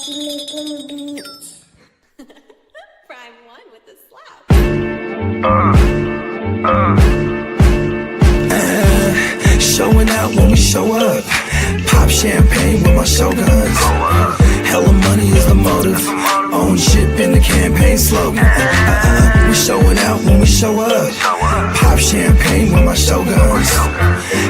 making beats. Prime one with the slap. Showing out when we show up. Pop champagne with my showguns. Hella money is the motive. Own ship in the campaign slogan. We showing out when we show up. Pop champagne with my showguns.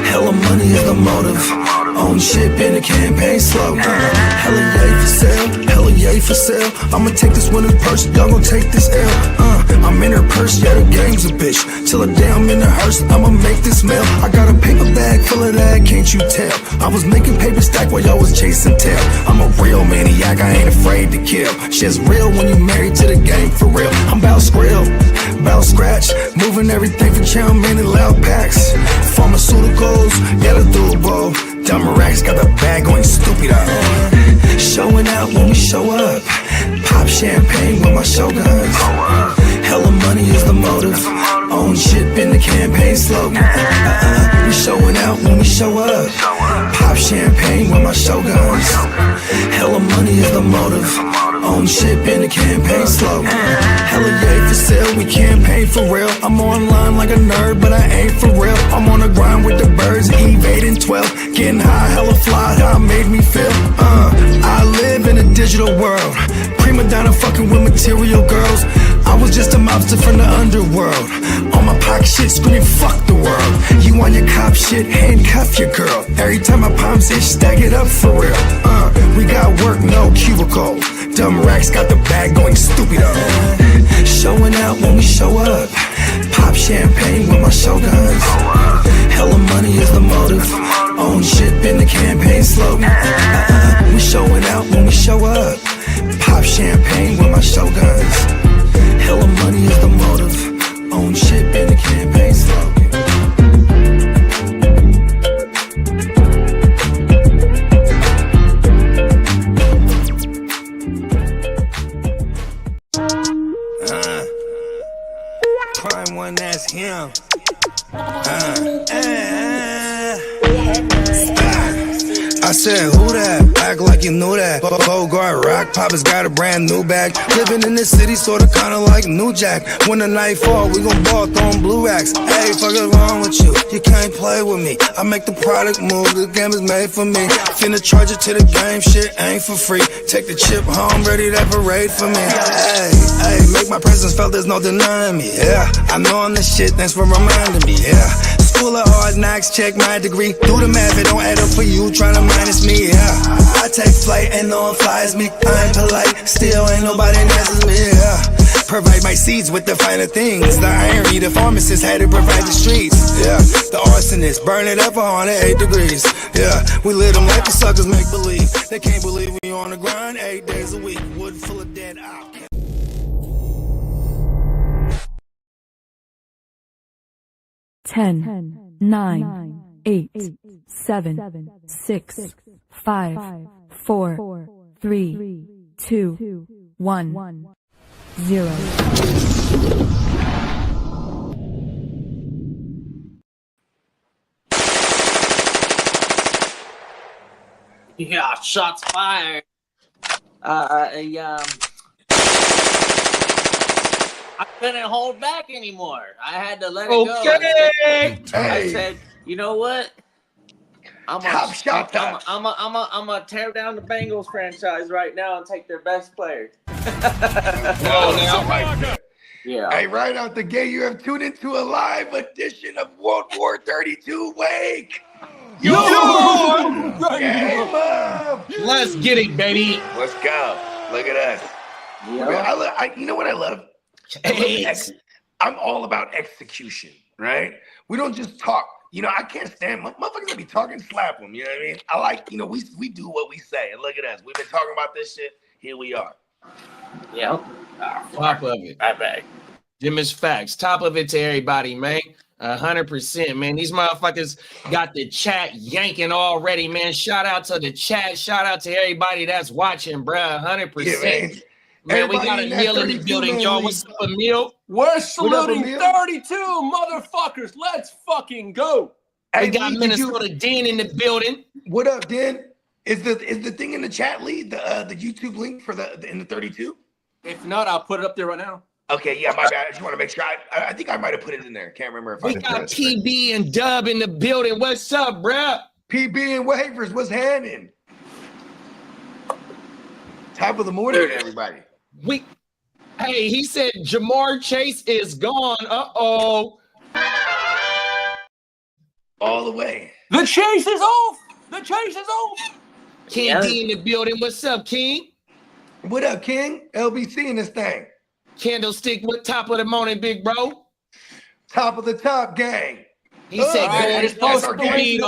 Hella money is the motive. Own ship in the campaign slogan. Hella yay for sale. Hella yay for sale. I'ma take this winner's purse. Y'all gon' take this L. I'm in her purse. Yeah, the game's a bitch. Till the day I'm in the hearse. I'ma make this mail. I got a paper bag full of that. Can't you tell? I was making paper stack while y'all was chasing tail. I'm a real maniac. I ain't afraid to kill. Shit's real when you married to the game for real. I'm bout skrill, bout scratch, moving everything from chow mein and loud packs. Pharmaceuticals, yeah, the doable. Dumb racks got the bag going stupid up. Showing out when we show up. Pop champagne with my showguns. Hella money is the motive. Own ship in the campaign slogan. We showing out when we show up. Pop champagne with my showguns. Hella money is the motive. Own ship in the campaign slogan. Hella yay for sale, we campaign for real. I'm online like a nerd, but I ain't for real. I'm on the grind with the birds, Eve 8 and 12. Getting high, hella fly, how it made me feel. I live in a digital world. Prima donna fucking with material girls. I was just a mobster from the underworld. On my pocket shit, screaming fuck the world. You on your cop shit, handcuff your girl. Every time my palms itch, stack it up for real. We got work, no cubicle. Dumb racks got the bag going stupid up. Showing out when we show up. Pop champagne with my showguns. Hella money is the motive. Own ship in the campaign slogan. We showing out when we show up. Pop champagne with my showguns. Hella money is the motive. Own ship in the campaign slogan. Prime one, that's him. I said, who that? Act like you knew that. Bogart rock, Papa's got a brand new bag. Living in the city, sorta kinda like New Jack. When the night fall, we gon' ball, throwing blue racks. Hey, fuck is wrong with you? You can't play with me. I make the product move, the game is made for me. Finna charge it to the game, shit ain't for free. Take the chip home, ready to parade for me. Hey, make my presence felt, there's no denying me. Yeah, I know I'm the shit, thanks for reminding me. Yeah. School of hard knocks, check my degree. Do the math, it don't add up for you, tryna minus me, yeah. I take flight, and no one flies me. I ain't polite, still ain't nobody nice as me, yeah. Provide my seeds with the finer things. The irony, the pharmacist had to provide the streets, yeah. The arsonist, burn it up 108 degrees, yeah. We lit them like the suckers make believe. They can't believe we on the grind 8 days a week. Wood full of dead out. 10, 9, 8, 7, 6, 5, 4, 3, 2, 1, 0. Yeah, shots fired. I couldn't hold back anymore. I had to let it go. I said, you know what? I'm gonna tear down the Bengals franchise right now and take their best player. Yeah. Hey, right out the gate, you have tuned into a live edition of World War 32 Wake. Yo! Game up! Let's get it, baby. Let's go. Look at us. Yep. You know what I love? I'm all about execution, right? We don't just talk. You know, I can't stand motherfuckers that be talking, slap them. You know what I mean? I like, you know, we do what we say. And look at us. We've been talking about this shit. Here we are. Yep. Top of it. I bet. Jim is facts. Top of it to everybody, man. 100%, man. These motherfuckers got the chat yanking already, man. Shout out to the chat. Shout out to everybody that's watching, bruh. 100%. Yeah, man, we got Emil in the building, y'all. What's up, Emil? We're saluting 32 motherfuckers. Let's fucking go. We got Minnesota Den in the building. What up, Den? Is the thing in the chat lead the YouTube link for in the 32? If not, I'll put it up there right now. Okay, yeah, my bad. I just want to make sure. I think I might have put it in there. Can't remember if We got PB and Dub in the building. What's up, bruh? PB and Wafers, what's happening? Top of the morning, everybody. Hey, he said Jamar Chase is gone. Uh-oh. All the way. The chase is off. The chase is off. King D in the building. What's up, King? What up, King? LBC in this thing. Candlestick, what top of the morning, big bro? Top of the top, gang. He said, that's our gang.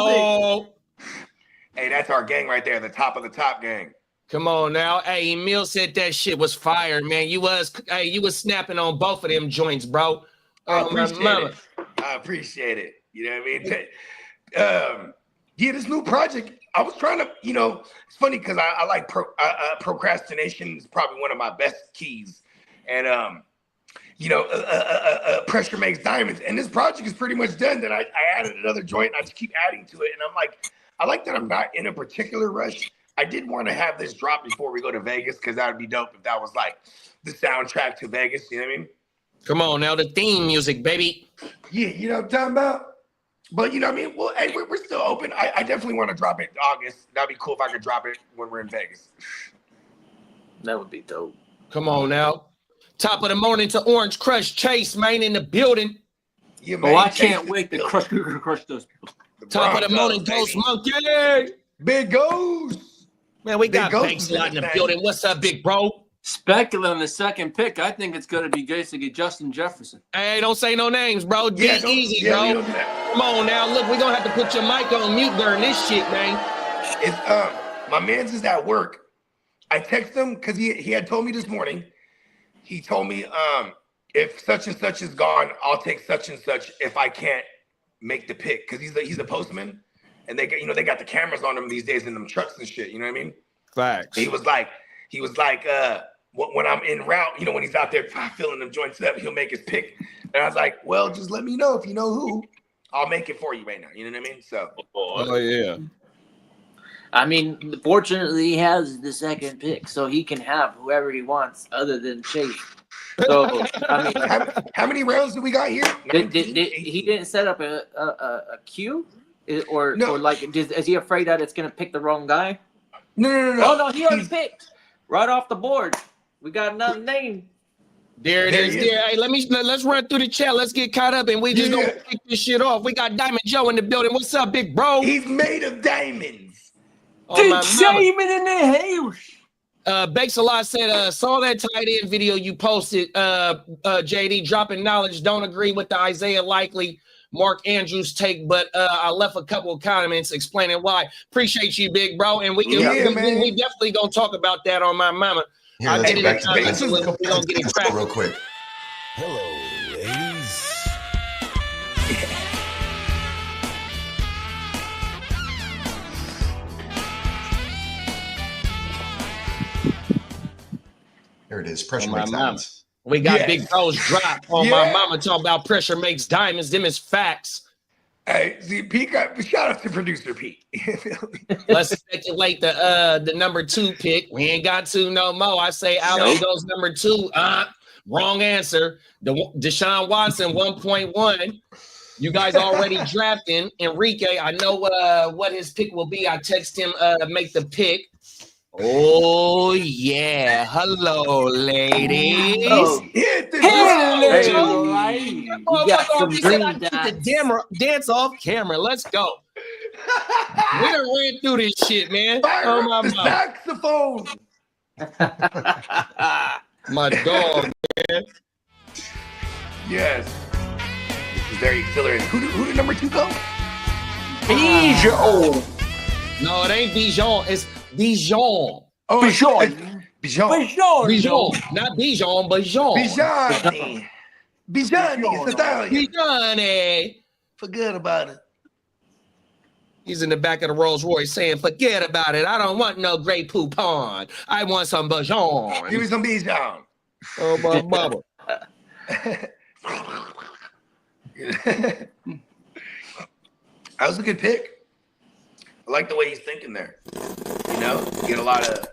Hey, that's our gang right there. The top of the top gang. Come on now. Hey, Emil said that shit was fire, man. You was snapping on both of them joints, bro. I appreciate it. You know what I mean? Yeah, this new project, I was trying to, it's funny because I like procrastination is probably one of my best keys. And, pressure makes diamonds. And this project is pretty much done. Then I added another joint and I just keep adding to it. And I'm like, I like that I'm not in a particular rush. I did want to have this drop before we go to Vegas because that would be dope if that was like the soundtrack to Vegas. You know what I mean? Come on now, the theme music, baby. Yeah, you know what I'm talking about? But you know what I mean? Well, hey, we're still open. I definitely want to drop it in August. That'd be cool if I could drop it when we're in Vegas. That would be dope. Come on now. Top of the morning to Orange Crush Chase, man, in the building. Yeah, man, I can't wait to crush those people. Top of the morning, Ghost Monkey. Big Ghost. Man, we got Banks a lot in the building. What's up, big bro? Speculating on the second pick. I think it's going to be basically Justin Jefferson. Hey, don't say no names, bro. Get easy, bro. Come on now. Look, we're going to have to put your mic on mute during this shit, man. It's my man's is at work. I text him because he had told me this morning. He told me if such and such is gone, I'll take such and such if I can't make the pick because he's a postman. And they got the cameras on them these days in them trucks and shit. You know what I mean? Facts. He was like, when I'm en route, when he's out there filling them joints up, he'll make his pick. And I was like, well, just let me know if you know who. I'll make it for you right now. You know what I mean? So. Oh yeah. I mean, fortunately, he has the second pick, so he can have whoever he wants other than Chase. So I mean, how many rounds do we got here? He didn't set up a queue. Or like, is he afraid that it's gonna pick the wrong guy? No. Oh no, he already picked right off the board. We got another name. There it is. There. Hey, let's run through the chat. Let's get caught up, and we just gonna kick this shit off. We got Diamond Joe in the building. What's up, big bro? He's made of diamonds. Diamond in the house. Bakes a lot said, saw that tight end video you posted, JD, dropping knowledge. Don't agree with the Isaiah Likely Mark Andrews take, but I left a couple of comments explaining why. Appreciate you, big bro. And we definitely gonna talk about that on my mama. I'll get it in comments. We're gonna get it cracked real quick. Hello, ladies. Here it is. Pressure makes diamonds. We got big bros drop on my mama talking about pressure makes diamonds. Them is facts. Hey, see, Pete shout out to producer Pete. Let's speculate the number 2 pick. We ain't got to no more. I say Allen goes number 2. Wrong answer. Deshaun Watson 1.1. You guys already drafting Enrique. I know what his pick will be. I text him make the pick. Oh yeah, hello ladies. Hello, ladies. You got some green the dance off camera. Let's go. We done ran through this shit, man. Fire up the saxophone. My dog, man. Yes. This is very exhilarating. Who did number 2 go? Bijan. No, it ain't Bijan. It's Bijan. Oh, Bijan. Not Bijan, but Bijan. Bijan. Forget about it. He's in the back of the Rolls Royce saying, forget about it. I don't want no Grey Poupon. I want some Bijan. Give me some Bijan. Oh, my mama. That was a good pick. I like the way he's thinking there. You know, get a lot of.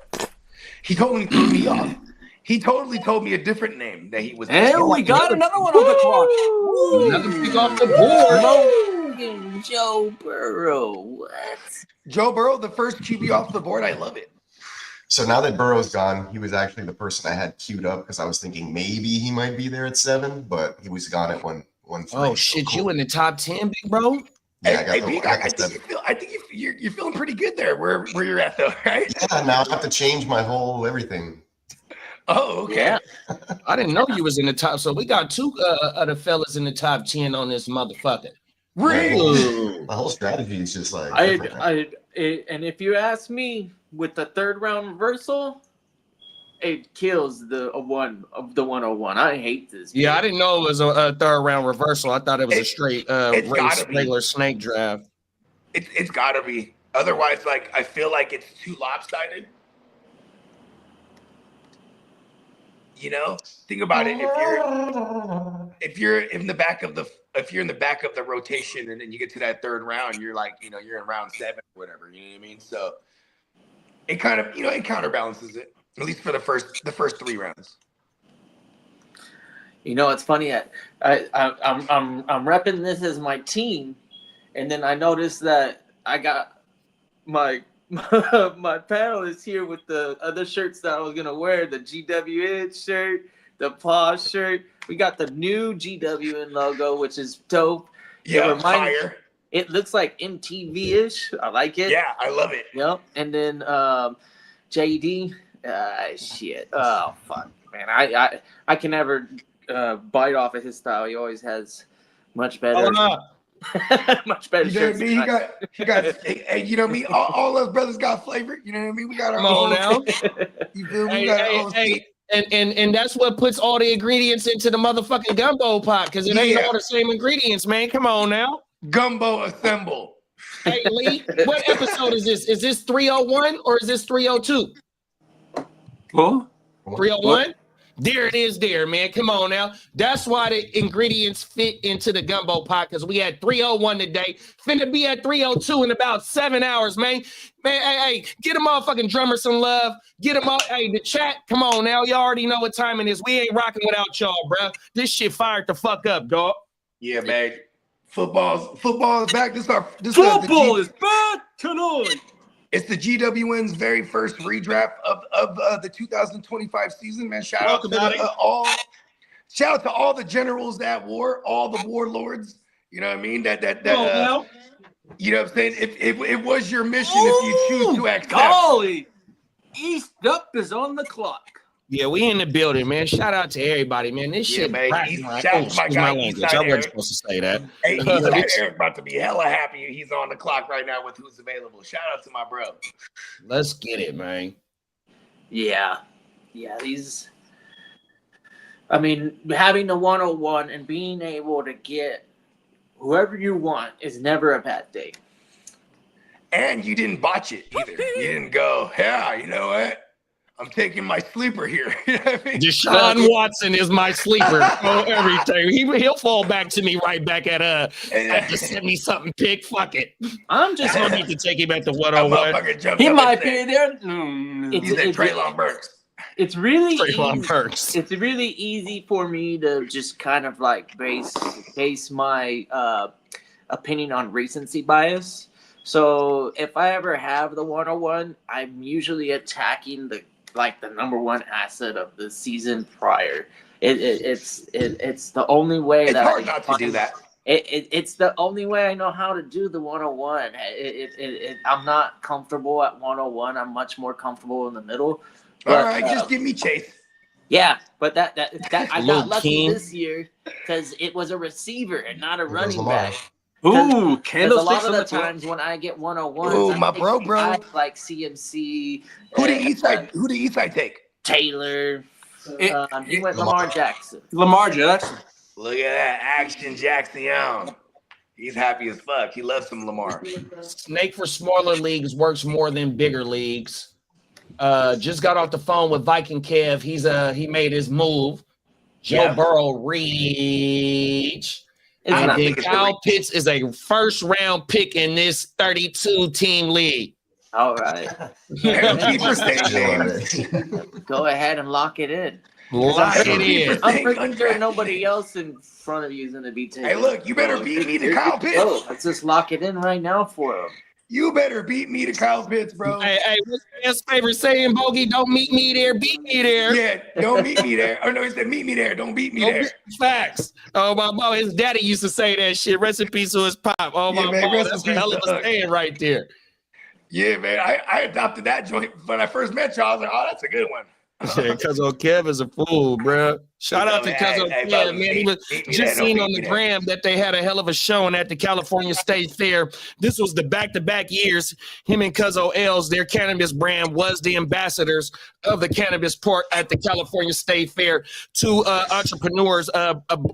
He totally threw me off. He totally told me a different name that he was. And we got another one on the clock. Another pick off the board. Logan Joe Burrow. What? Joe Burrow, the first QB off the board. I love it. So now that Burrow's gone, he was actually the person I had queued up because I was thinking maybe he might be there at 7, but he was gone at 1-3. Oh shit, cool. You in the top 10, big bro? Yeah, I think you're feeling pretty good there where you're at though, right? Yeah, now I have to change my whole everything. Oh, okay. Yeah. I didn't know you was in the top. So we got 2 other fellas in the top 10 on this motherfucker. Really? My whole strategy is just like and if you ask me, with the 3rd round reversal, it kills the 101. I hate this. Yeah, I didn't know it was a 3rd round reversal. I thought it was a straight regular snake draft. It's gotta be. Otherwise, like I feel like it's too lopsided. You know, think about it. If you're in the back of the rotation, and then you get to that 3rd round, you're like, you're in round 7 or whatever. You know what I mean? So it kind of, it counterbalances it, at least for the first 3 rounds. It's funny. I'm repping this as my team, and then I noticed that I got my panelist here with the other shirts that I was gonna wear, the GWN shirt, the Paws shirt. We got the new GWN logo, which is dope. Yeah, fire. It looks like MTV-ish. I like it. Yeah, I love it. Yep. And then JD, shit. Oh fuck, man. I can never bite off of his style. He always has much better. Much better. You know what I mean? He got. Hey, you know what I mean? All those brothers got flavor. You know what I mean? We got our own now. You feel me? We got our own. And that's what puts all the ingredients into the motherfucking gumbo pot, because it ain't all the same ingredients, man. Come on now. Gumbo assemble. Hey Lee, what episode is this? Is this 301 or is this 302? Huh? 301? There it is there, man. Come on now. That's why the ingredients fit into the gumbo pot, because we had 301 today. Finna be at 302 in about 7 hours, man. Man, hey, get a motherfucking drummer some love. Get them up. Hey, the chat, come on now. Y'all already know what time it is. We ain't rocking without y'all, bro. This shit fired the fuck up, dog. Yeah, man. Football is back. Football is back tonight. It's the GWN's very first redraft of the 2025 season, man. Shout out to all the generals at war, all the warlords. You know what I mean? You know what I'm saying? If it was your mission, if you choose to accept. Golly, East Up is on the clock. Yeah, we in the building, man. Shout out to everybody, man. This shit, man. Shout out to my guy. I wasn't supposed to say that. Hey, Eric about to be hella happy. He's on the clock right now with who's available. Shout out to my bro. Let's get it, man. Yeah. Having the 101 and being able to get whoever you want is never a bad day. And you didn't botch it either. You didn't go, yeah, you know what? I'm taking my sleeper here. You know what I mean? Deshaun Watson is my sleeper. Everything. He'll fall back to me right back at the 70-something pick. Fuck it. I'm just gonna need to take him at the 101. He might be there. He's at Treylon Burks. It's really Treylon Burks. It's really easy for me to just kind of like base my opinion on recency bias. So if I ever have the 101, I'm usually attacking the number one asset of the season prior. It's the only way it's hard not to do that. It's the only way I know how to do the 101. I'm not comfortable at 101. I'm much more comfortable in the middle. All right, just give me Chase. Yeah, but that I got lucky this year because it was a receiver and not a running back. Ooh, because a lot of the times when I get 101, ooh, my bro, like CMC. Who did Eastside take? Taylor. He went Lamar Jackson. Lamar Jackson. Look at that action, Jackson Young. He's happy as fuck. He loves some Lamar. Snake for smaller leagues works more than bigger leagues. Just got off the phone with Viking Kev. He made his move. Joe Burrow reach. And then Kyle Pitts is a first-round pick in this 32-team league. All right. Keep her saying Go ahead and lock it in. Lock it in. I'm pretty sure nobody else in front of you is going to be taking. Hey, look, you better beat me to Kyle Pitts. Let's just lock it in right now for him. You better beat me to Kyle Pitts, bro. Hey, what's his favorite saying, Bogey? Don't meet me there, beat me there. Yeah, don't meet me there. Oh, no, he said meet me there. Don't beat me there. Facts. Oh, my boy, his daddy used to say that shit. Rest in peace to his pop. Oh, my man, boy, that's a hell of a saying right there. Yeah, man, I adopted that joint when I first met y'all. I was like, oh, that's a good one. Cuzzo Kev is a fool, bro. Shout out to Cuzzo Kev, man. He was just seen on the gram that they had a hell of a showing at the California State Fair. This was the back-to-back years. Him and Cuzzo Els, their cannabis brand, was the ambassadors of the cannabis port at the California State Fair. Two entrepreneurs,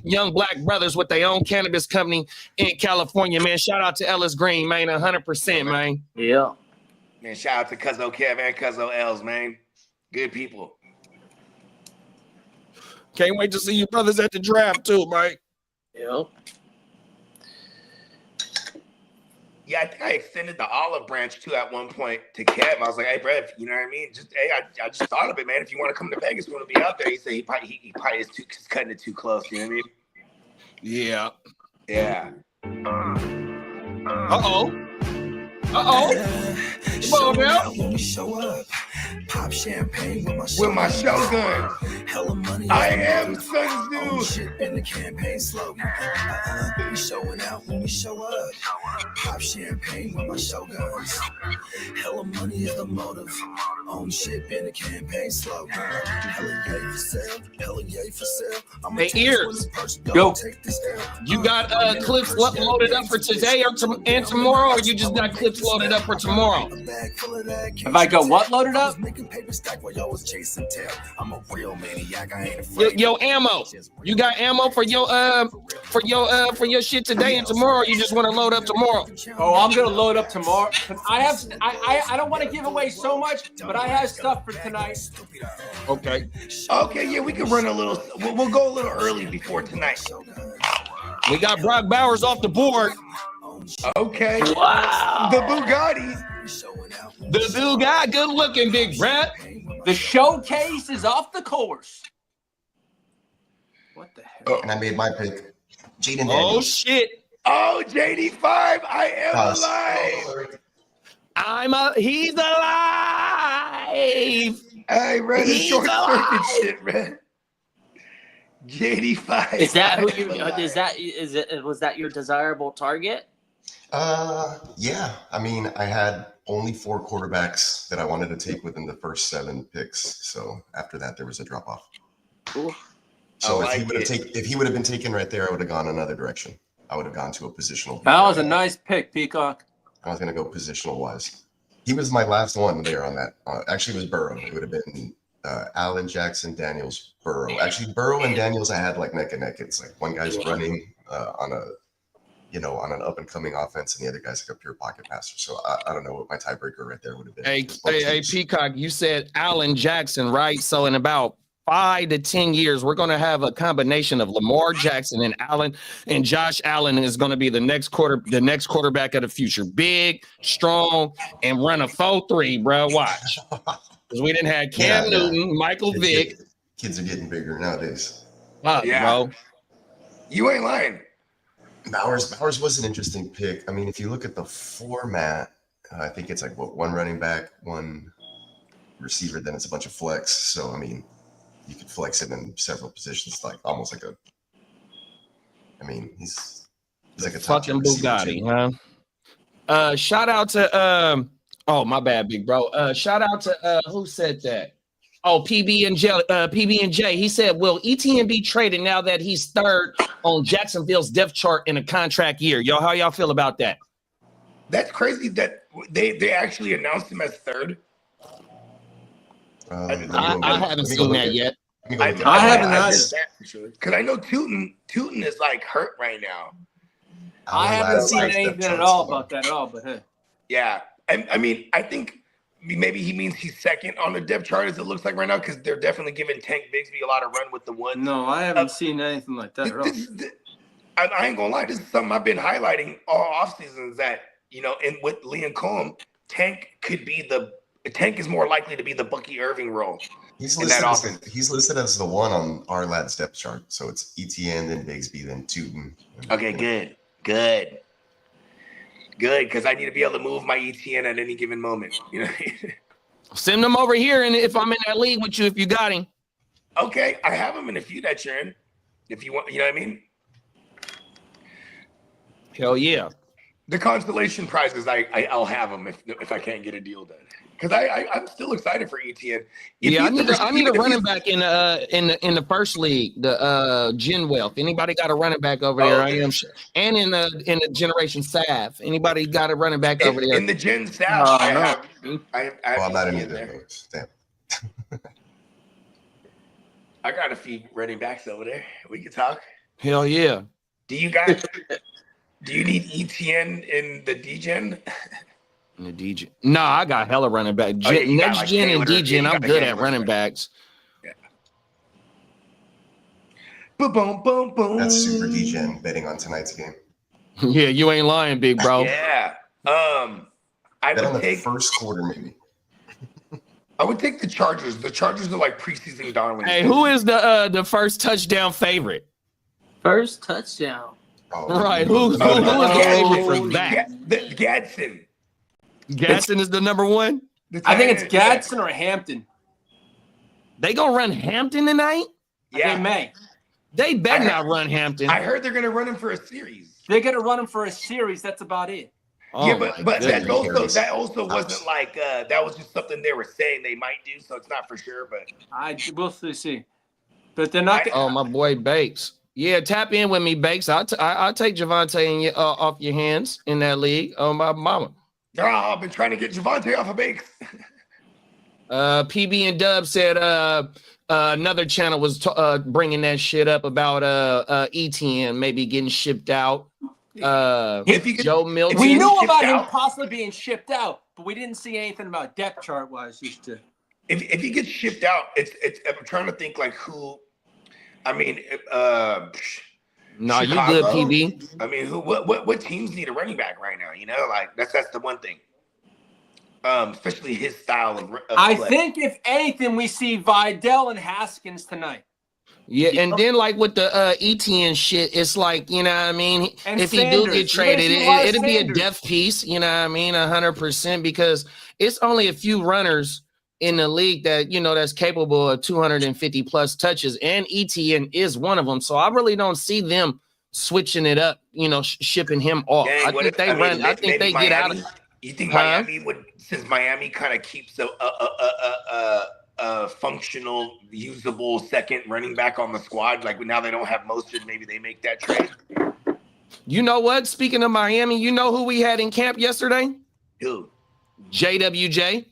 young black brothers with their own cannabis company in California, man. Shout out to Ellis Green, man, 100%, man. Yeah. Man, shout out to Cuzzo Kev and Cuzzo Els, man. Good people. Can't wait to see you brothers at the draft too, Mike. Yep. Yeah, I think I extended the olive branch too at one point to Kev. I was like, hey, bro, you know what I mean? I just thought of it, man. If you want to come to Vegas, we want to be out there. He said he probably is cutting it too close. You know what I mean? Yeah. Yeah. Uh-oh. Come on now. When we show up, pop champagne with my shotgun. Hella money. I am Sun Tzu. Shit in the campaign slogan. We showing out when we show up. Pop champagne with my shotguns. Hella money is the motive. Own shit in the campaign slogan. Hella yay for sale. Hella yay for sale. Hey, Ears. Go. You got clips loaded up for today and tomorrow, or you just got clips loaded up for tomorrow? Have I got what loaded up? Yo, ammo. You got ammo for your shit today and tomorrow, or you just want to load up tomorrow? Oh, I'm gonna load up tomorrow. I don't want to give away so much, but I have stuff for tonight. Okay. Okay, yeah, we can run a little. We'll go a little early before tonight. We got Brock Bowers off the board. Okay. Wow. The Bugatti. The Bugatti, good looking, big Brett. The showcase is off the course. What the hell? And I made my pick. Jaden Oh, Daniels. shit. Oh, JD5, I am alive. He's alive. Hey, man, He's short alive. circuit shit, man. JD5. Is that who you? Was that your desirable target? Yeah. I mean, I had only 4 quarterbacks that I wanted to take within the first 7 picks. So after that, there was a drop off. Ooh. So if he would have been taken right there, I would have gone another direction. I would have gone to a positional. That was a nice pick, Peacock. I was going to go positional wise. He was my last one there on that. Actually, it was Burrow. It would have been Allen, Jackson, Daniels, Burrow. Actually, Burrow and Daniels, I had like neck and neck. It's like one guy's running on an up and coming offense, and the other guy's like a pure pocket passer. So I don't know what my tiebreaker right there would have been. Hey, Peacock, you said Allen Jackson, right? So in about 5 to 10 years, we're going to have a combination of Lamar Jackson and Allen, and Josh Allen is going to be the next quarterback of the future. Big, strong, and run a 4-3, bro. Watch. Because we didn't have Cam Newton, Michael Vick. Kids are getting bigger nowadays. Bro. You ain't lying. Bowers was an interesting pick. I mean, if you look at the format, I think it's like one running back, one receiver, then it's a bunch of flex. So I mean, you could flex him in several positions, like almost like a. I mean, he's like a fucking Bugatti, huh? Shout out to oh my bad, big bro. Shout out to who said that? Oh, PB&J. He said, will ETN be traded now that he's third on Jacksonville's depth chart in a contract year? Yo, how y'all feel about that? That's crazy that they actually announced him as third. I haven't seen that yet. I haven't either. Because I know Tootin is like hurt right now. I haven't seen anything at all about that at all, but hey. Yeah. And I mean, I think maybe he means he's second on the depth chart as it looks like right now, because they're definitely giving Tank Bigsby a lot of run with the one. No, I haven't seen anything like that at all. I ain't gonna lie, this is something I've been highlighting all off seasons that, and with Liam Cohen, Tank is more likely to be the Bucky Irving role. He's listed as the one on our lad's depth chart. So it's ETN, then Bigsby, then Tootin. Okay, good. Because I need to be able to move my ETN at any given moment. You know. Send him over here, and if I'm in that league with you, if you got him. Okay, I have him in a few that you're in. If you want, you know what I mean. Hell yeah. The constellation prizes, I'll have them if I can't get a deal done. Because I'm still excited for ETN. I need a running back in the first league, the Gen Wealth. Anybody got a running back over there? I am, and in the Generation Sav. Anybody got a running back over there? In the Gen Sav, I'm not in either. Damn. I got a few running backs over there. We can talk. Hell yeah. Do you need ETN in the DGen? In the DGen? No, I got hella running back. Next gen and DGen, I'm good at running backs. Yeah. Boom, boom, boom. That's super DGen betting on tonight's game. Yeah, you ain't lying, big bro. Yeah. I would take first quarter maybe. I would take the Chargers. The Chargers are like preseason darlings. Hey, who is the first touchdown favorite? First touchdown. Right. Who is the favorite for that? Gadsden. Gadsden is the number one? I think it's Gadsden or Hampton. They gonna run Hampton tonight? Yeah. They may. They better not run Hampton. I heard they're gonna run him for a series. They're gonna run him for a series. That's about it. Oh, yeah, but that also wasn't like that was just something they were saying they might do, so it's not for sure. But we'll see. But they're not. Oh, my boy Bakes. Yeah, tap in with me, Bakes. I'll take Javante off your hands in that league. Oh, my mama. Oh, I've been trying to get Javante off of Bakes. PB and Dub said another channel was bringing that shit up about ETN maybe getting shipped out. Joe Milton. We knew about him possibly being shipped out, but we didn't see anything about depth chart wise. If he gets shipped out, it's I'm trying to think like who. I mean, no, you good, PB. I mean, what teams need a running back right now? You know, like that's the one thing. Especially his style of I play. think if anything, we see Vidal and Haskins tonight. Yeah, and then like with the ETN shit, it's like, you know what I mean? And if Sanders. he do get traded, it'll be a depth piece, you know what I mean? 100%, because it's only a few runners in the league that, you know, that's capable of 250 plus touches, and ETN is one of them. So I really don't see them switching it up, you know, shipping him off. Dang, I think they get out of. You think Miami would, since Miami kind of keeps a functional, usable second running back on the squad, like now they don't have Mostert, maybe they make that trade? You know what? Speaking of Miami, you know who we had in camp yesterday? Who? JWJ.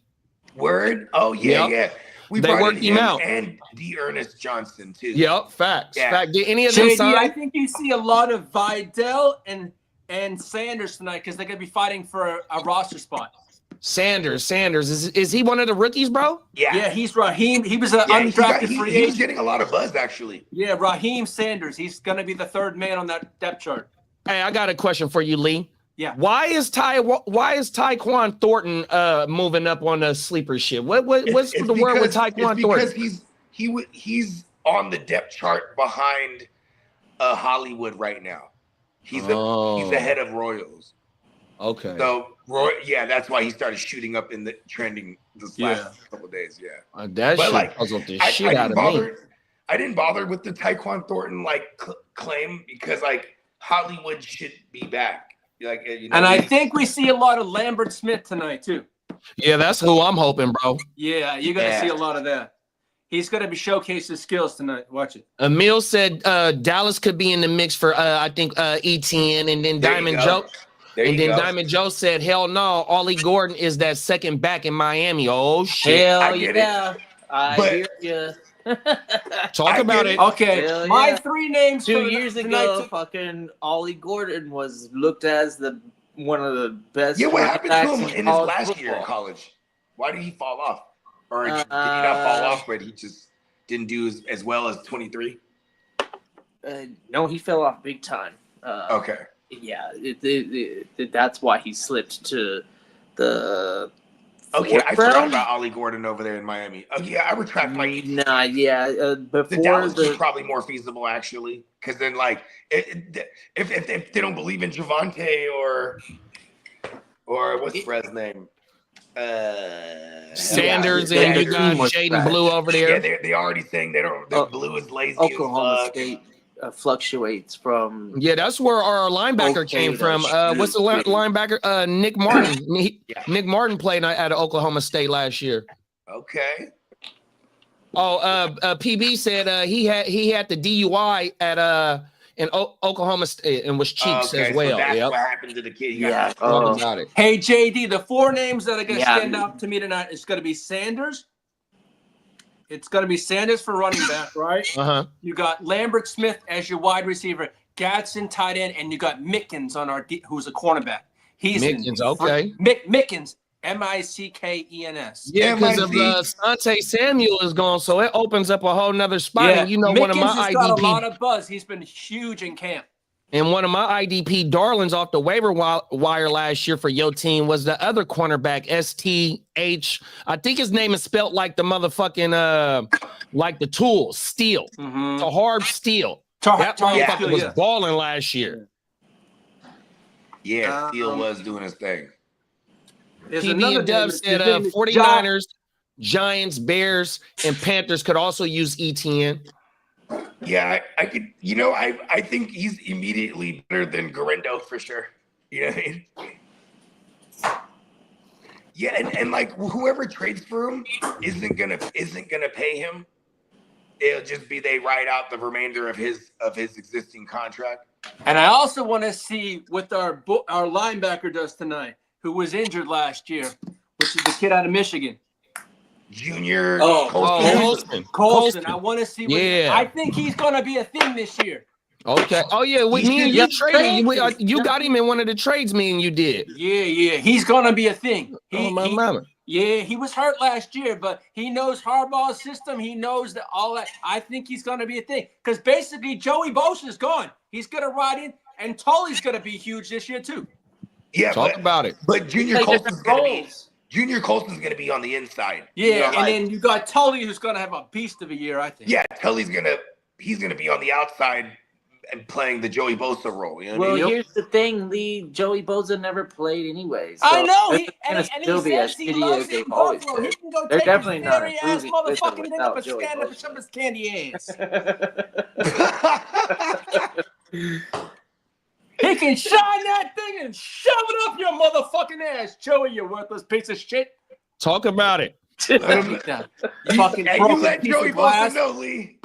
Word? Oh, yeah, yeah. They worked him out. And D. Ernest Johnson, too. Yep, facts. Yeah. Fact. Did any of them sign? I think you see a lot of Vidal and Sanders tonight because they're going to be fighting for a roster spot. Sanders. Is he one of the rookies, bro? Yeah. Yeah, he's Raheem. He was an undrafted free agent. He's getting a lot of buzz, actually. Yeah, Raheem Sanders. He's going to be the third man on that depth chart. Hey, I got a question for you, Lee. Yeah. Why is Tyquan Thornton moving up on the sleeper shit? What's the word with Tyquan Thornton? Because he's on the depth chart behind Hollywood right now. He's ahead of Royals. Okay. So that's why he started shooting up in the trending this last couple of days. Yeah. That shit puzzled the shit out of me. I didn't bother with the Tyquan Thornton claim because Hollywood should be back. And I think we see a lot of Lambert Smith tonight too. Yeah, that's who I'm hoping, bro. Yeah, you're gonna see a lot of that. He's gonna be showcasing his skills tonight. Watch it. Emil said Dallas could be in the mix for I think ETN, and then Diamond Joe. Diamond Joe said, "Hell no, Ollie Gordon is that second back in Miami." Oh shit! Hell yeah, I hear you. Talk about it. Okay, my three names. 2 years ago, fucking Ollie Gordon was looked as one of the best. Yeah, what happened to him in his last year in college? Why did he fall off? Or did he not fall off, but he just didn't do as well as 23? No, he fell off big time. Okay. Yeah, that's why he slipped to the Okay, I fourth forgot round. about Ollie Gordon over there in Miami. Oh yeah, I retract my Nah, yeah. the Before Dallas the was probably more feasible actually, because then like if they don't believe in Javante or what's Fred's name? Sanders yeah, and you the got team was Jaden trash. Blue over Yeah, there. they already saying they don't. The Blue is lazy Oklahoma as fuck. State fluctuates from Yeah, that's where our linebacker okay came to from. What's the shitty. linebacker? Nick Martin. Yeah. Nick Martin played at Oklahoma State last year. Okay. Oh, PB said he had the DUI at in Oklahoma State and was cheeks Okay, as well. so that's Yep. what happened to the kid. He Yeah. Talk about it. Hey, JD, the 4 names that are going to Yeah. stand out to me tonight is going to be Sanders. It's going to be Sanders for running back, right? Uh-huh. You got Lambert Smith as your wide receiver, Gadsden tight end, and you got Mickens on our who's a cornerback. He's Mickens, okay. Mickens, Mickens. Yeah, because of Sante Samuel is gone, so it opens up a whole nother spot. Yeah, And you know, Mickens one of my has got a lot IDP of buzz. He's been huge in camp. and one of my IDP darlings off the waiver wire last year for your team was the other cornerback, STH. I think his name is spelled like the motherfucking like the tool, steel. Mm-hmm. To hard steel. That motherfucker was balling last year. Yeah, Steele was doing his thing. PB and Dub said 49ers, Giants, Bears, and Panthers could also use ETN. Yeah, I could. You know, I think he's immediately better than Garendo for sure. You know what I mean? Yeah, and like whoever trades for him isn't gonna pay him. It'll just be they ride out the remainder of his existing contract. And I also want to see what our linebacker does tonight, who was injured last year, which is the kid out of Michigan. Junior Colston. I want to see what I think he's going to be a thing this year. Okay. Oh, yeah. With me and you traded. You got him in one of the trades me and you did. Yeah. He's going to be a thing. Mama. Yeah, he was hurt last year, but he knows Harbaugh's system. He knows that all that. I think he's going to be a thing because basically Joey Bosa is gone. He's going to ride in, and Tully's going to be huge this year too. Yeah, talk about it. But Junior Colston's going to be on the inside. Yeah, and then you got Tully, who's going to have a beast of a year, I think. Yeah, Tully's he's going to be on the outside and playing the Joey Bosa role. You know well, what I mean? here's the thing, Lee. Joey Bosa never played anyway. So I know. and he says he loves it in Buffalo. He can go take definitely his not hairy ass improving motherfucking thing up and Joey stand up Bosa. and shove his candy ass. He can shine that thing and shove it up your motherfucking ass. Joey, you worthless piece of shit. Talk about it. Fucking you let Joey Bosa know, Lee.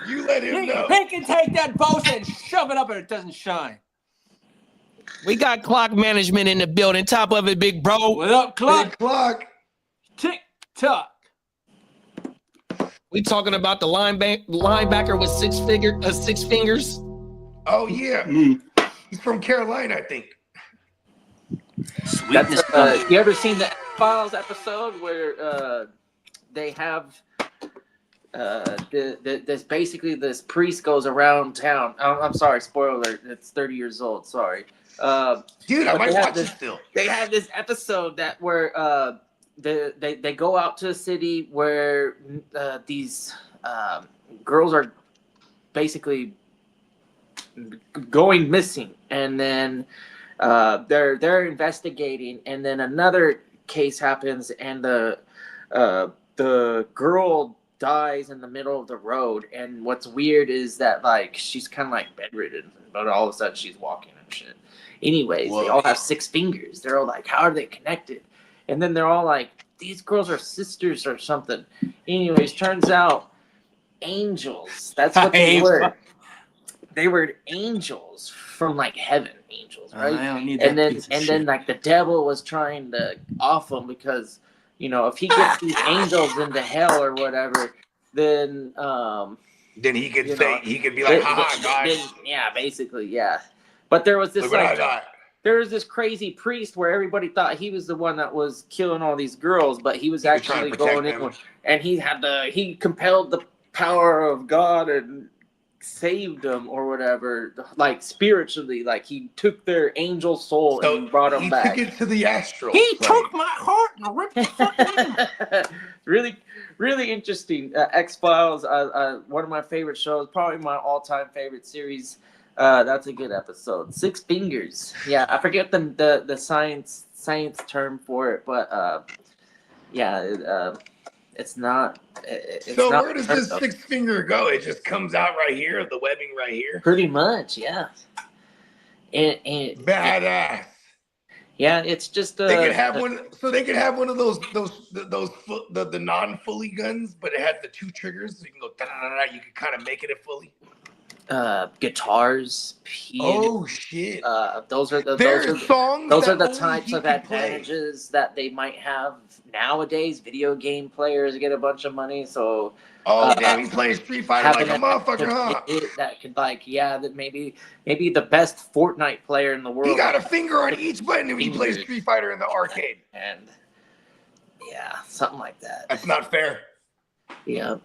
You let him know. He can take that Bosa and shove it up and it doesn't shine. We got clock management in the building. Top of it, big bro. What up, clock? Big clock. Tick tock. We talking about the linebacker with six fingers. Oh yeah, he's from Carolina, I think. That's, you ever seen the X-Files episode where they have this basically this priest goes around town. I'm sorry, spoiler alert. It's 30 years old. Sorry, dude. I might watch it still. They have this episode where they go out to a city where these girls are basically going missing, and then they're investigating, and then another case happens, and the girl dies in the middle of the road. And what's weird is that like she's kind of like bedridden, but all of a sudden she's walking and shit. Anyways, They all have 6 fingers. They're all like, how are they connected? And then they're all like, these girls are sisters or something. Anyways, turns out angels. That's what they were. They were angels from like heaven, angels, right? I don't need and that then like the devil was trying to off them because if he gets these angels into hell or whatever, then he could say he could be like, haha, guys. Yeah, basically, yeah. But there was this there was this crazy priest where everybody thought he was the one that was killing all these girls, but he was actually going in and he compelled the power of God and saved them or whatever, like spiritually, like he took their angel soul and brought them back. He took it to the astral. He took my heart and ripped the fucking Really, really interesting. X-Files, one of my favorite shows, probably my all-time favorite series. That's a good episode. Six Fingers. Yeah, I forget the science term for it, but it's not. So not where does this 6 finger go? It just comes out right here, the webbing right here. Pretty much, yeah. And badass. Yeah, it's just they could have one. So they could have one of those the non-fully guns, but it has the 2 triggers, so you can go da da da. You can kind of make it a fully. Guitars, piano. Oh shit! Those are the songs. Those are the types of advantages that they might have nowadays. Video game players get a bunch of money, so. Oh damn! He's playing Street Fighter like a motherfucker, huh? That could that maybe the best Fortnite player in the world. He got a finger on each button when he plays Street Fighter in the arcade. And yeah, something like that. That's not fair. Yeah.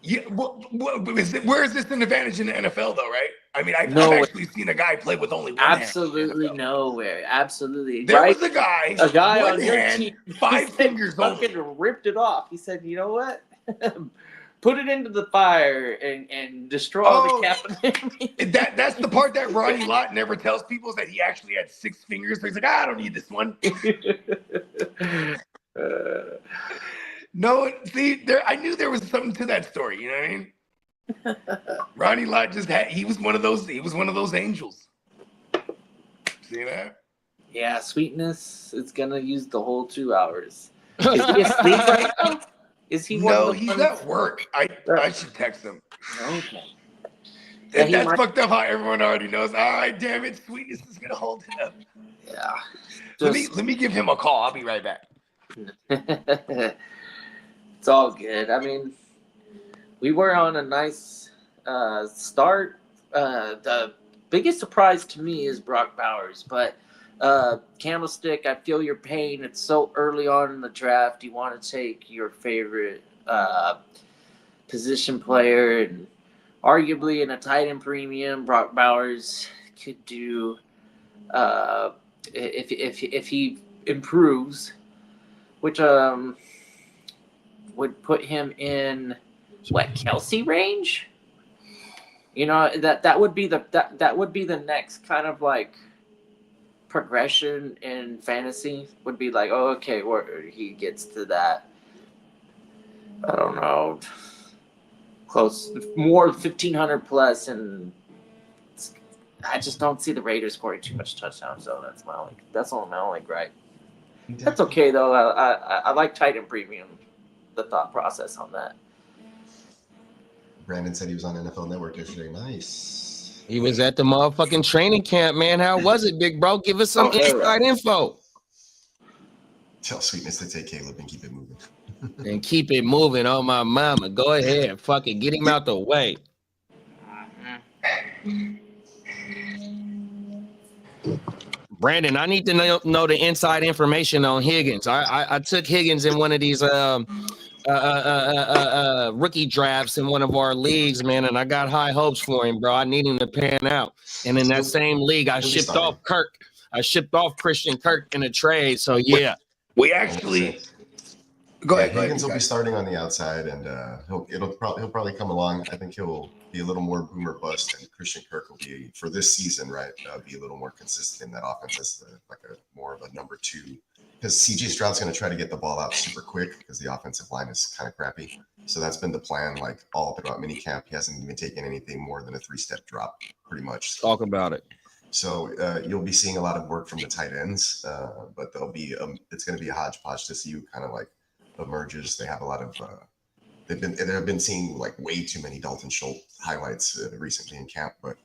Yeah, where is this an advantage in the NFL though, right? I mean, I've actually seen a guy play with only one Absolutely hand nowhere. Absolutely. There was a guy on your team, 5 fingers fucking ripped it off. He said, "You know what? Put it into the fire and destroy the capital." That's the part that Ronnie Lott never tells people, is that he actually had 6 fingers. So he's like, I don't need this one. No, see, I knew there was something to that story. You know what I mean? Ronnie Lott he was one of those angels. See that? Yeah, Sweetness is gonna use the whole 2 hours. Is he asleep right now? Is he? No, he's at work. I should text him. Okay. That's fucked up. How everyone already knows. All right, damn it, Sweetness is gonna hold it up. Yeah. Let me give him a call. I'll be right back. It's all good. I mean, we were on a nice start. The biggest surprise to me is Brock Bowers, but Candlestick, I feel your pain. It's so early on in the draft. You want to take your favorite position player, and arguably in a tight end premium, Brock Bowers could do if he improves, which would put him in Kelsey range. You know, that would be the next kind of like progression in fantasy, would be like, oh, okay, where he gets to that, I don't know, close, more 1,500 plus, and I just don't see the Raiders scoring too much touchdowns, so that's my only gripe. That's okay though. I like Titan Premium, the thought process on that. Brandon said he was on NFL Network yesterday. Nice. He was at the motherfucking training camp, man. How was it, big bro? Give us some inside info. Tell Sweetness to take Caleb and keep it moving. And keep it moving on my mama. Go ahead. Fuck it. Get him out the way. Brandon, I need to know the inside information on Higgins. I took Higgins in one of these rookie drafts in one of our leagues, man, and I got high hopes for him, bro. I need him to pan out. And in that same league, I shipped off Kirk. I shipped off Christian Kirk in a trade. So yeah, we actually go ahead. Higgins will be starting on the outside, and he'll probably come along. I think he'll be a little more boomer bust, and Christian Kirk will be, for this season, right, be a little more consistent in that offense as more of a number 2. Because CJ Stroud's going to try to get the ball out super quick because the offensive line is kind of crappy. So that's been the plan, like all throughout minicamp. He hasn't even taken anything more than a 3-step drop, pretty much. Talk about it. So you'll be seeing a lot of work from the tight ends, but there'll be it's going to be a hodgepodge to see who kind of like emerges. They have a lot of they've been seeing like way too many Dalton Schultz highlights recently in camp, but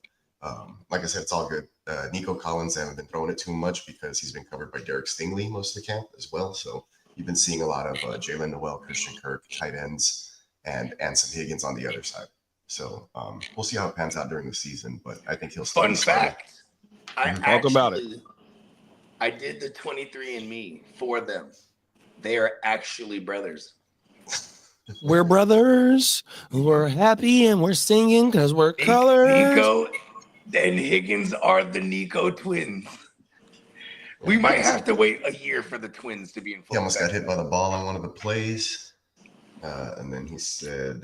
like I said, it's all good. Nico Collins, I haven't been throwing it too much because he's been covered by Derek Stingley most of the camp as well. So you've been seeing a lot of Jalen Noel, Christian Kirk, tight ends, and some Higgins on the other side. So we'll see how it pans out during the season, but I think he'll start. Fun fact. Talk about it. I did the 23andMe for them. They are actually brothers. We're brothers. We're happy and we're singing because we're colors. Nico and Higgins are the Nico twins. We might have to wait a year for the twins to be in full. He almost got hit by the ball on one of the plays. And then he said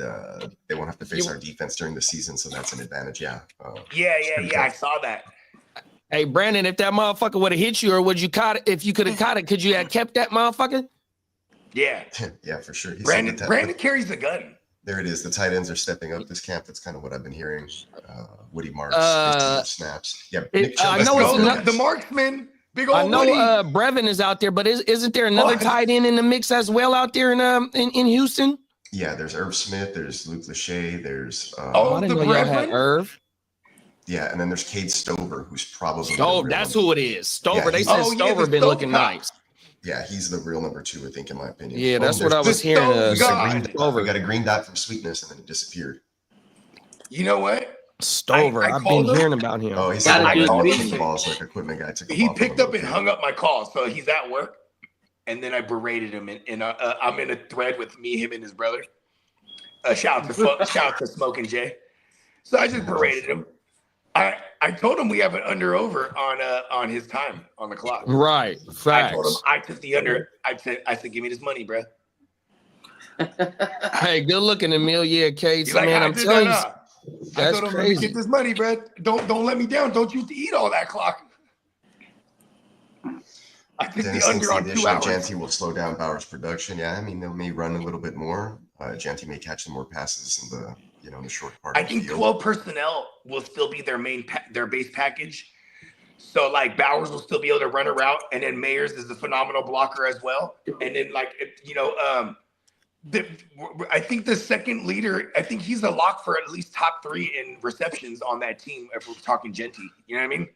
they won't have to face our defense during the season, so that's an advantage. Yeah. Yeah. I saw that. Hey, Brandon, if that motherfucker would have hit you, or would you caught it? If you could have caught it, could you have kept that motherfucker? Yeah. Yeah, for sure. Brandon carries a gun. There it is. The tight ends are stepping up this camp. That's kind of what I've been hearing. Woody Marks, snaps. Yeah, I know it's the marksman. Big old I know Woody. Brevin is out there, but isn't there another tight end in the mix as well out there in Houston? Yeah, there's Irv Smith, there's Luke Lachey, there's I didn't know y'all had Irv. Yeah, and then there's Cade Stover, who's probably that's who it is. Stover. Yeah, they said Stover been looking nice. Yeah, he's the real number 2, I think, in my opinion. Yeah, that's what I was hearing. We got a green dot from Sweetness, and then it disappeared. You know what? Stover. I've been hearing about him. Oh, he's got the balls like equipment guy. He picked up and hung up my call, so he's at work, and then I berated him, and I'm in a thread with me, him, and his brother. Shout out to Smoke and Jay. So I just berated him. I told him we have an under/over on his time on the clock. Right. Facts. I told him I took the under. I said, give me this money, bro. Hey, good looking, Amelia Cates, Like, man. I'm telling you. That's I told him, crazy. get this money, bro. Don't let me down. Don't you eat all that clock. I think Dennis the under on 2 hours. Genty will slow down Bauer's production. Yeah, I mean, they may run a little bit more. Genty may catch some more passes in the in the short part. I think 12 personnel will still be their base package. So like Bowers will still be able to run a route, and then Mayers is a phenomenal blocker as well. And then I think the second leader, I think he's a lock for at least top 3 in receptions on that team. If we're talking Genty, you know what I mean?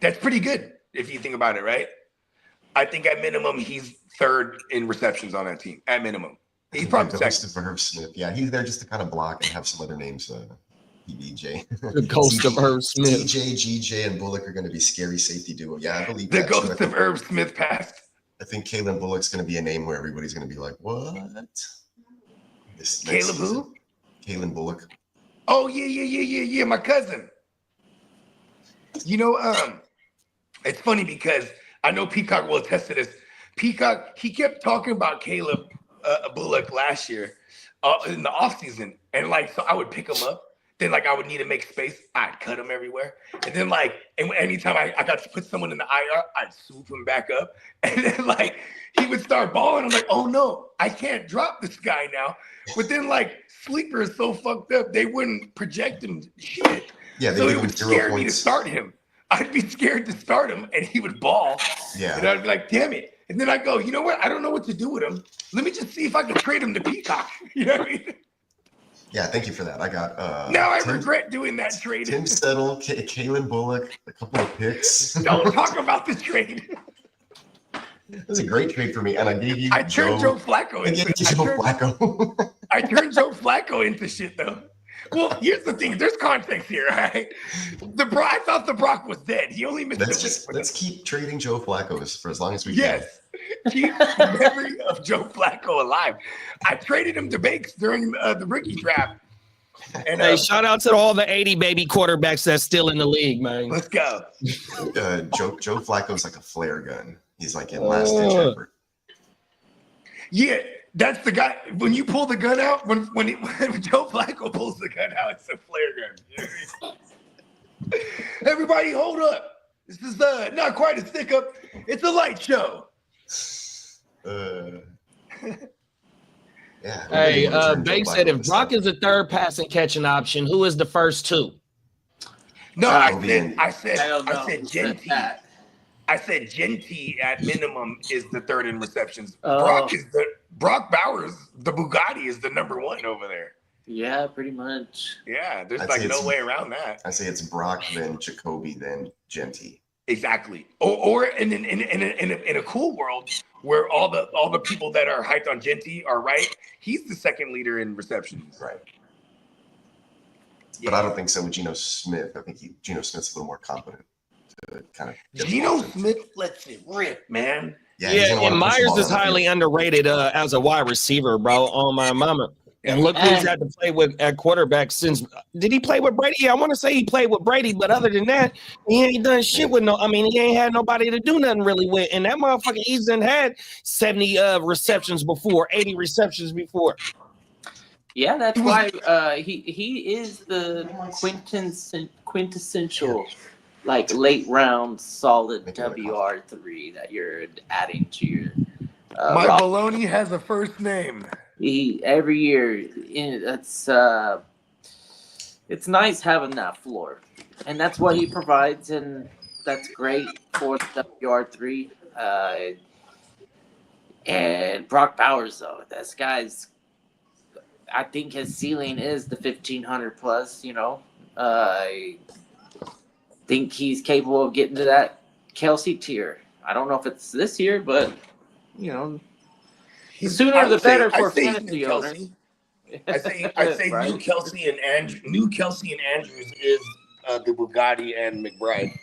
That's pretty good if you think about it, right? I think at minimum he's 3rd in receptions on that team. At minimum, he's probably second. For Herb Smith, yeah, he's there just to kind of block and have some other names. PBJ, the ghost of Herb Smith, DJ, GJ, and Bullock are going to be scary safety duo. Yeah, I believe the ghost of Herb Smith passed. I think Kalen Bullock's going to be a name where everybody's going to be like, "What?" Caleb who? Kalen Bullock. Oh yeah, my cousin. It's funny because I know Peacock will attest to this. Peacock, he kept talking about Caleb Bullock last year in the offseason. And so I would pick him up. Then I would need to make space. I'd cut him everywhere. And then and anytime I got to put someone in the IR, I'd swoop him back up. And then he would start balling. I'm like, oh no, I can't drop this guy now. But then Sleeper is so fucked up, they wouldn't project him shit. Yeah, so it would scare me to start him. I'd be scared to start him, and he would ball. Yeah. And I'd be like, damn it. And then I go, you know what? I don't know what to do with him. Let me just see if I can trade him to Peacock. You know what I mean? Yeah, thank you for that. I got now I regret doing that trade. Tim Settle, Kalen Bullock, a couple of picks. Don't talk about the trade. It was a great trade for me, and I gave you. I turned Joe Flacco into I turned Joe Flacco into shit though. Well, here's the thing. There's context here, right? I thought the Brock was dead. He only missed. Let's keep trading Joe Flacco for as long as we can. Yes, keep the memory of Joe Flacco alive. I traded him to Bakes during the rookie draft. And hey, shout out to all the 80 baby quarterbacks that's still in the league, man. Let's go. Joe Flacco's like a flare gun. He's like in last ditch effort. Yeah. That's the guy. When you pull the gun out, when Joe Flacco pulls the gun out, it's a flare gun. You know what I mean? Everybody, hold up. This is not quite a stick up. It's a light show. Yeah. Hey, Banks said if Brock is the 3rd passing catching option, who is the first 2? No, I said Genty. I said Genty at minimum is the 3rd in receptions. Brock Bowers, the Bugatti, is the number 1 over there. Yeah, pretty much. Yeah, there's no way around that. I say it's Brock, then Jacoby, then Genty. Exactly. Or in a cool world where all the people that are hyped on Genty are right, he's the 2nd leader in receptions. Right. Yeah. But I don't think so with Geno Smith. I think Geno Smith's a little more competent to kind of. Geno Smith lets it rip, man. Yeah, and Myers is highly underrated as a wide receiver, bro. On my mama. And look who's had to play with at quarterback since. Did he play with Brady? I want to say he played with Brady, but other than that, he ain't done shit with no. I mean, he ain't had nobody to do nothing really with. And that motherfucker, he's done had 70 receptions before, 80 receptions before. Yeah, that's why he is the quintessential like late round solid WR3 that you're adding to your. My baloney has a first name. He every year it's nice having that floor, and that's what he provides, and that's great for the WR3. And Brock Bowers though, this guy's. I think his ceiling is the 1,500 plus. You know, I think he's capable of getting to that Kelsey tier. I don't know if it's this year, but you know. The sooner the better for fantasy owners. I say right? New Kelsey and Andrews is the Bugatti and McBride.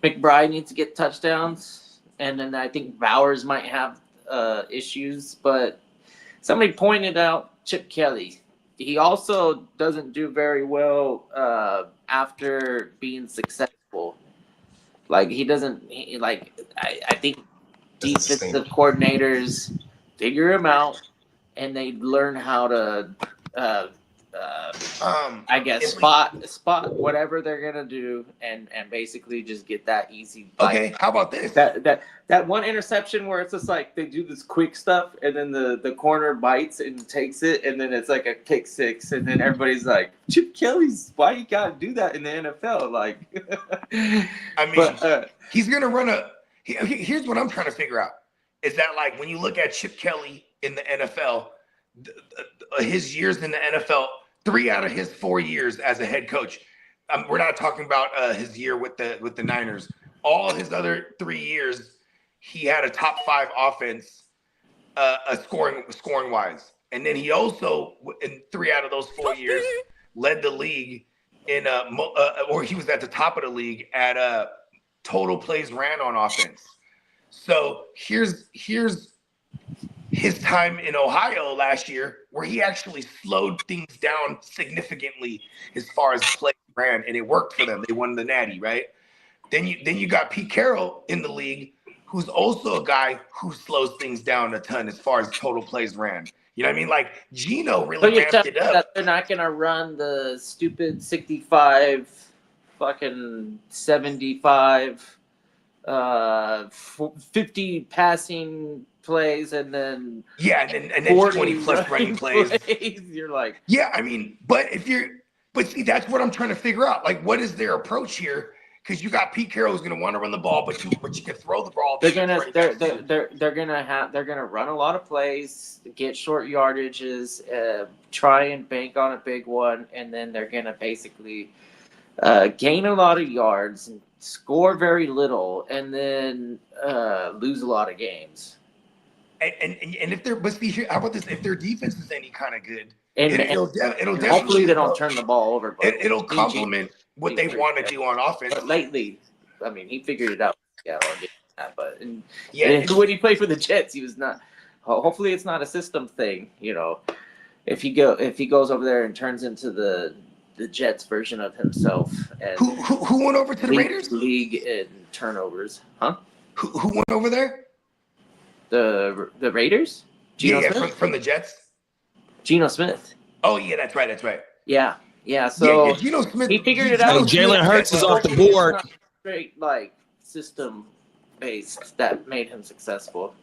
McBride needs to get touchdowns, and then I think Bowers might have issues. But somebody pointed out Chip Kelly. He also doesn't do very well after being successful. Like he doesn't. I think defensive coordinators figure him out, and they learn how to, I guess, spot whatever they're gonna do, and basically just get that easy. Okay, how about this? That one interception where it's just like they do this quick stuff, and then the corner bites and takes it, and then it's like a kick six, and then everybody's like, Chip Kelly's, why you gotta do that in the NFL? Like, I mean, he's gonna run a. Here's what I'm trying to figure out is that like when you look at Chip Kelly in the NFL, his years in the NFL, 3 out of his 4 years as a head coach. We're not talking about his year with the Niners. All his other 3 years, he had a top 5 offense, scoring wise, and then he also in 3 out of those 4 years led the league in or he was at the top of the league at total plays ran on offense. So here's his time in Ohio last year where he actually slowed things down significantly as far as plays ran, and it worked for them. They won the Natty, right? Then you got Pete Carroll in the league, who's also a guy who slows things down a ton as far as total plays ran. You know what I mean? Like Geno really ramped it up. That they're not gonna run the stupid 65, fucking 75, 50 passing plays, and then and then 20 plus running plays. You're like, yeah, I mean, but see, that's what I'm trying to figure out. Like, what is their approach here? Because you got Pete Carroll who's going to want to run the ball, but you can throw the ball. They're gonna run a lot of plays, get short yardages, try and bank on a big one, and then they're gonna basically gain a lot of yards and score very little, and then lose a lot of games. And if they're, but see here, how about this? If their defense is any kind of good, it'll hopefully they don't turn the ball over. But it'll complement what they want to do on offense. But lately, I mean, he figured it out. Yeah, but when he played for the Jets, he was not. Hopefully, it's not a system thing. You know, if he goes over there and turns into the Jets version of himself, and who went over to the Raiders? League in turnovers, huh? Who went over there? The Raiders? Geno Smith? From the Jets. Geno Smith. Oh yeah, that's right. Yeah. So Geno Smith. He figured it out. Jalen Hurts is off the board. Straight like system based that made him successful.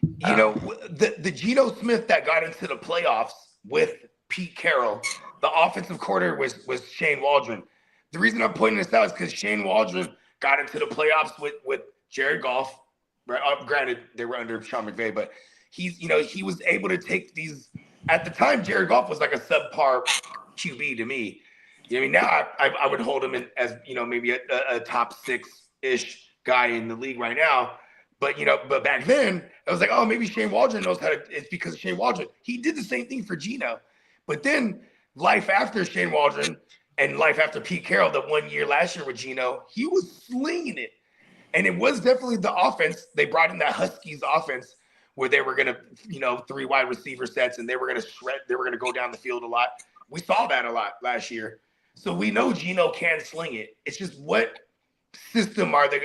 You know, the Geno Smith that got into the playoffs with Pete Carroll, the offensive coordinator was Shane Waldron. The reason I'm pointing this out is because Shane Waldron got into the playoffs with Jared Goff. Right? Granted, they were under Sean McVay, but he was able to take these. At the time, Jared Goff was like a subpar QB to me. You know, I mean, now I would hold him in as maybe a top 6-ish guy in the league right now. But but back then I was like, oh, maybe Shane Waldron knows how to. It's because of Shane Waldron. He did the same thing for Geno, but then life after Shane Waldron and life after Pete Carroll, the 1 year last year with Geno, he was slinging it. And it was definitely the offense. They brought in that Huskies offense where they were going to, 3 wide receiver sets and they were going to shred. They were going to go down the field a lot. We saw that a lot last year. So we know Geno can sling it. It's just what system are they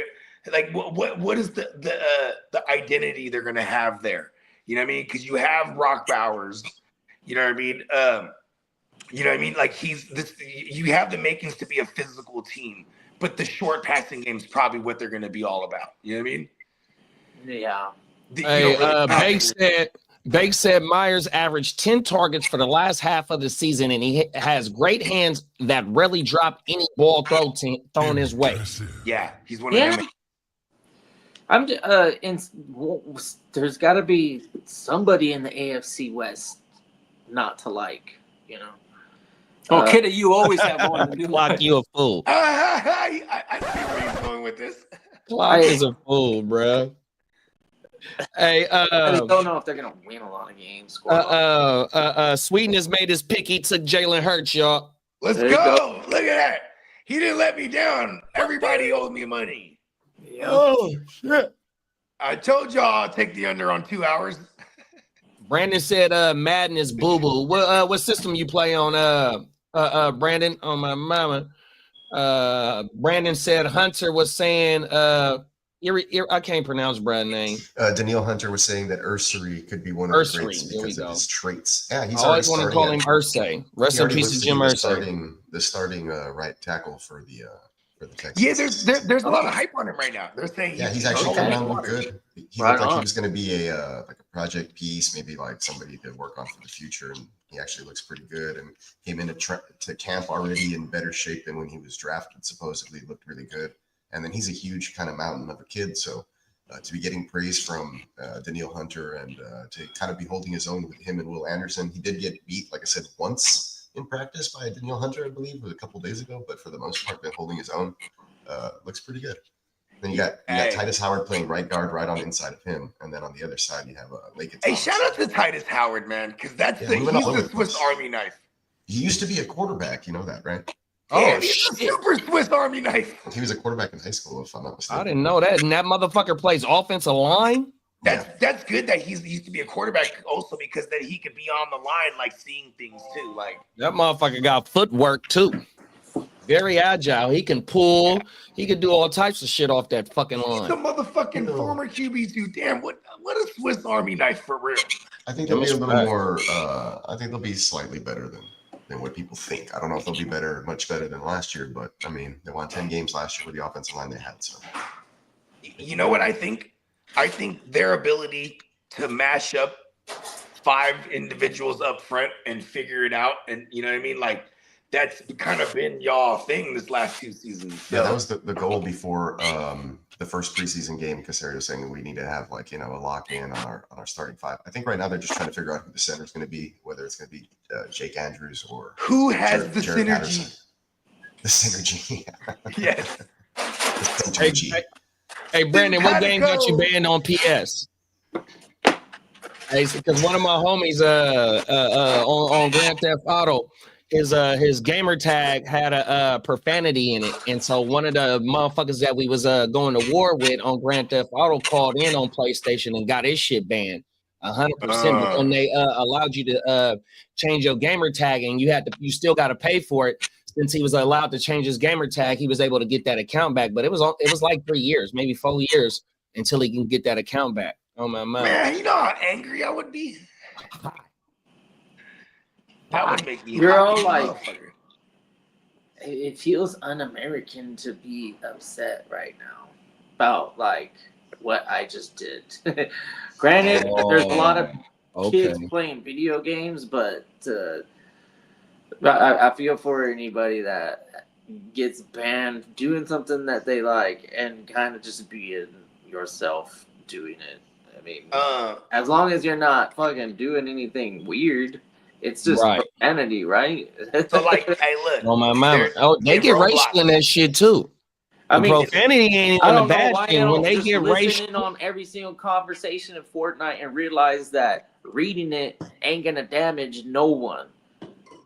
like? What is the identity they're going to have there? You know what I mean? Because you have Brock Bowers. You know what I mean? You know what I mean? Like you have the makings to be a physical team, but the short passing game is probably what they're going to be all about. You know what I mean? Yeah. Bake said Myers averaged 10 targets for the last half of the season, and he has great hands that rarely drop any ball thrown his way. Yeah, he's one of them. There's got to be somebody in the AFC West not to like, Oh, Kitty, you always have one. Clock, you a fool. I see where he's going with this. Clock is a fool, bro. Hey, I just don't know if they're gonna win a lot of games. Sweden has made his pick. He took Jalen Hurts, y'all. Let's go. Look at that. He didn't let me down. Everybody owed me money. Yep. Oh shit! I told y'all I'll take the under on 2 hours. Brandon said, "Madden is boo boo." What system you play on? Brandon, on my mama. Brandon said Hunter was saying, I can't pronounce Brad's name. Daniil Hunter was saying that Ursary could be one of the greats because of his traits. Yeah, he's I always want to call him Ursay. Rest in peace to Jim Ursay. The starting right tackle for the Texans. Yeah, there's a lot of hype on him right now. They're saying he's actually coming out look good. He looked like he was going to be a project piece, maybe like somebody to work on for the future, and he actually looks pretty good. And came into to camp already in better shape than when he was drafted. Supposedly looked really good. And then he's a huge kind of mountain of a kid. So to be getting praise from Daniil Hunter and to kind of be holding his own with him and Will Anderson. He did get beat, like I said, once in practice by Daniil Hunter, I believe, a couple days ago. But for the most part, been holding his own. Looks pretty good. Then you got Titus Howard playing right guard right on the inside of him. And then on the other side, you have Lake. Hey, shout out to Titus Howard, man, because he's the Swiss Army knife. He used to be a quarterback. You know that, right? Oh, he's a super Swiss Army knife. He was a quarterback in high school, if I'm not mistaken. I didn't know that. And that motherfucker plays offensive line? That's good that he used to be a quarterback also, because then he could be on the line, like seeing things too. Like that motherfucker got footwork too. Very agile. He can pull. He can do all types of shit off that fucking line. He's a motherfucking former QB too. Damn, what a Swiss Army knife for real. I think they'll be a little more. I think they'll be slightly better than what people think. I don't know if they'll be much better than last year, but I mean, they won 10 games last year with the offensive line they had. So, you know what I think? I think their ability to mash up 5 individuals up front and figure it out, and you know what I mean, like that's kind of been y'all thing this last 2 seasons. So. Yeah, that was the goal before the first preseason game. Casario was saying that we need to have a lock in on our starting 5. I think right now they're just trying to figure out who the center is going to be, whether it's going to be Jake Andrews or who has the Jared synergy. Patterson. The synergy. Yes. The synergy. Hey, Brandon, what game got you banned on PS? Hey, because one of my homies on Grand Theft Auto, his gamer tag had a profanity in it, and so one of the motherfuckers that we was going to war with on Grand Theft Auto called in on PlayStation and got his shit banned 100%. But when they allowed you to change your gamer tag, and you still got to pay for it. Since he was allowed to change his gamer tag, he was able to get that account back. But it was like 3 years, maybe 4 years, until he can get that account back. Oh my mind. Man, you know how angry I would be. That would make me. You're all like, it feels un-American to be upset right now about like what I just did. Granted, there's a lot of kids playing video games, but I feel for anybody that gets banned doing something that they like and kind of just being yourself doing it. I mean, as long as you're not fucking doing anything weird, it's just profanity, right? So like, hey, look. On my mama. They get racial in that shit too. I mean, profanity ain't even a bad thing. When they get racial on every single conversation in Fortnite and realize that reading it ain't gonna damage no one.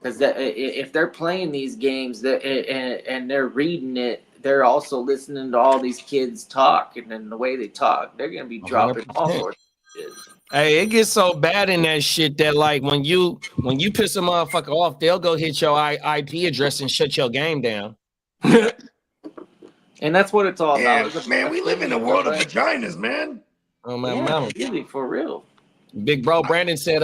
Because if they're playing these games and they're reading it, they're also listening to all these kids talk, and then the way they talk, they're gonna be dropping 100%. all sorts of shit. Hey, it gets so bad in that shit that like when you piss a motherfucker off, they'll go hit your IP address and shut your game down. And that's what it's all Yeah, about. man, we live in a world of vaginas, man. Oh my Yeah, mama. really, for real. Big bro Brandon said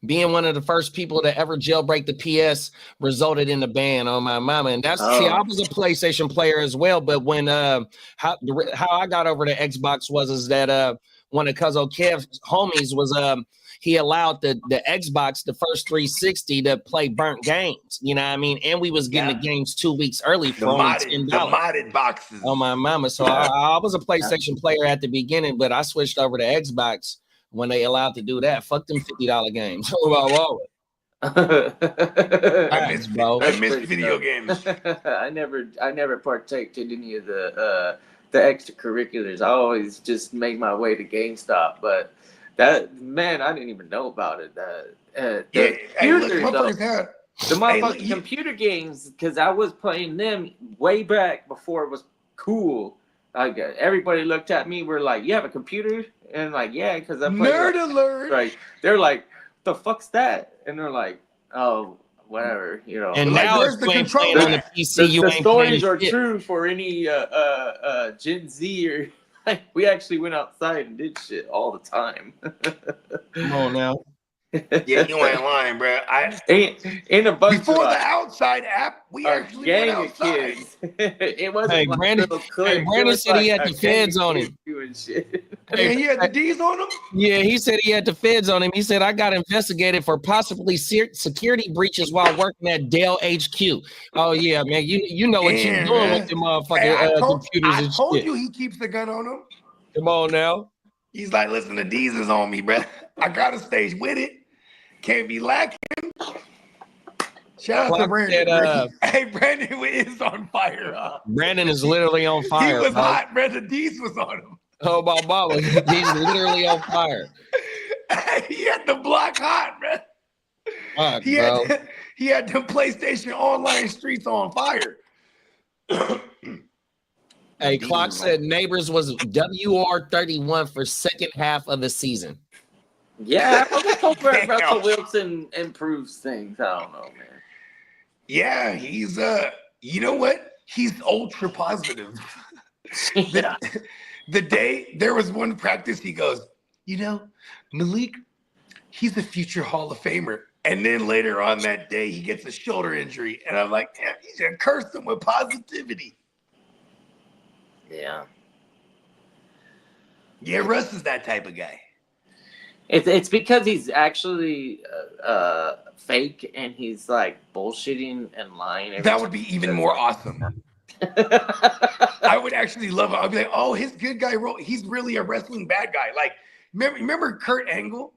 being one of the first people to ever jailbreak the PS resulted in the ban on my mama. And that's see, I was a PlayStation player as well, but when how I got over the Xbox was that one of Cuzzo Kev's homies was he allowed the Xbox, the first 360, to play burnt games. You know what I mean? And we was getting the games 2 weeks early for only $10. The modded boxes. Oh my mama. So I was a PlayStation player at the beginning, but I switched over to Xbox when they allowed to do that. Fuck them $50 games. I miss video games. I never partaked in any of the extracurriculars. I always just make my way to GameStop, but that, man, I didn't even know about it. Computer games, because I was playing them way back before it was cool. Like everybody looked at me, we're like, "You have a computer?" And like, "Yeah," because I'm nerd alert. Right? They're like, "The fuck's that?" And they're like, "Oh, whatever," you know. And now where's the controller on the PC. The stories are true for any Gen Z or. We actually went outside and did shit all the time. Come on now. Yeah, you ain't lying, bro. In a bunch before of the outside app, we actually went outside. Kids. It wasn't Hey, like Brandon, little clique. Brandon said he had a the feds gang on of him. kids doing shit. And he had the D's on him? Yeah, he said he had the feds on him. He said, I got investigated for possibly security breaches while working at Dell HQ. Oh, yeah, man. You know what you're doing with the motherfucking computers and shit. I told you he keeps the gun on him. Come on now. He's like, listen, the D's is on me, bro. I got to stay with it. Can't be lacking. Shout out to Brandon. Hey, Brandon is on fire. Brandon is literally on fire. He was hot, bro. The D's was on him. Oh, my mama. He's literally on fire. He had the block hot, bro. Fuck, he had the PlayStation Online streets on fire. Hey, Clock said Neighbors was WR31 for second half of the season. Yeah, I hope Russell Wilson improves things. I don't know, man. Yeah, he's you know what? He's ultra positive. The day there was one practice, he goes, you know, Malik, he's a future Hall of Famer. And then later on that day, he gets a shoulder injury. And I'm like, damn, he just cursed him with positivity. Yeah. Yeah, Russ is that type of guy. It's because he's actually fake and he's like bullshitting and lying. That would be even more awesome. I would actually love it. I'd be like, oh, his good guy role. He's really a wrestling bad guy. Like, remember Kurt Angle?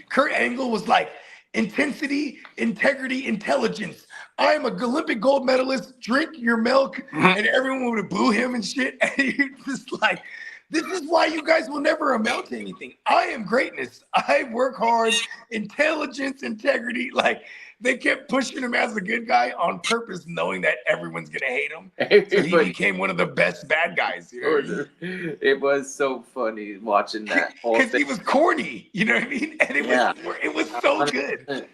Kurt Angle was like, intensity, integrity, intelligence. I'm a Olympic gold medalist. Drink your milk, and everyone would boo him and shit. And you're just like, this is why you guys will never amount to anything. I am greatness. I work hard. Intelligence, integrity. Like, they kept pushing him as a good guy on purpose, knowing that everyone's gonna hate him. So he became one of the best bad guys. You know? It was so funny watching that whole thing. Because he was corny, you know what I mean? And it was so good.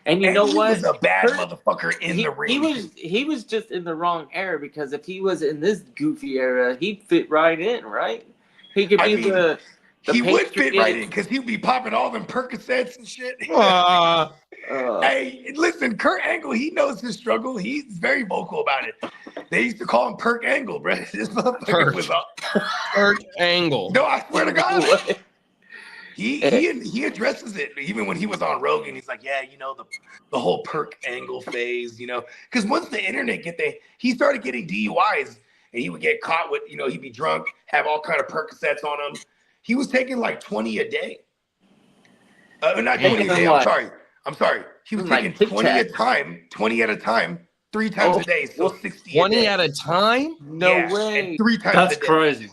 And you know what? He was a bad motherfucker in the ring. He was just in the wrong era, because if he was in this goofy era, he'd fit right in, right? He could be the he would fit right in, because he'd be popping all them Percocets and shit. Hey, listen, Kurt Angle, he knows his struggle. He's very vocal about it. They used to call him Perk Angle, bro. This motherfucker was up. Perk Angle. No, I swear to God. He addresses it even when he was on Rogan. He's like, yeah, you know, the whole Perk Angle phase, you know, because once the internet he started getting DUIs, and he would get caught with, you know, he'd be drunk, have all kind of Percocets on him. He was taking like 20 a day. Not 20 a day. I'm sorry. He was taking 20 at a time, 3 times a day. So 60 20 at a time? No way. 3 times That's a day. crazy.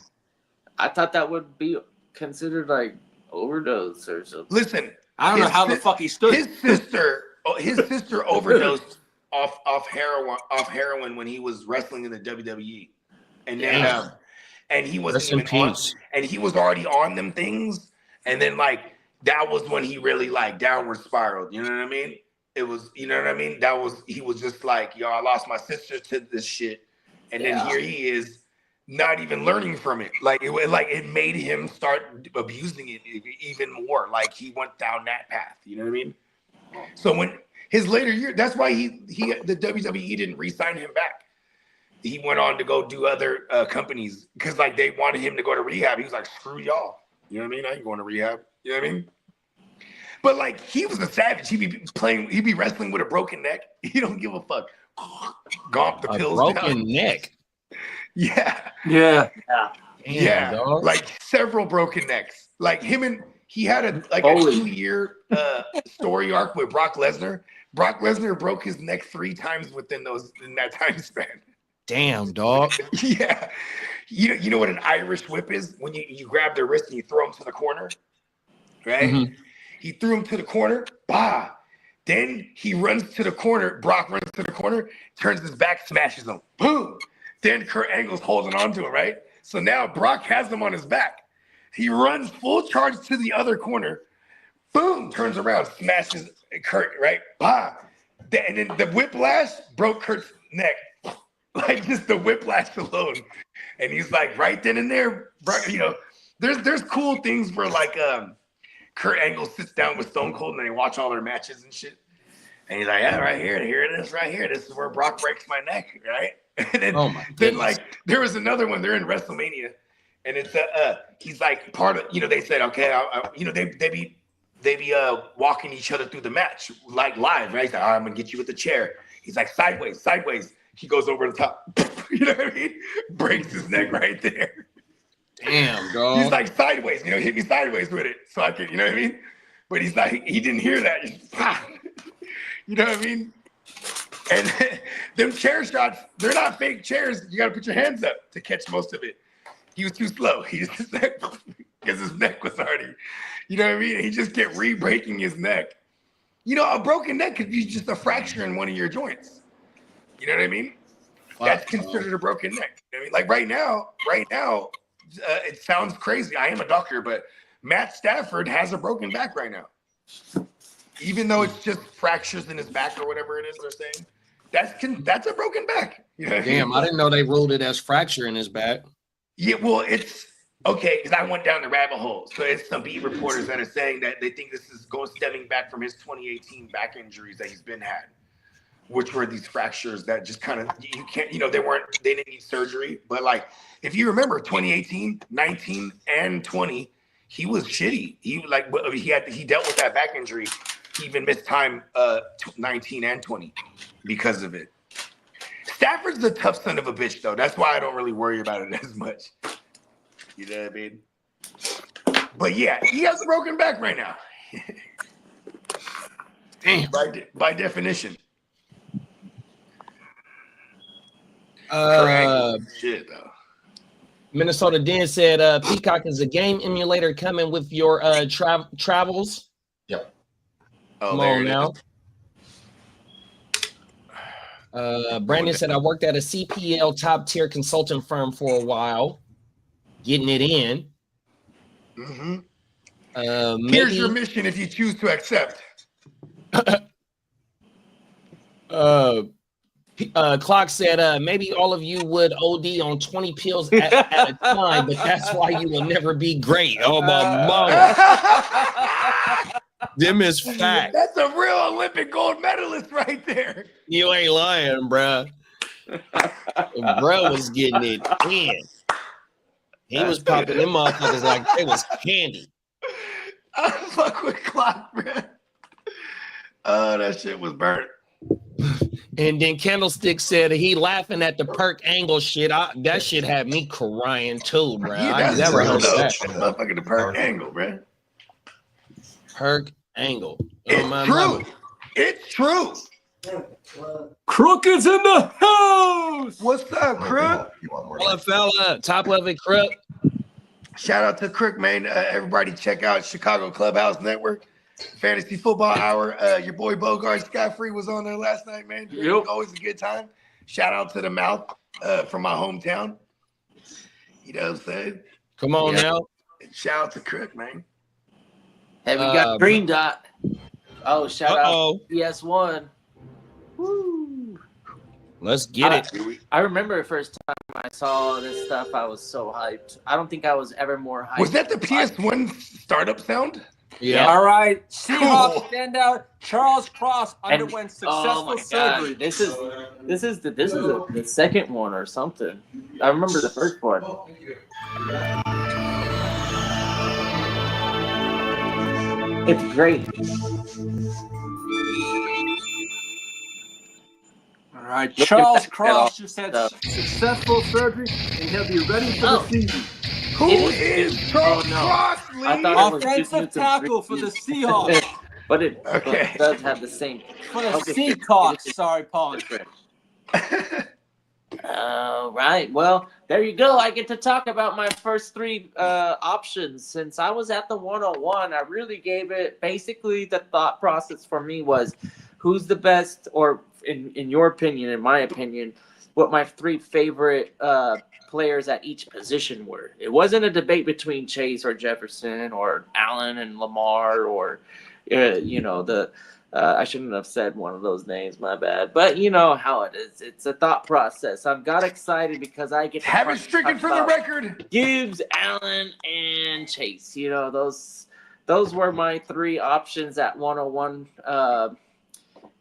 I thought that would be considered like overdose or something. Listen, I don't know how the fuck he stood. His sister overdosed off heroin when he was wrestling in the WWE. and then and he wasn't Rest in even on, peace. and he was already on them things, and then like that was when he really like downward spiraled. You know what I mean? It was, you know what I mean? He was just like, yo, I lost my sister to this shit, and then here he is, not even learning from it. Like it made him start abusing it even more. Like he went down that path. You know what I mean? So when his later year, that's why the WWE didn't re-sign him back. He went on to go do other companies because like they wanted him to go to rehab. He was like, screw y'all. You know what I mean? I ain't going to rehab. You know what I mean? But like he was a savage. He'd be wrestling with a broken neck. He don't give a fuck. Gomp the pills broken down. neck. Yeah. Damn, dog. Like several broken necks. Like he had a 2-year story arc with Brock Lesnar. Brock Lesnar broke his neck 3 times in that time span. Damn, dog. Yeah. You know what an Irish whip is? When you grab their wrist and you throw them to the corner, right? Mm-hmm. He threw him to the corner, bah. Then he runs to the corner. Brock runs to the corner, turns his back, smashes him. Boom. Then Kurt Angle's holding on to him, right? So now Brock has him on his back. He runs full charge to the other corner. Boom, turns around, smashes Kurt, right? Bah. And then the whiplash broke Kurt's neck. Like just the whiplash alone. And he's like, right then and there, you know, there's cool things where like Kurt Angle sits down with Stone Cold and they watch all their matches and shit. And he's like, yeah, right here it is right here. This is where Brock breaks my neck, right? And then like there was another one. They're in WrestleMania, and it's he's like part of, you know, they said, okay, you know, they be walking each other through the match like live, right? He's like, all right, I'm gonna get you with the chair. He's like, sideways. He goes over the top. You know what I mean? Breaks his neck right there. Damn, dog. He's like, sideways, you know, hit me sideways with it so I can, you know what I mean? But he's like, he didn't hear that. You know what I mean? And them chair shots, they're not fake chairs. You got to put your hands up to catch most of it. He was too slow. He just because his neck was already, you know what I mean? He just kept re-breaking his neck. You know, a broken neck could be just a fracture in one of your joints. You know what I mean? Wow. That's considered a broken neck. You know what I mean? Like right now, it sounds crazy. I am a doctor, but Matt Stafford has a broken back right now. Even though it's just fractures in his back or whatever it is they're saying. That's a broken back. You know what Damn, I didn't know they ruled it as fracture in his back. Yeah, well, it's okay, because I went down the rabbit hole. So it's some beat reporters that are saying that they think this is stemming back from his 2018 back injuries that he's had, which were these fractures that just kind of, you can't, you know, they didn't need surgery. But like, if you remember 2018, 19, and 20, he was shitty. He dealt with that back injury. He even missed time 19 and 20 because of it. Stafford's a tough son of a bitch, though. That's why I don't really worry about it as much. You know what I mean? But yeah, he has a broken back right now. Damn. By definition. Shit, though. Minnesota Den said Peacock is a game emulator coming with your travels. Yep. Oh, come on now. Brandon said, I worked at a CPL top tier consulting firm for a while, getting it in. Mm-hmm. Here's your mission if you choose to accept. Clock said, maybe all of you would OD on 20 pills at a time, but that's why you will never be great. Oh, my mama. Them is fact. That's a real Olympic gold medalist right there. You ain't lying, bro. Bro was getting it in. He was popping them motherfuckers like they was candy. I fuck with Clock, bro. Oh, that shit was burnt. And then Candlestick said he laughing at the Perk Angle shit. That shit had me crying too, bro. Yeah, I never heard that. Motherfucking the Perk Angle, bro. Perk Angle. It's true. It's true. Crook is in the house. What's up, Crook? Hello, fella. Top level Crook. Shout out to Crook, man. Everybody check out Chicago Clubhouse Network. Fantasy Football Hour. Your boy Bogart Scott-Free was on there last night, man. Yep. Always a good time. Shout out to the Mouth from my hometown. You know what I'm saying? Come on now. Shout out to Crook, man. Hey, we got Green Dot. Oh, shout out PS1. Woo. Let's get it. I remember the first time I saw this stuff, I was so hyped. I don't think I was ever more hyped. Was that the PS1 startup sound? Yeah. All right. Seahawks standout. Charles Cross underwent successful surgery. This is the second one or something. I remember the first one. It's great. All right. Charles Cross just had successful surgery, and he'll be ready for the season. Who is Charles Cross, Lee? I thought offensive tackle for the Seahawks. But it does have the same. For the Seahawks. Sorry, Paul. All right. Well, there you go. I get to talk about my first three options. Since I was at the 101, I really gave it. Basically, the thought process for me was, who's the best, or in your opinion, in my opinion, what my three favorite players at each position were. It wasn't a debate between Chase or Jefferson or Allen and Lamar or, I shouldn't have said one of those names, my bad. But you know how it is. It's a thought process. I've got excited because I get to have it stricken for the record. Gibbs, Allen, and Chase. You know, those were my three options at 101.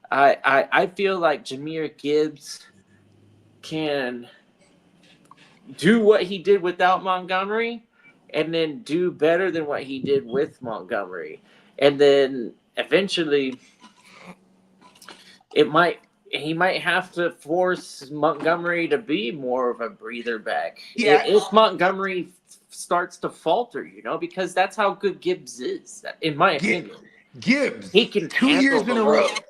I feel like Jahmyr Gibbs can do what he did without Montgomery and then do better than what he did with Montgomery. And then eventually he might have to force Montgomery to be more of a breather back. Yeah. If Montgomery starts to falter, because that's how good Gibbs is, in my opinion. Gibbs, he can 2 years in a row. load.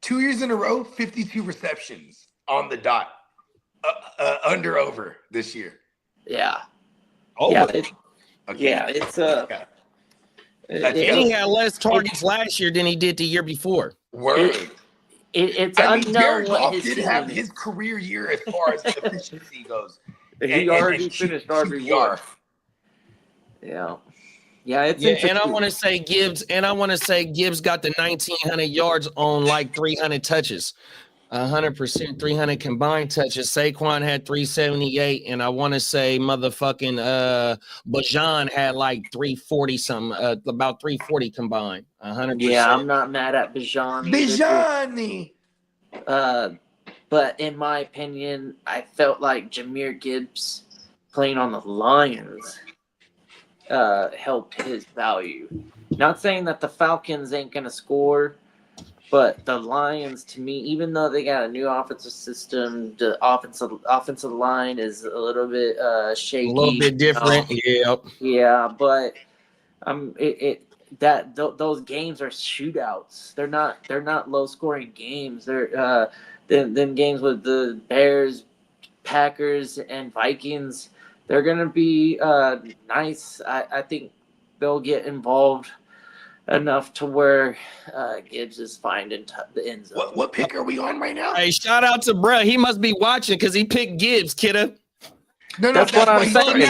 2 years in a row, 52 receptions on the dot. Over this year. Yeah. Oh, yeah. Okay. It's and he had less targets last year than he did the year before. Word. It's unknown Jared what Goff his did have his career year as far as efficiency goes. He already finished RB1. Yeah. Yeah, it's and I want to say Gibbs, got the 1,900 yards on like 300 touches. 100%, 300 combined touches. Saquon had 378, and I want to say motherfucking Bajan had like 340 something, about 340 combined. 100%. Yeah, I'm not mad at Bajan. But in my opinion, I felt like Jahmyr Gibbs playing on the Lions helped his value. Not saying that the Falcons ain't gonna score. But the Lions, to me, even though they got a new offensive system, the offensive line is a little bit shaky. A little bit different, Yeah, but those games are shootouts. They're not low scoring games. They're them games with the Bears, Packers, and Vikings. They're gonna be nice. I think they'll get involved enough to where Gibbs is finding the end zone. What pick are we on right now? Hey, shout out to bruh. He must be watching because he picked Gibbs, kidda. No, that's what I'm saying.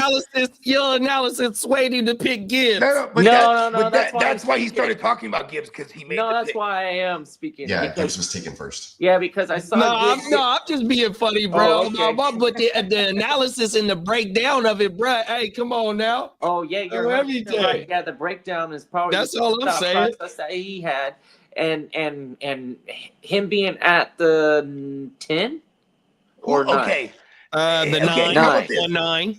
Your analysis swayed him to pick Gibbs. That's why he started talking about Gibbs, because he made that's pick. why I am speaking. Yeah, Gibbs was taken first. Yeah, because I saw I'm just being funny, bro. Oh, okay. But the analysis and the breakdown of it, bro. Hey, come on now. Oh, yeah, you're right. Yeah, the breakdown is probably that's all I'm saying. That he had. And him being at the 10 or 9. Okay. The 9.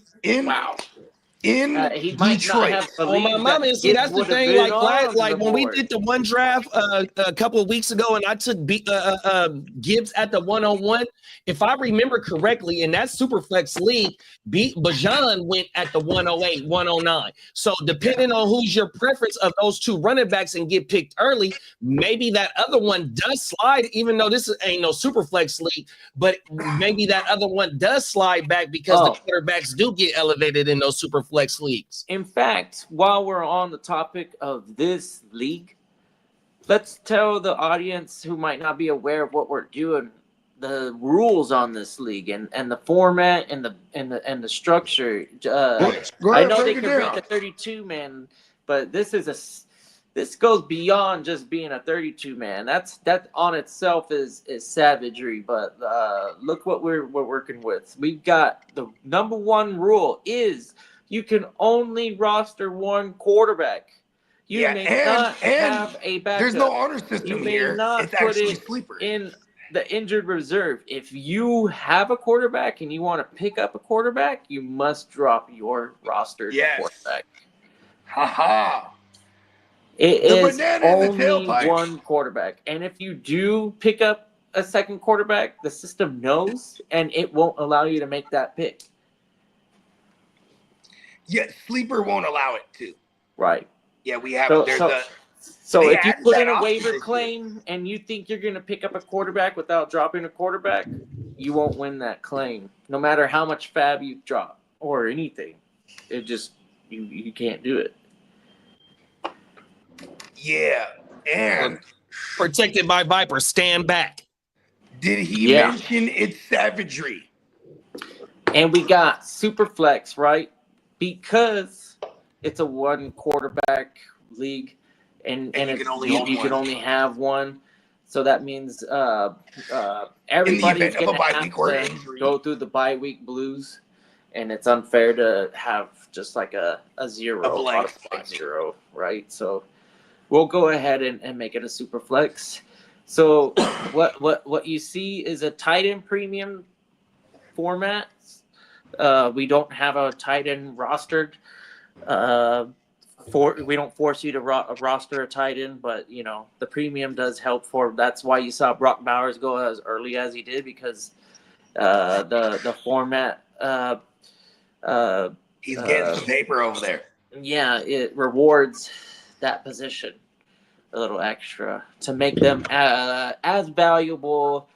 In he might Detroit. Not have my mama, see, that's the thing. Like when we did the one draft a couple of weeks ago, and I took Gibbs at the 101. If I remember correctly, in that Superflex league, Bajan went at the 108, 109. So depending on who's your preference of those two running backs and get picked early, maybe that other one does slide. Even though this ain't no Superflex league, but maybe that other one does slide back because the quarterbacks do get elevated in those Superflex leagues. In fact, while we're on the topic of this league, let's tell the audience who might not be aware of what we're doing the rules on this league and the format and the structure. I know they can read the 32 man, but this goes beyond just being a 32 man. That on itself is savagery. But look what we're working with. We've got the number one rule is you can only roster one quarterback. You may not have a backup. There's no honor system you may here. not It's put actually it sleeper. in the injured reserve. If you have a quarterback and you want to pick up a quarterback, you must drop your roster quarterback. Ha. It is only tailpipe. one quarterback. And if you do pick up a second quarterback, the system knows and it won't allow you to make that pick. Yeah, sleeper won't allow it to. Right. Yeah, we have So if you put in a waiver claim and you think you're going to pick up a quarterback without dropping a quarterback, you won't win that claim. No matter how much fab you drop or anything. It just, you can't do it. Yeah, and protected by Viper, stand back. Did he mention it's savagery? And we got super flex, right? Because it's a one quarterback league, and you can only have one. So that means everybody's going to have to go through the bye week blues, and it's unfair to have just like a zero, a blank zero, right? So we'll go ahead and make it a super flex. So what you see is a tight end premium format. We don't have a tight end rostered. We don't force you to roster a tight end, but you know the premium does help for. That's why you saw Brock Bowers go as early as he did, because the format. He's getting some paper over there. Yeah, it rewards that position a little extra to make them as valuable.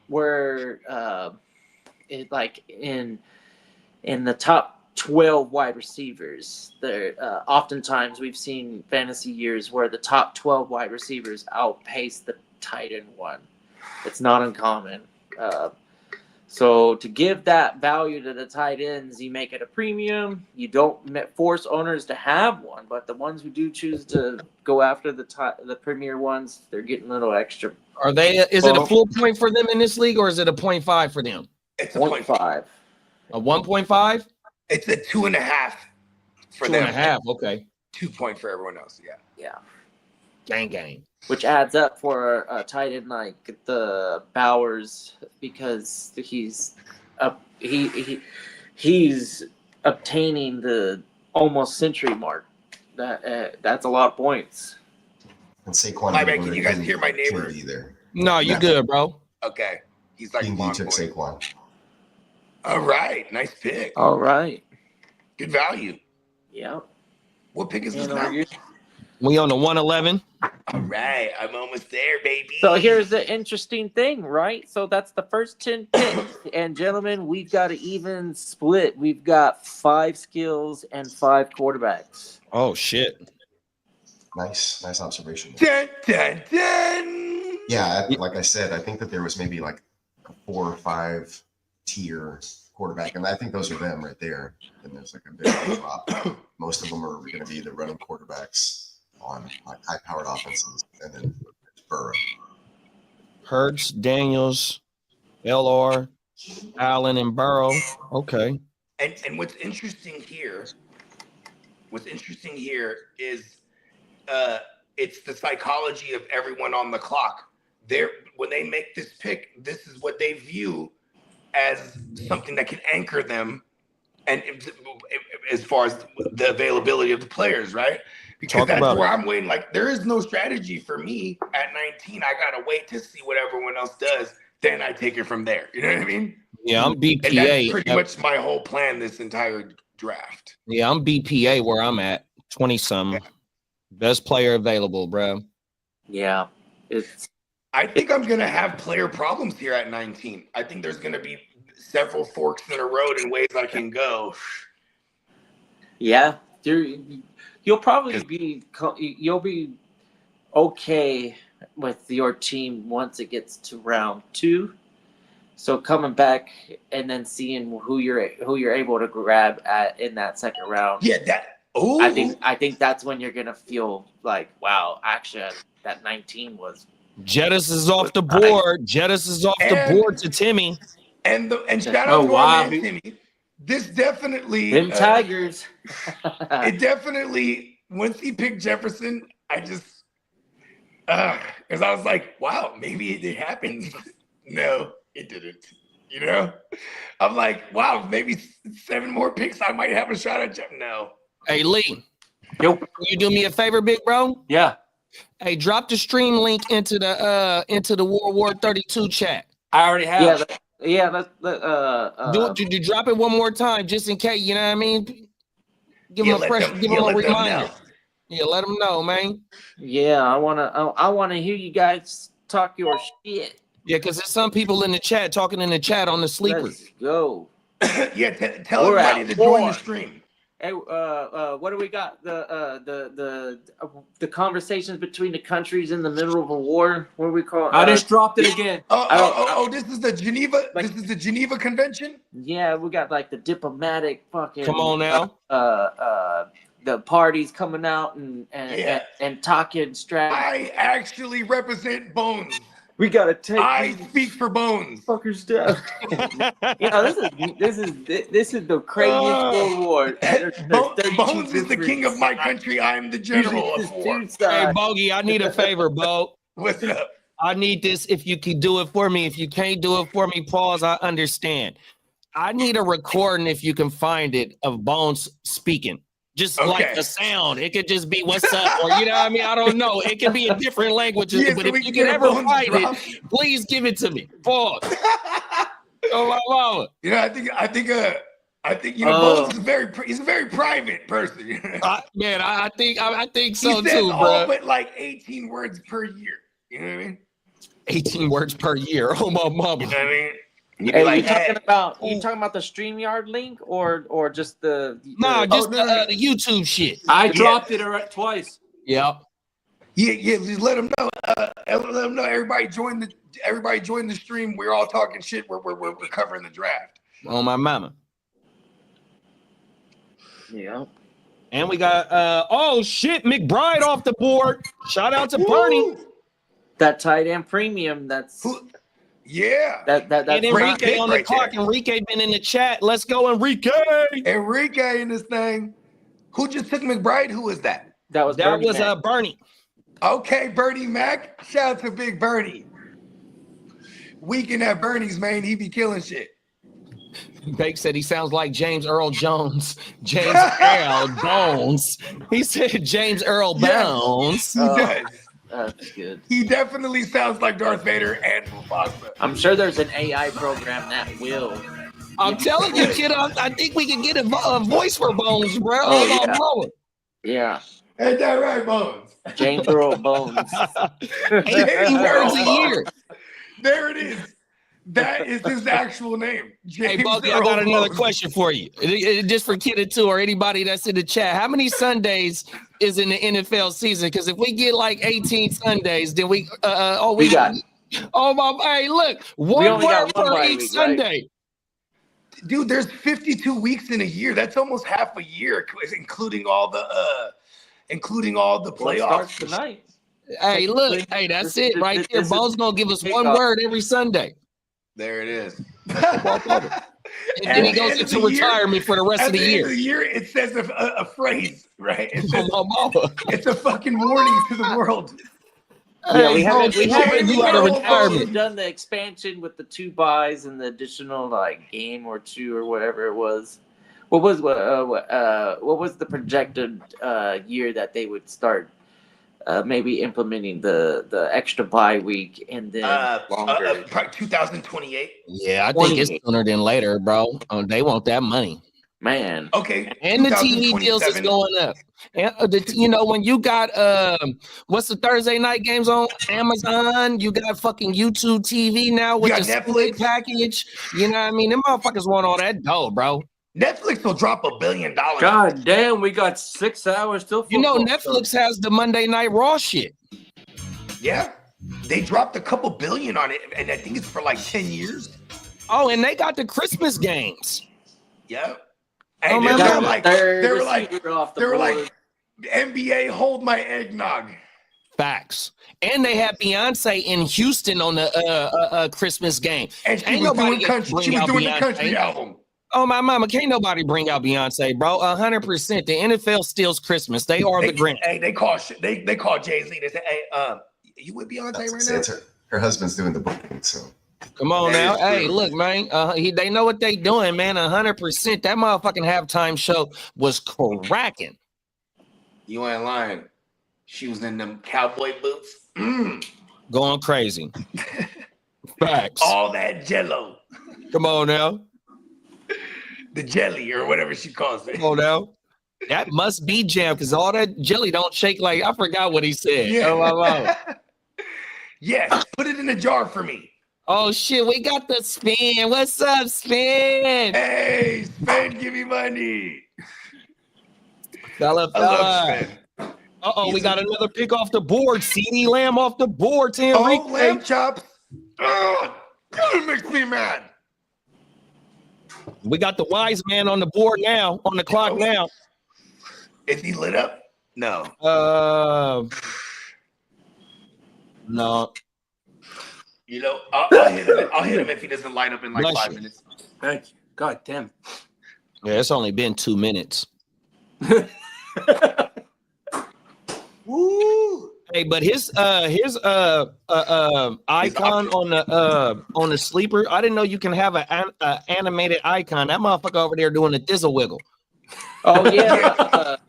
Where like in the top 12 wide receivers, there oftentimes we've seen fantasy years where the top 12 wide receivers outpace the tight end one. It's not uncommon. So to give that value to the tight ends, you make it a premium. You don't force owners to have one, but the ones who do choose to go after the premier ones, they're getting a little extra. Are they? Is it a full point for them in this league, or is it a 0.5 for them? It's a 0.5. A 1.5? It's a 2.5 for them. 2.5. Okay. 2 point for everyone else. Yeah. Yeah. Gang. Which adds up for a tight end like the Bowers, because he's obtaining the almost century mark. That's a lot of points. And Saquon. My bad. Can you guys hear my neighbor? Either. No, you good, bro. Okay. He's like he took Saquon. All right. Nice pick. All right. Good value. Yeah. What pick is this now? We on the 111. All right. I'm almost there, baby. So here's the interesting thing, right? So that's the first 10 picks. And gentlemen, we've got an even split. We've got 5 skills and 5 quarterbacks. Oh, shit. Nice observation. Dun, dun, dun. Yeah, like I said, I think that there was maybe like a 4 or 5 tier quarterback, and I think those are them right there. And there's like a bit of a drop. Most of them are going to be the running quarterbacks on like high-powered offenses, and then Burrow. Hurts, Daniels, LR, Allen, and Burrow. Okay. And what's interesting here is it's the psychology of everyone on the clock. When they make this pick, this is what they view as something that can anchor them, and as far as the availability of the players, right? Because that's where I'm waiting. Like, there is no strategy for me at 19. I gotta wait to see what everyone else does. Then I take it from there. You know what I mean? Yeah, I'm BPA. And that's pretty much my whole plan this entire draft. Yeah, I'm BPA where I'm at. 20-something. Best player available, bro. Yeah. I think I'm going to have player problems here at 19. I think there's going to be several forks in the road and ways I can go. Yeah. You'll probably be okay with your team once it gets to round 2. So coming back and then seeing who you're able to grab in that second round. Yeah, I think that's when you're gonna feel like, wow, actually that 19 was. Jettis is off the board. Jettis is off the board to Timmy. And shout out to our man Timmy. This definitely them Tigers. It definitely, once he picked Jefferson, I just because I was like, wow, maybe it happened. No, it didn't. You know? I'm like, wow, maybe 7 more picks, I might have a shot at Jeff. No. Hey Lee. Yo. Can you do me a favor, big bro? Yeah. Hey, drop the stream link into the World War 32 chat. I already have. Do drop it one more time just in case, you know what I mean? Give them a reminder. Yeah, let them know, man. Yeah, I wanna hear you guys talk your shit. Yeah, because there's some people in the chat talking in the chat on the sleeper. Let's go. Yeah, tell everybody to join the stream. Hey, what do we got? The conversations between the countries in the middle of a war. What do we call it? I just dropped it again. This is the Geneva. This is the Geneva Convention. Yeah, we got like the diplomatic fucking. Come on now. The parties coming out and talking strategy. I actually represent Bones. We gotta take. I speak for Bones. Fuckers down. This is the craziest World War. Bones is the king of my country. I am the general of war. Hey, Bogey, I need a favor, Bo. What's up? I need this. If you can do it for me. If you can't do it for me, pause. I understand. I need a recording if you can find it of Bones speaking. Just like the sound. It could just be what's up, or you know what I mean? I don't know. It could be a different language, but if you can ever find it, please give it to me. Pause. Oh my mama. You know, I think you know, Bones is he's a very private person. Man, I think so he says too, all bro. but like 18 words per year. You know what I mean? 18 words per year. Oh my mama. You know what I mean? Hey, you talking about the StreamYard link or just the the YouTube shit. I dropped it twice. Yep. Yeah. Just let them know. Let them know. Everybody join the stream. We're all talking shit. We're covering the draft. Oh my mama. Yeah. And we got oh shit, McBride off the board. Shout out to Bernie. That tight end premium. That's. Yeah. That's and Enrique on the right clock. There. Enrique been in the chat. Let's go, Enrique. Enrique in this thing. Who just took McBride? Who was that? That was Bernie. Okay, Bernie Mac. Shout out to Big Bernie. Weekend at Bernie's, man. He be killing shit. Bake said he sounds like James Earl Jones. James Earl Bones. He said James Earl Bones. He does. That's good. He definitely sounds like Darth Vader and Mufasa. I'm sure there's an AI program that will. I'm telling you, kid, I think we can get a voice for Bones, bro. Yeah. Ain't that right, Bones? James Earl Bones. 18 words a year. There it is. That is his actual name. James Hey, Buggy, I got another question for you. Just for Kid 2 or anybody that's in the chat. How many Sundays is in the NFL season? Because if we get like 18 Sundays, then we got. Oh my! Hey, look, one word per each Sunday. Right? Dude, there's 52 weeks in a year. That's almost half a year, including all the playoffs. Starts tonight. Hey, look, hey, that's it right there. Bones gonna give us one word every Sunday. There it is. And then he goes into retirement for the rest of the year. At the end of the year, it says a phrase, right? It says, it's a fucking warning to the world. Yeah, we haven't done the expansion with the 2 buys and the additional like game or 2 or whatever it was. What was the projected year that they would start maybe implementing the extra bye week and then longer? 2028. Yeah, I think it's sooner than later, bro. They want that money, man. Okay, and the TV deals is going up. And when you got what's the Thursday night games on Amazon? You got fucking YouTube TV now with the Netflix package. You know what I mean? Them motherfuckers want all that dough, bro. Netflix will drop $1 billion. God damn, we got 6 hours still. Netflix has the Monday Night Raw shit. Yeah, they dropped a couple billion on it, and I think it's for like 10 years. Oh, and they got the Christmas games. Yep. Hey, Oh, they man, were like, third they were like, receiver off the they were board. like, NBA, hold my eggnog. Facts. And they had Beyonce in Houston on the Christmas game. And she Ain't was nobody doing country. She bring was out doing the Beyonce. country album. Oh, my mama, can't nobody bring out Beyonce, bro. 100%. The NFL steals Christmas. They are the Grinch. Hey, they call Jay-Z. They say, hey, you with Beyonce right now? Her husband's doing the booking, so. Come on That now. is Hey, true. look, man. They know what they doing, man. 100%. That motherfucking halftime show was cracking. You ain't lying. She was in them cowboy boots. Going crazy. Facts. All that jello. Come on now. The jelly or whatever she calls it. Come on now. That must be jam because all that jelly don't shake like I forgot what he said. Yeah. Oh. Yes, put it in a jar for me. Oh shit, we got the spin. What's up, spin? Hey, Spin, give me money. Fella. I love Spin. Uh-oh, we got another pick off the board. CD Lamb off the board. Oh, lamb chops. Oh, it makes me mad. We got the wise man on the board now, on the clock now. Is he lit up? No. No. You know, I'll hit him if he doesn't light up in like 5 minutes. Thank you. God damn. Yeah, it's only been 2 minutes. Woo! Hey, but his icon on the sleeper. I didn't know you can have an animated icon. That motherfucker over there doing the thizzle wiggle. Oh yeah.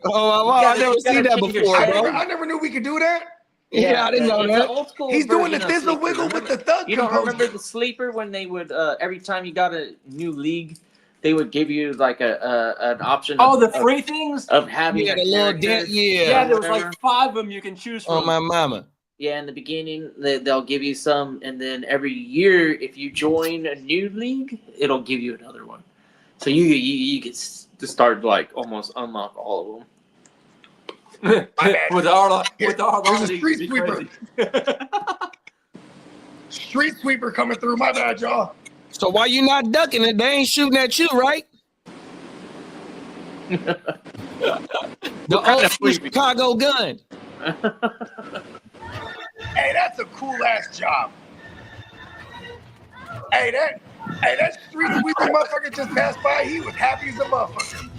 I never seen that before, bro. I never knew we could do that. Yeah, I didn't know that. Old school He's doing the version of thizzle Sleeper. wiggle with the thug. You don't remember composer. the sleeper when they would every time you got a new league, they would give you like an option. Oh, the free things? Of having Yeah, a the little character. dent. Yeah. Yeah, there was whatever. like 5 of them you can choose from. Oh my mama. Yeah, in the beginning they'll give you some, and then every year if you join a new league, it'll give you another one. So you get to start like almost unlock all of them. with our There's a league, street it'd be sweeper. crazy. Street sweeper coming through. My bad, y'all. So why you not ducking it? They ain't shooting at you, right? The old school Chicago gun. Hey, that's a cool ass job. Hey, that street sweeper motherfucker just passed by. He was happy as a motherfucker.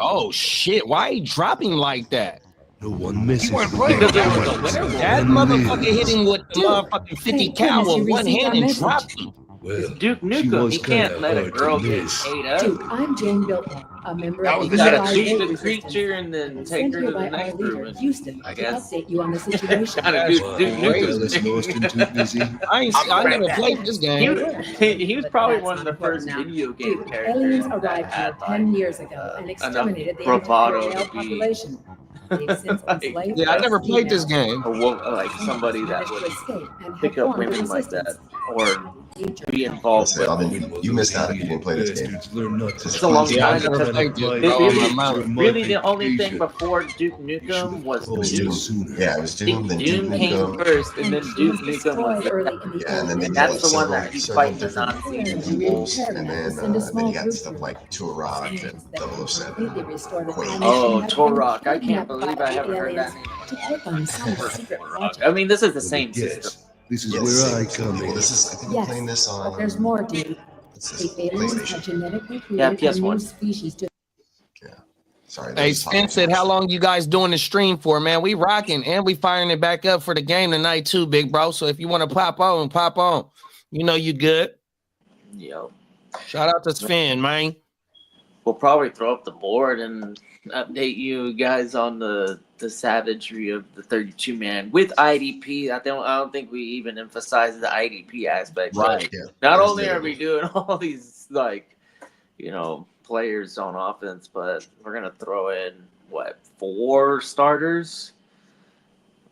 Oh shit! Why he dropping like that? No one misses. He wasn't playing. That motherfucker hit him with motherfucking 50 cal with one hand and dropped him. Well, Duke Nukem, he can't let a girl get ate up. Duke, I'm Jane Biltmore, a member That of was the the Gotta shit. beat the Resistance. creature and then take Sent her here to by the our next leader, room. Houston, I to guess. update you on the situation. Gotta do Duke Nukem. I never played this game. He was probably one of the first video game Duke, characters aliens that arrived here had 10 like years ago and enough exterminated the bravado entire male to be population. They've since enslaved Yeah, I never us played this females. game. like somebody that Managed to would escape and pick have up formed women the like that resistance. or Future. be involved with You missed out if you didn't play this game. It's a long Yeah, I time never because played this. it Bro, really, my mouth. really the only thing before Duke Nukem was Doom. Yeah, it was I Doom, think then Duke Doom came Nukem. first, and then Duke was Nukem was destroyed early in the Yeah, and then they did That's like the one several, that he's several fighting the different Nazis. sequels, and then Send a small you got group stuff here. like Turok and Plans that completely 007. restore the Quake. time Oh, machine have been Torok! I can't kidnapped believe by I haven't heard that aliens name. to take on some secret project. I mean, this is the same system. Yes, this is Yes, where I same. come Well, in. this is, I think we're playing this Yes, on. but there's more, dude. What's this? The aliens have PlayStation. genetically Yeah, created a new PS1. species to Sorry. Hey, this is Spence said, how long you guys doing the stream for, man? We rocking and we firing it back up for the game tonight too, big bro. So if you want to pop on, pop on. You know you good. Yo, Shout out to Sven, man. we'll probably throw up the board and update you guys on the savagery of the 32 man with IDP. I don't think we even emphasize the IDP aspect. Right. But Yeah. not There's only the- are we doing all these players on offense, but we're gonna throw in 4 starters.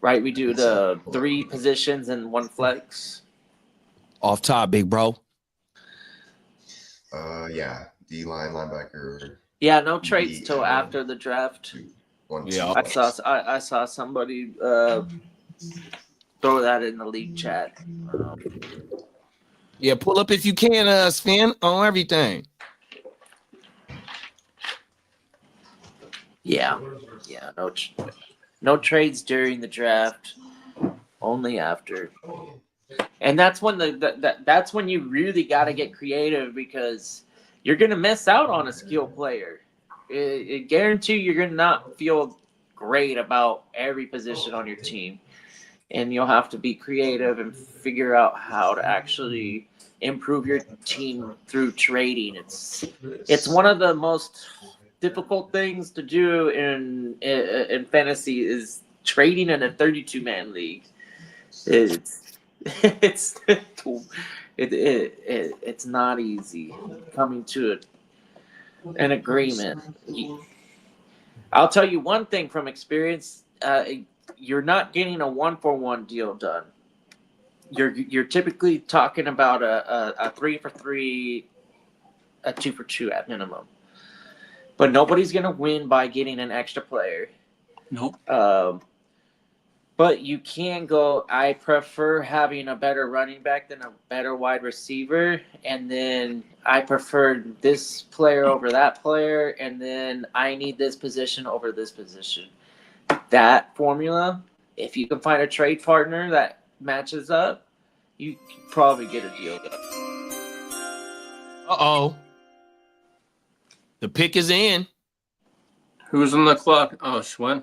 Right, we do the 3 positions and 1 flex. Off top, big bro. Yeah, D line, linebacker, Yeah, no trades till after the draft. 1, Yeah. 2. I saw somebody throw that in the league chat. Yeah, pull up if you can, Sven, on everything. Yeah. No trades during the draft, only after. And that's when that's when you really got to get creative because you're gonna miss out on a skill player. It guarantee you're gonna not feel great about every position on your team, and you'll have to be creative and figure out how to actually improve your team through trading. It's one of the most difficult things to do in fantasy is trading in a 32-man league. It's it's not easy coming to an agreement. I'll tell you one thing from experience: you're not getting a 1-for-1 deal done. You're typically talking about a 3-for-3, a 2-for-2 at minimum. But nobody's gonna win by getting an extra player. Nope. But you can go, I prefer having a better running back than a better wide receiver. And then I prefer this player over that player. And then I need this position over this position. That formula, if you can find a trade partner that matches up, you can probably get a deal done. Uh-oh. The pick is in. Who's on the clock? Oh, Schwen.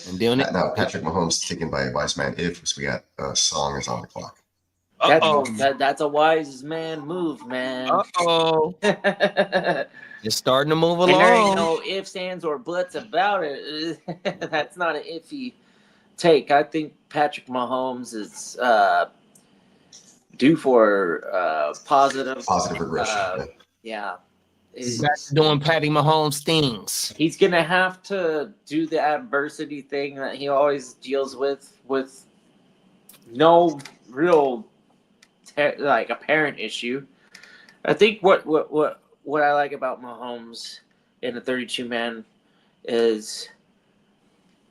And doing it. Now, Patrick Mahomes taken by a wise man. If we got Song is on the clock. That's a wise man move, man. Uh-oh. You're starting to move along. And there ain't no ifs, ands, or buts about it. That's not an iffy take. I think Patrick Mahomes is due for positive regression. Yeah. He's back to doing Patty Mahomes things. He's going to have to do the adversity thing that he always deals with no real apparent issue. I think what I like about Mahomes in the 32-man is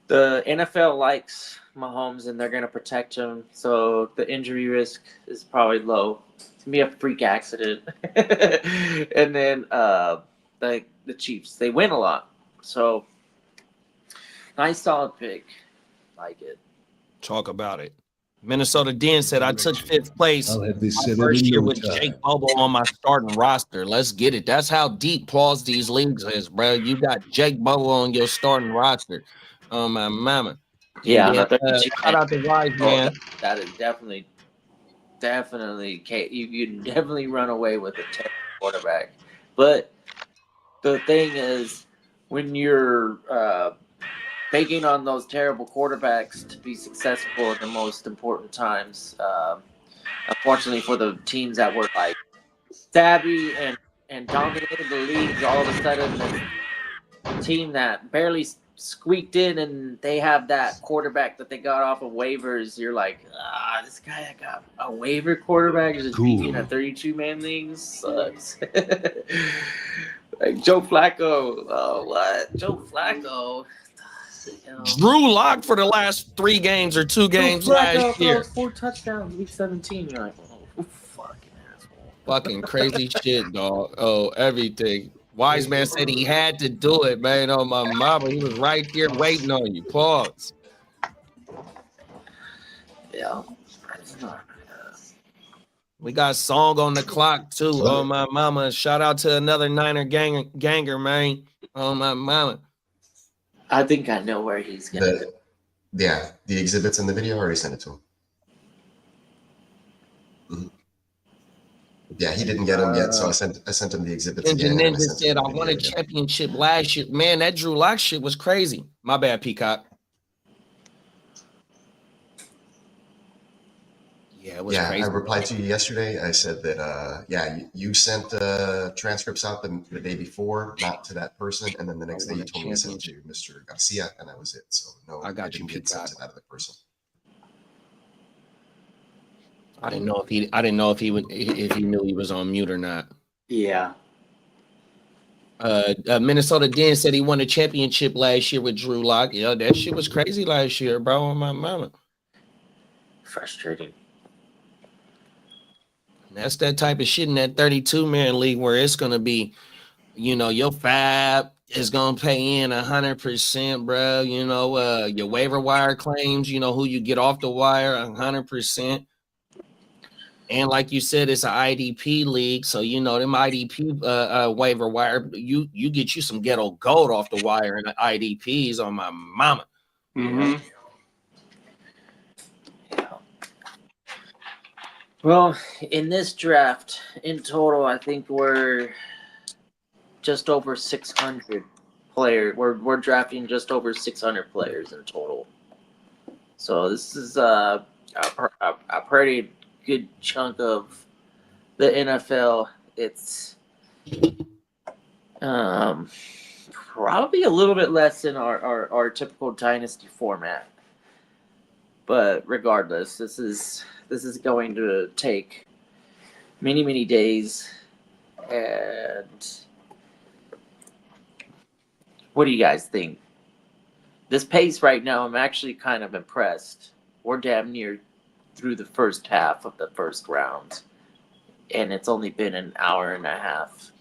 the NFL likes Mahomes and they're going to protect him, so the injury risk is probably low. It's going to be a freak accident. And then the Chiefs, they win a lot. So nice solid pick. Like it. Talk about it. Minnesota Den said, I took 5th place. I'll have this My said first every year no with time. Jake Bubble on my starting roster. Let's get it. That's how deep pause these leagues is, bro. You got Jake Bubble on your starting roster. Oh, my mama. Yeah, and then, shout out to Wise Man. That is definitely you definitely run away with a terrible quarterback. But the thing is, when you're banking on those terrible quarterbacks to be successful at the most important times, unfortunately for the teams that were like savvy and dominated the league, all of a sudden the team that barely squeaked in and they have that quarterback that they got off of waivers, you're like, this guy that got a waiver quarterback is just beating a 32-man league sucks. Like Joe Flacco. Oh, what? Joe Flacco. Drew Lock for the last 3 games or 2 games last year. 4 touchdowns, week 17. You're like, oh, fucking asshole. Fucking crazy shit, dog. Oh, everything. Wise Man said he had to do it, man. Oh, my mama. He was right here waiting on you. Pause. Yeah. We got Song on the clock, too. Oh, my mama. Shout out to another Niner ganger, man. Oh, my mama. I think I know where he's going to go. Yeah, the exhibits in the video, I already sent it to him. Mm-hmm. Yeah, he didn't get them yet, so I sent him the exhibits again. Ninja said, I won a championship last year. Man, that Drew Lock shit was crazy. My bad, Peacock. Yeah, it was crazy. I replied to you yesterday. I said that, you sent transcripts out the day before, not to that person, and then the next day you told me to send to Mr. Garcia, and that was it. So no, I didn't get sent to that other person. I didn't know if he knew he was on mute or not. Yeah. Minnesota Den said he won a championship last year with Drew Lock. Yeah, that shit was crazy last year, bro. On my mama. Frustrating. That's that type of shit in that 32-man league where it's gonna be, your fab is gonna pay in 100%, bro. Your waiver wire claims, who you get off the wire 100%. And like you said, it's an IDP league, so them IDP waiver wire, you get you some ghetto gold off the wire and the IDPs on my mama. Mm-hmm. Well, in this draft, in total, I think we're just over 600 players. We're drafting just over 600 players in total. So this is a pretty good chunk of the NFL. It's probably a little bit less than our typical dynasty format. But regardless, this is going to take many, many days. And what do you guys think? This pace right now, I'm actually kind of impressed. We're damn near through the first half of the first round, and it's only been an hour and a half.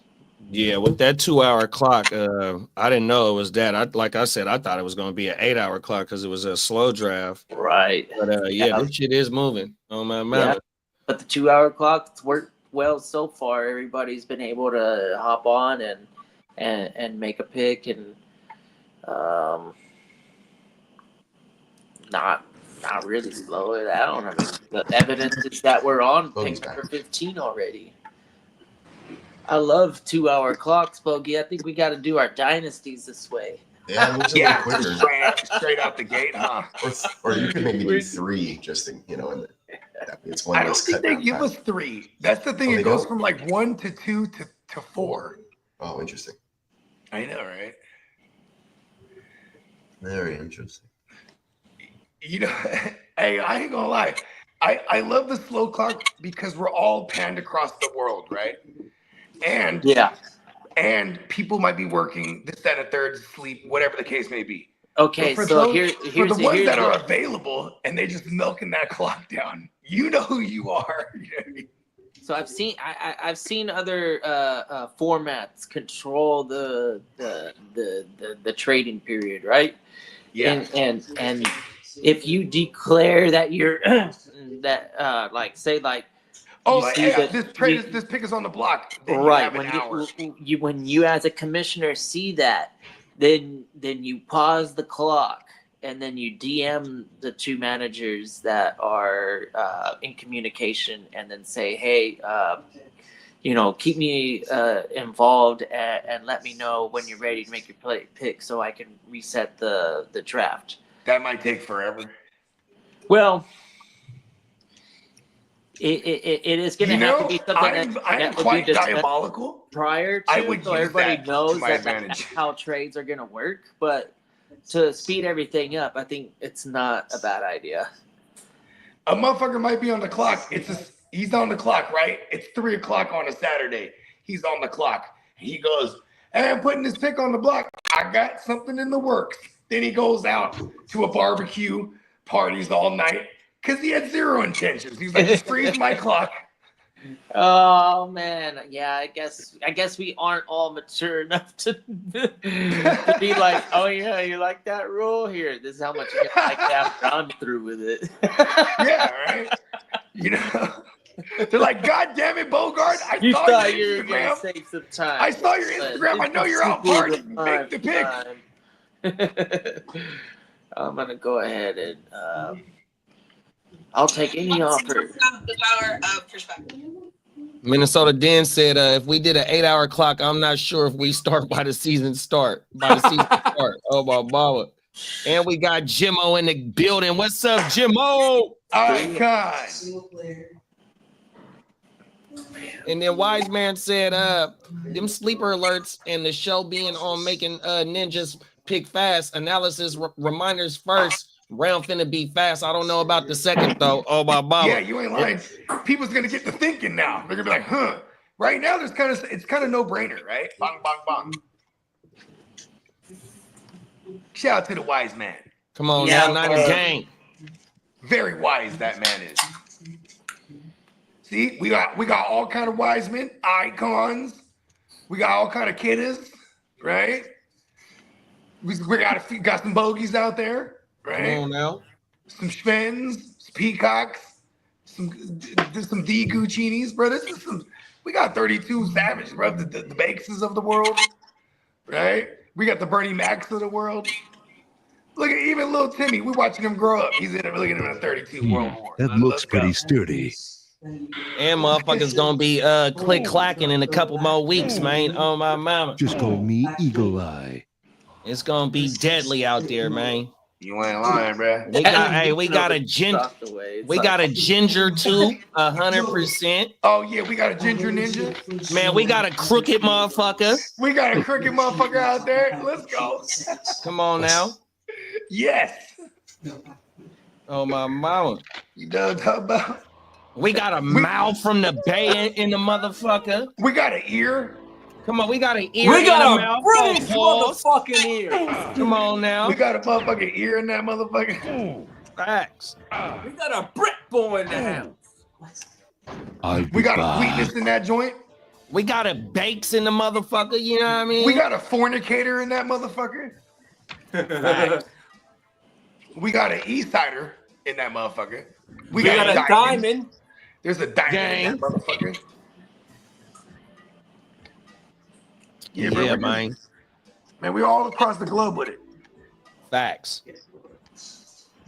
Yeah, with that 2-hour clock, I didn't know it was that. Like I said, I thought it was going to be an 8-hour clock because it was a slow draft. Right. But yeah, this shit is moving on my mouth. Yeah, but the 2-hour clock's worked well so far. Everybody's been able to hop on and make a pick and not really slow it down. I mean, the evidence is that we're on pick number 15 already. I love 2-hour clocks, Bogey. I think we got to do our dynasties this way. Yeah, it moves a little quicker. Straight out the gate, huh? Or you could maybe do 3, just in, it's one. I don't think they give us 3. That's the thing. Oh, it goes from like 1 to 2 to 4. Oh, interesting. I know, right? Very interesting. Hey, I ain't gonna lie. I love the slow clock because we're all panned across the world, right? And and people might be working this, that, and a third, sleep, whatever the case may be. Okay, for so here's the ones that are available and they just milking that clock down. You know who you are. You know what I mean? So I've seen other formats control the trading period, right? Yeah. And if you declare that you're that this pick is on the block. Then right. You have When you as a commissioner see that, then you pause the clock and then you DM the 2 managers that are in communication and then say, hey, keep me involved and let me know when you're ready to make your pick so I can reset the draft. That might take forever. Well, it is going to have to be something I'm quite diabolical. Prior to, so everybody knows that's how trades are going to work. But to speed everything up, I think it's not a bad idea. A motherfucker might be on the clock. He's on the clock, right? It's 3 o'clock on a Saturday. He's on the clock. He goes, hey, I'm putting this pick on the block. I got something in the works. Then he goes out to a barbecue, parties all night, because he had 0 intentions. He's like, just freeze my clock. Oh man, yeah. I guess we aren't all mature enough to be like, oh yeah, you like that rule? Here, this is how much you get like after I'm through with it. Yeah, right. They're like, God damn it, Bogart! I saw your Instagram. Gonna save some time. I saw your Instagram. I know you're out partying. Make the pick. I'm gonna go ahead and I'll take any offer. The power of perspective. Minnesota Den said, if we did an 8-hour clock, I'm not sure if we start by the season start. Oh, my mama. And we got Jimmo in the building. What's up, Jimmo? All right, God. And then Wise Man said, them sleeper alerts and the show being on making ninjas pick fast. Analysis reminders first. Round finna be fast. I don't know about the second though. Oh my mama. Yeah, you ain't lying. People's gonna get to thinking now. They're gonna be like, huh. Right now, it's kind of no brainer, right? Bang, bang, bang. Shout out to the Wise Man. Come on, now, not a gang. Very wise that man is. See, we got all kind of wise men, icons. We got all kind of kiddas, right? We got some bogeys out there, right? Come on now. Some Schwens, some Peacocks, some D Guccinis, bro. This is some. We got 32 Savage, bro. The Bakeses of the world, right? We got the Bernie Macs of the world. Look at even little Timmy. We're watching him grow up. He's looking at him in a 32 World War. That looks pretty sturdy. And motherfuckers gonna be click clacking in a couple more weeks, man. Oh my mama. Just call me Eagle Eye. It's gonna be deadly out there, man. You ain't lying, bro. We got a ginger too, 100%. Oh yeah, we got a ginger ninja. Man, we got a crooked motherfucker. We got a crooked motherfucker out there. Let's go. Come on now. Yes. Oh my mama. You know what I'm talking about? We got a mouth from the Bay in the motherfucker. We got an ear. Come on, we got an ear. We got in the a mouth. British motherfucking ear. Come on now. We got a motherfucking ear in that motherfucker. Facts. We got a Brit boy in the house. We got a sweetness in that joint. We got a bakes in the motherfucker. You know what I mean? We got a fornicator in that motherfucker. We got an East Sider in that motherfucker. We got a diamond. There's a diamond in that motherfucker. Yeah, man. Man, we all across the globe with it. Facts.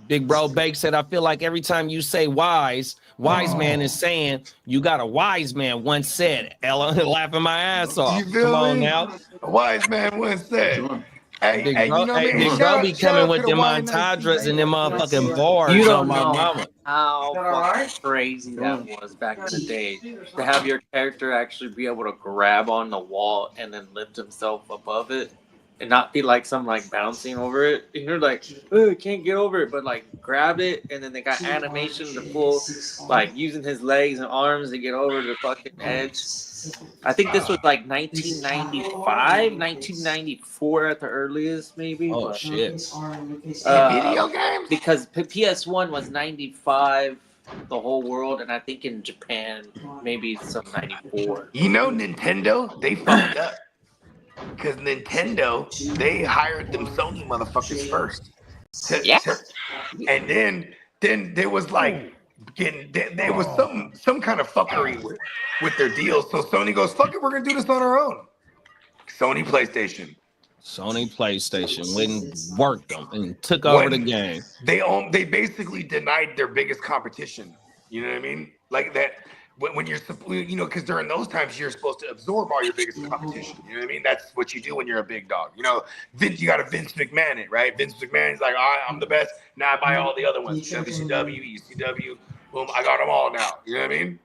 Big bro Bake said, I feel like every time you say wise man is saying you got a wise man once said. Ella laughing my ass off. You feel Come on me? now. A wise man once said. Big bro be coming with them entendres and them motherfucking bars. You don't on my know mama. how fucking crazy that was back in the day. To have your character actually be able to grab on the wall and then lift himself above it and not be like some like bouncing over it. And you're like, oh, can't get over it, but like grab it, and then they got animation to pull, like using his legs and arms to get over the fucking edge. I think this was like 1995, 1994 at the earliest, maybe. Oh, shit. Video games? Because PS1 was 95, the whole world, and I think in Japan, maybe some 94. You know, Nintendo, they fucked up. Because Nintendo, they hired them Sony motherfuckers first. And then there was like, there was some kind of fuckery with their deals. So Sony goes, fuck it, we're gonna do this on our own. Sony PlayStation went and worked them and took over the game. They basically denied their biggest competition. You know what I mean? Like that when you're, you know, because during those times you're supposed to absorb all your biggest competition. You know what I mean? That's what you do when you're a big dog. You know, you got to Vince McMahon it, right? Vince McMahon's like, all right, I'm the best. Now I buy all the other ones. WCW, ECW. Boom, I got them all now. You know what I mean?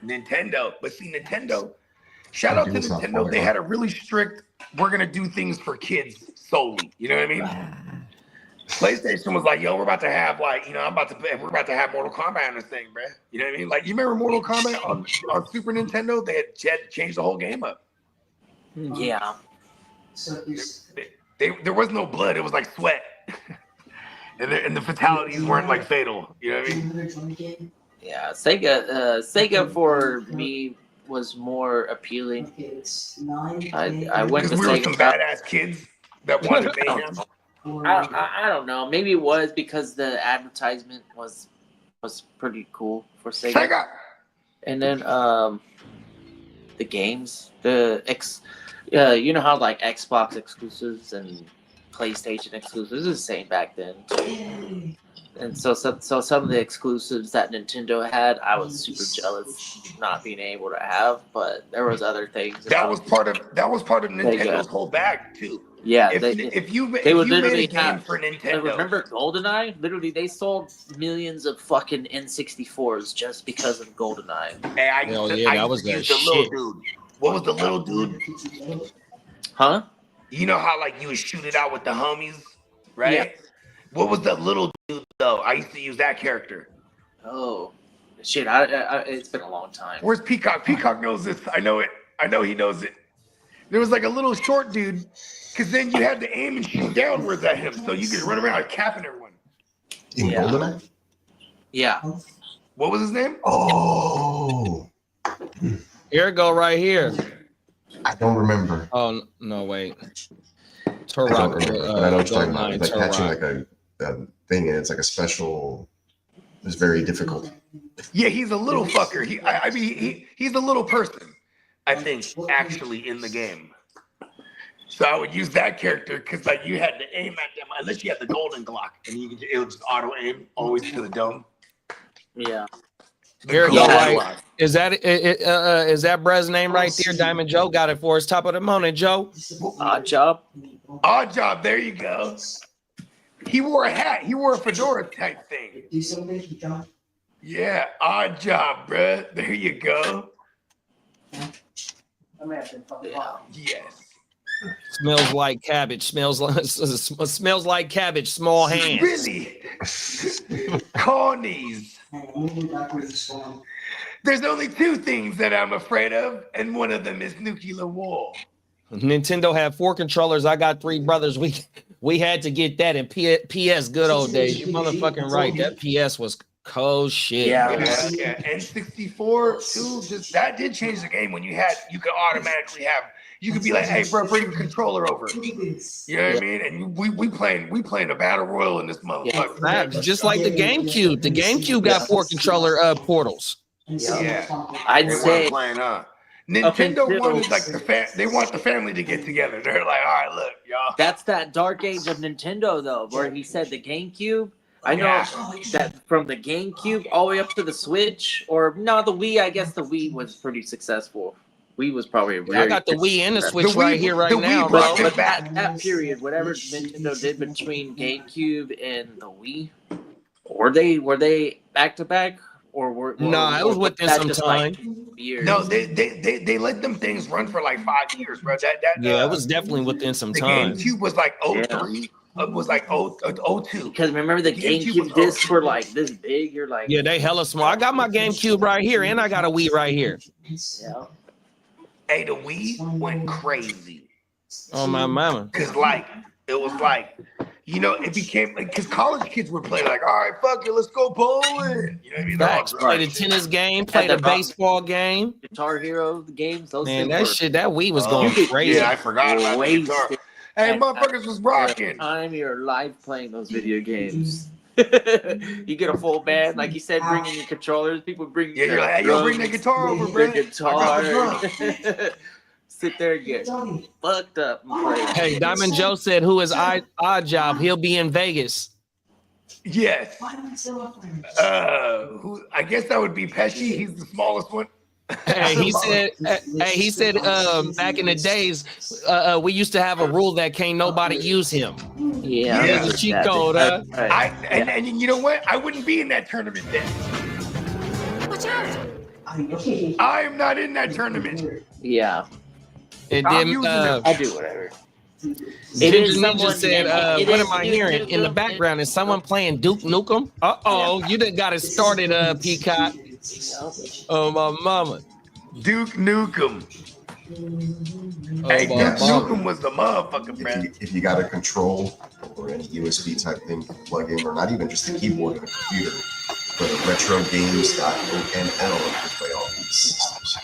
Nintendo. But see, Nintendo, shout out to Nintendo. They had a really strict, we're going to do things for kids solely. You know what I mean? PlayStation was like, yo, we're about to have like, you know, we're about to have Mortal Kombat on this thing, bro. You know what I mean? Like, you remember Mortal Kombat on Super Nintendo? They had changed the whole game up. Yeah. There was no blood. It was like sweat. And the fatalities weren't like fatal. You know what I mean? Yeah, Sega for me was more appealing. I went to we Sega. Were some badass kids that wanted mayhem. I don't know. Maybe it was because the advertisement was pretty cool for Sega. And then the games, you know how like Xbox exclusives and PlayStation exclusives is the same back then too. And so some of the exclusives that Nintendo had, I was super jealous not being able to have. But there was other things. That was part of Nintendo's whole bag too. Yeah, if you made a game for Nintendo, remember GoldenEye? Literally, they sold millions of fucking N64s just because of GoldenEye. Hey, I was that shit. Little dude. What was the little dude? Huh? You know how like you would shoot it out with the homies, right? Yeah. What was the little dude though? I used to use that character. Oh, shit! It's been a long time. Where's Peacock? Peacock knows this. I know it. I know he knows it. There was like a little short dude, because then you had to aim and shoot downwards at him, so you could run around capping everyone. In GoldenEye? Yeah. What was his name? Oh, Here it go right here. I don't remember. Oh no, wait. I don't remember, but I know what you're talking about. Goldmine, It's like catching Turok. like a thing, and it's like a special. It's very difficult. Yeah, he's a little fucker. I mean, he's a little person, I think, actually in the game. So I would use that character because like you had to aim at them unless you had the golden Glock, and it would just auto aim always to the dome. Yeah. Here it Yeah. go, right? Is that Brez's name right there? Diamond Joe got it for us. Top of the morning, Joe. Odd job. Odd job. There you go. He wore a hat. He wore a fedora type thing. Yeah, odd job, bruh. There you go. Yes. Smells like cabbage. Smells like cabbage. Small hands. Really? Cornies. There's only two things that I'm afraid of, and one of them is nuclear war. Nintendo had 4 controllers. I got 3 brothers. We had to get that in PS good old days. You motherfucking right. That PS was cold shit. Yeah. N64 too. Just that did change the game when you could automatically have. You could be like, hey, bro, bring the controller over. You know what I mean? And we playing a battle royal in this motherfucker. Yeah, just like the GameCube. The GameCube got 4 controller portals. Yeah. I'd say playing, Nintendo wanted like they want the family to get together. They're like, all right, look, y'all. that's that dark age of Nintendo though, where he said the GameCube. I know that from the GameCube all the way up to the Switch, or no, the Wii. I guess the Wii was pretty successful. Wii was probably I got the Wii and the Switch right here, right now, bro. But that period, whatever Nintendo did between GameCube and the Wii, were they back to back, or were no? It was within some time. Like years? No, they let them things run for like 5 years, bro. Yeah, it was definitely within some time. The GameCube was like 03. It was like 02. Because remember the GameCube discs were like this big. You're like, yeah, they hella small. I got my GameCube right here, and I got a Wii right here. Yeah. Hey, the Wii went crazy. Oh my mama. Cause like it was like, it became like because college kids would play like, all right, fuck it, let's go bowling. You know what I mean? Facts. Play the tennis game, play the baseball game. Guitar Hero games. Those Man, things that Wii was going crazy. Yeah, I forgot about the guitar. Hey, motherfuckers was rocking. Time your life playing those video games. You get a full band, like you said, bringing your controllers. People bring you're like, hey, yo, bring the guitar over, bro. Guitar. Sit there and get fucked up. Hey, Diamond Joe said, "Who is Odd Job? He'll be in Vegas." Yes. I guess that would be Pesci. He's the smallest one. Hey, he said, back in the days, we used to have a rule that can't nobody use him. Yeah. It's a cheat code, huh? And you know what? I wouldn't be in that tournament then. Watch out! I am not in that tournament. Yeah. And then I do whatever. Ginger Ninja said, what am I hearing in the background? Is someone playing Duke Nukem? Uh-oh, you done got it started, Peacock. Oh, my mama. Duke Nukem. Hey, Duke Nukem was the motherfucker, man. If you got a control or any USB type thing to plug in, or not even just a keyboard and a computer, go to retrogames.onl to play all these systems.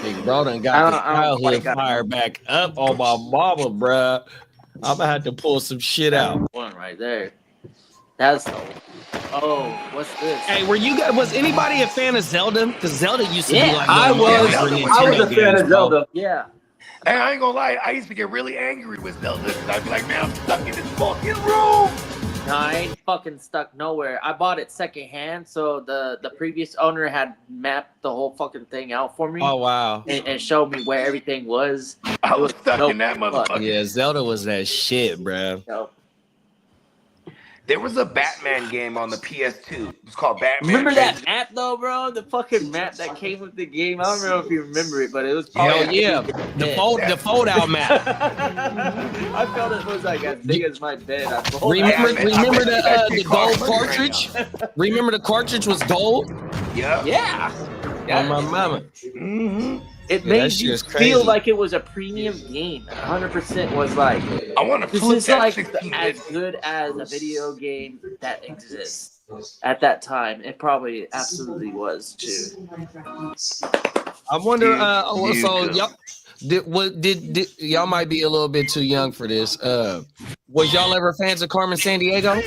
Big bro done got the childhood fire back up on my mama, bruh. I'm gonna have to pull some shit out. One right there. That's what's this? Hey, was anybody a fan of Zelda? Because Zelda used to be like I was a fan of Zelda. Yeah. And I ain't gonna lie, I used to get really angry with Zelda. I'd be like, man, I'm stuck in this fucking room. No, I ain't fucking stuck nowhere. I bought it secondhand, so the previous owner had mapped the whole fucking thing out for me. Oh wow! And showed me where everything was. I was stuck in that motherfucker. Yeah, Zelda was that shit, bro. There was a Batman game on the PS2. It was called Batman. Remember that map though, bro? The fucking map that came with the game. I don't know if you remember it, but it was hell yeah, the fold out map. I felt it was like as big as my bed. Remember the gold cartridge? Remember the cartridge was gold? Yeah. Yeah. On my mama. Mm-hmm. It that made shit you is feel crazy. like it was a premium game. 100% was like, I want to this flip is that like 16 as good as a video game that exists at that time. It probably absolutely was too. I wonder. Dude, So y'all did y'all might be a little bit too young for this. Was y'all ever fans of Carmen San Diego?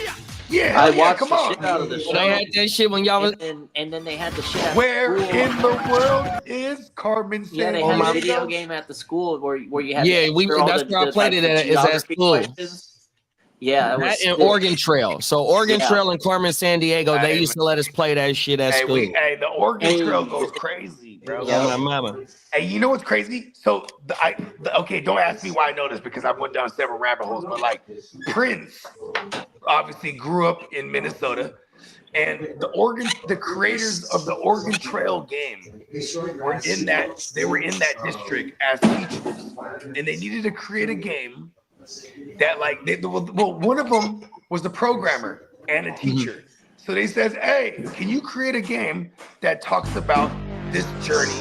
Yeah, I yeah, watched come the on. shit out of the show. They had that shit when y'all was. And then they had the shit at Where the school. in the world is Carmen San Yeah, they Diego? had a video game at the school where you had Yeah, to we. answer all That's where I played it at. Is at geography school. questions. Yeah, it was That and sick. Oregon Trail. So Oregon Yeah. Trail and Carmen San Diego, they Hey, used to let us play that shit at school. The Oregon Trail goes crazy, bro. Oh my mama. Hey, you know what's crazy? So, okay, don't ask me why I know this because I've went down several rabbit holes. But like, Prince obviously grew up in Minnesota, and the creators of the Oregon Trail game were in that. They were in that district as teachers, and they needed to create a game that one of them was the programmer and a teacher. So they says, hey, can you create a game that talks about this journey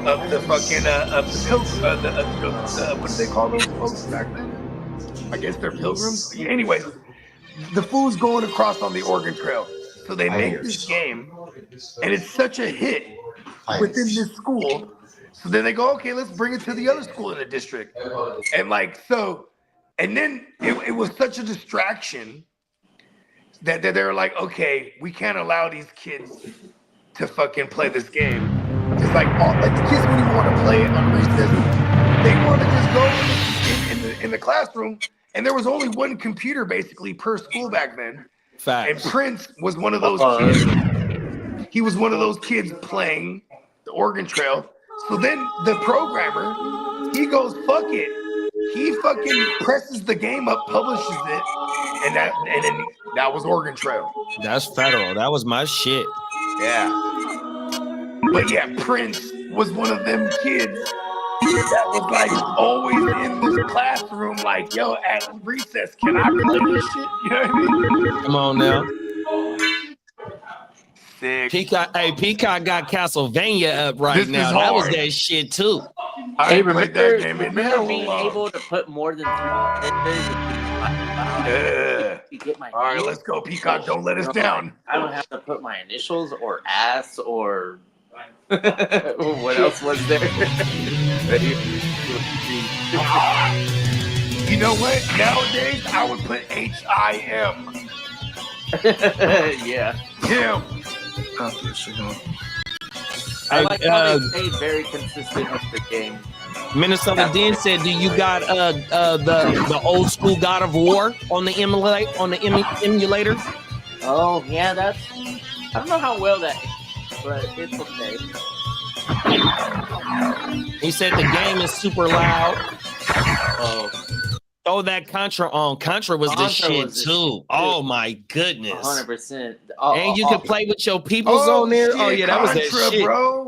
of the fucking of the pilgrim, what do they call those folks back then? I guess they're pilgrims. Anyways, the fool's going across on the Oregon Trail. So they make this game, and it's such a hit within this school. So then they go, okay, let's bring it to the other school in the district. And and then it was such a distraction that they were like, okay, we can't allow these kids to fucking play this game. It's like the kids when you want to play it on recess, they want to just go in the classroom, and there was only one computer basically per school back then. Facts. And Prince was one of those kids. He was one of those kids playing the Oregon Trail. So then the programmer, he goes, fuck it. He fucking presses the game up, publishes it, and then that was Oregon Trail. That's federal. That was my shit. Yeah. But yeah, Prince was one of them kids that was like always in this classroom, like, yo, at recess, can I play this shit? You know what I mean? Come on now. Sick. Peacock got Castlevania up right now. That was that shit too. I played that game in remember being able to put more than 3 All right, let's go, Peacock. Don't let us down. I don't have to put my initials or ass or what else was there? You know what? Nowadays, I would put HIM. Yeah. Him. I like how they stayed very consistent with the game. Minnesota Dean said, "Do you got the old school God of War on the emulator?" Oh yeah, that's. I don't know how well that is, but it's okay. He said the game is super loud. Oh, that Contra on. Contra was the shit too. Oh my goodness. 100%. And you can play with your peoples on there. Oh yeah, that was that shit, bro.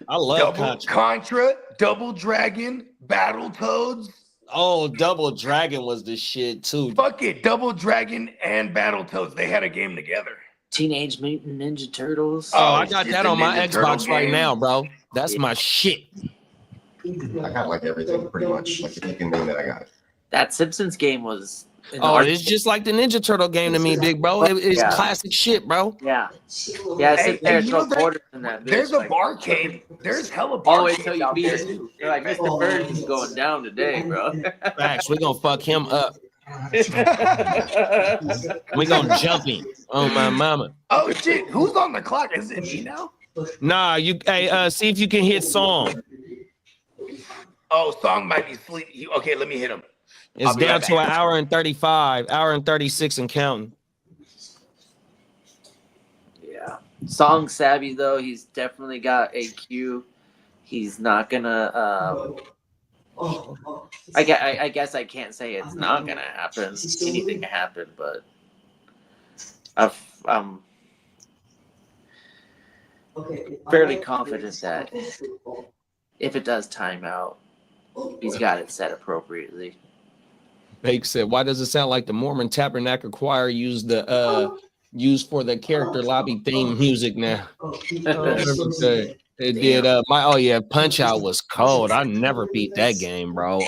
I love Contra, Double Dragon, Battletoads. Oh, Double Dragon was the shit too. Fuck it, Double Dragon and Battletoads. They had a game together. Teenage Mutant Ninja Turtles. Oh, I got that on my Xbox right now, bro. That's my shit. I got like everything pretty much. Like if you can name it, I got it. That Simpsons game was. It's just like the Ninja Turtle game to me, big bro. It's classic shit, bro. Yeah. Yeah, sit there and throw quarters in that bitch. There's a barcade. There's hella all the way till barcades you out beat there. it. You're like, Mr. Burns is going down today, bro. Facts. We're gonna fuck him up. We're gonna jump him. Oh my mama. Oh shit, who's on the clock? Is it me now? Nah, see if you can hit song. Oh, Song might be sleep. Okay, let me hit him. It's down to an hour and 35, hour and 36 and counting. Yeah. Song savvy though, he's definitely got AQ. He's not gonna I guess I can't say it's not gonna happen. Anything can happen, but I'm fairly confident that if it does time out, he's got it set appropriately. Bake said, "Why does it sound like the Mormon Tabernacle Choir used for the character lobby theme music now?" It did. Punch Out was cold. I never beat that game, bro.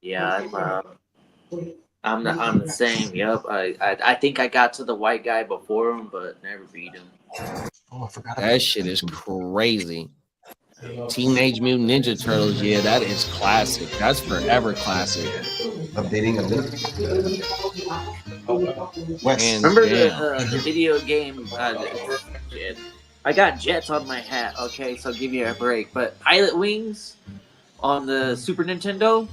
Yeah, I'm the same. Yep. I think I got to the white guy before him, but never beat him. Oh, I forgot. That shit is crazy. Teenage Mutant Ninja Turtles, yeah, that is classic. That's forever classic. Updating a bit. Remember the video game? Shit. I got Jets on my hat. Okay, so give you a break. But Pilot Wings on the Super Nintendo.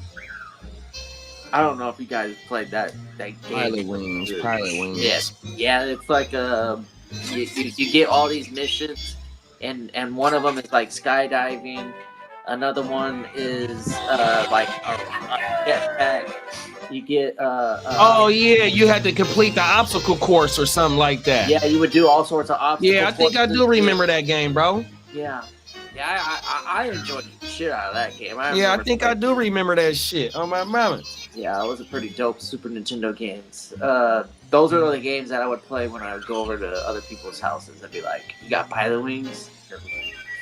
I don't know if you guys played that game. Pilot Wings. Yeah, it's like you get all these missions, and one of them is like skydiving. Another one is like a jetpack. You get you had to complete the obstacle course or something like that. Yeah, you would do all sorts of obstacles. Yeah, I think I do remember that game, bro. Yeah, I enjoyed the shit out of that game. I think I do remember that shit. On my mama. Yeah, it was a pretty dope Super Nintendo games. Those are the games that I would play when I would go over to other people's houses and be like, "You got Pilot Wings?"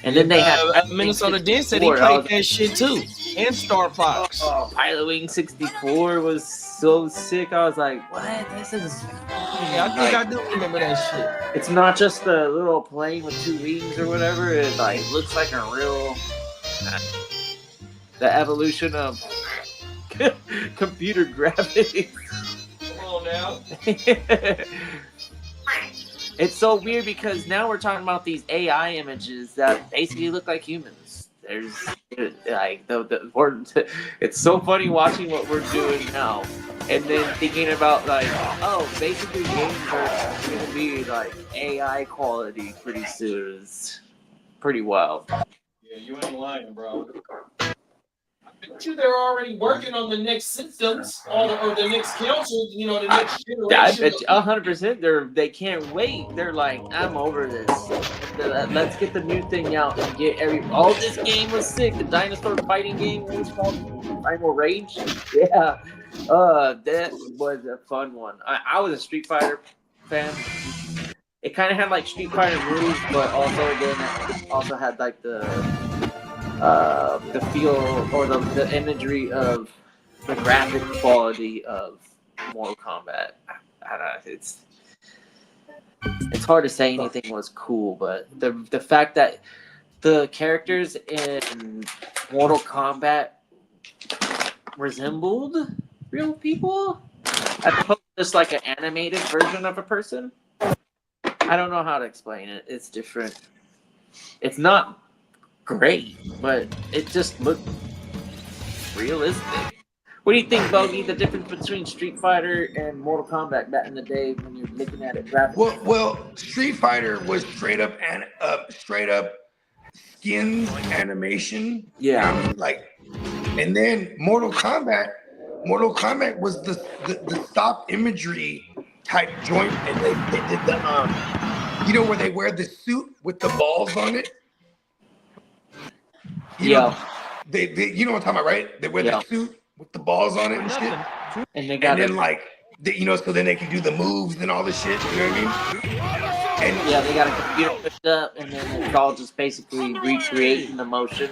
And then they had Minnesota Den said he played that shit too, and Star Fox. Oh, Pilot Wings 64 was so sick. I was like, "What? This is." Yeah, I think I do remember that shit. It's not just a little plane with two wings or whatever. It like looks like a real. The evolution of computer graphics. Come on now. It's so weird because now we're talking about these AI images that basically look like humans. There's like it's so funny watching what we're doing now, and then thinking about like, oh, basically games are going to be like AI quality pretty soon. It's pretty wild. Yeah, you ain't lying, bro. They're already working on the next systems or the next council, the next generation. I bet 100%. They can't wait. They're like, I'm over this. Let's get the new thing out and get Oh, this game was sick. The dinosaur fighting game was called Primal Rage. Yeah. That was a fun one. I was a Street Fighter fan. It kind of had like Street Fighter moves, but also it also had like the feel or the imagery of the graphic quality of Mortal Kombat. I don't know, it's hard to say anything was cool, but the fact that the characters in Mortal Kombat resembled real people as opposed to just like an animated version of a person. I don't know how to explain it. It's different. It's not great, but it just looked realistic. What do you think, Bogey? The difference between Street Fighter and Mortal Kombat back in the day when you're looking at it graphically? Well, Street Fighter was straight up skins animation. Yeah. And then Mortal Kombat was the stop imagery type joint, and they did the where they wear the suit with the balls on it. You know, they you know what I'm talking about, right? They wear the suit with the balls on it and shit. And they so then they can do the moves and all the shit. You know what I mean? And they got a computer hooked up, and then it's all just basically recreating the motion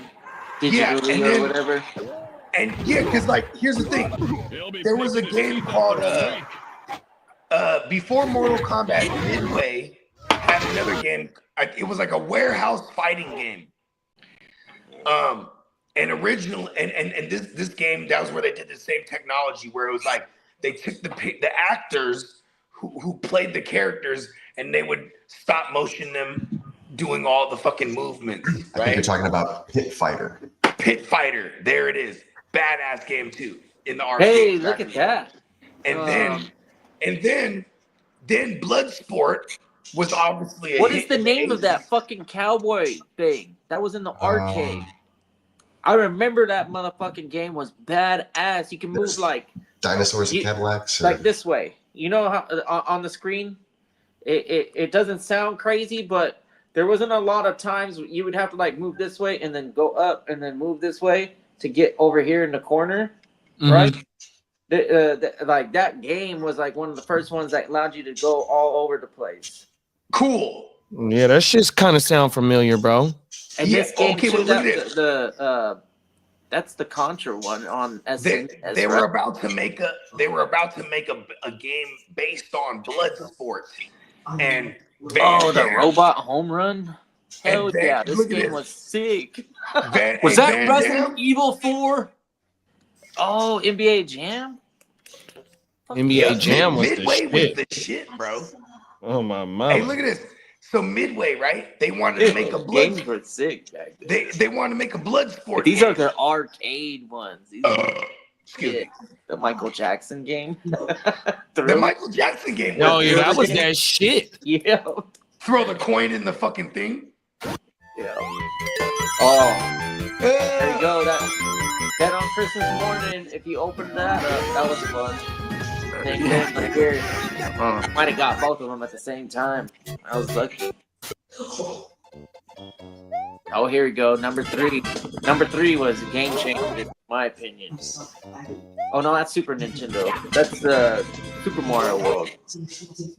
digitally or whatever. And because here's the thing, there was a game called before Mortal Kombat, Midway had another game. It was like a warehouse fighting game. And this game, that was where they did the same technology, where it was like they took the actors who played the characters, and they would stop motion them doing all the fucking movements. Right? I think you're talking about Pit Fighter. Pit Fighter, there it is. Badass game too in the arcade. Hey, look at that! And then Bloodsport was obviously what is the name of that fucking cowboy thing that was in the arcade? I remember that motherfucking game was badass. You can move like dinosaurs and Cadillacs, like this way. You know how on the screen, it doesn't sound crazy, but there wasn't a lot of times you would have to like move this way and then go up and then move this way to get over here in the corner, right? Like that game was like one of the first ones that allowed you to go all over the place. Cool. Yeah, that shit's kind of sound familiar, bro. And Yeah, this game okay, too, but look at that that's the Contra one on SNES. They right? were about to make a game based on Bloodsport, and the robot home run. Hell yeah, this look at game this. was sick. Was that Van Resident Damme? Evil 4? Oh, NBA Jam. NBA Jam was the Midway shit. was the shit, bro. Oh my mama. Hey, look at this. So Midway, right? They wanted to make a games were sick back then. They wanted to make a Bloodsport. These game. are the arcade ones. These Excuse me. The Michael Jackson game. The Michael Jackson game. Oh yeah, that was that shit. Yeah. Throw the coin in the fucking thing. Yeah. Oh. There you go. That on Christmas morning, if you open that up, that was fun. They came right here. Might have got both of them at the same time. I was lucky. Oh, here we go. Number 3. Number 3 was a game changer, in my opinion. Oh no, that's Super Nintendo. That's Super Mario World.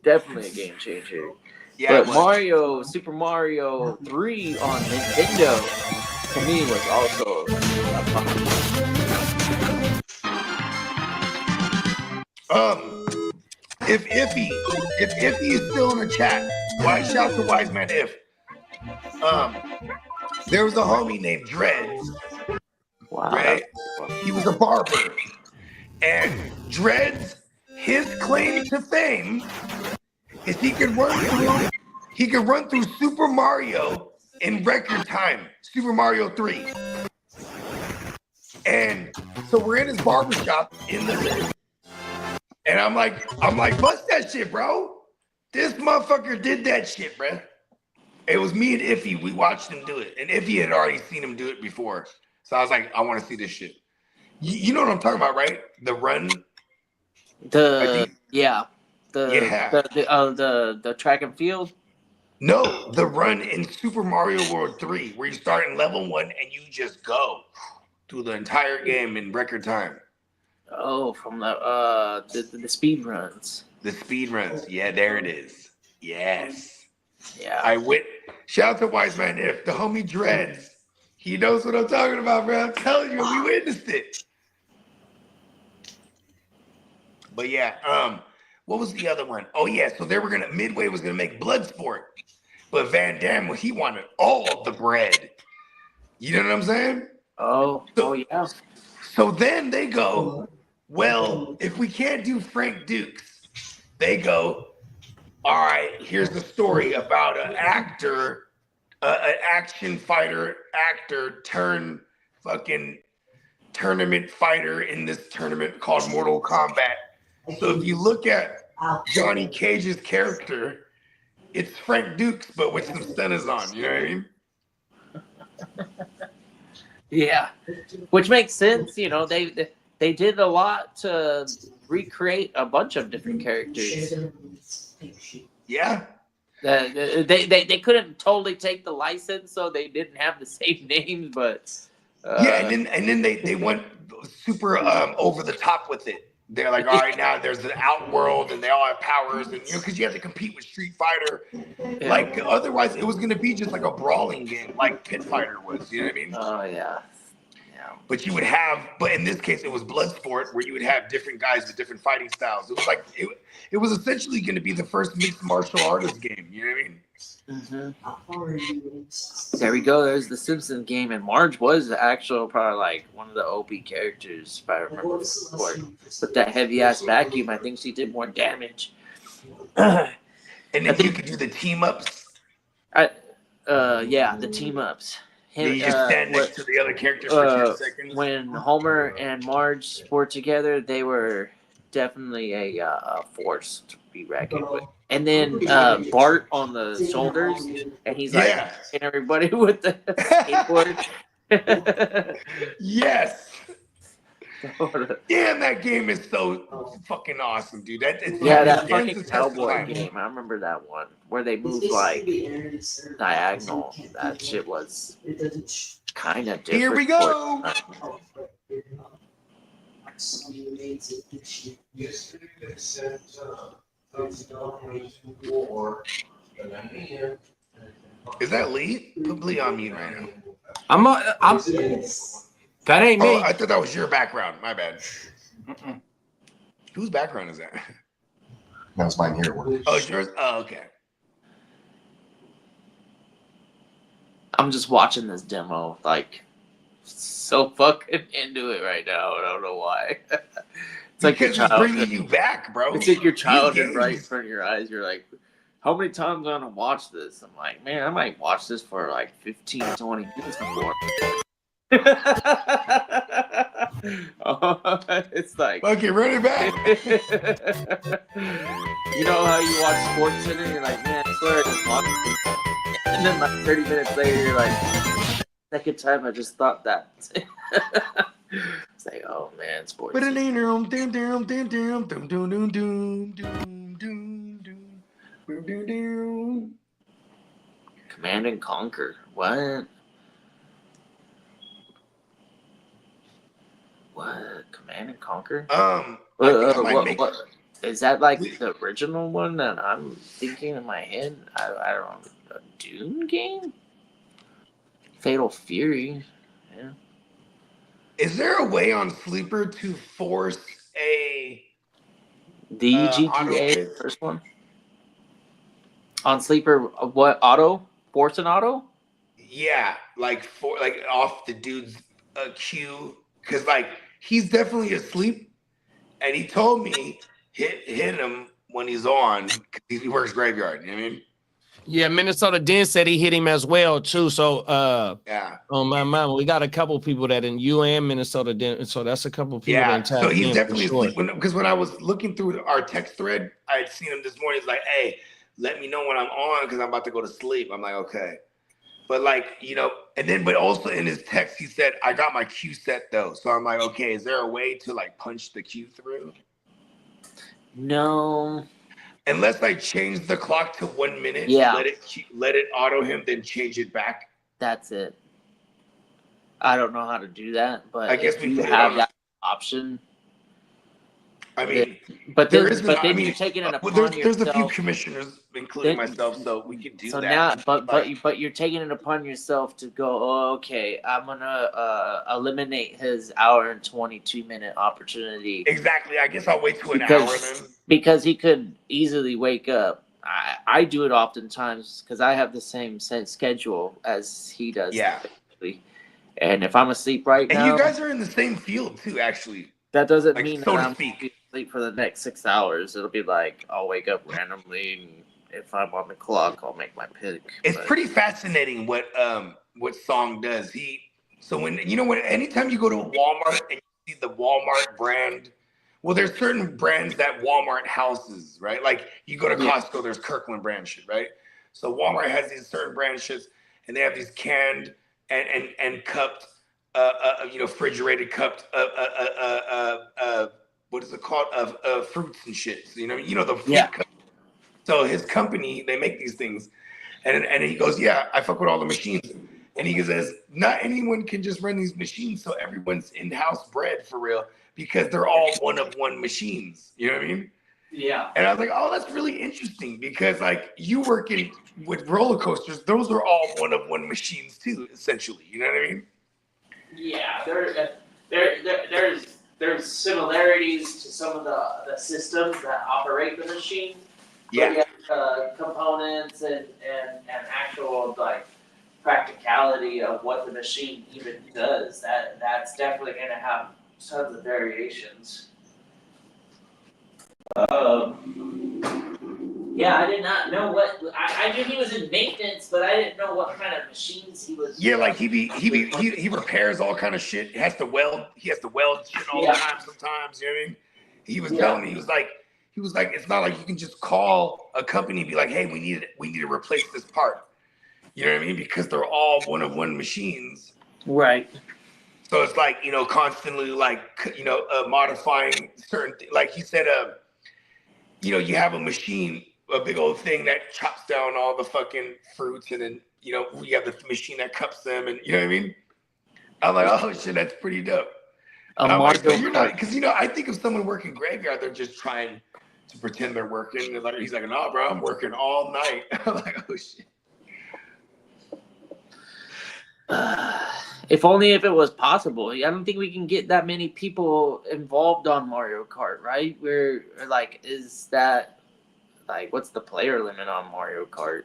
Definitely a game changer. Yeah, but Super Mario 3 on Nintendo, to me was also a fun. If Iffy is still in the chat, shout to Wise Man If. There was a homie named Dreads. Wow. Right? He was a barber. And Dreads, his claim to fame is he could run through Super Mario in record time. Super Mario 3. And so we're in his barbershop in the and I'm like, bust that shit, bro. This motherfucker did that shit, bro. It was me and Iffy. We watched him do it. And Iffy had already seen him do it before. So I was like, I want to see this shit. You know what I'm talking about, right? The run. The track and field. No, the run in Super Mario World 3, where you start in level 1 and you just go through the entire game in record time. Oh, from the speed runs. The speed runs. Yeah, there it is. Yes. Yeah. Shout out to Wise Man If, the homie Dreads. He knows what I'm talking about, bro. I'm telling you, we witnessed it. But yeah, what was the other one? Oh yeah, so Midway was gonna make Bloodsport, but Van Damme, he wanted all of the bread. You know what I'm saying? Oh yeah. So then they go, well, if we can't do Frank Dukes, they go, all right, here's the story about an action fighter actor turn fucking tournament fighter in this tournament called Mortal Kombat. So if you look at Johnny Cage's character, it's Frank Dukes, but with some stunners on, you know what I mean? Yeah, which makes sense. You know, they did a lot to recreate a bunch of different characters. Yeah. They couldn't totally take the license, so they didn't have the same names, but yeah, and then they went super over the top with it. They're like, all right, now there's the Outworld, and they all have powers, and because you have to compete with Street Fighter. Yeah. Like otherwise, it was gonna be just like a brawling game, like Pit Fighter was. You know what I mean? Oh yeah. But but in this case, it was Bloodsport, where you would have different guys with different fighting styles. It was like it was essentially going to be the first mixed martial artist game. You know what I mean? Mm-hmm. There we go. There's the Simpsons game, and Marge was the actual probably like one of the OP characters, if I remember before. With that heavy ass vacuum, I think she did more damage. And then you could do the team ups. The team ups. You just stand next to the other characters for 10 seconds. When Homer and Marge were together, they were definitely a force to be reckoned with. And then Bart on the shoulders, and he's like hitting everybody with the skateboard. Yes. Damn, that game is so fucking awesome, dude. That fucking cowboy game. I remember that one where they moved like diagonal. That shit was kind of different. Here we go. Is that Lee? Put Lee on mute right now. I'm that ain't me. Oh, I thought that was your background. My bad. Whose background is that? That was mine here at work. Oh, it's yours? Oh, okay. I'm just watching this demo, like, so fucking into it right now. I don't know why. It's like your because it's childhood. bringing you back, bro. It's like your childhood right in front of your eyes. You're like, how many times am I gonna watch this? I'm like, man, I might watch this for like 15, 20 minutes before. It's like, okay, run it back. You know how you watch Sports Center and you're like, man, I swear I just watched it. And then like 30 minutes later, you're like, second time I just thought that. It's like, oh man, Sports Center. Command and Conquer. What? Command and Conquer? What? Is that like the original one that I'm thinking in my head? I don't know. A Doom game? Fatal Fury. Yeah. Is there a way on Sleeper to force the GTA first one? On Sleeper, what auto? Force an auto? Yeah, like off the dude's queue, because like he's definitely asleep, and he told me hit him when he's on. Cause he works graveyard. You know what I mean? Yeah, Minnesota Den said he hit him as well too. So yeah, on my mind, we got a couple people that in you and Minnesota Den. So that's a couple people that tapped so he's in definitely for sure. asleep. Because when I was looking through our text thread, I had seen him this morning. He's like, "Hey, let me know when I'm on because I'm about to go to sleep." I'm like, "Okay." But like, you know, and then, but also in his text, he said, "I got my queue set though." So I'm like, "Okay, is there a way to like punch the queue through?" No. Unless I change the clock to 1 minute, Yeah. let it auto him, then change it back. That's it. I don't know how to do that, but I guess if we you put it have on. that option. I mean, but there then, isn't. but then I mean, you're taking it upon there's yourself. a few commissioners, including myself, so we can do so that. now, but you're taking it upon yourself to go. Oh, okay, I'm gonna eliminate his hour and 22-minute opportunity. Exactly. I guess I'll wait to an hour then. Because he could easily wake up. I do it oftentimes because I have the same schedule as he does. Yeah. Typically. And if I'm asleep right now, and you guys are in the same field too, actually. That doesn't like, mean so that to I'm speak. asleep for the next 6 hours. It'll be like I'll wake up randomly, and if I'm on the clock, I'll make my pick. It's pretty fascinating what Song does. So when anytime you go to a Walmart and you see the Walmart brand, well, there's certain brands that Walmart houses, right? Like you go to Costco, there's Kirkland brand shit, right? So Walmart has these certain brand shits, and they have these canned and cupped, refrigerated cupped, what is it called? Fruits and shit. So, the fruit cup. So his company, they make these things, and he goes, yeah, I fuck with all the machines, and he says, not anyone can just run these machines, so everyone's in-house bred for real because they're all one-of-one machines. You know what I mean? Yeah. And I was like, oh, that's really interesting because like you working with roller coasters, those are all one-of-one machines too, essentially. You know what I mean? Yeah, there's similarities to some of the systems that operate the machine. Yeah. Components and actual like practicality of what the machine even does. That's definitely going to have tons of variations. Yeah, I did not know what I knew he was in maintenance, but I didn't know what kind of machines he was. Yeah, like he repairs all kind of shit. He has to weld shit all the time sometimes, you know what I mean? He was telling me, he was like, it's not like you can just call a company and be like, hey, we need to replace this part. You know what I mean? Because they're all one-of-one machines. Right. So it's like, constantly like, modifying certain things. Like he said, you have a machine, a big old thing that chops down all the fucking fruits, and then, you have the machine that cups them, and you know what I mean? I'm like, oh shit, that's pretty dope. I'm like, so you're not, because I think of someone working graveyard, they're just trying to pretend they're working. And he's like, no, bro, I'm working all night. I'm like, oh shit. If only if it was possible. I don't think we can get that many people involved on Mario Kart, right? We're like, is that like, what's the player limit on Mario Kart?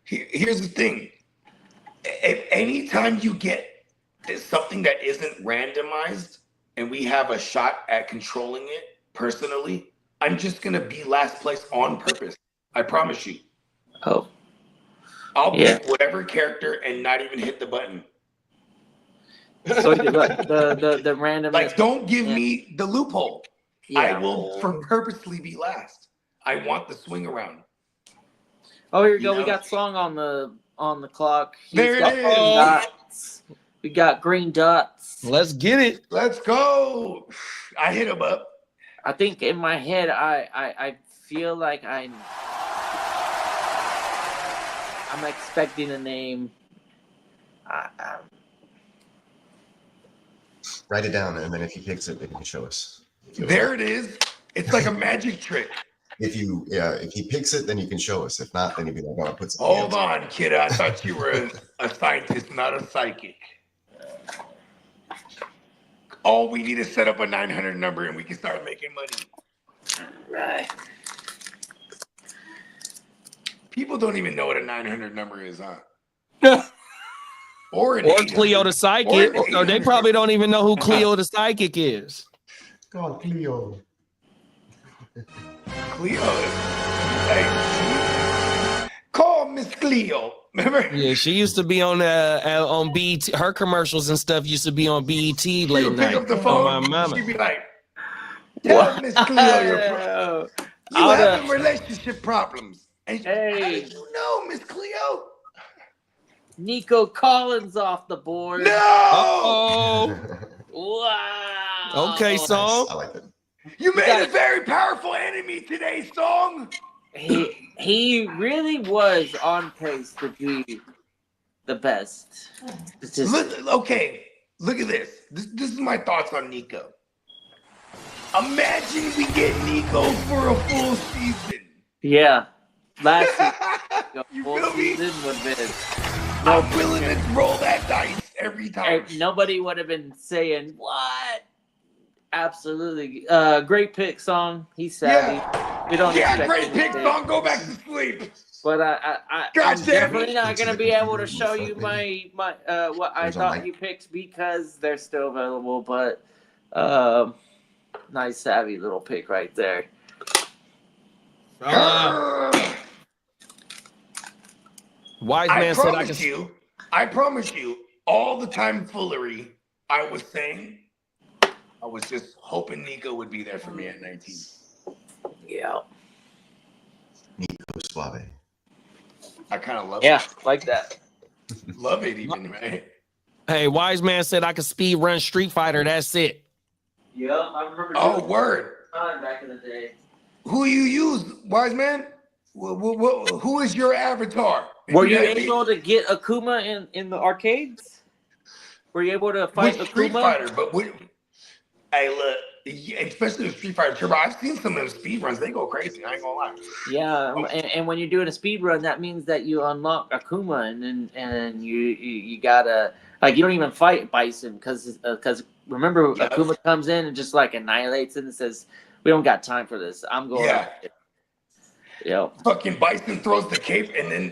Here's the thing. Anytime you get something that isn't randomized and we have a shot at controlling it personally, I'm just going to be last place on purpose. I promise you. Oh. I'll pick whatever character and not even hit the button. So the random, like, don't give me the loophole. Yeah. I will purposely be last. I want the swing around. Oh, here we go. We got Song on the clock. There it is. Dots. We got green dots. Let's get it. Let's go. I hit him up. I think in my head, I feel like I'm expecting a name. Write it down, and then if he picks it, then you can show us. There it is. It's like a magic trick. If he picks it, then you can show us. If not, then you'd be like, "Oh, put some." Hold on, kid. I thought you were a scientist, not a psychic. All we need is set up a 900 number, and we can start making money. Right. People don't even know what a 900 number is, huh? Or Cleo the psychic. So they probably don't even know who Cleo the psychic is. God, Cleo. Cleo. Hey, call Miss Cleo. Remember? Yeah, she used to be on BET. Her commercials and stuff used to be on BET late night. Pick up the phone. Oh, my mama. She'd be like, "Tell Miss Cleo you having relationship problems." And hey, how did you know, Miss Cleo? Nico Collins off the board. No. Oh. Wow. Okay, Song. I like it. You made a very powerful enemy today, Song. He really was on pace to be the best. Look at this. This is my thoughts on Nico. Imagine we get Nico for a full season. Yeah. Last season, you full feel me? season would have been. I'm willing to roll that dice every time. Nobody would have been saying, what? Absolutely. Great pick, Song. He's savvy. Yeah, We don't great pick, Song. Go back to sleep. But I'm definitely not going to be able to show you my what I thought you picked because they're still available. But nice, savvy little pick right there. Wise man said I promise you, all the tomfoolery I was saying, I was just hoping Nico would be there for me at 19. Yeah. Nico Suave. I kind of love it. Yeah, like that. Love it even, right? Hey, Wise man said I could speed run Street Fighter. That's it. Yeah, I remember. Oh, word. Back in the day. Who you use, Wise man? Who is your avatar? Were you able to get Akuma in the arcades? Were you able to fight with Street Akuma? Fighter, but hey, look, especially with Street Fighter Turbo, I've seen some of them speed runs. They go crazy. I ain't gonna lie. Yeah, and when you're doing a speed run, that means that you unlock Akuma, and you gotta you don't even fight Bison because remember Akuma comes in and just like annihilates it and says, "We don't got time for this. I'm going." Yeah. Fucking Bison throws the cape and then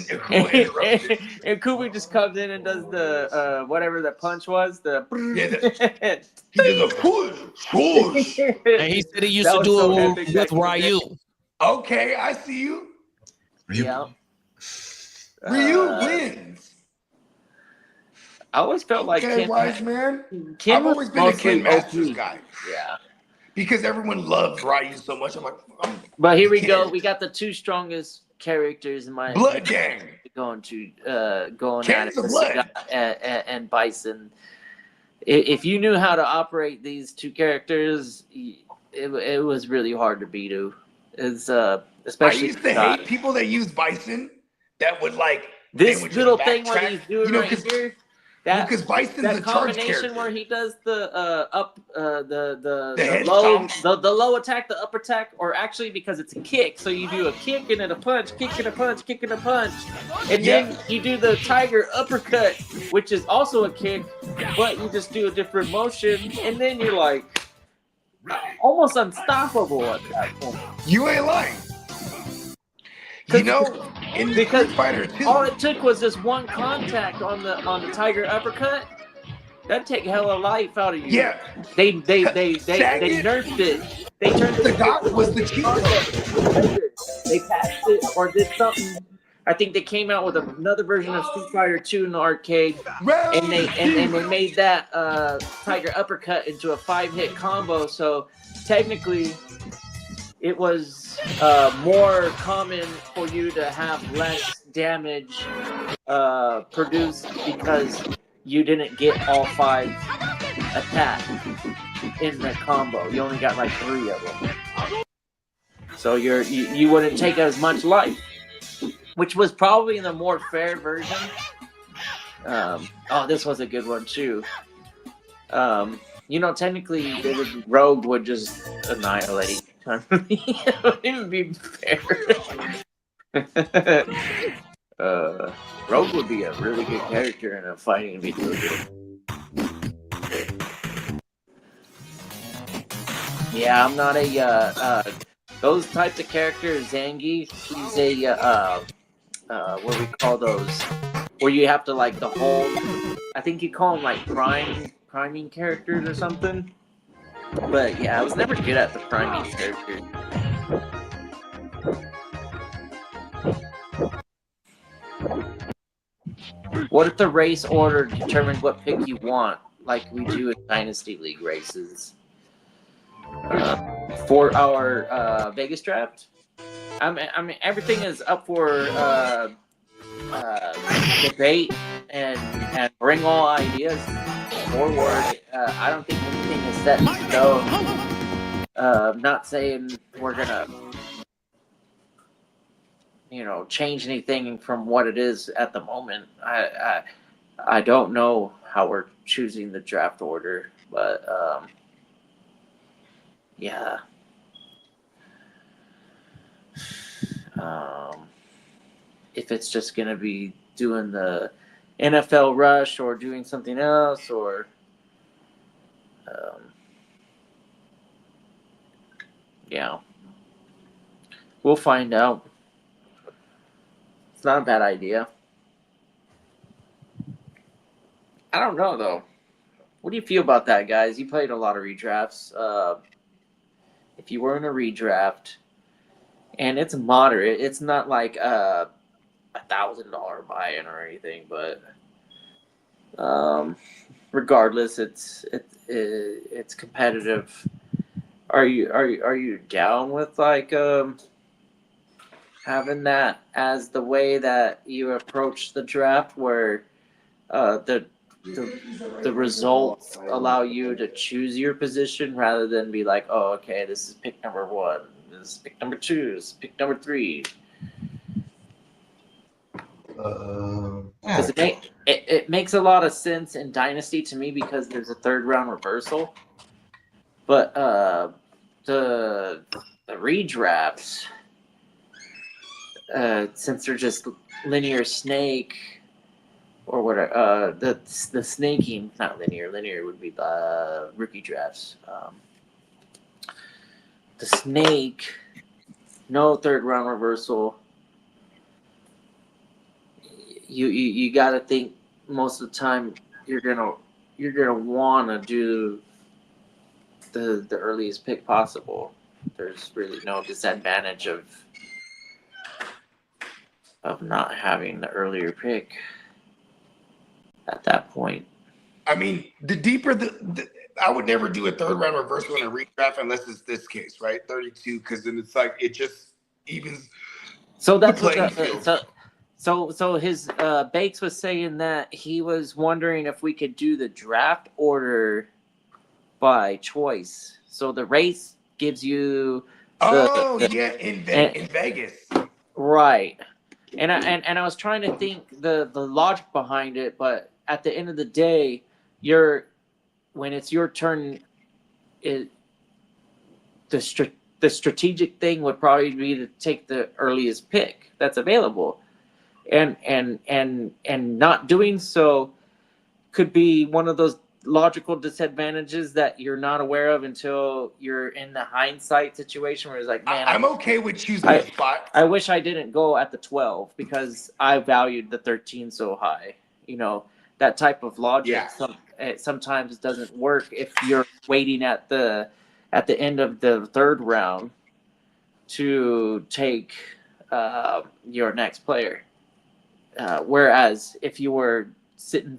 Akuma interrupts it. And Akuma just comes in and does the whatever the punch was. He did a push. And he said he used to do it with Ryu. Okay, I see you. Yeah. Ryu wins. I always felt like Ken, Wise man. I've always been a Ken Masters guy. Yeah. Because everyone loves Ryu so much. I'm like, but here we go. We got the two strongest characters in my Blood Gang going at it. Blood. And Bison. If you knew how to operate these two characters, it was really hard to beat you. It's especially. I used to hate people that use Bison that would like this little thing what he's doing right here. because Bison's that a charge combination character. where he does the the head low stomp. the low attack, the up attack, or actually because it's a kick, so you do a kick and then a punch, kick and a punch, kick and a punch, and then you do the tiger uppercut, which is also a kick, but you just do a different motion, and then you're like almost unstoppable at that point. You ain't lying. You know, in because Street Fighter 2, all it took was just one contact on the tiger uppercut. That'd take hella life out of you. Yeah. They nerfed it. They turned the God was the cheat code. They patched it or did something. I think they came out with another version of Street Fighter 2 in the arcade, and they made that tiger uppercut into a 5-hit combo. So technically, it was more common for you to have less damage produced because you didn't get all 5 attacks in the combo. You only got like 3 of them. So you wouldn't take as much life, which was probably in the more fair version. This was a good one too. Technically, Rogue would just annihilate. It wouldn't even be fair. Rogue would be a really good character in a fighting video game. Yeah, I'm not a those types of characters. Zangief, he's a what we call those, where you have to like the whole. I think you call them like priming characters or something. But yeah, I was never good at the priming character. What if the race order determined what pick you want, like we do in Dynasty League races? For our Vegas draft, I mean, everything is up for debate and bring all ideas forward. I don't think anything is set in stone. I'm not saying we're gonna, change anything from what it is at the moment. I don't know how we're choosing the draft order, but yeah. If it's just gonna be doing the NFL rush or doing something else, or yeah, we'll find out. It's not a bad idea. I don't know though. What do you feel about that, guys? You played a lot of redrafts. If you were in a redraft, and it's moderate, it's not like $1,000 buy-in or anything, but regardless, it's competitive. Are you down with like having that as the way that you approach the draft, where the results allow you to choose your position rather than be like, oh, okay, this is pick number 1, this is pick number 2, this is pick number 3. Because it makes a lot of sense in Dynasty to me because there's a 3rd round reversal. But the redrafts, since they're just linear snake, or whatever, the snaking, not linear. Linear would be the rookie drafts. The snake, no 3rd round reversal. You got to think most of the time you're gonna want to do the earliest pick possible. There's really no disadvantage of not having the earlier pick at that point. I mean, the deeper I would never do a 3rd round reversal in a redraft unless it's this case, right? 32, because then it's like it just evens. So that's what so his Bakes was saying that he was wondering if we could do the draft order by choice. So the race gives you in Vegas. Right. And I was trying to think the logic behind it, but at the end of the day, when it's your turn, the strategic thing would probably be to take the earliest pick that's available, and not doing so could be one of those logical disadvantages that you're not aware of until you're in the hindsight situation where it's like, man, I'm okay with choosing a spot. I wish I didn't go at the 12 because I valued the 13 so high. You know, that type of logic sometimes doesn't work if you're waiting at the end of the third round to take your next player. Whereas if you were sitting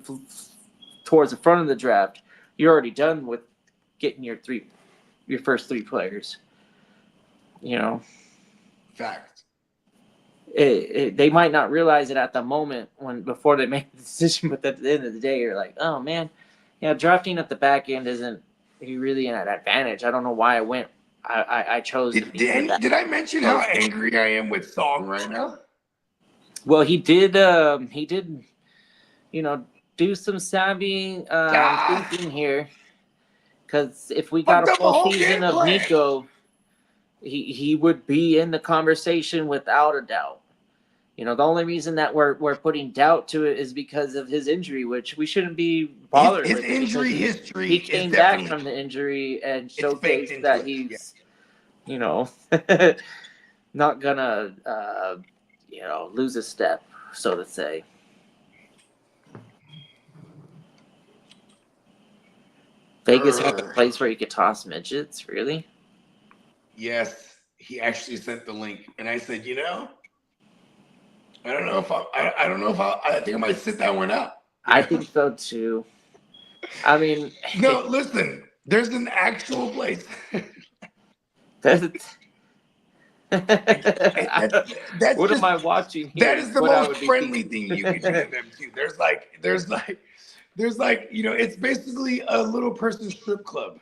towards the front of the draft, you're already done with getting your first 3 players. You know, fact. They might not realize it at the moment before they make the decision, but at the end of the day, you're like, oh man, yeah, drafting at the back end isn't really an advantage. I don't know why I chose. Did I mention how angry I am with Song right now? Well, he did, you know, do some savvy thinking here, because if we got a full season of Nico, he would be in the conversation without a doubt. You know, the only reason that we're putting doubt to it is because of his injury, which we shouldn't be bothered with. His injury history. He came back from the injury and showcased that he's, you know, not gonna, you know, lose a step, so to say. Vegas has a place where you could toss midgets, really? Yes, he actually sent the link, and I said, you know, I don't know if I think I might sit that one out. I think so too. I mean, no, listen, there's an actual place. That's what just, am I watching here? That is the most friendly thing you can do to them too. There's like, you know, it's basically a little person strip club.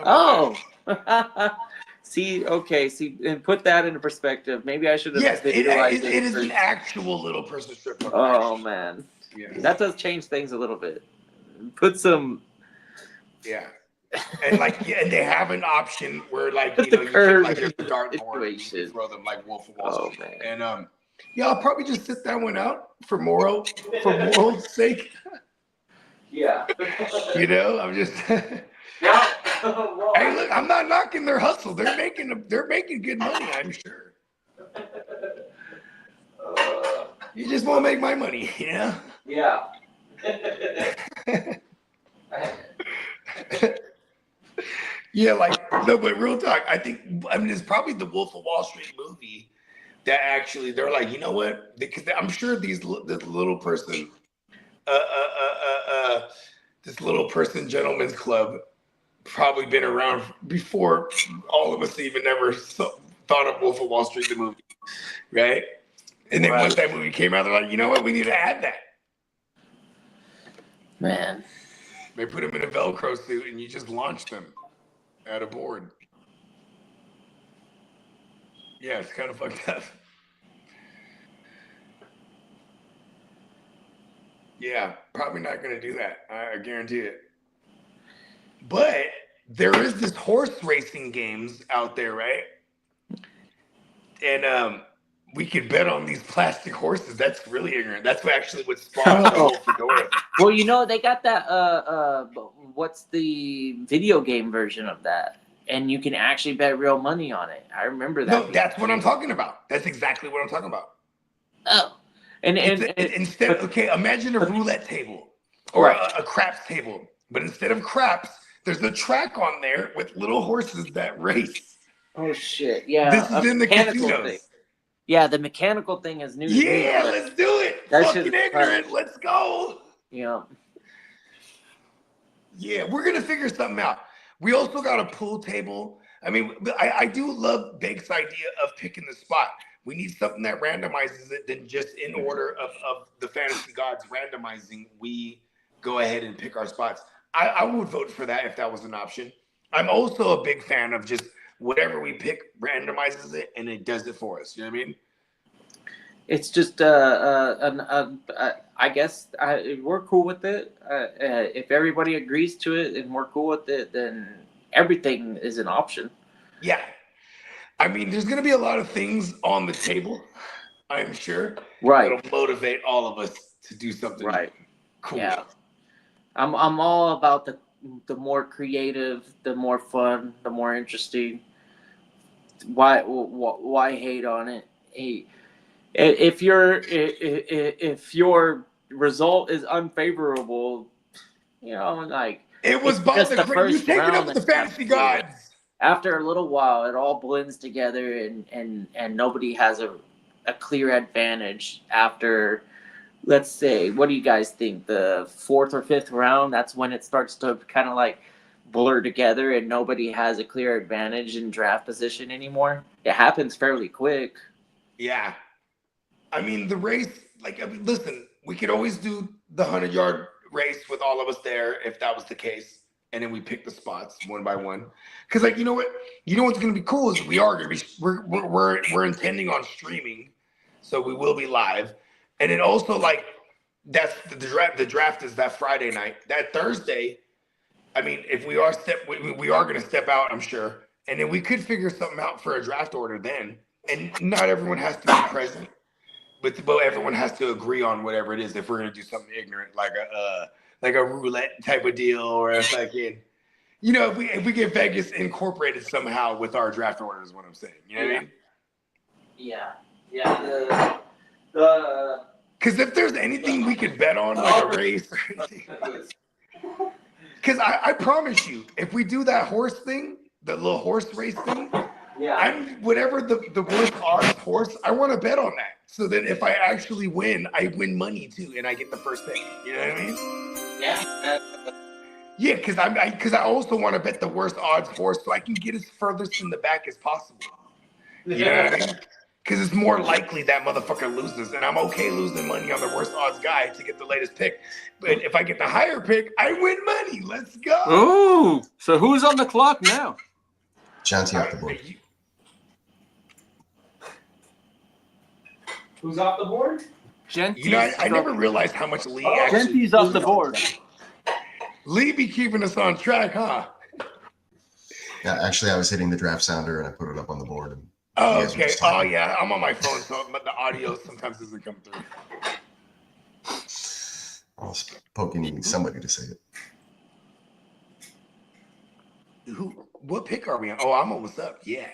Oh, see, and put that into perspective. Maybe I should have. Yes, it is an actual little person strip club. Oh man, that does change things a little bit. Put some. Yeah, and and they have an option where like you know you can like a dartboard and you throw them like Wolf of Wall Street. And yeah, I'll probably just sit that one out for moral's sake. Yeah. You know, I'm just. Hey, look, I'm not knocking their hustle. They're making good money, I'm sure. You just won't make my money, you know? Yeah. Yeah, like no, but real talk. I mean, it's probably the Wolf of Wall Street movie that actually they're like, you know what? Because I'm sure this little person, this little person gentleman's club probably been around before all of us even ever thought of Wolf of Wall Street the movie, right? And then once that movie came out, they're like, you know what? We need to add that. Man, they put him in a Velcro suit and you just launched him at a board. Yeah, it's kind of fucked up. Yeah, probably not going to do that. I guarantee it. But there is this horse racing games out there, right? And we could bet on these plastic horses. That's really ignorant. That's actually what spawned the whole fedora. Well, you know, they got that what's the video game version of that? And you can actually bet real money on it. I remember that. No, that's what I'm talking about. That's exactly what I'm talking about. Oh. And instead, okay, imagine a roulette table or a craps table, but instead of craps, there's a track on there with little horses that race. Oh shit! Yeah, this is in the casinos. Thing. Yeah, the mechanical thing is new. Yeah, let's do it. Fucking ignorant. Let's go. Yeah. Yeah, we're gonna figure something out. We also got a pool table. I mean, I do love Bake's idea of picking the spot. We need something that randomizes it, then just in order of the fantasy gods randomizing, we go ahead and pick our spots. I would vote for that if that was an option. I'm also a big fan of just whatever we pick randomizes it and it does it for us. You know what I mean? it's just I guess we're cool with it. If everybody agrees to it and we're cool with it, then everything is an option. Yeah. I mean, there's going to be a lot of things on the table, I'm sure. Right. That'll motivate all of us to do something cool. Yeah. I'm all about the more creative, the more fun, the more interesting. Why hate on it? Hey, if your result is unfavorable, like it was about the first you take it up with the fantasy gods. After a little while, it all blends together, and nobody has a clear advantage after. Let's say, what do you guys think? The 4th or 5th round, that's when it starts to kind of like blur together and nobody has a clear advantage in draft position anymore. It happens fairly quick. Yeah. I mean, the race, listen, we could always do the 100-yard race with all of us there if that was the case. And then we pick the spots one by one. Because, you know what? You know what's going to be cool is we're intending on streaming. So we will be live. And then also, that's the draft. The draft is that Friday night. That Thursday, I mean, if we are going to step out, I'm sure. And then we could figure something out for a draft order then. And not everyone has to be present, but everyone has to agree on whatever it is. If we're going to do something ignorant, like a roulette type of deal, or a fucking, if we get Vegas incorporated somehow with our draft order, is what I'm saying. You know what I mean? Yeah. Because if there's anything we could bet on, like a race or anything, because I promise you, if we do that horse thing, the little horse race thing, whatever the worst odds horse, I want to bet on that. So that if I actually win, I win money too, and I get the first pick. You know what I mean? Yeah. Yeah, because I also want to bet the worst odds horse so I can get as furthest in the back as possible. You know what I mean? Because it's more likely that motherfucker loses, and I'm okay losing money on the worst odds guy to get the latest pick. But if I get the higher pick, I win money. Let's go. Oh, so who's on the clock now? Shanti off the board. Who's off the board? Genti's I never realized how much Lee Genti's off the board. Lee be keeping us on track, huh? Yeah, actually, I was hitting the draft sounder and I put it up on the board. And oh, okay. Oh, yeah. I'm on my phone, so the audio sometimes doesn't come through. I was poking somebody to say it. What pick are we on? Oh, I'm almost up. Yeah.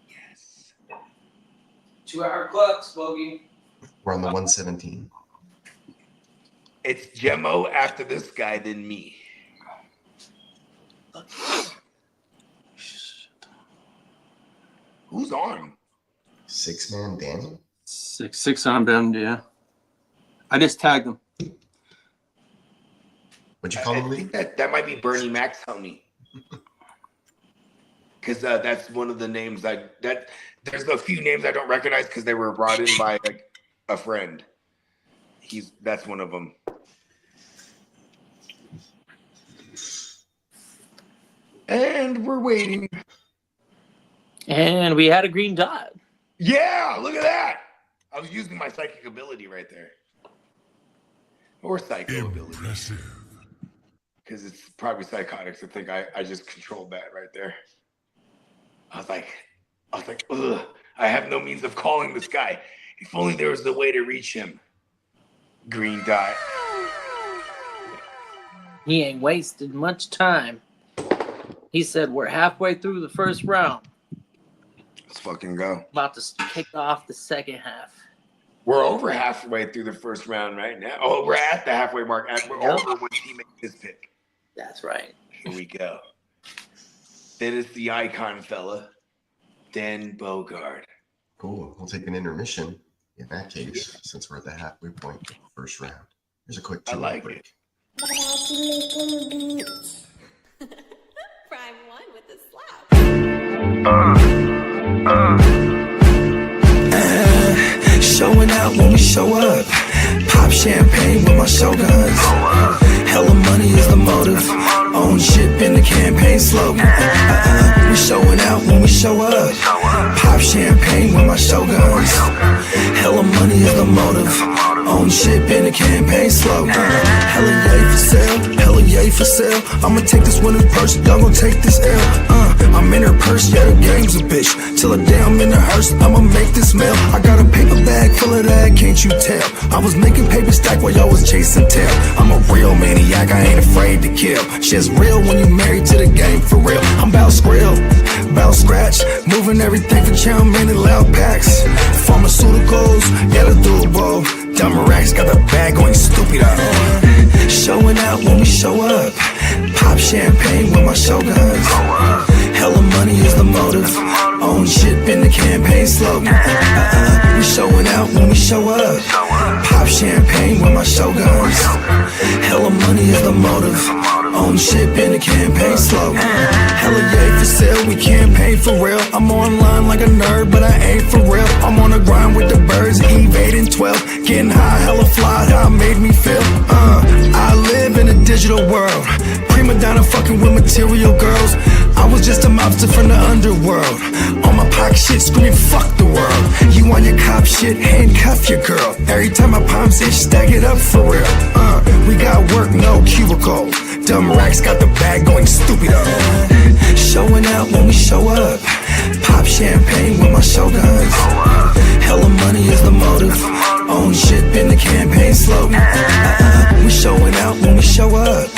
Yes. 2-hour clock, Smokey. We're on the 117. It's Gemmo after this guy, then me. Who's on? 6-man Daniel? 6 on Ben, yeah. I just tagged him. What'd you call him, Lee? I think that might be Bernie Mac's homie. Because that's one of the names there's a few names I don't recognize because they were brought in by a friend. That's one of them. And we're waiting. And we had a green dot. Yeah, look at that. I was using my psychic ability right there. Or psycho ability. Because it's probably psychotics. I think I just controlled that right there. I was like, ugh, I have no means of calling this guy. If only there was a way to reach him. Green dot. He ain't wasted much time. He said we're halfway through the first round. Let's fucking go. About to kick off the second half. We're over halfway through the first round right now. Oh, we're at the halfway mark. We're over when he makes his pick. That's right. Here we go. Then it's the icon fella, Dan Bogard. Cool. We'll take an intermission in that case, since we're at the halfway point of the first round. Here's a quick 2-minute break. Prime 1 with the slap. Showing out when we show up. Pop champagne with my shoguns. Hella money is the motive. Own ship in the campaign slogan. We showing out when we show up. Pop champagne with my shoguns. Hella money is the motive. Own ship in the campaign slogan. Hella yay for sale, hella yay for sale. I'ma take this winner's purse, y'all gon' take this L. I'm in her purse, yeah, the game's a bitch. Till the day I'm in the hearse, I'ma make this mail. I got a paper bag full of that, can't you tell? I was making paper stack while y'all was chasing tail. I'm a real maniac, I ain't afraid to kill. Shit's real when you married to the game, for real. I'm bout skrill, bout scratch, moving everything for chow man in loud packs. Pharmaceuticals, yeah, the doable. Dumb racks got the bag going stupid up. Showing out when we show up. Pop champagne with my shoguns. Hella money is the motive. Own ship in the campaign slogan. We showing out when we show up. Pop champagne with my shoguns. Hella money is the motive. Own ship in the campaign slogan. Hella yay for sale, we campaign for real. I'm online like a nerd, but I ain't for real. I'm on the grind with the birds, Eve 8 and 12. Getting high, hella fly, how it made me feel. I live in a digital world. Prima donna fucking with material girls. I was just a mobster from the underworld. On my pocket shit, screaming fuck the world. You on your cop shit, handcuff your girl. Every time my palms itch, stack it up for real. We got work, no cubicle. Dumb racks got the bag going stupid up. Showing out when we show up. Pop champagne with my shoguns. Hella money is the motive. Own ship in the campaign slogan. We showing out when we show up.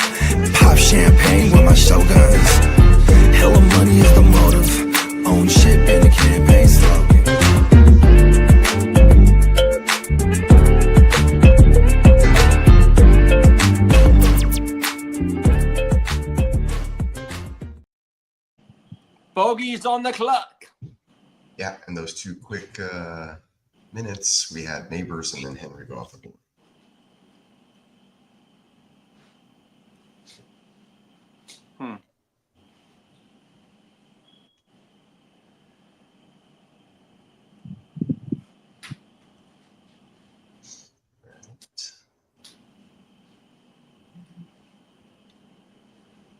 Pop champagne with my shoguns. Hella money is the motive. Own ship in the campaign slogan. Bogey's on the clock. Yeah, and those two quick minutes, we had Neighbors and then Henry go off the board.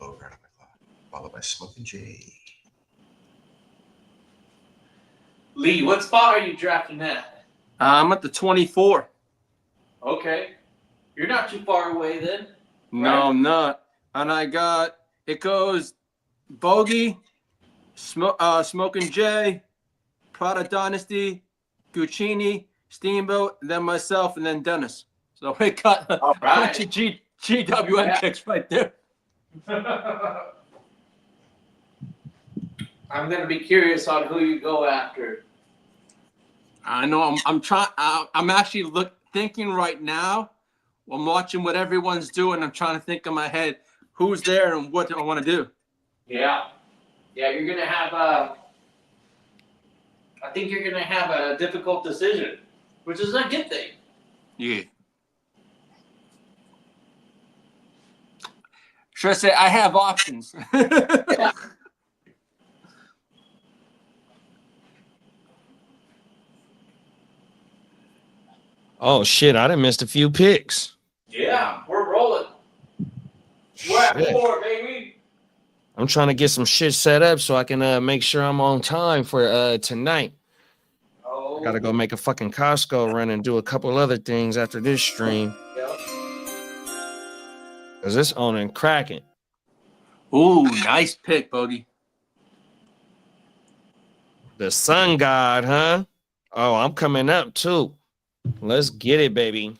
Over on the clock, followed by Smoking Jay. Lee, what spot are you drafting at? I'm at the 24. Okay. You're not too far away then. No, right? I'm not. And it goes Bogey, Smoking Jay, Prada Dynasty, Guccini, Steamboat, then myself, and then Dennis. So we got a bunch of GWM picks right there. I'm gonna be curious on who you go after. I know. I'm trying. I'm actually thinking right now. I'm watching what everyone's doing. I'm trying to think in my head who's there and what I want to do. Yeah, you're gonna have I think you're gonna have a difficult decision, which is a good thing. Yeah. Should I say I have options? Yeah. Oh shit! I done missed a few picks. Yeah, we're rolling. We're at 4, baby. I'm trying to get some shit set up so I can make sure I'm on time for tonight. I gotta go make a fucking Costco run and do a couple other things after this stream. Yep. Cause it's on and cracking. Ooh, nice pick, Bogey. The Sun God, huh? Oh, I'm coming up too. Let's get it, baby.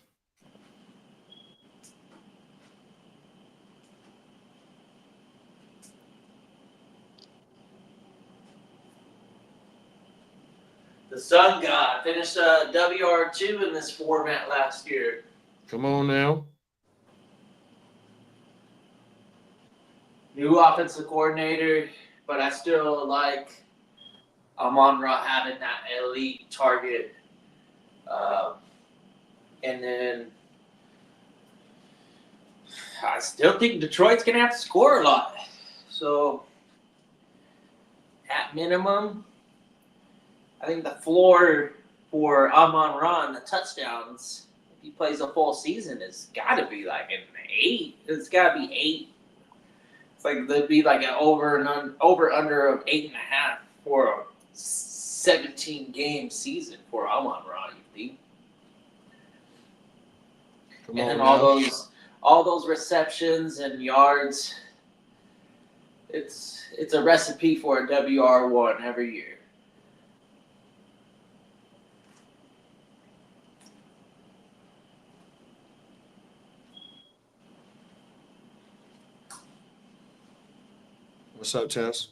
The Sun God finished WR2 in this format last year. Come on now. New offensive coordinator, but I still like Amon-Ra having that elite target. And then I still think Detroit's going to have to score a lot. So at minimum, I think the floor for Amon-Ra and the touchdowns, if he plays a full season, has got to be like an 8. It's got to be 8. It's like there'd be like an over under of 8.5 for a 17-game season for Amon-Ra, you think? Come And on, then man. all those receptions and yards. It's a recipe for a WR1 every year. What's up, Tess?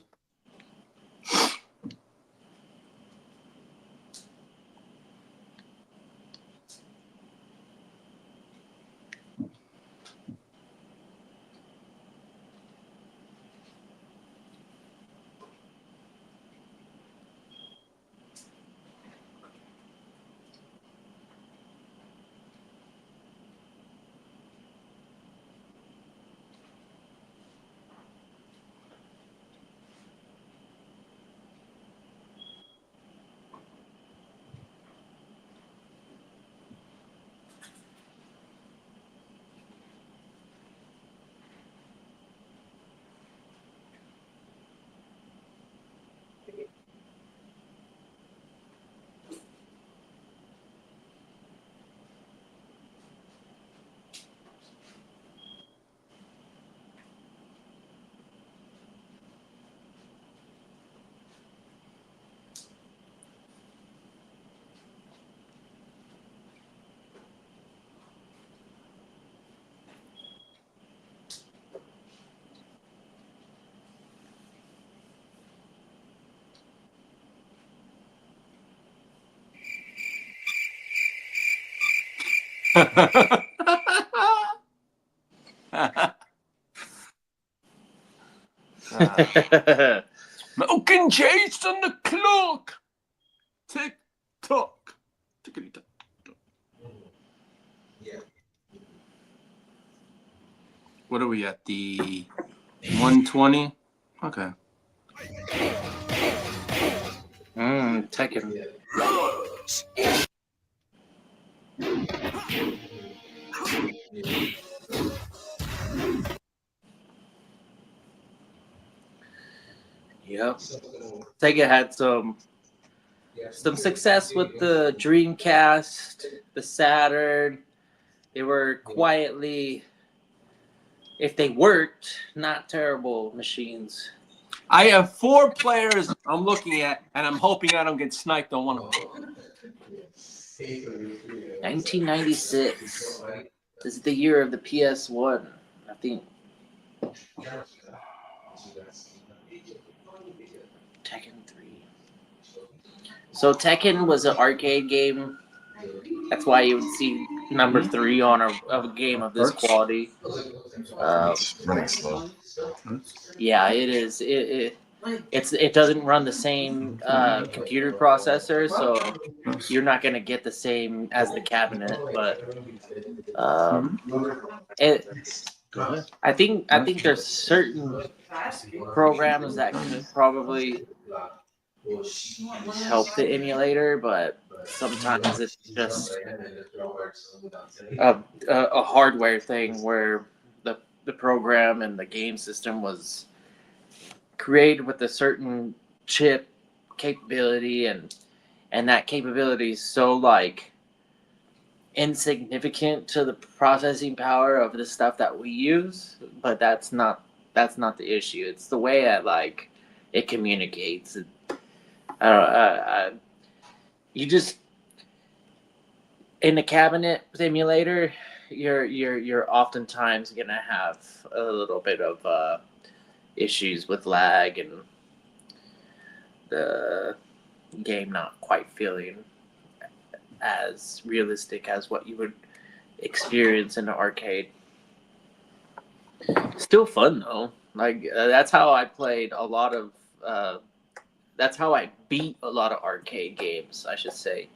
Milk and Chase on the clock. Tick tock. Tickety tock. What are we at? The 120? Okay. Tekken. Yep. Sega had some success with the Dreamcast, the Saturn. They were quietly, if they worked, not terrible machines. I have 4 players I'm looking at, and I'm hoping I don't get sniped on one of them. 1996. This is the year of the PS1, I think. Tekken 3. So Tekken was an arcade game. That's why you would see number 3 on a game of this quality. Running slow. Yeah, it is. It doesn't run the same computer processor, so you're not gonna get the same as the cabinet. But I think there's certain programs that could probably help the emulator, but sometimes it's just a hardware thing where the program and the game system was created with a certain chip capability, and that capability is so like insignificant to the processing power of the stuff that we use, but that's not the issue. It's the way that like it communicates. I don't you just in the cabinet simulator, you're oftentimes gonna have a little bit of issues with lag and the game not quite feeling as realistic as what you would experience in the arcade. Still fun though. Like that's how I played a lot of. That's how I beat a lot of arcade games, I should say.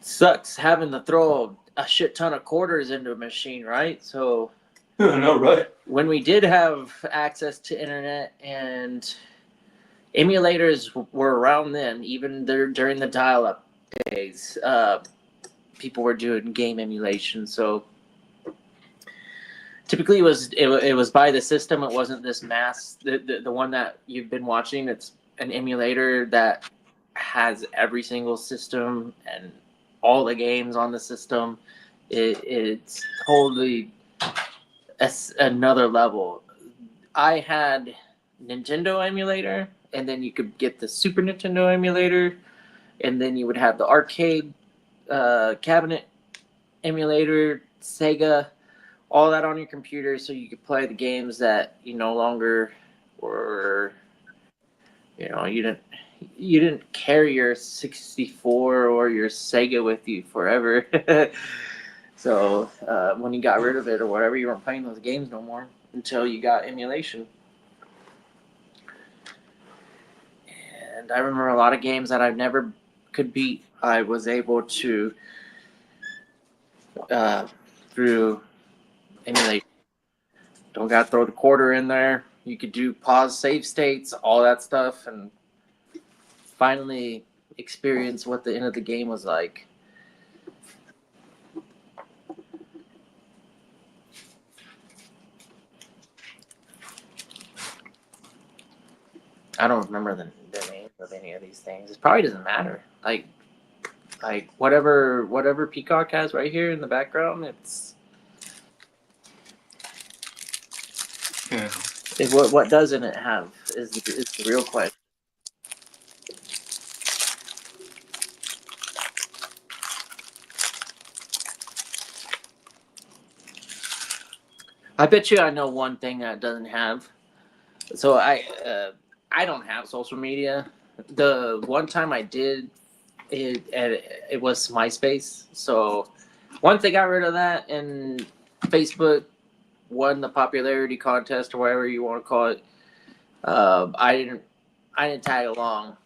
Sucks having to throw a shit ton of quarters into a machine, right? So, no, right. When we did have access to internet and emulators were around then, even during the dial-up days, people were doing game emulation. So typically it was by the system. It wasn't this mass. The one that you've been watching. It's an emulator that has every single system and all the games on the system, it's totally another level. I had Nintendo emulator, and then you could get the Super Nintendo emulator, and then you would have the arcade cabinet emulator, Sega, all that on your computer, so you could play the games that you no longer were, you didn't carry your 64 or your Sega with you forever. So when you got rid of it or whatever, you weren't playing those games no more until you got emulation. And I remember a lot of games that I never could beat, I was able to, through emulation. Don't got to throw the quarter in there. You could do pause, save states, all that stuff, and finally experience what the end of the game was like. I don't remember the names of any of these things. It probably doesn't matter. Like whatever Peacock has right here in the background, it's what doesn't it have is the real question. I bet you I know one thing that it doesn't have. So I don't have social media. The one time I did, it was MySpace. So once they got rid of that and Facebook won the popularity contest or whatever you want to call it, I didn't tag along.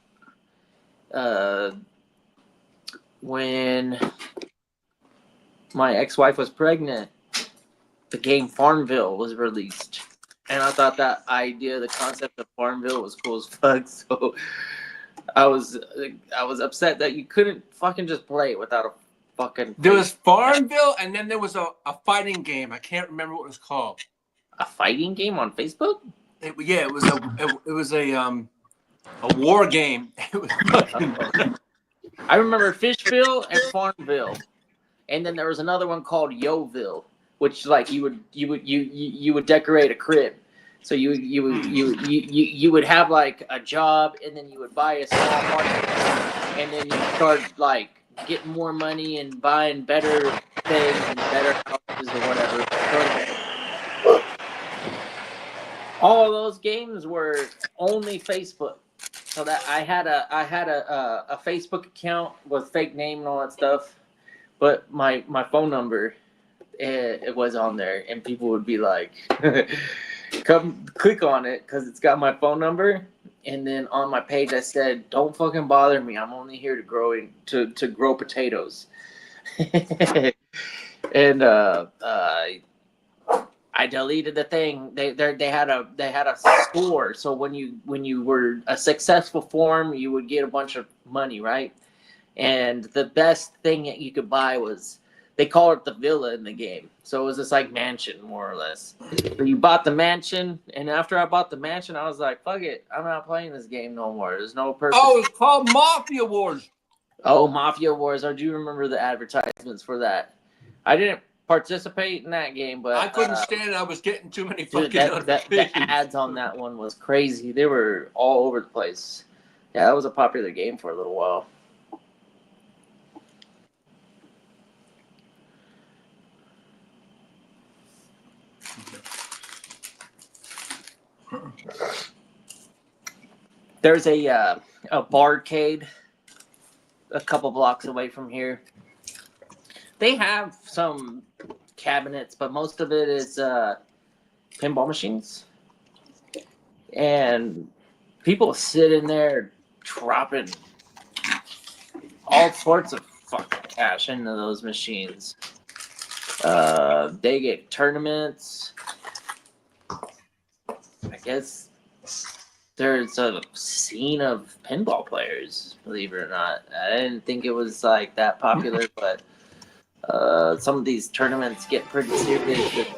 When my ex-wife was pregnant, the game Farmville was released, and I thought that idea, the concept of Farmville, was cool as fuck. So I was upset that you couldn't fucking just play it without a fucking. There was Farmville, and then there was a fighting game. I can't remember what it was called. A fighting game on Facebook? It was a war game. It was fucking. I remember Fishville and Farmville, and then there was another one called Yoville, which like you would decorate a crib. So you would have like a job, and then you would buy a small market, and then you start like getting more money and buying better things and better houses or whatever. All of those games were only Facebook. So that I had a Facebook account with fake name and all that stuff, but my phone number it was on there, and people would be like, come click on it because it's got my phone number. And then on my page I said, don't fucking bother me, I'm only here to grow potatoes. And I deleted the thing. They had a score, so when you were a successful form, you would get a bunch of money, right? And the best thing that you could buy was, they call it the villa in the game. So it was this like mansion, more or less. So you bought the mansion, and after I bought the mansion, I was like, fuck it, I'm not playing this game no more. There's no purpose. Oh, it's called Mafia Wars. Oh, Mafia Wars. I do remember the advertisements for that. I didn't participate in that game, but I couldn't stand it. I was getting too many fucking the ads on that one was crazy. They were all over the place. Yeah, that was a popular game for a little while. There's a barcade a couple blocks away from here. They have some cabinets, but most of it is pinball machines. And people sit in there dropping all sorts of fucking cash into those machines. They get tournaments. I guess there's a scene of pinball players, believe it or not. I didn't think it was like that popular, but some of these tournaments get pretty serious.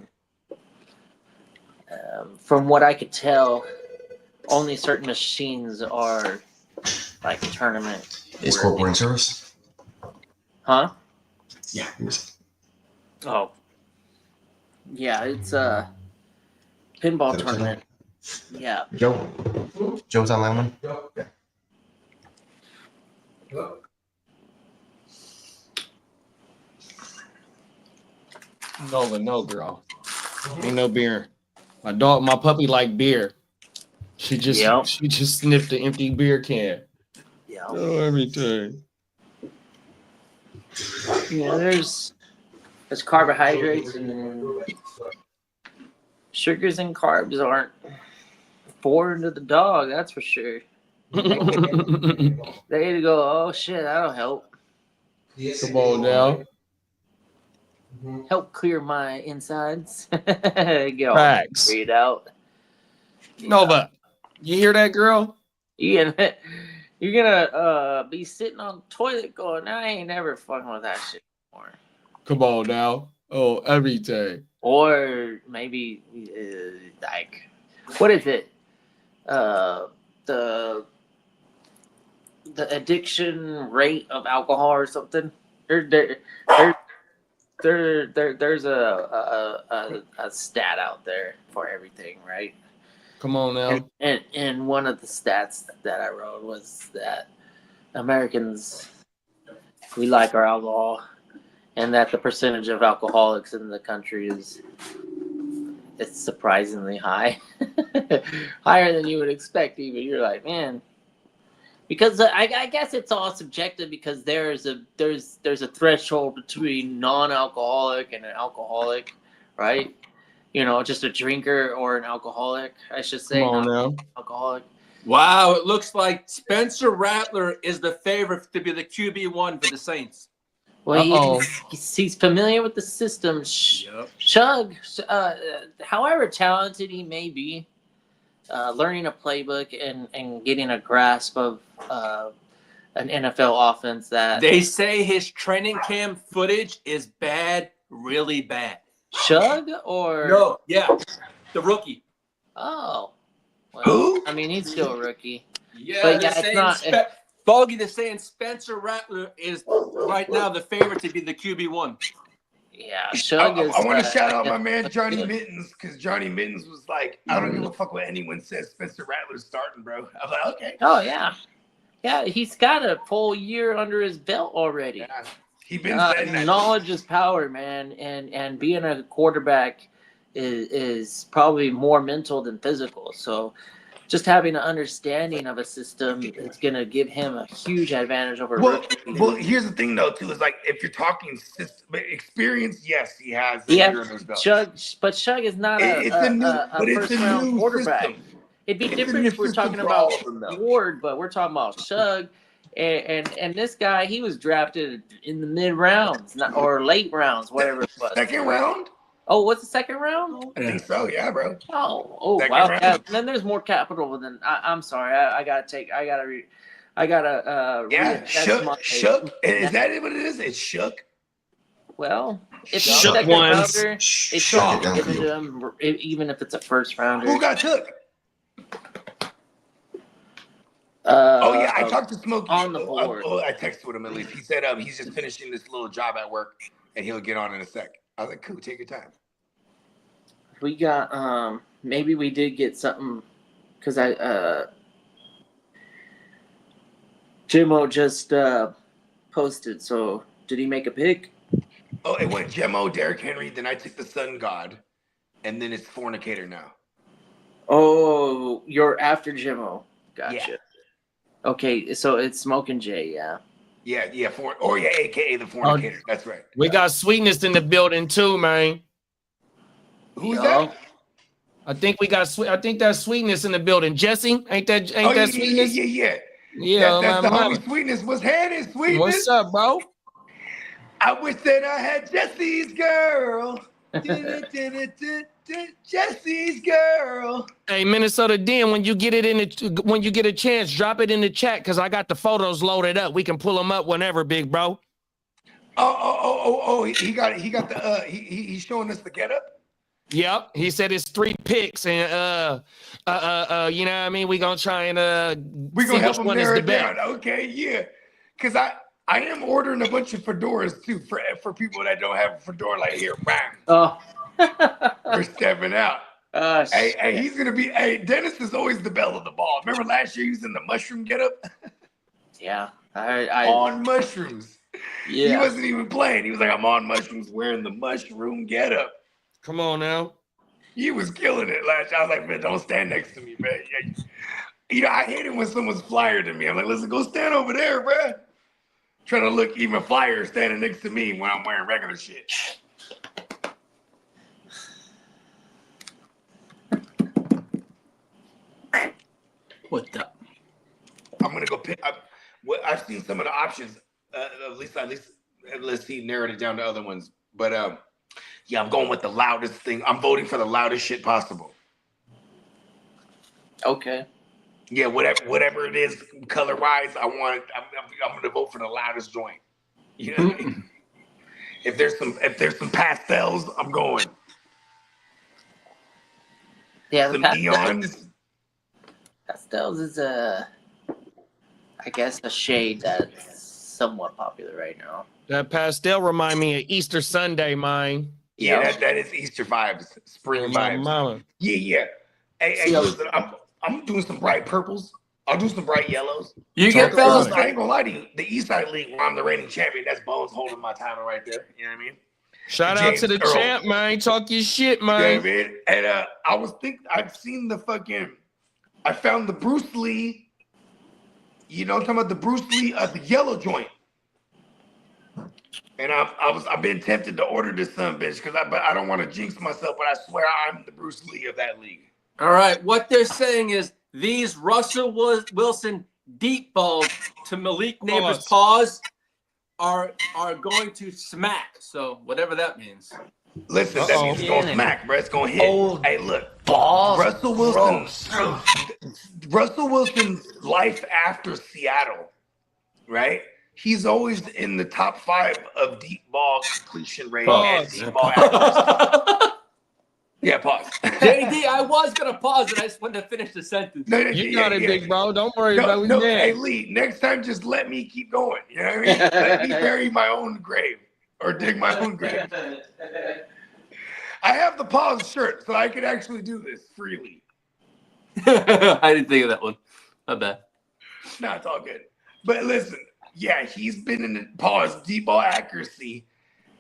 From what I could tell, only certain machines are like tournament. Is corporate in service? Huh? Yeah. Oh. Yeah, it's a pinball tournament. Yeah. Joe's on line one? Yeah. No, girl. Ain't no beer. My puppy like beer. She just sniffed the empty beer can. Yeah. Oh, everything. Yeah, there's carbohydrates and sugars and carbs aren't foreign to the dog, that's for sure. They need to go, oh shit, that'll help. Come on now. Help clear my insides. Get all Facts. breathe out. Nova, you hear that, girl? You're gonna be sitting on the toilet going, I ain't never fucking with that shit anymore. Come on now. Oh, everything. Or maybe like, what is it? The addiction rate of alcohol or something. There's a stat out there for everything, right? Come on now. And one of the stats that I wrote was that Americans, we like our alcohol, and that the percentage of alcoholics in the country it's surprisingly high, higher than you would expect. Even you're like, man, because I guess it's all subjective because there's a threshold between non-alcoholic and an alcoholic, right? You know, just a drinker or an alcoholic, I should say. Come on now. Alcoholic. Wow, it looks like Spencer Rattler is the favorite to be the QB1 for the Saints. Well, he's familiar with the system. Chug, however talented he may be, learning a playbook and getting a grasp of an NFL offense that... They say his training camp footage is bad, really bad. Chug or... No, yeah, the rookie. Oh. Well, who? I mean, he's still a rookie. Yeah, but they're yeah, saying it's not... Bogey, they're saying Spencer Rattler is right now the favorite to be the QB1. Yeah, Chug is... I want to shout out my man Johnny Mittens, because Johnny Mittens was like, I don't give a fuck what anyone says. Spencer Rattler's starting, bro. I was like, okay. Oh, yeah. Yeah, he's got a full year under his belt already. Yeah, he been saying that. Knowledge is power, man, and being a quarterback is probably more mental than physical. So just having an understanding of a system is going to give him a huge advantage over rookie. Well, here's the thing, though, too, is like if you're talking system, experience, yes, he has. Chug is not a first-round quarterback. System. It'd be different if we're talking about Ward, but we're talking about Chug. And this guy, he was drafted in the mid rounds, or late rounds, whatever it was. Second round? Oh, what's the second round? I think so, yeah, bro. Oh, second wow. round. Then there's more capital than I'm sorry. I gotta. Shook. Is that what it is? It's Shook. Well, if Shook it's a second ones. rounder, it should be given to him, even if it's a first rounder. Who got took? I talked to Smokey on the board. I texted with him at least. He said he's just finishing this little job at work and he'll get on in a sec. I was like, cool, take your time. We got maybe we did get something because Jimmo just posted. So did he make a pick? Oh, it went Jimmo, Derrick Henry. Then I took the Sun God, and then it's Fornicator now. Oh, you're after Jimmo. Gotcha. Yeah. Okay, so it's Smoking Jay, yeah. Yeah, AKA the Fornicator. That's right. We got Sweetness in the building too, man. Who's that? I think we got I think that's Sweetness in the building. Jesse, ain't that Sweetness? Yeah. Yeah, that's the homie Sweetness. What's happening, Sweetness? What's up, bro? I wish that I had Jesse's girl. Jesse's girl. Hey, Minnesota Den, when you get a chance, drop it in the chat because I got the photos loaded up. We can pull them up whenever, big bro. Oh! He got the he's showing us the getup. Yep, he said it's 3 picks, and you know what I mean. We gonna try and we gonna help him one is narrow the it best. down. Okay, yeah, because I am ordering a bunch of fedoras too for people that don't have a fedora. Like here, bam. Oh, We're stepping out. Hey, he's gonna be. Hey, Dennis is always the belle of the ball. Remember last year he was in the mushroom getup? Yeah, I on mushrooms. Yeah, he wasn't even playing. He was like, I'm on mushrooms, wearing the mushroom getup. Come on now. He was killing it last year. I was like, man, don't stand next to me, man. Yeah. You know, I hate it when someone's flyer than me. I'm like, listen, go stand over there, bro. Trying to look even flyer standing next to me when I'm wearing regular shit. What the? I'm gonna go pick up. I've seen some of the options. At least let's see, narrowed it down to other ones. But yeah, I'm going with the loudest thing. I'm voting for the loudest shit possible. Okay. Yeah, whatever it is, color wise, I'm gonna vote for the loudest joint. You know what I mean? If there's some pastels, I'm going. Yeah, some neons. Pastels is I guess a shade that's somewhat popular right now. That pastel remind me of Easter Sunday, mine. Yeah, that is Easter vibes, spring vibes. Mama. Yeah. Hey, listen, I'm doing some bright purples. I'll do some bright yellows. You get fellas. I ain't gonna lie to you. The East Side League, where I'm the reigning champion, that's Bones holding my title right there. You know what I mean? Shout out to the champ, man. Talk your shit, man. Yeah, man. And I've seen the fucking. I found the Bruce Lee. You know, I'm talking about the Bruce Lee, the yellow joint. And I've been tempted to order this son bitch but I don't want to jinx myself, but I swear I'm the Bruce Lee of that league. All right, what they're saying is these Russell Wilson deep balls to Malik Neighbors' paws are going to smack. So whatever that means. Listen, that means it's gonna smack, bro. It's gonna hit. Hey, look, balls. Russell Wilson's life after Seattle, right? He's always in the top 5 of deep ball completion rate and deep ball accuracy. Yeah, pause. JD, I was gonna pause it. I just wanted to finish the sentence. No, you got it, big bro. Don't worry about it. Hey, Lee, next time just let me keep going. You know what I mean? Let me bury my own grave or dig my own grave. I have the pause shirt, so I could actually do this freely. I didn't think of that one. My bad. No, it's all good. But listen, yeah, he's been in the pause, deep ball accuracy,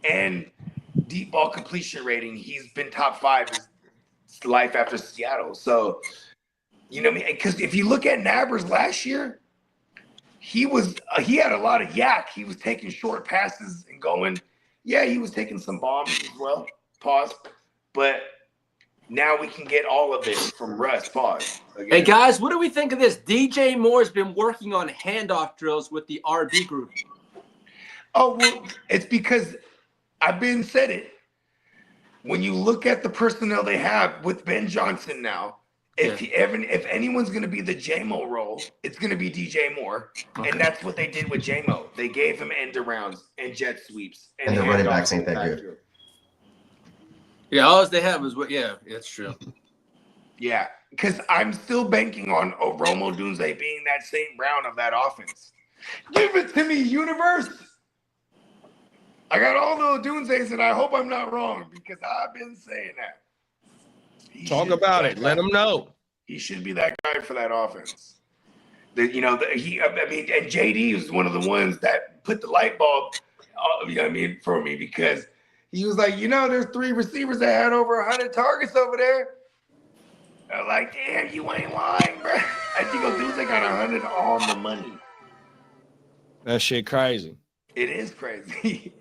and deep ball completion rating. He's been top 5 his life after Seattle. So, you know what I mean? Because if you look at Nabbers last year, he had a lot of yak. He was taking short passes and going. Yeah, he was taking some bombs as well. Pause. But now we can get all of it from Russ. Pause. Again. Hey, guys, what do we think of this? DJ Moore's been working on handoff drills with the RB group. Oh, well, it's because I've been said it. When you look at the personnel they have with Ben Johnson now, if anyone's going to be the J-Mo role, it's going to be DJ Moore. Okay. And that's what they did with J-Mo. They gave him end arounds and jet sweeps. And the running backs ain't that good. Yeah, all they have is that's true. Yeah, because I'm still banking on Romo Dunze being that St. Brown of that offense. Give it to me, universe. I got all the Dunzes, and I hope I'm not wrong because I've been saying that. Talk about it. Let him know. He should be that guy for that offense. And JD was one of the ones that put the light bulb, for me because he was like, there's 3 receivers that had over 100 targets over there. I'm like, damn, you ain't lying, bro. I think Dunze got 100 on the money. That shit crazy. It is crazy.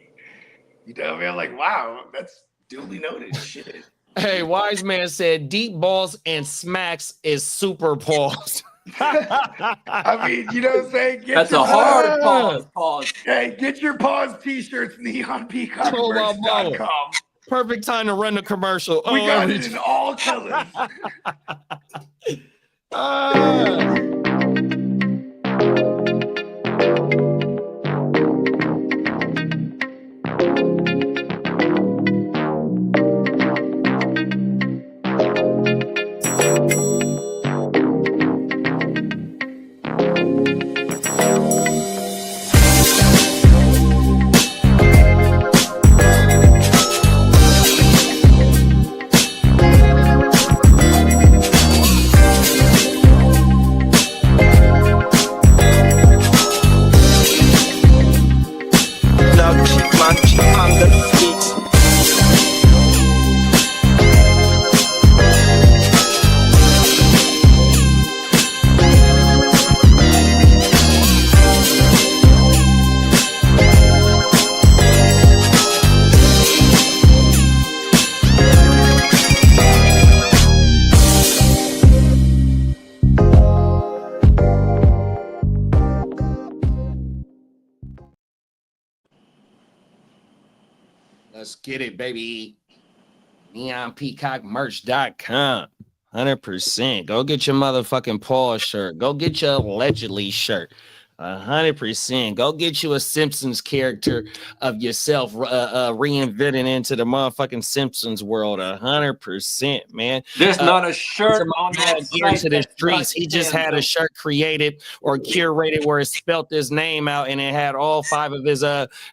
You know what I mean? I'm like, wow, that's duly noted. Shit. Hey, Wise Man said deep balls and smacks is super pause. I mean, you know what I'm saying? That's a hard pause. Hey, get your pause t-shirts, neonpeacockmerch.com. Perfect time to run the commercial. We got it in all colors. Let's get it, baby. NeonPeacockMerch.com. 100%. Go get your motherfucking Paul shirt. Go get your allegedly shirt. 100%. Go get you a Simpsons character of yourself reinvented into the motherfucking Simpsons world. 100%, man. There's not a shirt on that site to the that's streets. He just had a shirt created or curated where it spelt his name out and it had all 5 of his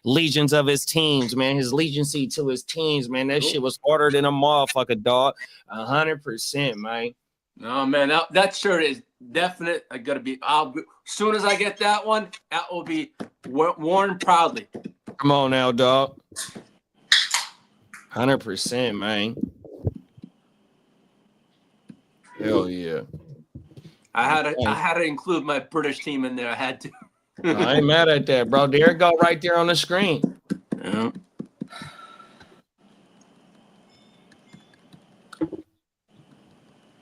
legions of his teams, man. His legiancy to his teams, man. That shit was ordered in a motherfucker, dog. 100%, man. No, man, that shirt is definite. I gotta be. As soon as I get that one, that will be worn proudly. Come on now, dog. 100%, man. Hell yeah. I had to include my British team in there. I had to. I ain't mad at that, bro. There it go, right there on the screen. Yeah.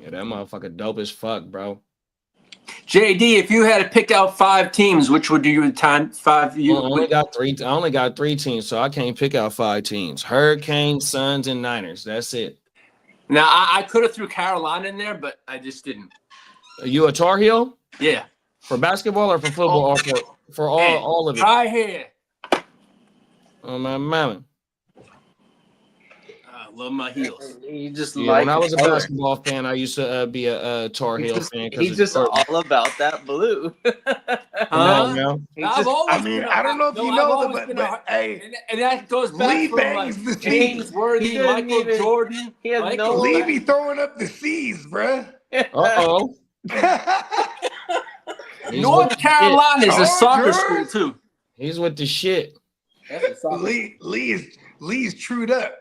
Yeah, that motherfucker dope as fuck, bro. JD, if you had to pick out 5 teams, which would you time 5? I only got 3 teams, so I can't pick out 5 teams. Hurricanes, Suns, and Niners. That's it. Now I could have threw Carolina in there, but I just didn't. Are you a Tar Heel? Yeah. For basketball or for football or for all of it? Right here. Oh my mama. I love my heels. You just when I was a basketball fan, I used to be a Tar Heel fan. He's just all about that blue. I don't know if you know, but hey, and that goes back Lee from bangs like the James Worthy, Michael Jordan. He has no. Lee be throwing up the C's, bruh. Uh-oh. North Carolina is a soccer school too. He's with the shit. Lee's trued up.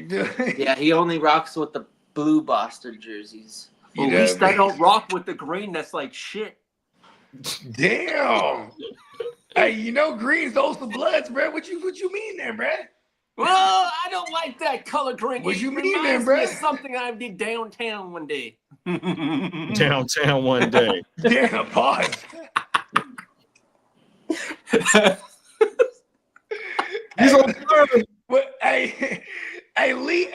Yeah, he only rocks with the blue Boston jerseys. Well, at least I don't rock with the green. That's like shit. Damn. Hey, you know green's also bloods, bro. What you mean there, bro? Well, I don't like that color green. What you mean reminds then, me bro? of something I did downtown one day. Downtown one day. Damn, pause. Hey, Lee,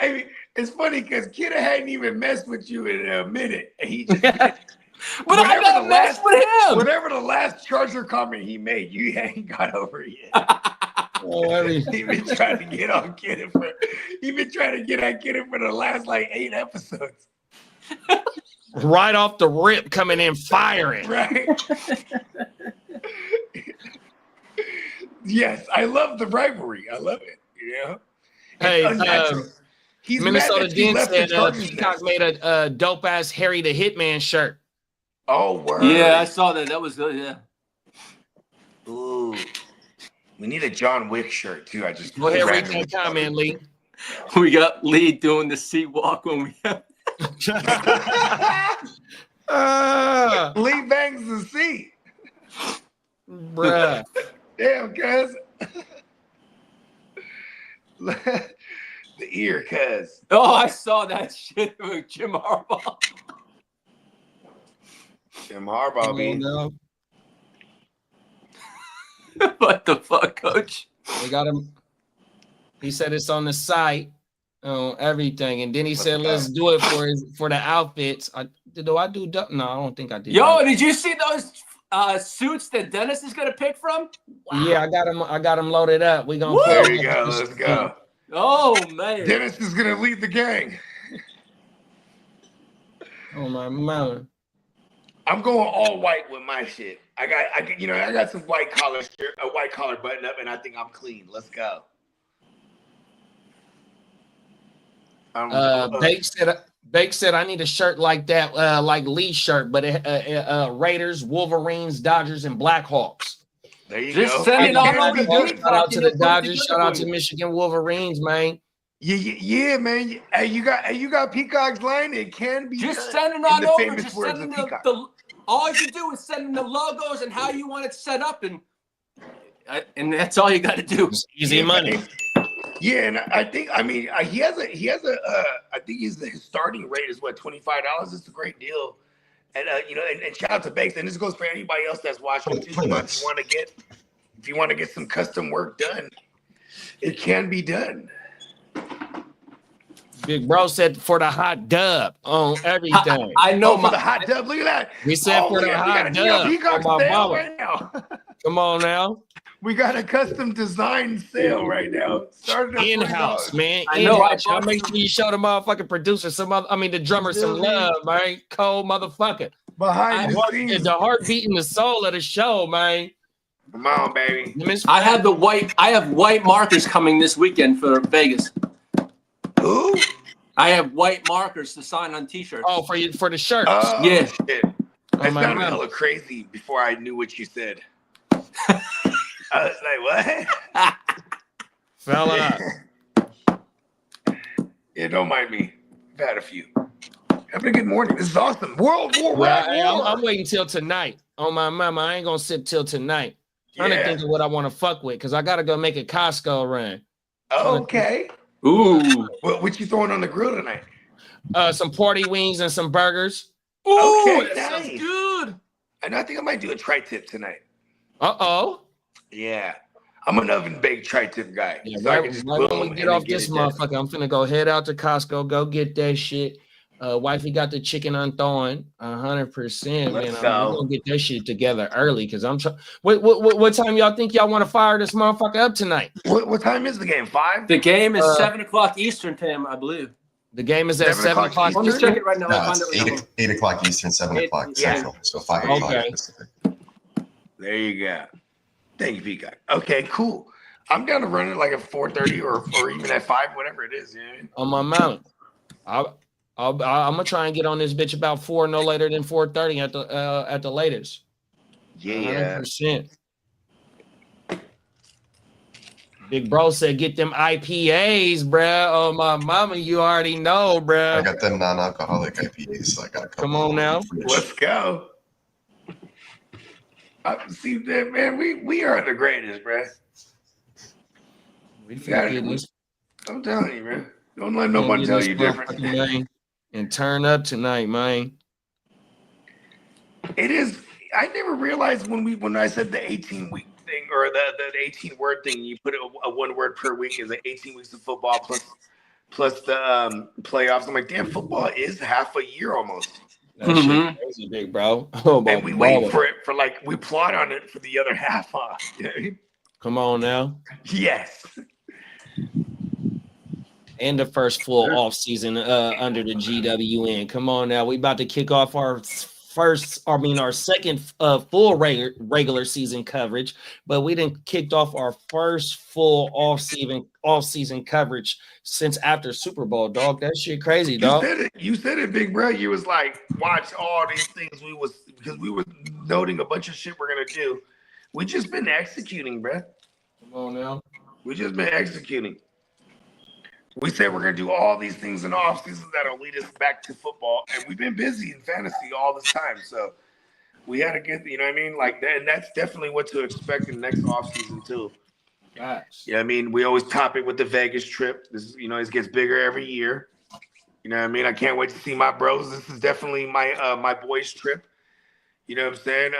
it's funny because Kidda hadn't even messed with you in a minute. He just, but I gotta mess with him. Whatever the last Charger comment he made, you ain't got over it yet. He been trying to get on Kidda for the last like 8 episodes. Right off the rip, coming in firing. Right. Yes, I love the rivalry. I love it. You know. Hey, Minnesota Den said Peacock made a dope ass Harry the Hitman shirt. Oh, word. Yeah, I saw that. That was good. Yeah. Ooh, we need a John Wick shirt too. I just go ahead, read that comment, Lee. We got Lee doing the sea walk when we have. Lee bangs the sea. Bruh. Damn, cuz. The ear, cuz. Oh, I saw that shit with Jim Harbaugh. Jim Harbaugh, be. What the fuck, coach? They got him. He said it's on the site, everything, and then he said, "Let's do it for the outfits." No, I don't think I did. Yo, did you see those suits that Dennis is gonna pick from? Wow. Yeah, I got him loaded up. We gonna. There you go. Let's go. Oh man, Dennis is gonna lead the gang. Oh my mother. I'm going all white with my shit. I got some white collar shirt, a white collar button up, and I think I'm clean. Let's go. Bake said I need a shirt like that, like Lee's shirt, but Raiders, Wolverines, Dodgers, and Blackhawks. There you go. Send it on over to Shout out to the Dodgers. Shout out to Michigan Wolverines, man. Yeah, man. Hey, you got Peacock's line. It can be just send it on over. Just send them all you do is send them the logos and how you want it set up, and that's all you got to do. It's easy money. Yeah, and I think he has a I think his starting rate is what, $25. It's a great deal. And and shout out to Bakes. And this goes for anybody else that's watching too. If you want to get some custom work done, It can be done. Big bro said for the hot dub on everything. I know for the hot dub. Look at that. We said for the hot dub on my mama. Right now. Come on now. We got a custom design sale right now. Started at In-house, $40. man. I know. In-house. Y'all make sure you show the motherfucking producer the drummer some love, man. Cold motherfucker. Behind the scenes. The heartbeat and the soul of the show, man. Come on, baby. I have white markers coming this weekend for Vegas. Who? I have white markers to sign on T-shirts. Oh, for the shirts. Oh, yeah. Shit. That sounded hella crazy before I knew what you said. I was like, what? Fella. Yeah, don't mind me. I've had a few. Having a good morning. This is awesome. World War. Well, I'm waiting till tonight. On my mama, I ain't gonna sit till tonight. Trying to think of what I want to fuck with, because I gotta go make a Costco run. Okay. Ooh. What you throwing on the grill tonight? Some party wings and some burgers. Ooh, Okay, that sounds good. And I think I might do a tri-tip tonight. Uh-oh. Yeah. I'm an oven baked tri-tip guy. Yeah, so I right, can just right boom when we get off this motherfucker, I'm finna go head out to Costco, go get that shit. Wifey got the chicken unthawing 100%. Man, I'm gonna get that shit together early because I'm trying. What time y'all think y'all want to fire this motherfucker up tonight? What time is the game? 5? The game is 7 o'clock Eastern time, I believe. The game is at 7 o'clock. Let me check it right now. No, it's 8 o'clock Eastern, 7 o'clock Central. So 5 o'clock Pacific. There you go. Thank you, Peacock. Okay, cool. I'm down to run it like at 4:30 or even at 5, whatever it is. Yeah. On my mount. I'm gonna try and get on this bitch about 4, no later than 4:30 at the latest. Yeah. 100%. Big bro said, "Get them IPAs, bruh." Oh my mama, you already know, bruh. I got them non-alcoholic IPAs. So I got a couple. Come on now. Let's go. See, man, we are the greatest, bruh. I'm telling you, man. Don't let nobody tell you different. Man, and turn up tonight, man. It is. I never realized when I said the 18-week thing or the 18-word thing, you put a 1 word per week is like 18 weeks of football plus the playoffs. I'm like, damn, football is half a year almost. That shit crazy, big bro. Oh, and we wait for it for like we plot on it for the other half. Huh? Come on now. Yes. And the first full off season under the GWN. Come on now, we about to kick off our second full regular season coverage, but we didn't kicked off our first full off season coverage since after Super Bowl, dog. That shit crazy, dog. You said it, big bro. You was like, watch all these things because we were noting a bunch of shit we're gonna do. We just been executing, bro. Come on now. We just been executing. We said we're going to do all these things in the offseason that'll lead us back to football. And we've been busy in fantasy all this time. So we had to get, you know what I mean? Like that, and that's definitely what to expect in the next offseason too. Gosh. Yeah, I mean, we always top it with the Vegas trip. This is, it gets bigger every year. You know what I mean? I can't wait to see my bros. This is definitely my boys' trip. You know what I'm saying?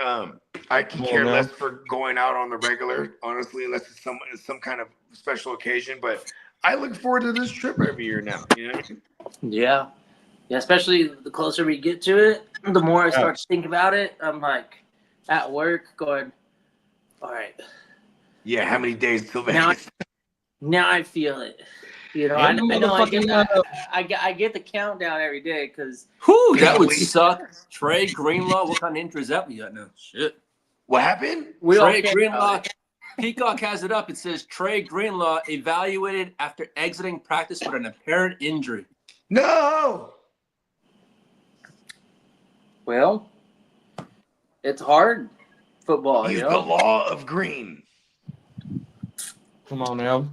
I can care less for going out on the regular, honestly, unless it's some kind of special occasion. But I look forward to this trip every year now. You know what I mean? Yeah. Yeah, especially the closer we get to it, the more I start to think about it. I'm like at work going, all right. Yeah, how many days till Vegas? Now I feel it. You know, I get the countdown every day because that would suck. Trey Greenlaw, what kind of intro is that we got now? Shit. What happened? Trey Greenlaw. Peacock has it up. It says Trey Greenlaw evaluated after exiting practice with an apparent injury. No. Well, it's hard football. He's the law of green. Come on now.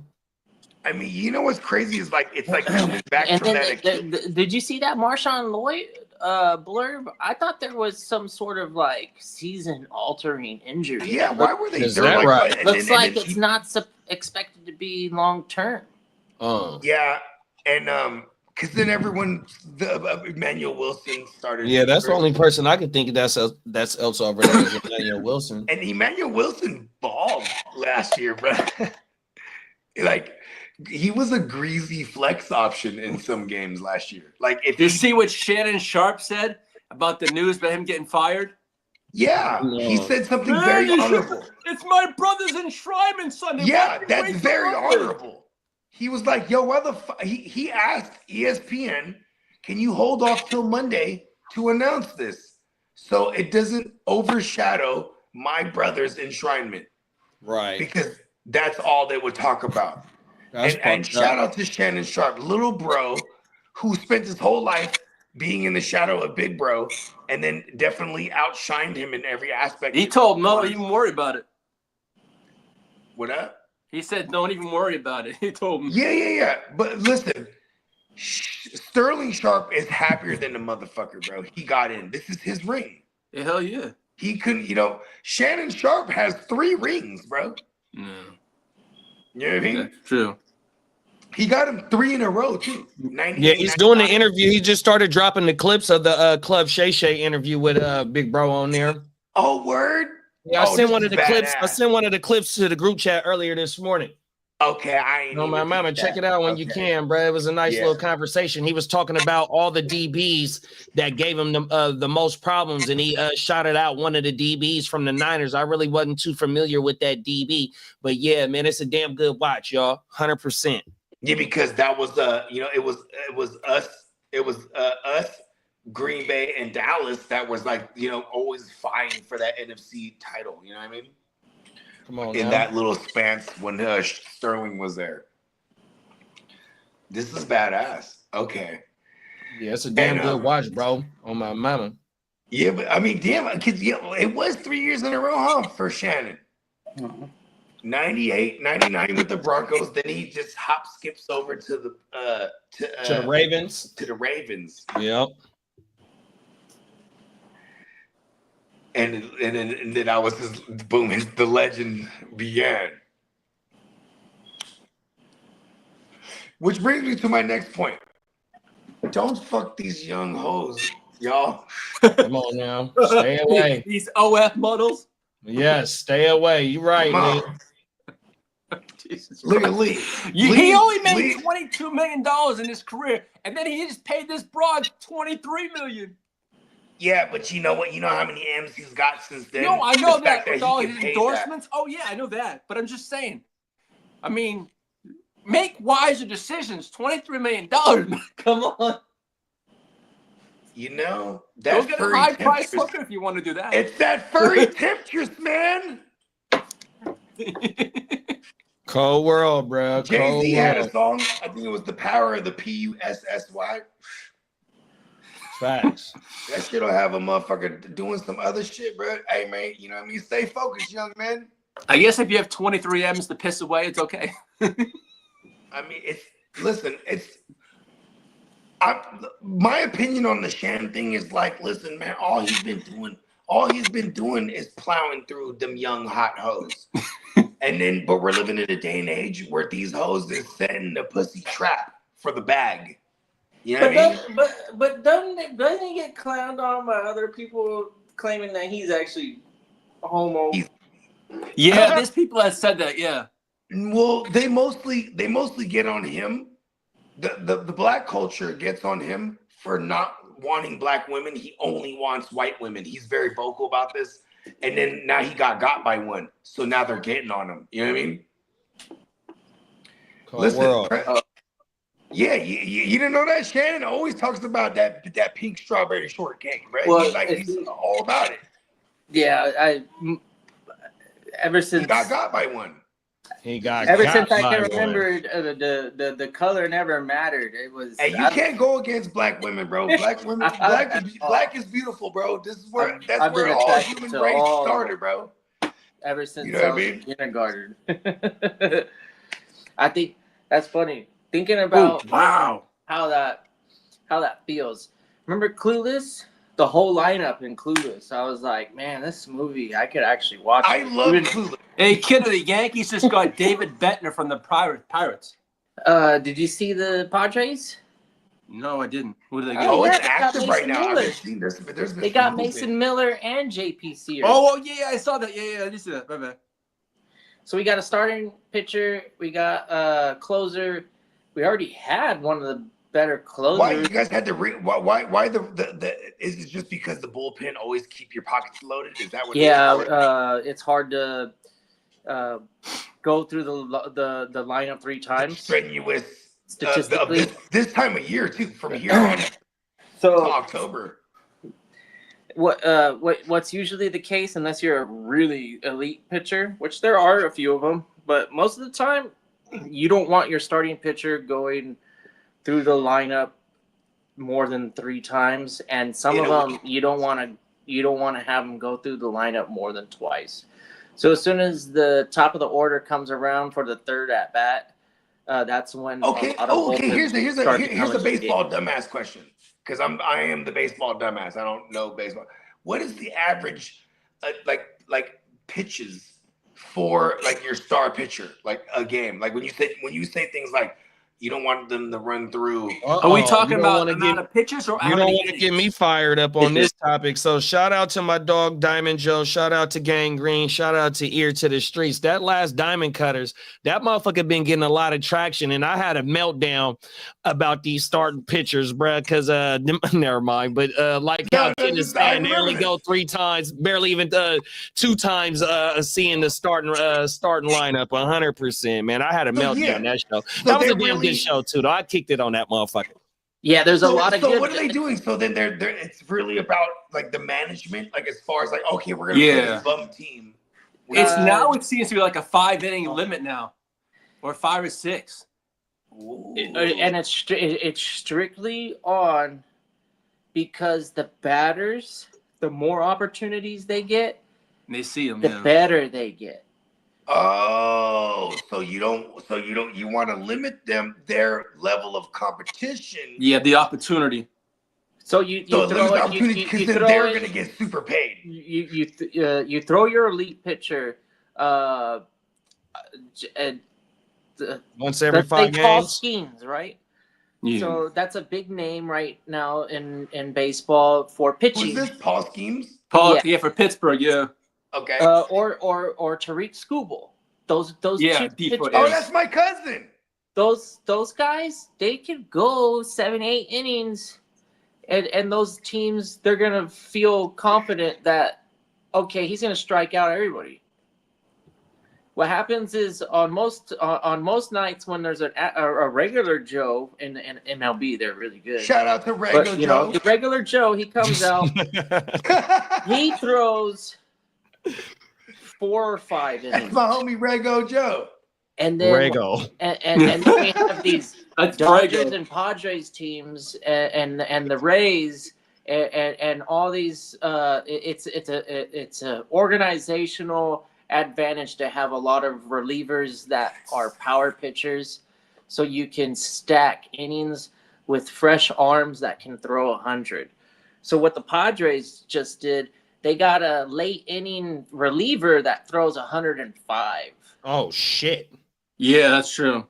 I mean, you know what's crazy is it's like coming back from that. Did you see that Marshawn Lloyd blurb? I thought there was some sort of season-altering injury. Yeah, why were they? Is that right? Looks like it's not expected to be long-term. Yeah, and because then Emmanuel Wilson started. Yeah, that's the only person I could think of that's else over there is Emmanuel Wilson. And Emmanuel Wilson balled last year, bro. Like he was a greasy flex option in some games last year. Like if you see what Shannon Sharp said about the news about him getting fired? Yeah, he said something very honorable. It's my brother's enshrinement Sunday. Yeah, that's very honorable. He was like, "Yo, why the he asked ESPN, can you hold off till Monday to announce this so it doesn't overshadow my brother's enshrinement?" Right. Because that's all they would talk about. And shout out to Shannon Sharp, little bro, who spent his whole life being in the shadow of Big Bro, and then definitely outshined him in every aspect. He told him, don't even worry about it. What up? He said, don't even worry about it. He told him. Yeah. But listen, Sterling Sharp is happier than the motherfucker, bro. He got in. This is his ring. Yeah, hell yeah. He couldn't, Shannon Sharp has 3 rings, bro. No. You know what I mean? That's true. He got him 3 in a row, too. Yeah, he's doing the interview. He just started dropping the clips of the Club Shay Shay interview with Big Bro on there. Oh, word? Yeah, I sent one of the clips. I sent one of the clips to the group chat earlier this morning. Okay, I ain't. No, my mama, check it out when you can, bro. It was a nice little conversation. He was talking about all the DBs that gave him the most problems, and he shouted out one of the DBs from the Niners. I really wasn't too familiar with that DB, but yeah, man, it's a damn good watch, y'all. 100%. Yeah, because that was it was us, Green Bay and Dallas that was like, always vying for that NFC title. You know what I mean? Come on, in that little span when Sterling was there. This is badass. Okay. Yeah, it's a damn good watch, bro. On my mama. Yeah, but I mean, damn, because it was 3 years in a row, huh, for Shannon. 98, 99 with the Broncos. Then he just skips over to the Ravens. To the Ravens. Yep. And then I was just boom, the legend began. Which brings me to my next point. Don't fuck these young hoes, y'all. Come on now. Stay away. These OF models? Yes, stay away. You right, man. Look at Lee. He only made $22 million in his career, and then he just paid this broad $23 million. Yeah, but you know what? You know how many M's he's got since then? No, I know that with with all his endorsements. Oh, yeah, I know that. But I'm just saying. I mean, make wiser decisions. $23 million. Come on. That go get a high price hooker if you want to do that. It's that furry temptress, man. Cold world, bro. Jay-Z had a song. I think it was The Power of the Pussy. Facts. That shit'll have a motherfucker doing some other shit, bro. Hey, man, you know what I mean? Stay focused, young man. I guess if you have 23 M's to piss away, it's okay. I mean, my opinion on the Shan thing is like, listen, man, all he's been doing is plowing through them young hot hoes. But we're living in a day and age where these hoes is setting the pussy trap for the bag. You know what I mean? But doesn't he get clowned on by other people claiming that he's actually homo? Yeah, there's people that said that. Yeah. Well, they mostly get on him. The black culture gets on him for not wanting black women. He only wants white women. He's very vocal about this. And then now he got by one. So now they're getting on him. You know what I mean? Listen, yeah, you didn't know that? Shannon always talks about that pink strawberry shortcake, right? Well, he's all about it. Yeah, ever since he got by one. Ever since I can remember, the color never mattered. It was. Hey, you can't go against black women, bro. Black women, black is beautiful, bro. This is where where all human race started, bro. Ever since I was kindergarten. I think that's funny. Thinking about how that feels. Remember Clueless? The whole lineup in Clueless. I was like, man, this movie I could actually watch. I love Clueless. Hey, kid, the Yankees just got David Bettner from the Pirates. Did you see the Padres? No, I didn't. Who do they get? Oh, it's active right now. They got Mason Miller and JP Sears. Oh, yeah, I saw that. Yeah, I did see that. Bye. So we got a starting pitcher. We got a closer. We already had one of the better closers. Why you guys had to why the is it just because the bullpen always keep your pockets loaded? Is that what? Yeah, it's hard to go through the lineup 3 times. Strenuous statistically. This time of year too, from here on to October. What's usually the case, unless you're a really elite pitcher, which there are a few of them, but most of the time, you don't want your starting pitcher going through the lineup more than 3 times, and some of them you don't want to have them go through the lineup more than twice. So as soon as the top of the order comes around for the 3rd at bat, that's when Okay. Here's a baseball dumbass question, because I am the baseball dumbass. I don't know baseball. What is the average like pitches for like your star pitcher, like a game? Like when you say things like you don't want them to run through. Are we talking about the amount of pitches or you don't want to get me fired up on this topic? So shout out to my dog Diamond Joe. Shout out to Gang Green. Shout out to Ear to the Streets. That last Diamond Cutters, that motherfucker been getting a lot of traction, and I had a meltdown about these starting pitchers, bruh. Because never mind. But like how Dennis said, they only go 3 times, barely even 2 times seeing the starting lineup. 100%, man. I had a meltdown that show. That was a damn good show too, though. I kicked it on that motherfucker. Yeah, there's a lot of good. So what are they doing? So then they're it's really about like the management, like as far as like, okay, we're gonna play this bum team. It's now it seems to be like a 5-inning limit now, or 5 or 6. And it's strictly on because the batters, the more opportunities they get, and they see them, the better they get. Oh, so you want to limit their level of competition. Yeah, the opportunity. So you throw because they're going to get super paid. You throw your elite pitcher once every 5 games. They call schemes, right? Yeah. So that's a big name right now in baseball for pitching. Who's this? Paul Schemes? Yeah, for Pittsburgh, yeah. Okay. Or Tariq Skubal. Those two pitchers. Oh, that's my cousin. Those guys, they can go 7-8 innings, and those teams, they're gonna feel confident that okay, he's gonna strike out everybody. What happens is on most nights when there's a regular Joe in MLB, they're really good. Shout out to regular Joe. The regular Joe, he comes out, he throws 4 or 5 innings. That's my homie Rego Joe. And then and then we have these Dodgers and Padres teams and the Rays and all these. It's a organizational advantage to have a lot of relievers that are power pitchers, so you can stack innings with fresh arms that can throw 100. So what the Padres just did, they got a late inning reliever that throws 105. Oh shit! Yeah, that's true.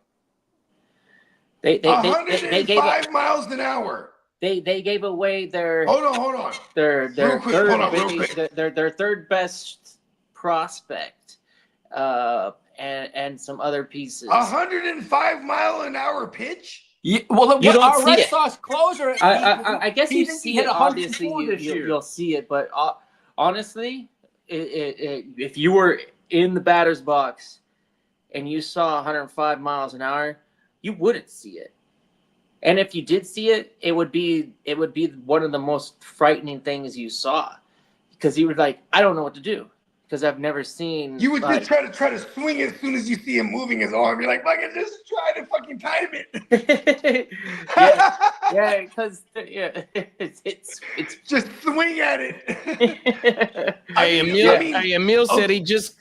They 105 miles an hour. They gave away their hold on their third best prospect and some other pieces. 105 mile an hour pitch. Yeah, well, you don't our see Red it. Sox closer. I guess he you thinks see he hit it. Obviously, 104 you'll see it. But honestly, if you were in the batter's box and you saw 105 miles an hour, you wouldn't see it. And if you did see it, it would be one of the most frightening things you saw, because you were like, I don't know what to do, because I've never seen. You would just try to swing it as soon as you see him moving his arm. You're like, fucking just try to fucking time it. Because it's just swing at it. Emil said he just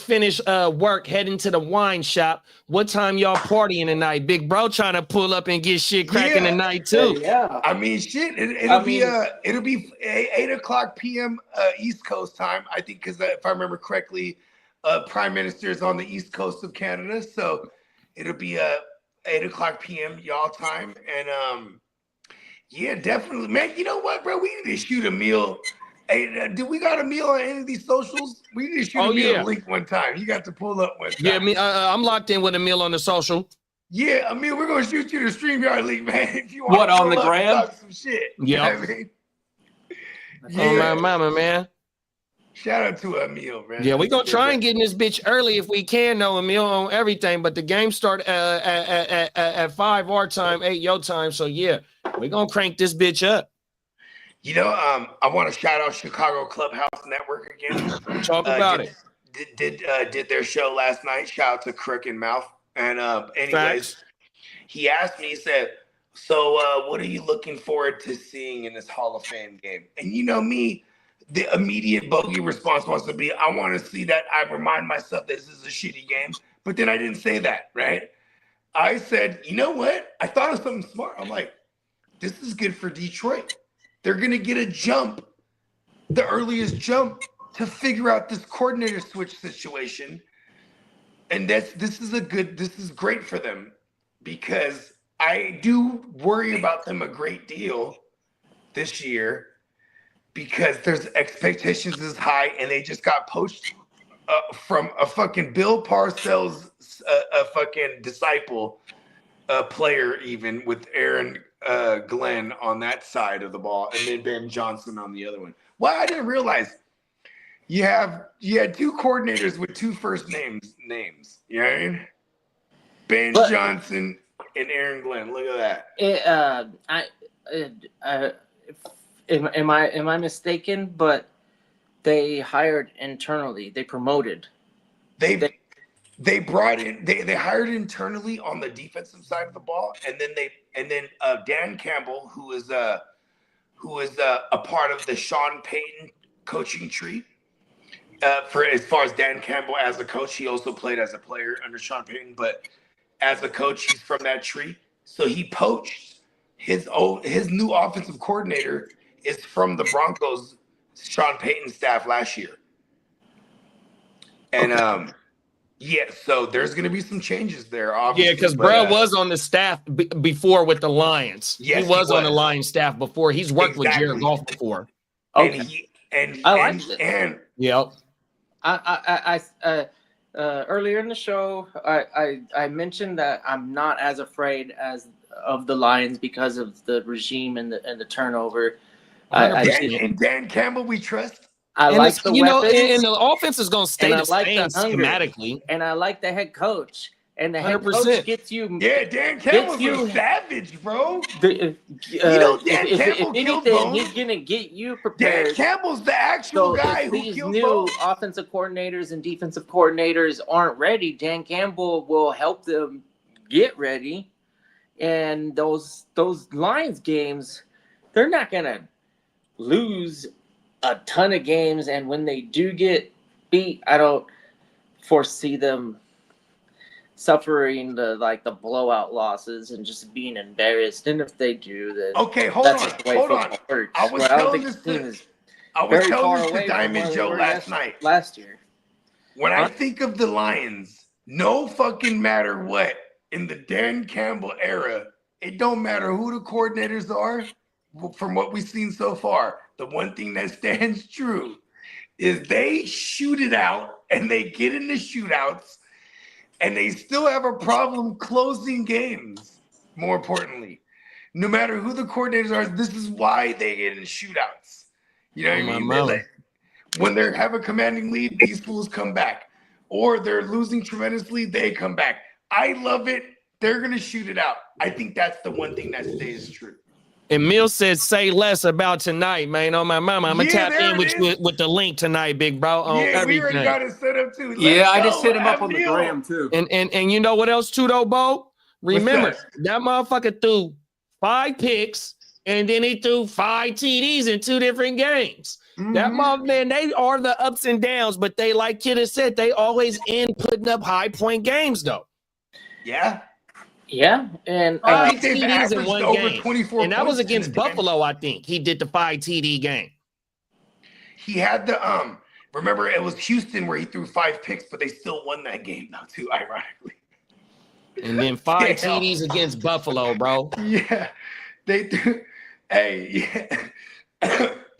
finished work, heading to the wine shop. What time y'all partying tonight? Big bro trying to pull up and get shit cracking tonight too. Yeah. I mean, shit. It'll be 8:00 p.m. East Coast time. I think, because if I remember correctly, Prime Minister is on the East Coast of Canada, so it'll be 8:00 p.m. y'all time. And yeah, definitely, man. You know what, bro? We need to shoot a meal Hey, do we got Emil on any of these socials? We need to shoot Emil a link one time. You got to pull up one time. Yeah, I'm locked in with Emil on the social. Yeah, Emil, we're gonna shoot you the StreamYard link, man. If you want on the gram? Talk some shit. You know what I mean? Oh my mama, man. Shout out to Emil, man. Yeah, we're gonna try and get in this bitch early if we can, though, Emil, on everything. But the game start at 5 our time, 8 your time. So yeah, we're gonna crank this bitch up. You know, I want to shout out Chicago Clubhouse Network again. Talk about it. Did their show last night. Shout out to Crook and Mouth. And anyways, he asked me, he said, so what are you looking forward to seeing in this Hall of Fame game? And you know me, the immediate bogey response wants to be, I want to see that I remind myself that this is a shitty game. But then I didn't say that, right? I said, you know what? I thought of something smart. I'm like, this is good for Detroit. They're going to get a jump, the earliest jump, to figure out this coordinator switch situation. And this is great for them, because I do worry about them a great deal this year, because there's expectations is high, and they just got poached from a fucking Bill Parcells, a fucking disciple player, even with Aaron Glenn on that side of the ball, and then Ben Johnson on the other one. Well, I didn't realize you had 2 coordinators with 2 first names. You know what I mean? Ben Johnson and Aaron Glenn. Look at that. Am I mistaken? But they hired internally. They promoted. They brought in. They hired internally on the defensive side of the ball, and then Dan Campbell, who is a part of the Sean Payton coaching tree. For as far as Dan Campbell as a coach, he also played as a player under Sean Payton, but as a coach, he's from that tree. So he poached his new offensive coordinator is from the Broncos, Sean Payton staff last year. And so there's going to be some changes there. Obviously, yeah, because bro was on the staff before with the Lions. Yes, he was on the Lions staff before. He's worked with Jared Goff before. Okay. And yep. I earlier in the show, I mentioned that I'm not as afraid of the Lions because of the regime and the turnover. And Dan Campbell, we trust. I like the weapons, and the offense is going to stay the same schematically. And I like the head coach. And the head 100%. Coach gets you. Yeah, Dan Campbell's a savage, bro. Dan Campbell if anything, he's gonna get you prepared. Dan Campbell's the actual guy who these killed new Bo. offensive coordinators and defensive coordinators aren't ready. Dan Campbell will help them get ready. And those Lions games, they're not gonna lose a ton of games. And when they do get beat, I don't foresee them suffering the blowout losses and just being embarrassed. And if they do, then okay, hold on. I was telling this to Diamond Joe last year. When I think of the Lions, no fucking matter what, in the Dan Campbell era, it don't matter who the coordinators are. From what we've seen so far, the one thing that stands true is they shoot it out, and they get into shootouts, and they still have a problem closing games. More importantly, no matter who the coordinators are, this is why they get in shootouts. You know what I mean? When they have a commanding lead, these fools come back. Or they're losing tremendously, they come back. I love it. They're going to shoot it out. I think that's the one thing that stays true. Emil said, say less about tonight, man. On my mama, I'm going to tap in with the link tonight, big bro. On everything. We already got it set up, too. I just hit him up on the gram, too. And you know what else, too, though, Bo? Remember, that motherfucker threw 5 picks, and then he threw 5 TDs in 2 different games. Mm-hmm. That man, they are the ups and downs, but they, like Kid has said, they always end putting up high point games, though. Yeah. Yeah, and I think they've averaged in one over game. 24 and that was against Buffalo, I think. He did the 5 TD game. He had the remember it was Houston where he threw 5 picks, but they still won that game now too, ironically. And then 5 TDs against Buffalo, bro. Yeah. They threw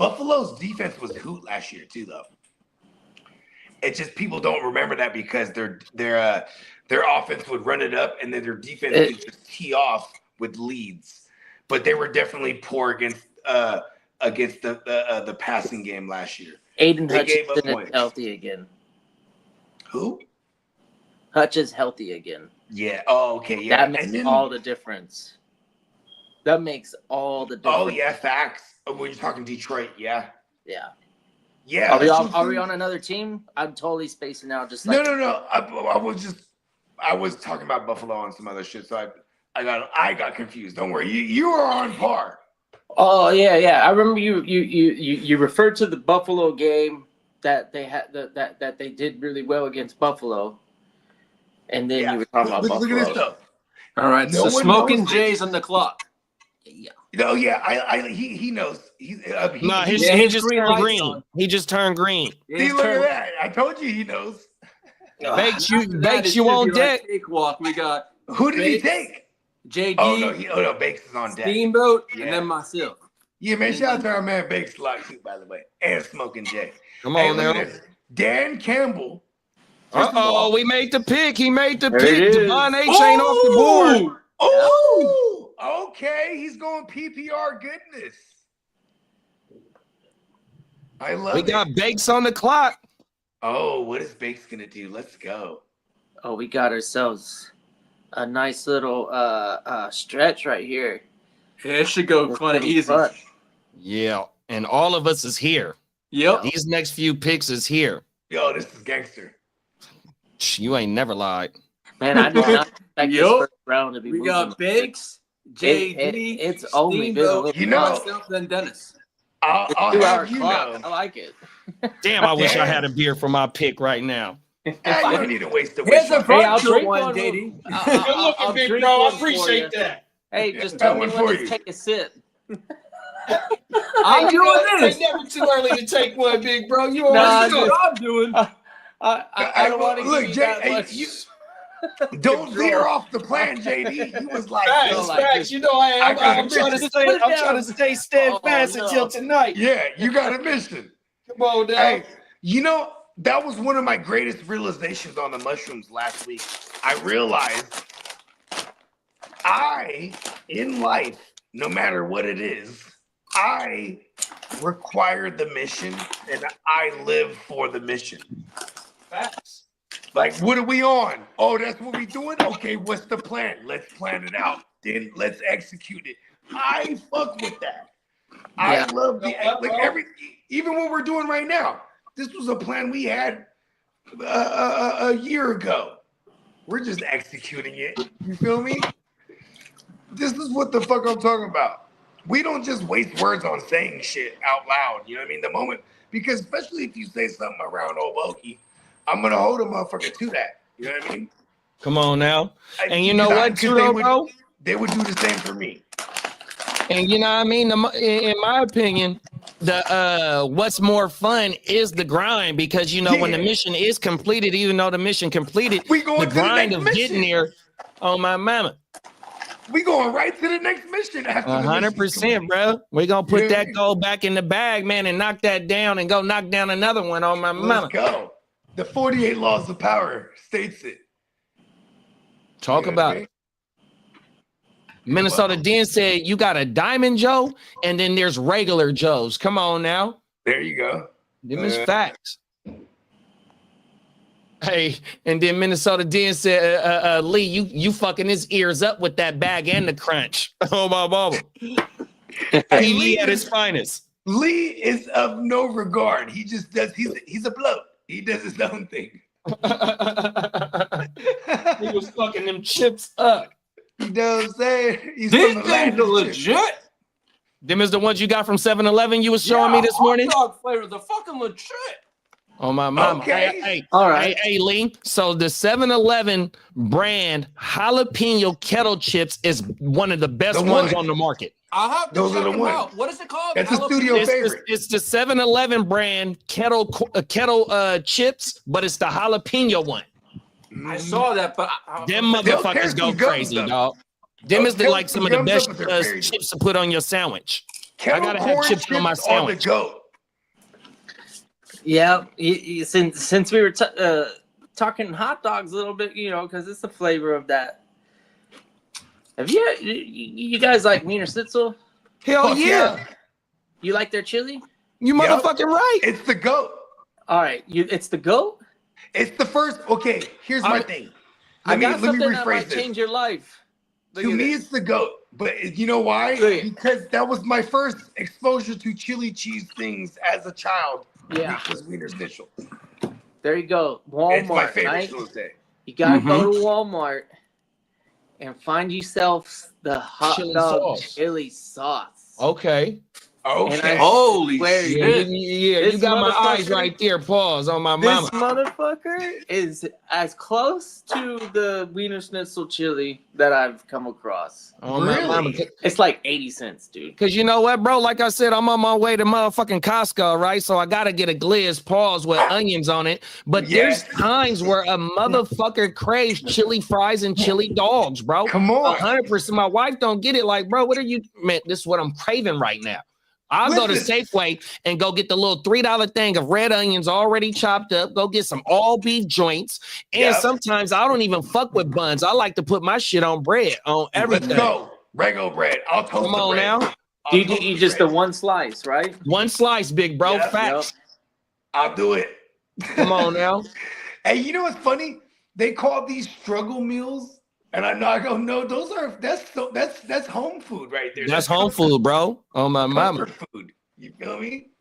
Buffalo's defense was hoot last year too, though. It's just people don't remember that because their offense would run it up and then their defense would just tee off with leads. But they were definitely poor against the passing game last year. Aiden They Hutch gave up is points. healthy again. Who? Hutch is healthy again. Yeah. Oh, okay. Yeah. That makes all the difference. That makes all the difference. Oh yeah, facts. Oh, when you're talking Detroit, yeah. Yeah. Yeah. Are we on another team? I'm totally spacing out. Just like No. I was talking about Buffalo and some other shit, so I got confused. Don't worry. You are on par. Oh yeah. I remember you referred to the Buffalo game that they had that they did really well against Buffalo, and then you were talking about Buffalo. Look at this stuff. All right, No so one Smoking knows Jay's on the clock. Yeah. No, yeah, he knows. He just turned green. He just turned green. See, look at that. I told you he knows. Bakes you on deck. Cakewalk. We got Who did he take? JD. Oh no, Bakes is on deck. Steamboat, Yeah. and then myself. Yeah, man, shout out to our man Bakes a lot too, by the way, and Smoking Jay. Come on look now. at this. Dan Campbell. We made the pick. He made the There pick. it is. Devon H ain't off the board. Oh, okay. He's going PPR goodness. I love We it. got Bakes on the clock. Oh, what is Bakes gonna do? Let's go. Oh, we got ourselves a nice little stretch right here. Yeah, it should go kind of easy. Fun. Yeah, and all of us is here. Yep. These next few picks is here. Yo, this is gangster. You ain't never lied. Man, I did not expect this first round to be We moving got like Bakes, this. JD, It's only been a Steamboat, little You know- myself, then Dennis. I'll 2 hour have you clock. know. I like it. Damn, I wish I had a beer for my pick right now. You don't need to waste the Here's a Hey, I'll virtual drink one, one. JD. I'll drink one for you. that. Hey, just That tell me one for when to you. take a sip. I'm doing this. never too early to take one, big bro. You Nah, That's always what I'm doing. I don't want to Look, give you Jay, that hey, much. don't veer off the plan, JD. You was like, Facts, like facts. this. You know I am. I got I'm a trying to mission. stay. Put it I'm down. trying to stay steadfast Oh, no. until tonight. yeah, you got a mission. Come on, now. Hey, you know, that was one of my greatest realizations on the mushrooms last week. I realized in life, no matter what it is, I require the mission and I live for the mission. Facts. Like, what are we on? Oh, that's what we doing? Okay, what's the plan? Let's plan it out. Then let's execute it. I fuck with that. Yeah. I love even what we're doing right now. This was a plan we had a year ago. We're just executing it. You feel me? This is what the fuck I'm talking about. We don't just waste words on saying shit out loud. You know what I mean? The moment, because especially if you say something around old Bokey, I'm gonna hold a motherfucker to that. You know what I mean? Come on now. And you know what, too, bro? They would do the same for me. And you know what I mean? In my opinion, the what's more fun is the grind, because you know when the mission is completed, even though the mission completed, We going the to the grind next of getting mission. there. Oh my mama, We going right to the next mission. 100%, bro. We gonna put that goal back in the bag, man, and knock that down, and go knock down another one on my mama. Let's go. The 48 laws of power states it. Talk about it. Minnesota Den said you got a Diamond Joe, and then there's regular Joes. Come on now. There you go. Them is facts. Hey, and then Minnesota Den said, Lee, you fucking his ears up with that bag and the crunch. Oh my mama. Hey, Lee at his finest. Lee is of no regard. He just does. He's a bloke. He does his own thing. He was fucking them chips up. You know what I'm saying? He's These from the land things of are the chips. legit. Them is the ones you got from 7-Eleven you was showing me this morning? Hot dog flavor, the fucking legit. Oh my mama. Okay. Hey, All right. Hey, Lee. So the 7-Eleven brand jalapeno kettle chips is one of the best The ones one. on the market. I'll have to Those are check the them ones. out. What is it called? That's a studio favorite. It's the 7-Eleven brand kettle chips, but it's the jalapeno one. I saw that, but Them They'll motherfuckers tear go some gums crazy, up. dog. Them is They'll like some of tear the gums best up with their berries. chips to put on your sandwich. Kettle gotta have corn chips on my chips are the sandwich. goat. Yeah, since we were talking hot dogs a little bit, you know, because it's the flavor of that. Have you guys like Wiener Schnitzel? Hell Fuck yeah. You like their chili? You Yep. motherfucking right. It's the goat. All right, it's the goat. It's the first. Okay, here's my thing. I got let me something that rephrase might this. change your life. Look To at me, this. it's the goat. But you know why? Look. Because that was my first exposure to chili cheese things as a child. Yeah. Was Wiener Schnitzel. There you go. Walmart. It's my favorite right? to this day. You gotta go to Walmart and find yourself the hot Chili dog sauce. chili sauce. Okay. Okay. Holy swear shit. Yeah, you This got my eyes motherfucker- right there. Pause on my This mama. motherfucker is as close to the Wiener Schnitzel chili that I've come across. On my mama. It's like 80 cents, dude. Cause you know what, bro? Like I said, I'm on my way to motherfucking Costco, right? So I gotta get a glizz pause with onions on it. But there's times where a motherfucker craves chili fries and chili dogs, bro. Come on. 100%. My wife don't get it. Like, bro, what are you, man? This is what I'm craving right now. I'll go to Safeway and go get the little $3 thing of red onions already chopped up. Go get some all beef joints. And sometimes I don't even fuck with buns. I like to put my shit on bread, on everything. Let's go. Regular bread. I'll toast Come the on bread. now. You just the one slice, right? One slice, big bro. Yep. Facts. I'll do it. Come on now. Hey, you know what's funny? They call these struggle meals. And I go, no, that's home food right there. That's home food, bro. On my mama. Food. You feel me?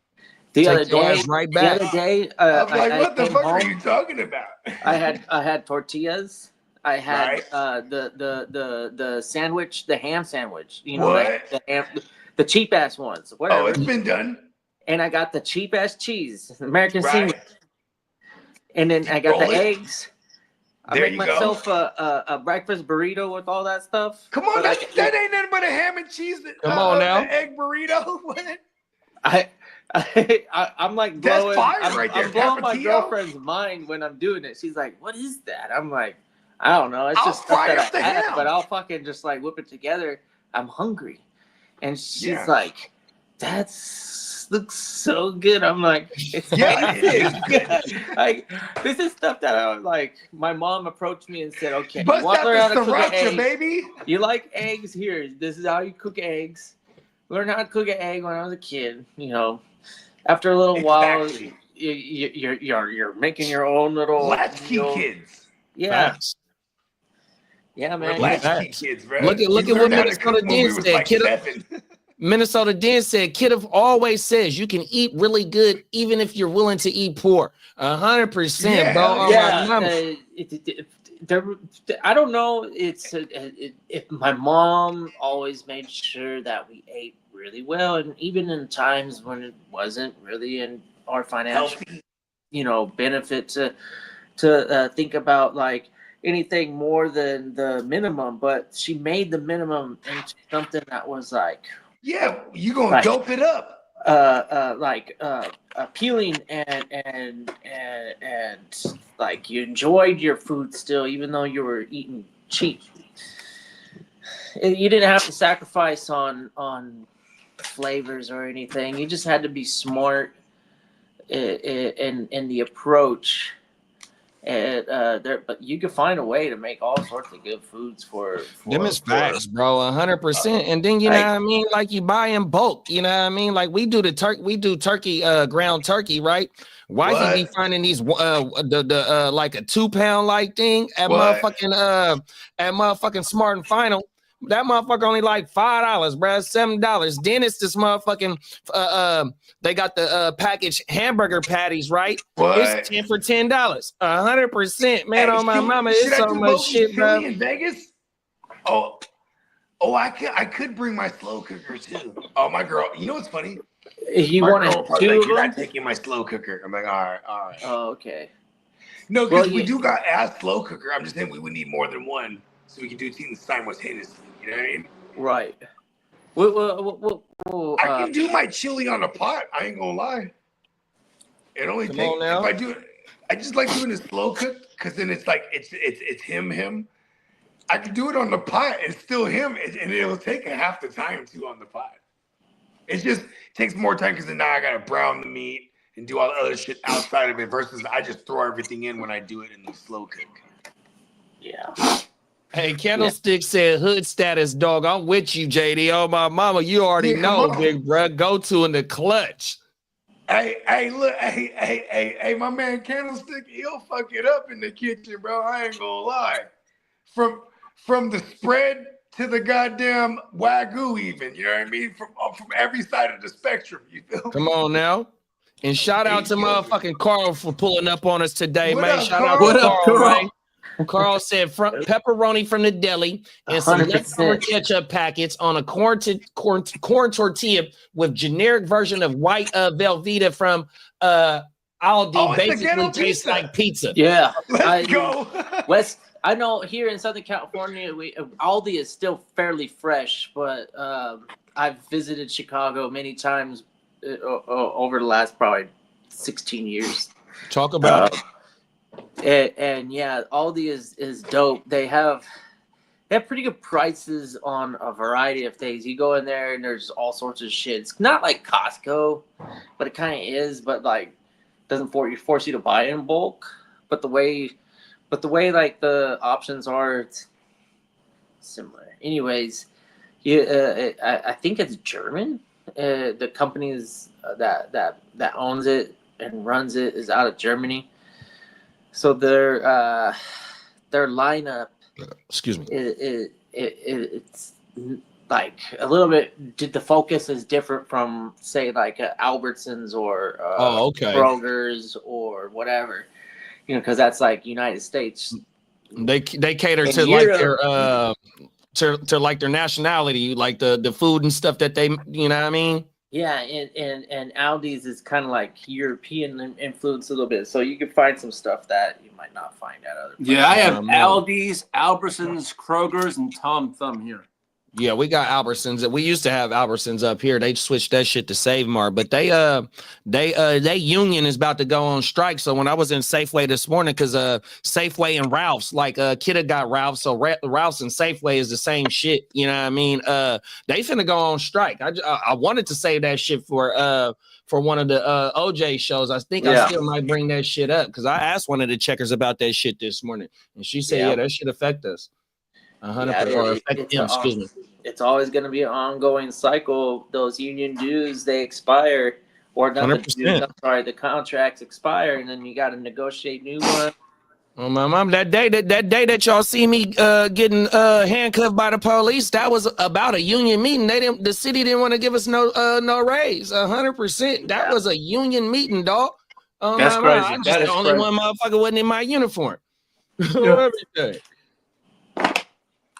The Take other your day, ass right back. The other day, I'm like, what the came fuck are home. you talking about? I had tortillas. I had Right. the sandwich, the ham sandwich. You know, What? the cheap ass ones. Whatever. Oh, it's been done. And I got the cheap ass cheese, American Right. sandwich. And then I got Roll the it. eggs. I There make you myself a breakfast burrito with all that stuff. Come on, But that ain't nothing but a ham and cheese. Come on now. An egg burrito. What? I'm like That's blowing, fire right there, I'm blowing my Tapatio. girlfriend's mind when I'm doing it. She's like, "What is that?" I'm like, "I don't know. It's I'll just stuff fry that up I the have, ham." but I'll fucking just like whip it together. I'm hungry," and she's Yeah. like, looks so good." I'm like, "It's Yeah, it is good." Like, this is stuff that I was like. My mom approached me and said, "Okay, Bust you want out to learn how to the cook an sriracha, egg? baby. You like eggs? Here, this is how you cook eggs. Learn how to cook an egg when I was a kid. You know, after a little while, you're making your own little Latchkey kids. Yeah, Facts. yeah, man. Latchkey kids, bro. Look at We what learned how to Minnesota cook when we Dan was said. like Kiddo, 7. Minnesota Dan said, Kiddo always says you can eat really good even if you're willing to eat poor. 100%, bro. Oh, Yeah, my mama. I don't know. If my mom always made sure that we ate really well, and even in times when it wasn't really in our financial, benefit to think about like anything more than the minimum. But she made the minimum into something that was like, yeah, you gonna dope it up. Appealing and like you enjoyed your food still, even though you were eating cheap. You didn't have to sacrifice on flavors or anything. You just had to be smart in the approach. But you could find a way to make all sorts of good foods for Them is facts, bro. 100%. And then you know what I mean? Like you buy in bulk, you know what I mean? Like we do turkey, ground turkey, right? Wifey be finding these like a 2-pound like thing at motherfucking Smart and Final. That motherfucker only like $5, bro. $7. Then it's this motherfucking they got the packaged hamburger patties, right? What? It's 10 for $10. 100%, man. On my mama, it's so much shit, bro. In Vegas? Oh, I could bring my slow cooker too. Oh, my girl. You know what's funny? You My want girl to probably do like, you're them? not taking my slow cooker. I'm like, all right. Oh, okay. No, because Well, we do got a slow cooker. I'm just saying we would need more than one so we can do things simultaneously. You know what I mean? Right. I can do my chili on a pot. I ain't gonna lie. It only Come takes on now. if I do it. I just like doing it slow cook because then it's like it's him. I can do it on the pot. It's still him, and it'll take a half the time too on the pot. It just takes more time because now I gotta brown the meat and do all the other shit outside of it versus I just throw everything in when I do it in the slow cook. Yeah. Hey, Candlestick said hood status, dog. I'm with you, JD. Oh, my mama, you already know, big bruh. Go to in the clutch. Hey, look, hey, my man Candlestick, he'll fuck it up in the kitchen, bro. I ain't gonna lie. From the spread to the goddamn Wagyu even, you know what I mean? From every side of the spectrum, you feel me? Come on now. And shout out to motherfucking Carl for pulling up on us today, What man. up, Shout out Carl? to What up, Carl, Carl? man. Carl said pepperoni from the deli and some 100%. leftover ketchup packets on a corn tortilla with generic version of white Velveeta from Aldi. Basically tastes like pizza. Yeah. Let's go. West. I know here in Southern California, Aldi is still fairly fresh, but I've visited Chicago many times over the last probably 16 years. Talk about it. And yeah, Aldi is dope. They have pretty good prices on a variety of things. You go in there and there's all sorts of shit. It's not like Costco, but it kind of is. But like, doesn't force you to buy in bulk. But the way like the options are, it's similar. Anyways, I think it's German. The companies that owns it and runs it is out of Germany. So their lineup, excuse me, it's like a little bit. The focus is different from say like Albertsons or Kroger's or whatever, you know, because that's like United States. They cater In to Europe, like their to like their nationality, like the food and stuff that they, you know what I mean. Yeah, and Aldi's is kind of like European influence a little bit, so you can find some stuff that you might not find at other places. Yeah, I have Aldi's, Albertsons, Kroger's, and Tom Thumb here. Yeah, we got Albertsons. We used to have Albertsons up here. They switched that shit to Save Mart, but they union is about to go on strike. So when I was in Safeway this morning, because Safeway and Ralph's, like Kidda got Ralph's, so Ralph's and Safeway is the same shit. You know what I mean? They finna go on strike. I wanted to save that shit for one of the OJ shows. I think I still might bring that shit up because I asked one of the checkers about that shit this morning, and she said, "Yeah, that should affect us." 100%. Excuse me. It's always going to be an ongoing cycle. Those union dues, they expire, or not the dues, I'm sorry, the contracts expire, and then you got to negotiate new ones. Oh my mom, that day that y'all see me getting handcuffed by the police, that was about a union meeting. The city didn't want to give us no raise. 100%. That was a union meeting, dog. That's crazy. I'm just the only one motherfucker wasn't in my uniform. Everything.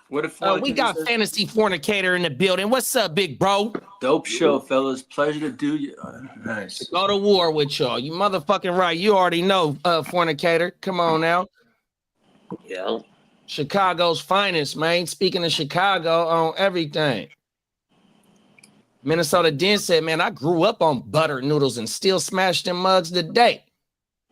What if we got Fantasy Fornicator in the building. What's up, big bro? Dope show, fellas. Pleasure to do you. Nice. Go to war with y'all. You motherfucking right. You already know, Fornicator. Come on now. Yeah. Chicago's finest, man. Speaking of Chicago on everything. Minnesota Den said, man, I grew up on butter noodles and still smash them mugs today.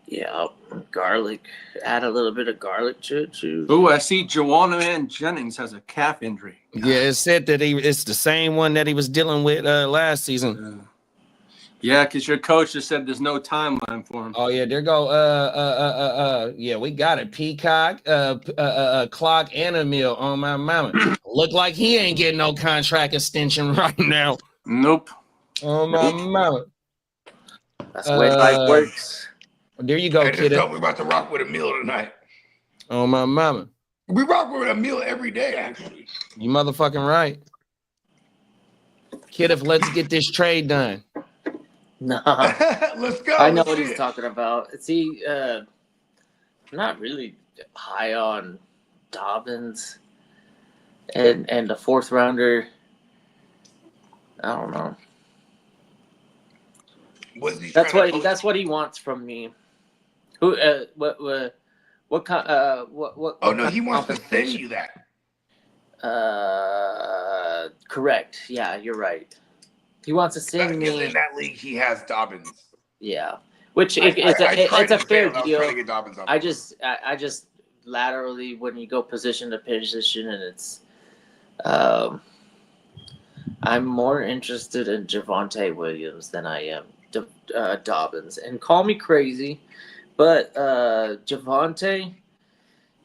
Yeah, garlic. Add a little bit of garlic to it too. Oh, I see Joanna Ann Jennings has a calf injury. Yeah, it said that it's the same one that he was dealing with last season. Yeah, because your coach just said there's no timeline for him. Oh yeah, there go. Yeah, we got it. Peacock, Clock, and Emil on my mama. Look like he ain't getting no contract extension right now. Nope. On my mama. That's the way life works. There you go, kid. We're about to rock with Emil tonight. Oh my mama. We rock with Emil every day, actually. You motherfucking right. Kid, let's get this trade done. Nah. Let's go. I know what he's talking about. See, I'm not really high on Dobbins and the fourth rounder. I don't know. That's what he wants from me. Who? What kind? What? Oh no, he wants to send you that. Correct. Yeah, you're right. He wants to send me. In that league, he has Dobbins. Yeah, which it's a fair deal. I just laterally when you go position to position, and it's I'm more interested in Javonte Williams than I am Dobbins. And call me crazy, but Javonte,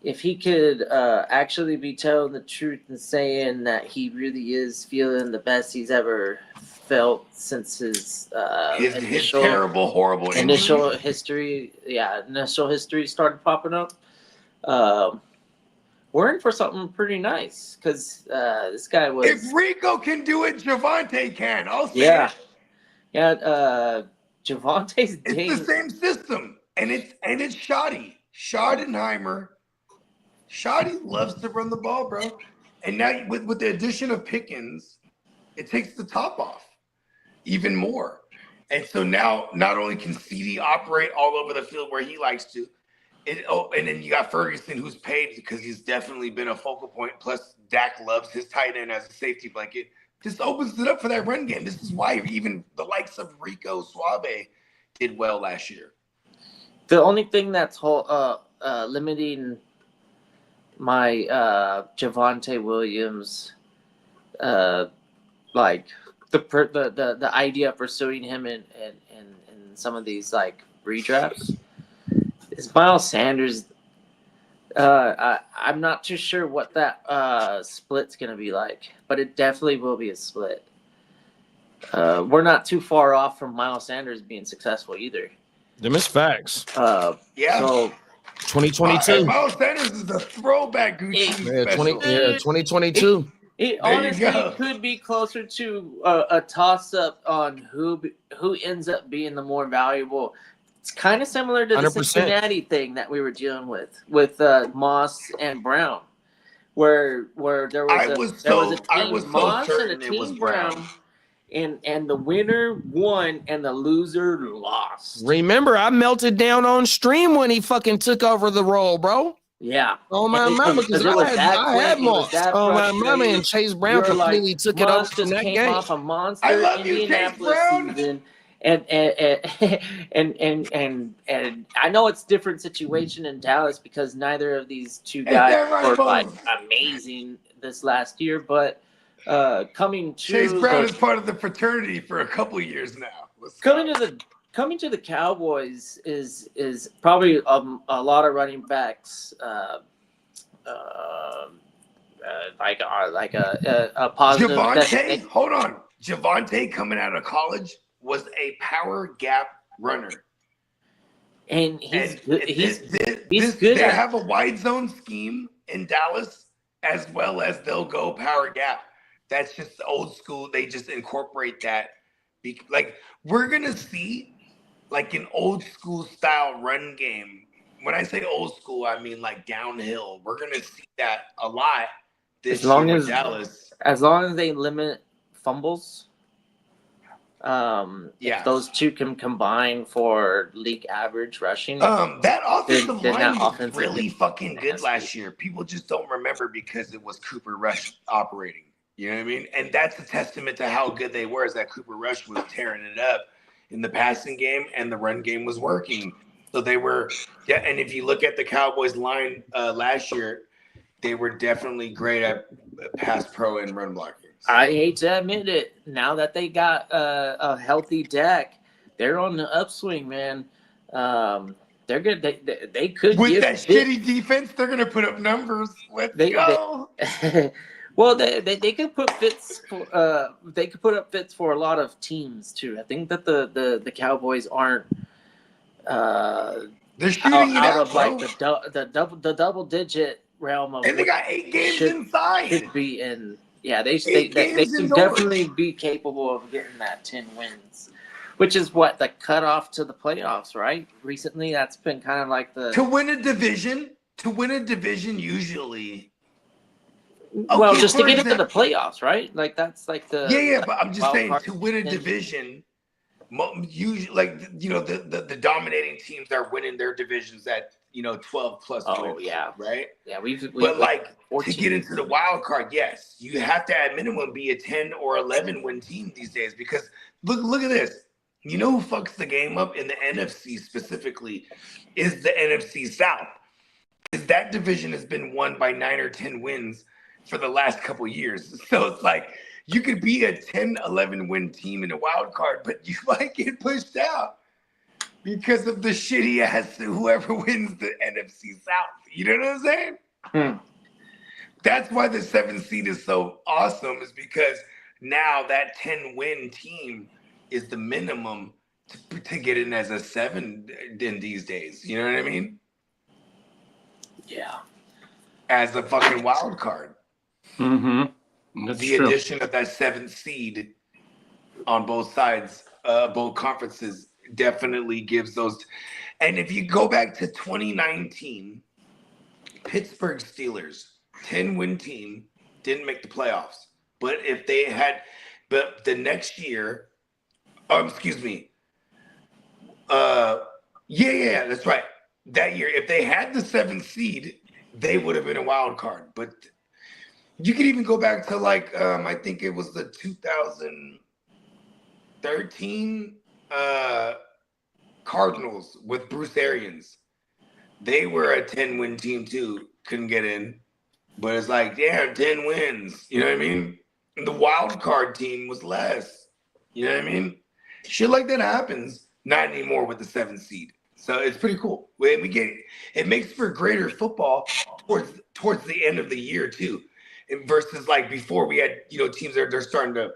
if he could actually be telling the truth and saying that he really is feeling the best he's ever felt since his terrible, horrible initial injury. history started popping up. We're in for something pretty nice because this guy was. If Rico can do it, Javonte can. I'll say it. Javonte's It's the same system, and it's Shoddy. Schottenheimer. Shoddy loves to run the ball, bro. And now with the addition of Pickens, it takes the top off even more. And so now not only can CD operate all over the field where he likes to, and then you got Ferguson, who's paid because he's definitely been a focal point. Plus, Dak loves his tight end as a safety blanket. This opens it up for that run game. This is why even the likes of Rico Suave did well last year. The only thing that's limiting my Javonte Williams, like the idea of pursuing him in some of these like redrafts, is Miles Sanders. I'm not too sure what that split's gonna be like, but it definitely will be a split. We're not too far off from Miles Sanders being successful either. Them is facts. Yeah. So 2022. Miles Sanders is a throwback Gucci special. 2022. It honestly could be closer to a toss-up on who ends up being the more valuable. It's kind of similar to the 100%. Cincinnati thing that we were dealing with Moss and Brown, where there was a team Moss and a team Brown, and the winner won and the loser lost. Remember, I melted down on stream when he fucking took over the role, bro. Yeah. Oh my mama, because I had Moss. Oh my mama, and Chase Brown completely took it over from that game. Off a monster I love you, Chase Indianapolis Brown. season. And I know it's different situation in Dallas because neither of these two guys were like amazing this last year, but coming to Chase Brown is part of the fraternity for a couple of years now. Coming to the Cowboys is probably a lot of running backs like a positive. Javonte, hold on. Javonte coming out of college was a power gap runner. And he's good. They have a wide zone scheme in Dallas as well as they'll go power gap. That's just old school. They just incorporate that. Like we're going to see like an old school style run game. When I say old school, I mean like downhill. We're going to see that a lot this year in Dallas. As long as they limit fumbles. If those two can combine for league average rushing. That offensive line was really fucking good last year. People just don't remember because it was Cooper Rush operating. You know what I mean? And that's a testament to how good they were, is that Cooper Rush was tearing it up in the passing game and the run game was working. So they were, and if you look at the Cowboys line last year, they were definitely great at pass pro and run blocking. I hate to admit it. Now that they got a healthy Dak, they're on the upswing, man. They're good. They could with that shitty defense. They're gonna put up numbers. Let's go. Well, they could put fits. They could put up fits for a lot of teams too. I think that the Cowboys aren't. They're shooting out of like the double digit realm of. And they got 8 games inside. Should be in. Yeah, they can definitely be capable of getting that 10 wins, which is what the cutoff to the playoffs, right? Recently, that's been kind of like the to win a division usually. Well, just to get into the playoffs, right? Like that's like the but I'm just saying to win a division. Usually, like the dominating teams are winning their divisions at 12 plus wins. Right. Yeah, we've but like 14. To get into the wild card, yes, you have to at minimum be a 10 or 11 win team these days because look at this. You know who fucks the game up in the NFC specifically is the NFC South. Because that division has been won by 9 or 10 wins for the last couple years. So it's like You could be a 10, 11 win team in a wild card, but you might get pushed out because of the shitty ass whoever wins the NFC South. You know what I'm saying? That's why the 7th seed is so awesome, is because now that 10 win team is the minimum to get in as a 7 in these days. You know what I mean? Yeah. As a fucking wild card. That's The true. addition of that 7th seed on both sides, both conferences, definitely gives those. And if you go back to 2019, Pittsburgh Steelers, 10-win team, didn't make the playoffs. But if they had, but the next year, excuse me, yeah, that's right. That year, if they had the 7th seed, they would have been a wild card. But you could even go back to like, I think it was the 2013 Cardinals with Bruce Arians. They were a 10-win team too. Couldn't get in. But it's like, yeah, 10 wins. You know what I mean? And the wild card team was less. You know what I mean? Shit like that happens. Not anymore with the 7th seed. So it's pretty cool. It makes for greater football towards the end of the year too. And versus like before we had, teams they're starting to,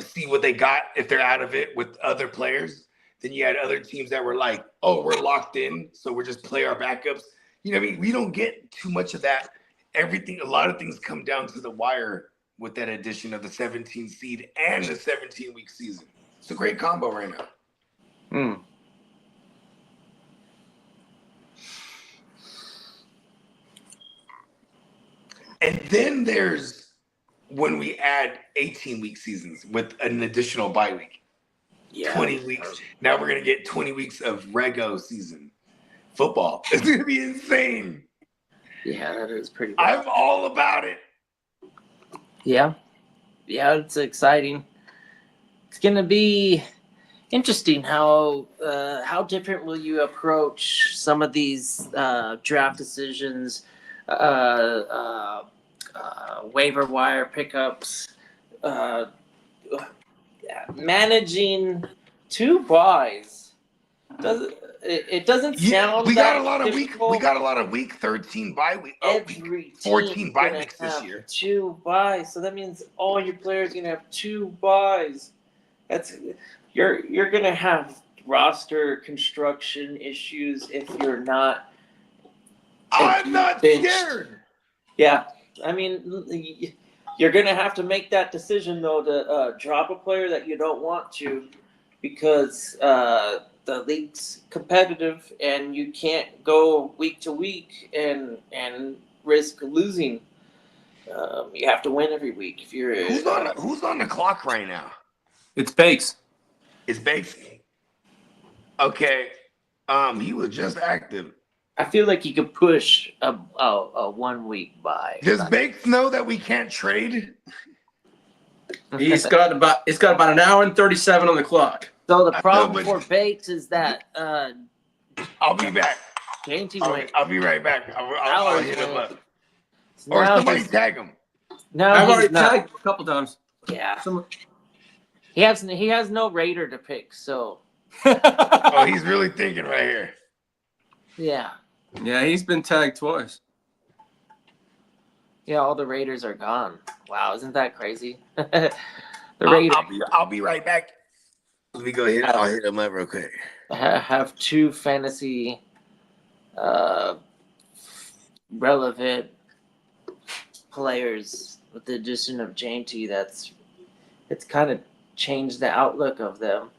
see what they got if they're out of it with other players. Then you had other teams that were like, oh, we're locked in, so we're just play our backups. You know what I mean? We don't get too much of that. A lot of things come down to the wire with that addition of the 17th seed and the 17-week season. It's a great combo right now. And then there's when we add 18-week seasons with an additional bye week. Yeah. 20 weeks. Now we're going to get 20 weeks of rego season football. It's going to be insane. Yeah, that is pretty good. I'm all about it. Yeah, it's exciting. It's going to be interesting how different will you approach some of these draft decisions, waiver wire pickups, managing 2 buys. It doesn't sound we got a lot of difficult. we got a lot of week 13 bye week. Every 14 bye weeks this year. 2 buys, so that means all your players are gonna have 2 buys. You're gonna have roster construction issues if you're not. I'm not scared. Yeah, I mean, you're gonna have to make that decision though to drop a player that you don't want to, because the league's competitive and you can't go week to week and risk losing. You have to win every week. If you're who's on the clock right now? It's Bakes. It's Bakes. Okay, he was just active. I feel like you could push a 1 week bye. Does Bakes know that we can't trade? It's got about an hour and 37 on the clock. So the problem for Bates is that I'll be back. I'll be right back. I'll hit him up. Or somebody tag him. No, I've already tagged him a couple times. Yeah. He has no Raider to pick, so. Oh, he's really thinking right here. Yeah. Yeah, he's been tagged twice. Yeah, all the Raiders are gone. Wow, isn't that crazy? The Raiders. I'll be right back. Let me go ahead. I'll hit him up real quick. Have 2 fantasy relevant players with the addition of Jainty. It's kind of changed the outlook of them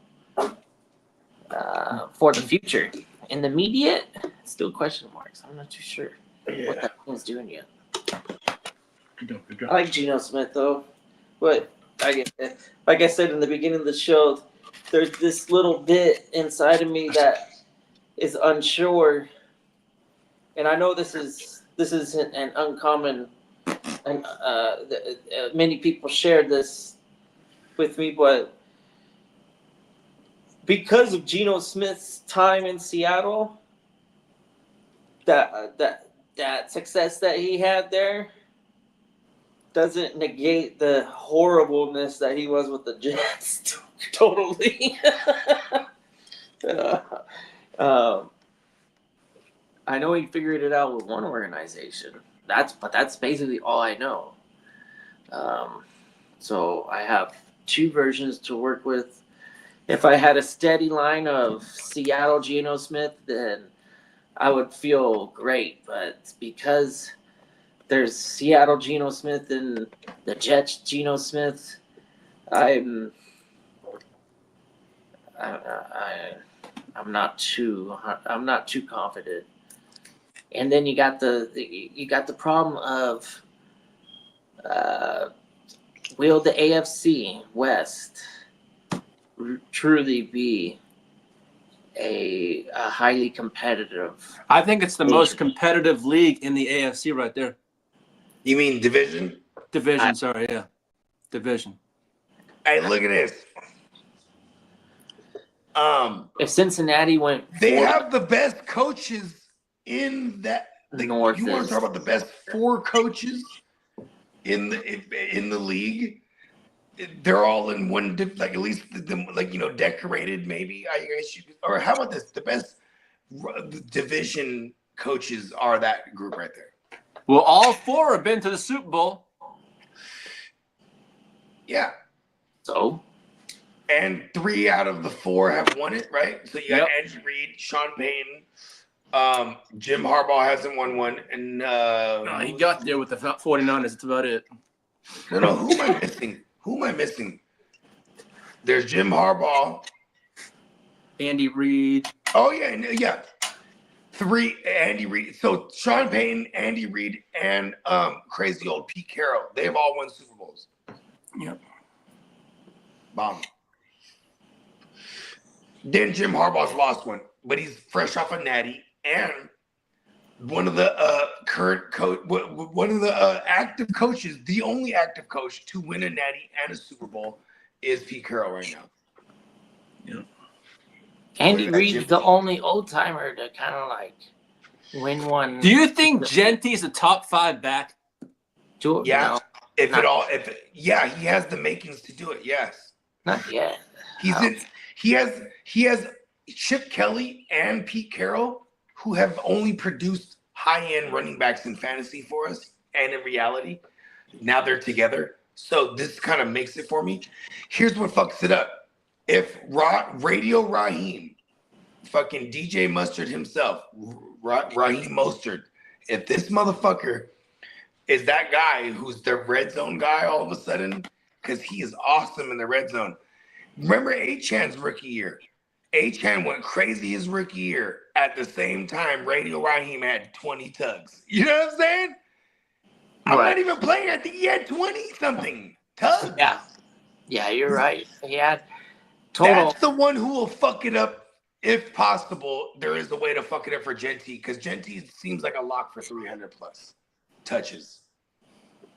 for the future. In the immediate, still question marks. I'm not too sure what that team's doing yet. I like Geno Smith though, but like I said in the beginning of the show, there's this little bit inside of me that is unsure, and I know this isn't an uncommon, and many people shared this with me, but because of Geno Smith's time in Seattle, that success that he had there, doesn't negate the horribleness that he was with the Jets. Totally. I know he figured it out with one organization. But that's basically all I know. So I have two versions to work with. If I had a steady line of Seattle Geno Smith, then I would feel great. But because there's Seattle Geno Smith and the Jets Geno Smith, I'm not too confident. And then you got the problem of will the AFC West truly be a highly competitive? I think it's the most competitive league in the AFC right there. You mean division? Division, division. Hey, look at this. If Cincinnati went, they have the best coaches in that. North. You want to talk about the best 4 coaches in the league? They're all in one, like at least decorated. Maybe I guess you could, or how about this? The best division coaches are that group right there. Well, all 4 have been to the Super Bowl. Yeah. So. And 3 out of the 4 have won it, right? So you got Andy Reid, Sean Payton, Jim Harbaugh hasn't won one, and no, he got there with the 49ers. That's about it. No. Who am I missing? There's Jim Harbaugh, Andy Reid. Oh yeah. 3 Andy Reid. So Sean Payton, Andy Reid, and crazy old Pete Carroll. They've all won Super Bowls. Yep. Bomb. Then Jim Harbaugh's lost one, but he's fresh off a natty, and one of the active coaches, the only active coach to win a natty and a Super Bowl is Pete Carroll right now. Yeah. Andy Reid's the only old timer to kind of like win one. Do you think Genty's a top 5 back? Yeah. No, he has the makings to do it. Yes. Not yet. He has Chip Kelly and Pete Carroll, who have only produced high-end running backs in fantasy for us, and in reality, now they're together. So this kind of makes it for me. Here's what fucks it up. If Radio Raheem, fucking DJ Mustard himself, Raheem Mostert, if this motherfucker is that guy who's the red zone guy all of a sudden, because he is awesome in the red zone. Remember A-Chan's rookie year? A-Chan went crazy his rookie year. At the same time, Radio Raheem had 20 tugs. You know what I'm saying? I'm not even playing. I think he had 20-something tugs. Yeah, you're right. He had total. That's the one who will fuck it up. If possible, there is a way to fuck it up for Genty, because Genty seems like a lock for 300 plus touches.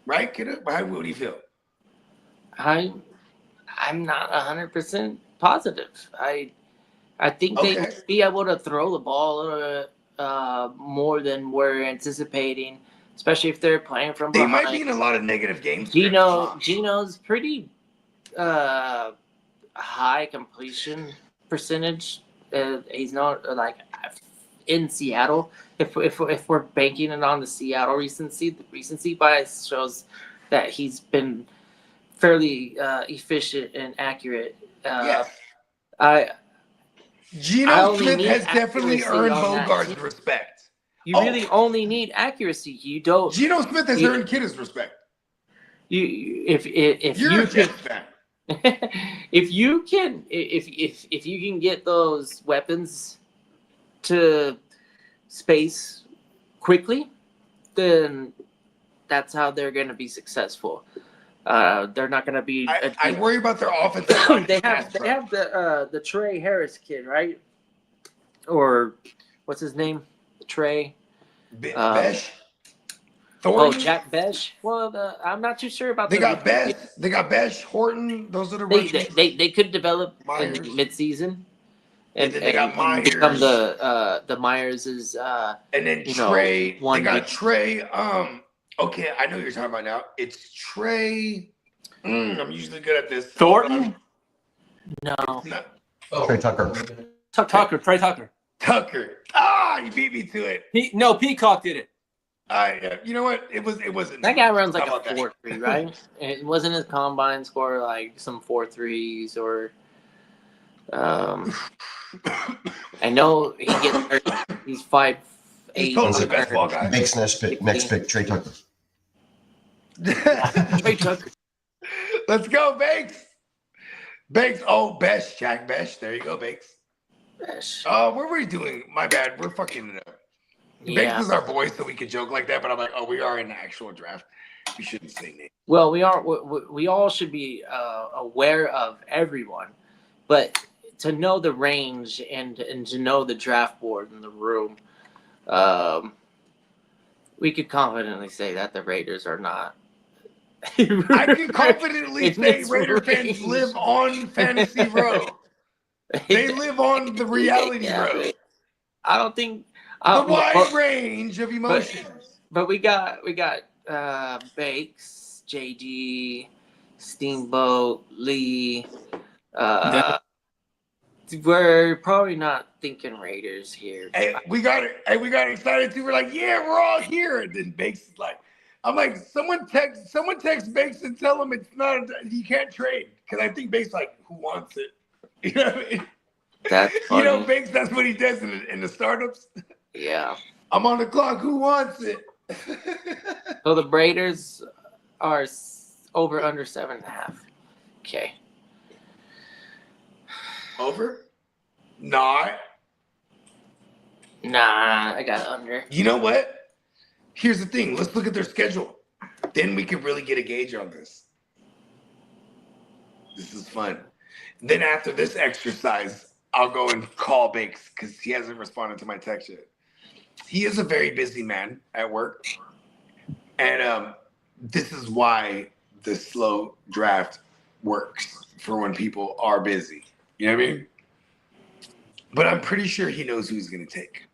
Right, kiddo? What do you feel? I'm not 100% positive. I think they will be able to throw the ball more than we're anticipating, especially if they're playing from behind. They might be in a lot of negative games. Geno's pretty high completion percentage. He's not like in Seattle. If we're banking it on the Seattle recency, the recency bias shows that he's been fairly efficient and accurate. Geno Smith has definitely earned Bogart's respect. You really only need accuracy. You don't. Geno Smith has earned Kidda's respect. If you're a Jets fan. if you can get those weapons to space quickly, then that's how they're going to be successful. They're not going to be. I worry about their offense. they have the Trey Harris kid, right? Or what's his name? Trey Besh. Jack Besh. Well, I'm not too sure about. They got Besh. They got Besh, Horton. Those are the they could develop Myers. In midseason. And then they got Myers. Become the Myers is and then Trey. They got Trey. Okay, I know who you're talking about now. It's Trey. I'm usually good at this. Thornton? No. Trey Tucker. Trey Tucker. Tucker. You beat me to it. Peacock did it. You know what? It wasn't. That guy runs like How a about that? 4.3, right? It wasn't his combine score like some 4.3s or. I know he gets hurt. He's 5'8". He's totally best ball guy. Bakes next pick, Trey Tucker. Trey Tucker. Let's go, Bakes. Bakes. Oh, Besh. Jack Besh. There you go, Bakes. Besh. What were we doing? My bad. We're fucking. Bakes is our boy, so we can joke like that. But I'm like, we are in the actual draft. We shouldn't say names. Well, we are. We all should be aware of everyone, but to know the range and to know the draft board in the room, we could confidently say that the Raiders are not. I can confidently say Raider fans live on Fantasy Row. They live on the reality road. I don't think the wide range of emotions. But we got Bakes, JG, Steamboat, Lee. We're probably not thinking Raiders here. Hey, we got excited too. We're like, yeah, we're all here. And then Bakes is like, I'm like, someone text Bakes and tell him it's not. You can't trade because I think Bakes like, who wants it? You know what I mean? That's funny. You know, Bakes. That's what he does in the startups. Yeah. I'm on the clock. Who wants it? So the Raiders are over under 7.5. Okay. Over? Nah, I got under. You know what? Here's the thing. Let's look at their schedule. Then we can really get a gauge on this. This is fun. Then after this exercise, I'll go and call Bakes because he hasn't responded to my text yet. He is a very busy man at work. And this is why the slow draft works for when people are busy. You know what I mean? But I'm pretty sure he knows who he's going to take.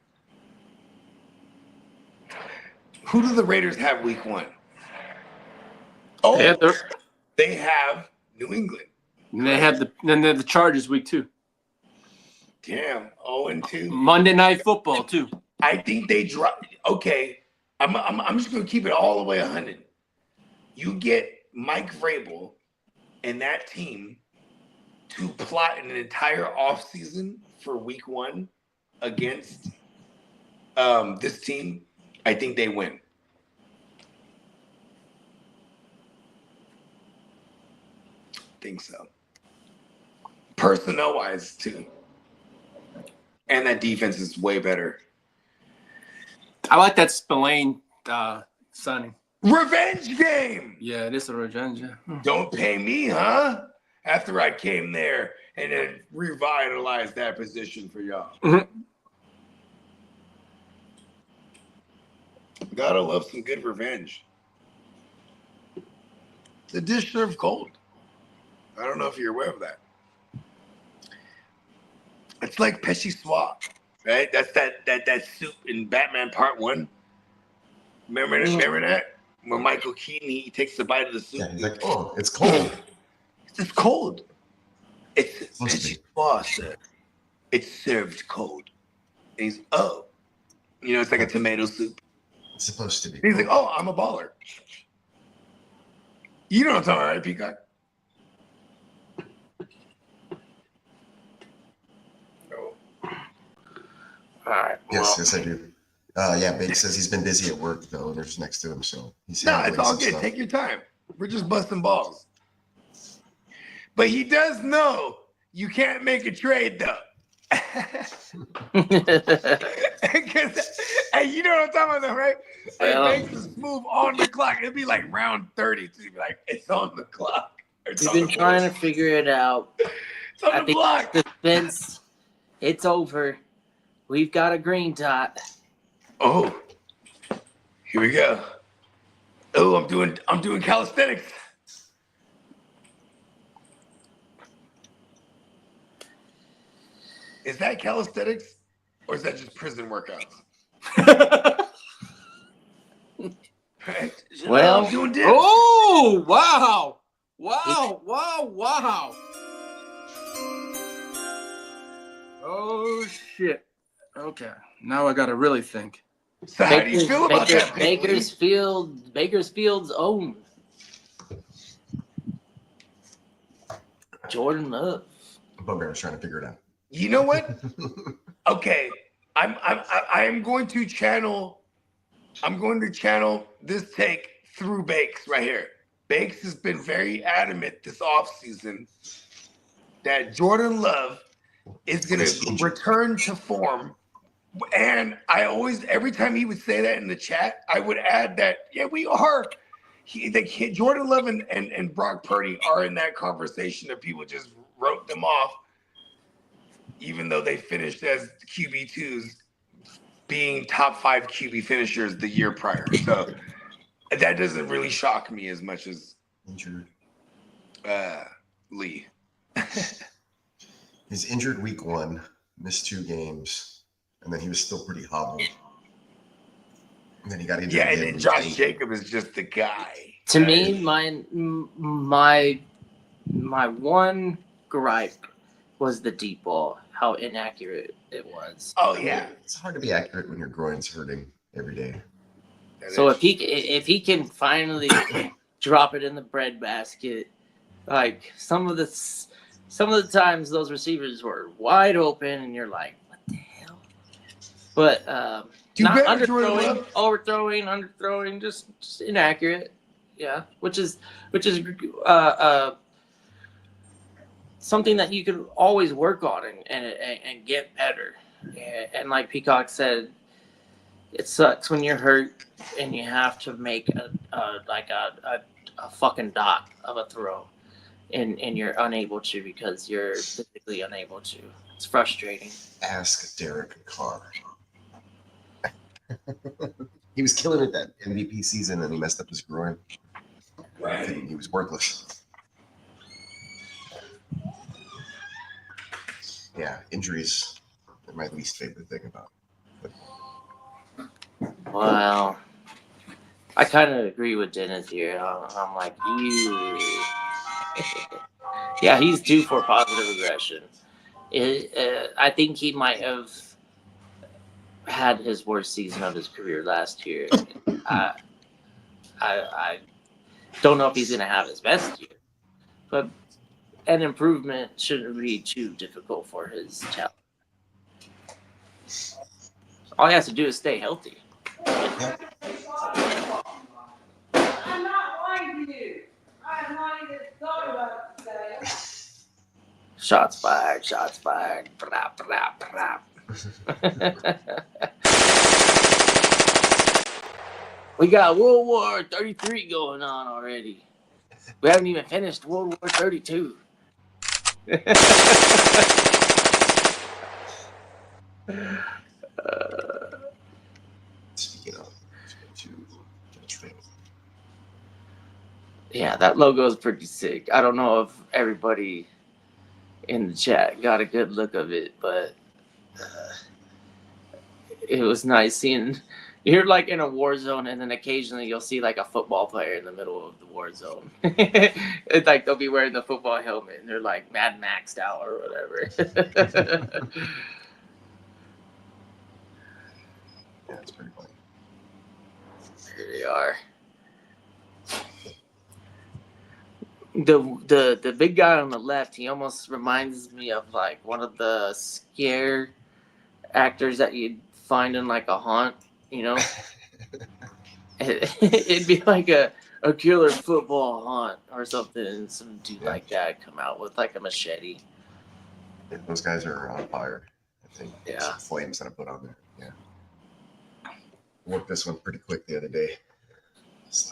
Who do the Raiders have week 1? Oh, they have New England. And they have the Chargers week 2. Damn, 0-2. Monday Night Football too. I think they drop. Okay, I'm just going to keep it all the way 100. You get Mike Vrabel and that team to plot an entire offseason for week 1 against this team, I think they win. Think so. Personnel-wise, too. And that defense is way better. I like that Spillane signing. Revenge game! Yeah, it is a revenge. Yeah. Don't pay me, huh? After I came there and then revitalized that position for y'all. Mm-hmm. Gotta love some good revenge. The dish served cold. I don't know if you're aware of that. It's like Pesci Swap, right? That's that soup in Batman Part 1. Remember that? When Michael Keaton, he takes a bite of the soup. Yeah, he's like, oh, it's cold. It's just cold. It's Pesci Swap, sir. It's served cold. And he's, oh. You know, it's like a tomato soup. It's supposed to be. He's like, oh, I'm a baller. You know what I'm talking about, right, Peacock? All right. Yes, I do. Yeah, Bake says he's been busy at work, though. There's next to him, so he's No, it's all good. stuff. Take your time. We're just busting balls. But he does know you can't make a trade, though. Because, hey, you know what I'm talking about, though, right? It makes us move on the clock. It'd be like round 30 to be like, it's on the clock. We've been trying to figure it out. It's on the clock. Suspense. It's over. We've got a green dot. Oh, here we go. Oh, I'm doing calisthenics. Is that calisthenics or is that just prison workouts? Right? Well, I'm doing dips. Oh, wow. Wow. Oh, shit. Okay. Now I got to really think. So how do you feel about that, Bakersfield's own Jordan Love. Bugbear was trying to figure it out. You know what? Okay, I am going to channel. I'm going to channel this take through Bakes right here. Bakes has been very adamant this offseason that Jordan Love is going to return to form. And I always, every time he would say that in the chat, I would add that, yeah, we are. Jordan Love and Brock Purdy are in that conversation that people just wrote them off, even though they finished as QB2s, being top 5 QB finishers the year prior. So that doesn't really shock me as much as Injured. Lee. He's injured week 1, missed 2 games, and then he was still pretty hobbled. And then he got injured. Yeah, and then Josh Jacobs is just the guy. To me, my one gripe was the deep ball, how inaccurate it was. Oh yeah, it's hard to be accurate when your groin's hurting every day. So if he can finally drop it in the breadbasket, like some of the times those receivers were wide open, and you're like, what the hell? But not underthrowing, overthrowing, just inaccurate. Yeah, which is something that you could always work on and get better. And like Peacock said, it sucks when you're hurt and you have to make a fucking dot of a throw, and you're unable to because you're physically unable to. It's frustrating. Ask Derek Carr. He was killing it that MVP season, and he messed up his groin. Right. He was worthless. Yeah, injuries are my least favorite thing about it. Well, I kind of agree with Dennis here. I'm like, you. Yeah, he's due for positive aggression. I think he might have had his worst season of his career last year. I don't know if he's going to have his best year, but an improvement shouldn't be too difficult for his talent. All he has to do is stay healthy. I'm not lying to you. I'm not even thought about it today. Shots fired. Brap, brap, brap. We got World War 33 going on already. We haven't even finished World War 32. Speaking of, yeah, that logo is pretty sick. I don't know if everybody in the chat got a good look of it, but it was nice seeing. You're like in a war zone, and then occasionally you'll see like a football player in the middle of the war zone. It's like they'll be wearing the football helmet, and they're like Mad Maxed out or whatever. Yeah, it's pretty funny. Here they are. The big guy on the left, he almost reminds me of like one of the scare actors that you'd find in like a haunt, you know. It'd be like a killer football haunt or something, and some dude like that come out with like a machete. Yeah, those guys are on fire. I think. Yeah. Some flames that I put on there. Yeah. Worked this one pretty quick the other day.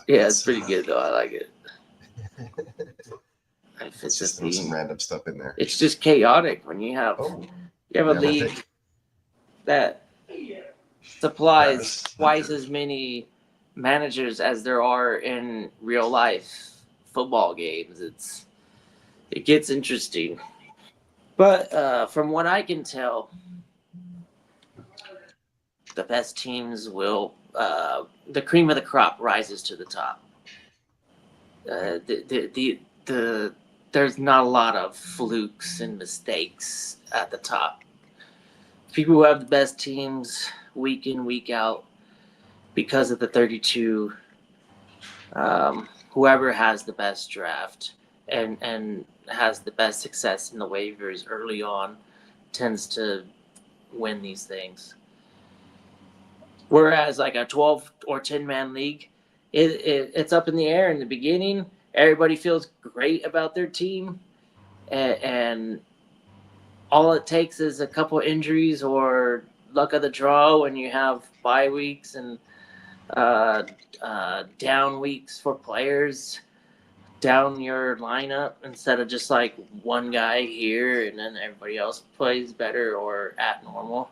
Yeah, it's pretty good though. I like it. It's just throw some random stuff in there. It's just chaotic when you have a league that supplies twice as many managers as there are in real life football games. It gets interesting. But from what I can tell, the best teams will the cream of the crop rises to the top. there's not a lot of flukes and mistakes at the top. People who have the best teams week in, week out because of the 32. Whoever has the best draft and has the best success in the waivers early on tends to win these things. Whereas like a 12 or 10-man league, it's up in the air in the beginning. Everybody feels great about their team, and all it takes is a couple injuries or luck of the draw when you have bye weeks and down weeks for players, down your lineup instead of just like one guy here and then everybody else plays better or at normal.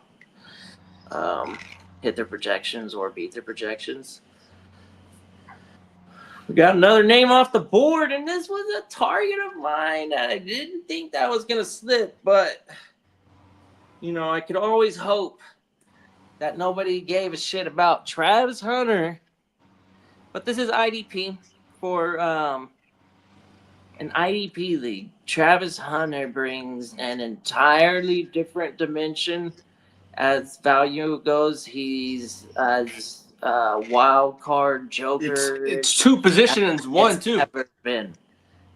Hit their projections or beat their projections. We got another name off the board, and this was a target of mine. I didn't think that was going to slip, but, you know, I could always hope that nobody gave a shit about Travis Hunter. But this is IDP for an IDP league. Travis Hunter brings an entirely different dimension as value goes. He's wild card joker. It's two positions, one, two. Ever been.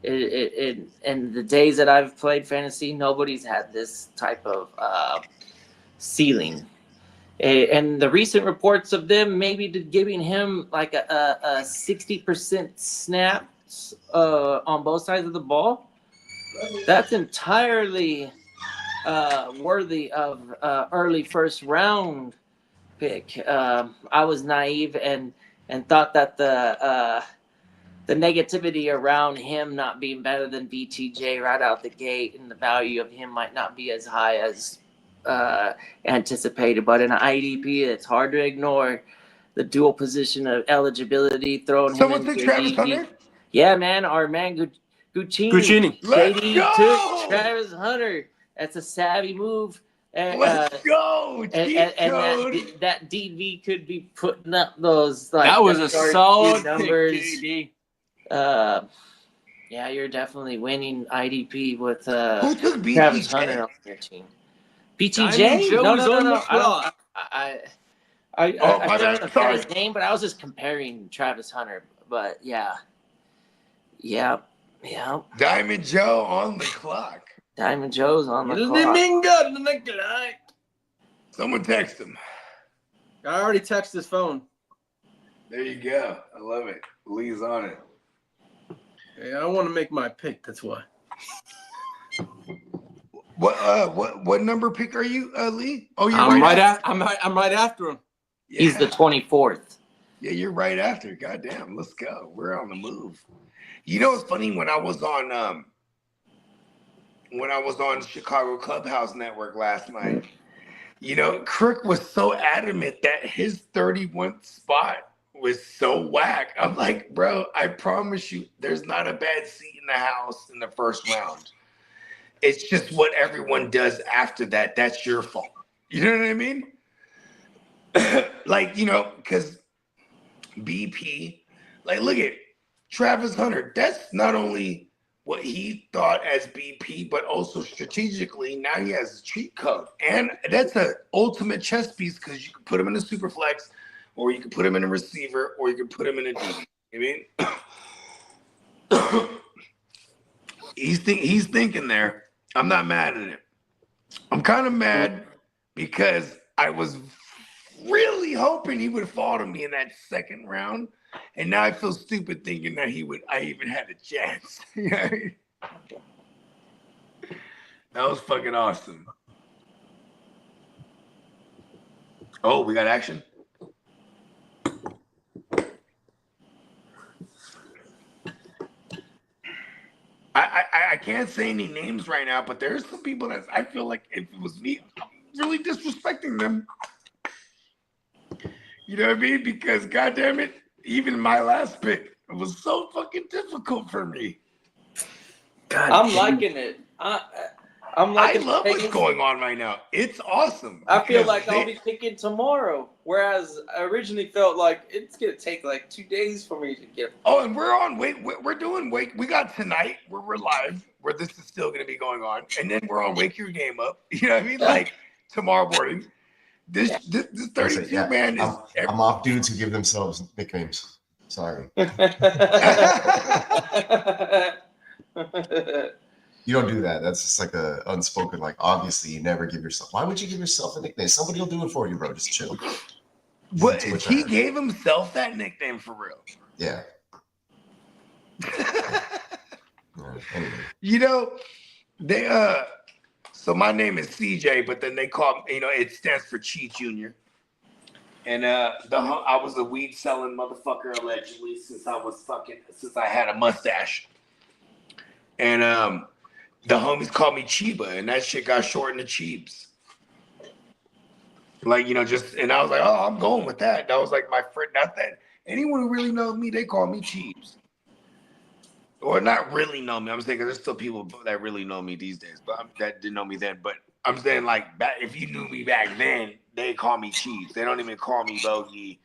In the days that I've played fantasy, nobody's had this type of ceiling. And the recent reports of them maybe giving him like a 60% snaps on both sides of the ball, that's entirely worthy of early first round pick. I was naive and thought that the negativity around him not being better than BTJ right out the gate and the value of him might not be as high as anticipated. But in an IDP, it's hard to ignore the dual position of eligibility, throwing Someone him took in Travis Hunter? Yeah, man, our man Guccini. JD took Travis Hunter. That's a savvy move. Let's go. And that DV could be putting up those like that was a solid numbers. Pick, Yeah, you're definitely winning IDP with who took BTJ? Travis Hunter on your team. BTJ? No. I don't know his name, but I was just comparing Travis Hunter. But yeah. Diamond Joe on the clock. Diamond Joe's on the clock. Someone text him. I already texted his phone. There you go. I love it. Lee's on it. Yeah, I want to make my pick. That's why. What number pick are you, Lee? Oh, you're I'm right after him. Yeah. He's the 24th. Yeah, you're right after. Goddamn, let's go. We're on the move. You know what's funny? When I was on Chicago Clubhouse Network last night, you know, Crook was so adamant that his 31st spot was so whack. I'm like, bro, I promise you, there's not a bad seat in the house in the first round. It's just what everyone does after that. That's your fault. You know what I mean? Like, you know, because BP, like, look at Travis Hunter. That's not only what he thought as BP, but also strategically, now he has a cheat code. And that's an ultimate chess piece because you can put him in a super flex, or you can put him in a receiver, or you can put him in a DB. I mean, he's thinking there. I'm not mad at it. I'm kind of mad because I was really hoping he would fall to me in that second round. And now I feel stupid thinking that I even had a chance. That was fucking awesome. Oh, we got action? I can't say any names right now, but there's some people that I feel like if it was me, I'm really disrespecting them. You know what I mean? Because goddamn it, even my last pick, it was so fucking difficult for me. I'm liking it. I'm like, I love what's going on right now. It's awesome. I feel like I'll be picking tomorrow, whereas I originally felt like it's gonna take like 2 days for me to get. Oh, and we're on wake. We're doing wake. We got tonight where we're live, where this is still going to be going on, and then we're on Wake Your Game Up. You know what I mean? Like tomorrow morning. This 32 man is. I'm off dudes who give themselves nicknames. Sorry. You don't do that. That's just like a unspoken, like, obviously you never give yourself. Why would you give yourself a nickname? Somebody will do it for you, bro. Just chill. What, he gave himself that nickname for real. Yeah. Anyway. You know, they so my name is CJ, but then they call me, it stands for Cheat Junior. And I was a weed selling motherfucker allegedly since I had a mustache. And the homies called me Chiba, and that shit got shortened to Cheebs. Like, and I was like, oh, I'm going with that. That was like my friend. Not that anyone who really knows me, they call me Cheebs. Or not really know me. I'm saying there's still people that really know me these days, but that didn't know me then. But I'm saying, like, if you knew me back then, they call me Cheebs. They don't even call me Bogey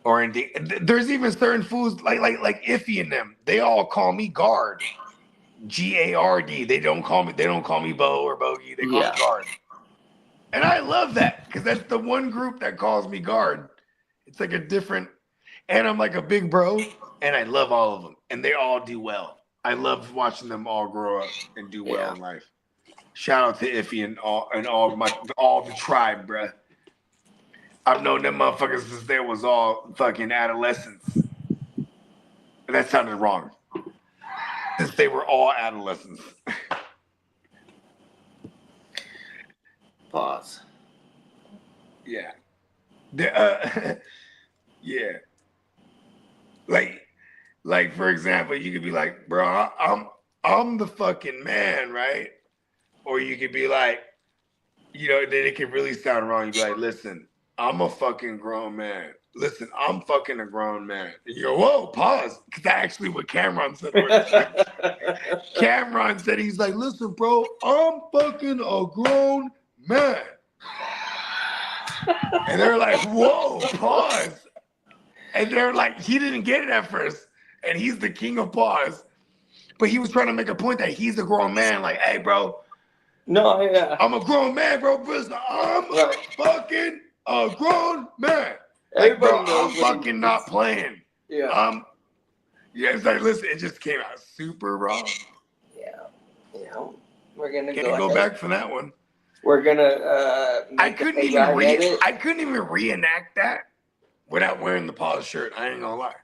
or anything. There's even certain foods like Iffy and them. They all call me Guard. Gard. They don't call me Bo or Bogey. They call me Guard. And I love that because that's the one group that calls me Guard. It's like a different, and I'm like a big bro, and I love all of them, and they all do well. I love watching them all grow up and do well in life. Shout out to Iffy and all the tribe, bruh. I've known them motherfuckers since they was all fucking adolescents. That sounded wrong. Since they were all adolescents. Pause. Yeah. Yeah. Like for example, you could be like, bro, I'm the fucking man, right? Or you could be like, then it could really sound wrong. You'd be like, listen, I'm a fucking grown man. Listen, I'm fucking a grown man. And you go, whoa, pause. Because that's actually what Cameron said. Cameron said, he's like, listen, bro, I'm fucking a grown man. And they're like, whoa, pause. And they're like, he didn't get it at first. And he's the king of pause. But he was trying to make a point that he's a grown man. Like, hey, bro. No, yeah. I'm a grown man, bro. I'm fucking a grown man. Like, bro, I'm fucking not playing. Yeah. It's like, listen, it just came out super raw. Yeah. We're gonna Can't go back for that one. We're gonna. I couldn't even reenact that without wearing the pause shirt. I ain't gonna lie.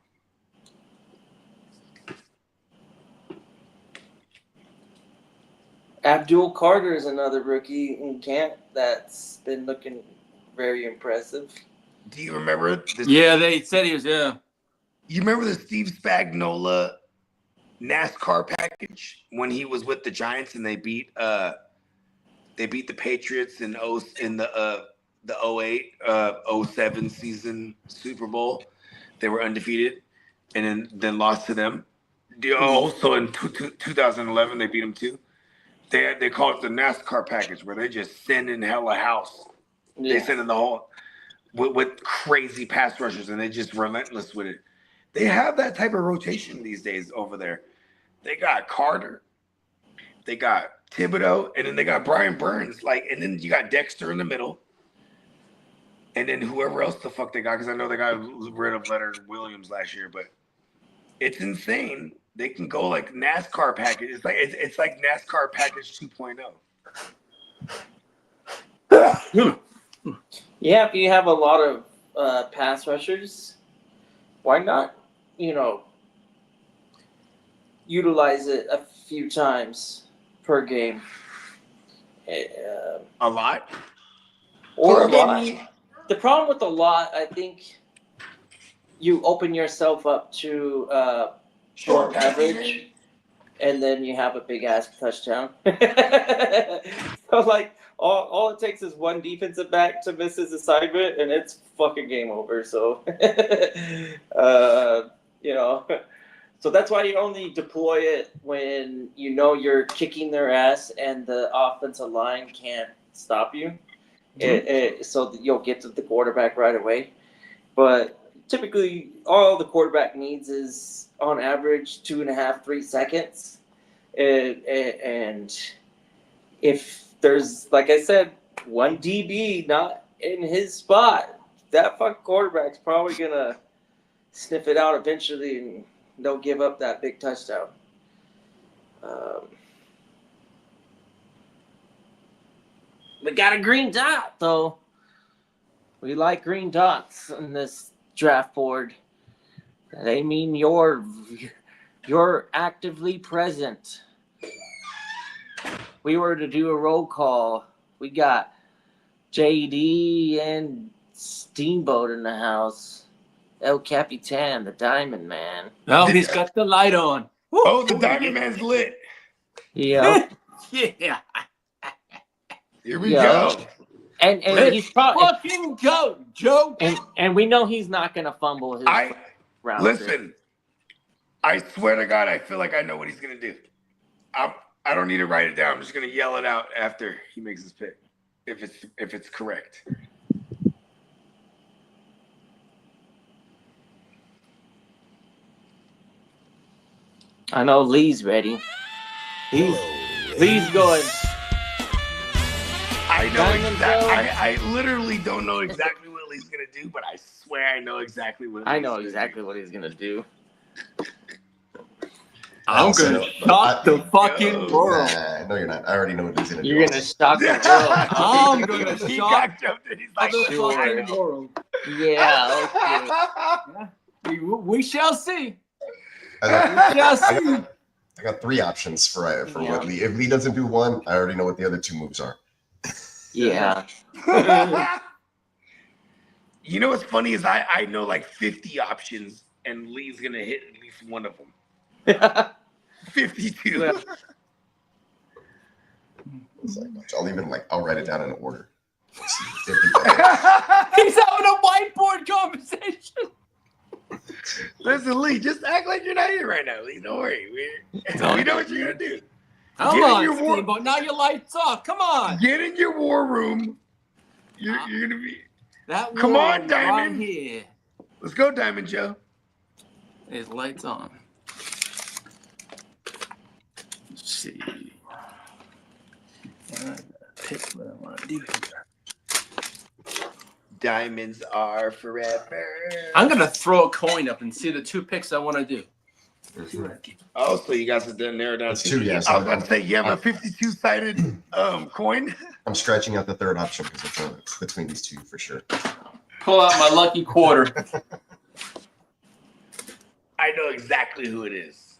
Abdul Carter is another rookie in camp that's been looking very impressive. Do you remember this? Yeah, they said he was, You remember the Steve Spagnuolo NASCAR package when he was with the Giants and they beat the Patriots in the 08 07 season Super Bowl? They were undefeated and then lost to them. Also in 2011 they beat them too. They call it the NASCAR package where they just send in hella house. Yeah. They send in the whole with crazy pass rushers and they just relentless with it. They have that type of rotation these days over there. They got Carter, they got Thibodeau, and then they got Brian Burns. And then you got Dexter in the middle, and then whoever else the fuck they got, because I know they got rid of Leonard Williams last year, but it's insane. They can go like NASCAR package. It's like NASCAR package 2.0. Yeah, if you have a lot of pass rushers, why not, utilize it a few times per game? A lot? Or a lot. The problem with a lot, I think you open yourself up to short coverage, and then you have a big-ass touchdown. So, all it takes is one defensive back to miss his assignment, and it's fucking game over. So, So that's why you only deploy it when you know you're kicking their ass and the offensive line can't stop you. So that you'll get to the quarterback right away. But typically, all the quarterback needs is, on average, 2.5, 3 seconds. And if there's, like I said, one DB not in his spot, that fucking quarterback's probably going to sniff it out eventually, and they'll give up that big touchdown. We got a green dot, though. We like green dots on this draft board. They mean you're actively present. We were to do a roll call. We got JD and Steamboat in the house. El Capitan, the Diamond Man. Oh, he's got the light on. Woo. Oh, the Diamond Man's lit. Yeah. Yeah. Here we go. And he's probably fucking go, Joe. And we know he's not gonna fumble his route. Listen, I swear to God, I feel like I know what he's gonna do. I don't need to write it down. I'm just gonna yell it out after he makes his pick, if it's correct. I know Lee's ready. Lee's going. I literally don't know exactly what Lee's gonna do, but I swear I know exactly what. I know exactly what he's gonna do. I'm gonna shock the fucking world. Nah, no, you're not. I already know what he's gonna do. You're gonna shock the world. I'm gonna shock the fucking world. Yeah. Okay. We shall see. I got 3 options for what Lee. If Lee doesn't do one, I already know what the other 2 moves are. Yeah. You know what's funny is I know like 50 options, and Lee's gonna hit at least one of them. 52. I'll write it down in order. He's having a whiteboard conversation. Listen, Lee, just act like you're not here right now, Lee. Don't worry. We know what you're gonna do. Come on, Steamboat. Now your lights off. Come on. Get in your war room. You're gonna be. That Come on, Diamond. Right here. Let's go, Diamond Joe. His lights on. Let's see. Pick what I want to do here. Diamonds are forever. I'm gonna throw a coin up and see the 2 picks I want to do. Oh, so you guys have done narrow down. That's 2, yes. I was about to say you have a 52-sided coin. I'm stretching out the 3rd option because it's between these 2 for sure. Pull out my lucky quarter. I know exactly who it is.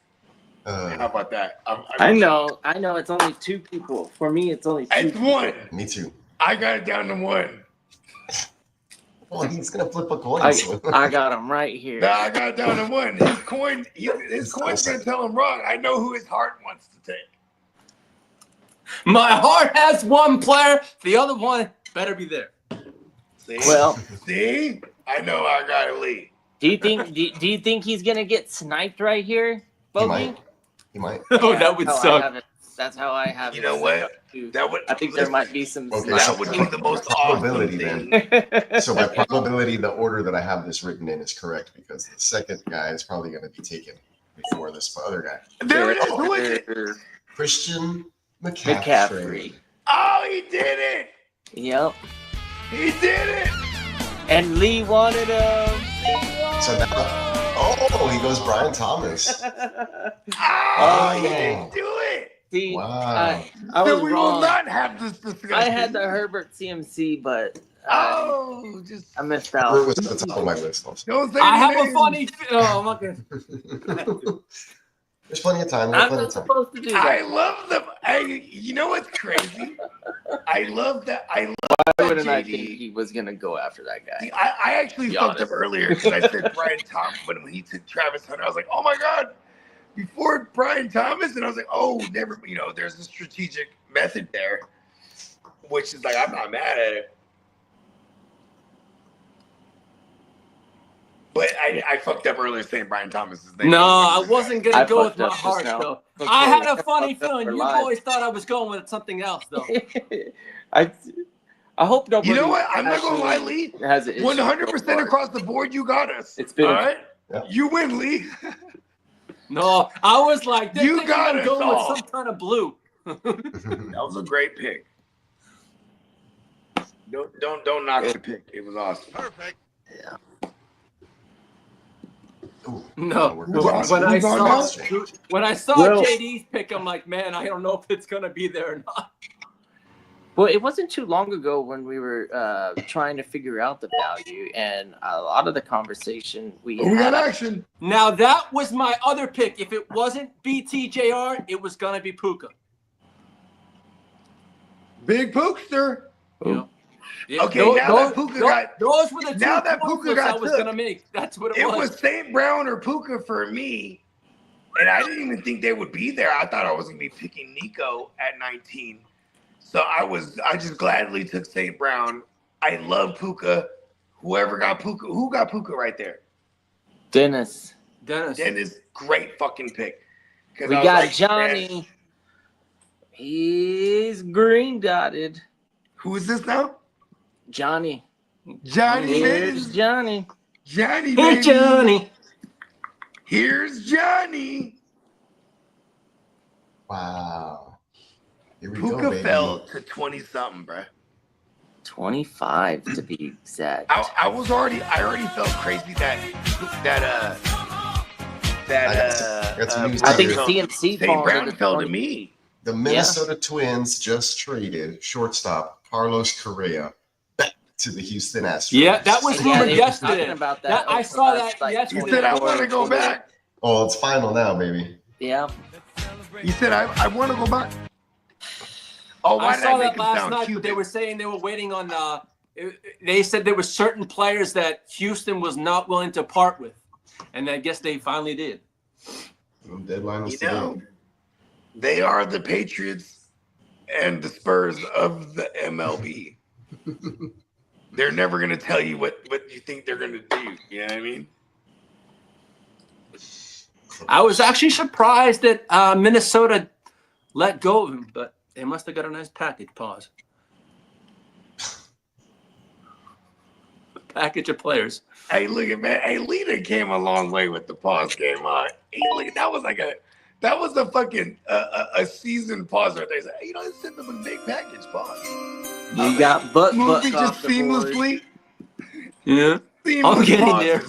How about that? I know. It's only 2 people. For me, it's only 2. It's 1. Me too. I got it down to 1. Well, he's gonna flip a coin. I got him right here. No, I got it down to 1. His coin's gonna tell him wrong. I know who his heart wants to take. My heart has 1 player. The other one better be there. See? Well, see, I know I got to lead. Do you think he's gonna get sniped right here, Bogey? He might. Oh, that would suck. That's how I have it. You know what? I think there might be some. Okay, that would be the most probability awesome then. So by probability, the order that I have this written in is correct because the second guy is probably going to be taken before this other guy. There it is. Who is it? Christian McCaffrey. Oh, he did it. Yep. He did it. And Lee wanted him. So now, he goes Brian Thomas. He didn't do it. See, wow. I was we wrong. will not have this discussion. I had the Herbert CMC, but I missed out. Herbert was at the top of my list. Don't say I have names. a funny. Oh, I'm not gonna. There's plenty of time. I'm not supposed to do that. I love them. You know what's crazy? I love that. Why wouldn't I think he was gonna go after that guy? See, I actually fucked up earlier because I said Brian Thomas, but when he took Travis Hunter, I was like, oh my god, before Brian Thomas, and I was like, oh, never. There's a strategic method there, which is like I'm not mad at it. But I fucked up earlier saying Brian Thomas's name. No, I wasn't gonna go with fucked my up just heart now. though. Okay, I had a I funny fucked up feeling for you live. boys thought I was going with something else though. I hope nobody. You know what? I'm not gonna lie, Lee. Has an issue 100% across the board, you got us. It's been all right. You win, Lee. No, I was like, they're You thinking got I'm us going with all. some kind of blue. That was a great pick. Don't knock the pick. It was awesome. Perfect. Yeah. No, when I saw JD's pick, I'm like, man, I don't know if it's gonna be there or not. Well, it wasn't too long ago when we were trying to figure out the value, and a lot of the conversation we got had. action. Now that was my other pick. If it wasn't BTJR, it was gonna be Puka. Big Pookster. Yeah. Okay, that Puka got. Those were the two now that points Puka got I was took, gonna make. That's what it was. It was St. Brown or Puka for me, and I didn't even think they would be there. I thought I was gonna be picking Nico at 19, so I just gladly took St. Brown. I love Puka. Whoever got Puka, who got Puka right there? Dennis, great fucking pick. We got Johnny. Man. He's green dotted. Who is this now? Johnny. Here's Johnny. Johnny, hey, baby. Johnny. Here's Johnny. Wow. Here we Puka go, baby. fell to 20-something, bro. 25 to be exact. I already felt crazy that I think CNC St. Brown fell to me. The Minnesota Twins just traded shortstop Carlos Correa back to the Houston Astros. Yeah, that was rumored yesterday. About that I saw that yesterday. He said, I want to go back. Oh, it's final now, baby. Yeah. He said, I want to go back. Oh, why I did saw I make that him last sound night, cute? but they were saying they were waiting on. They said there were certain players that Houston was not willing to part with, and I guess they finally did. Deadline is today. They are the Patriots and the Spurs of the MLB. They're never going to tell you what you think they're going to do. You know what I mean? I was actually surprised that Minnesota let go of him, but they must have got a nice package. Pause. Package of players. Hey, look at man. Hey, Lita came a long way with the pause game on. Hey, look, that was a fucking a season pause right there. Hey, let's send them a big package pause. You got butt movie just seamlessly. Yeah, I'm getting there.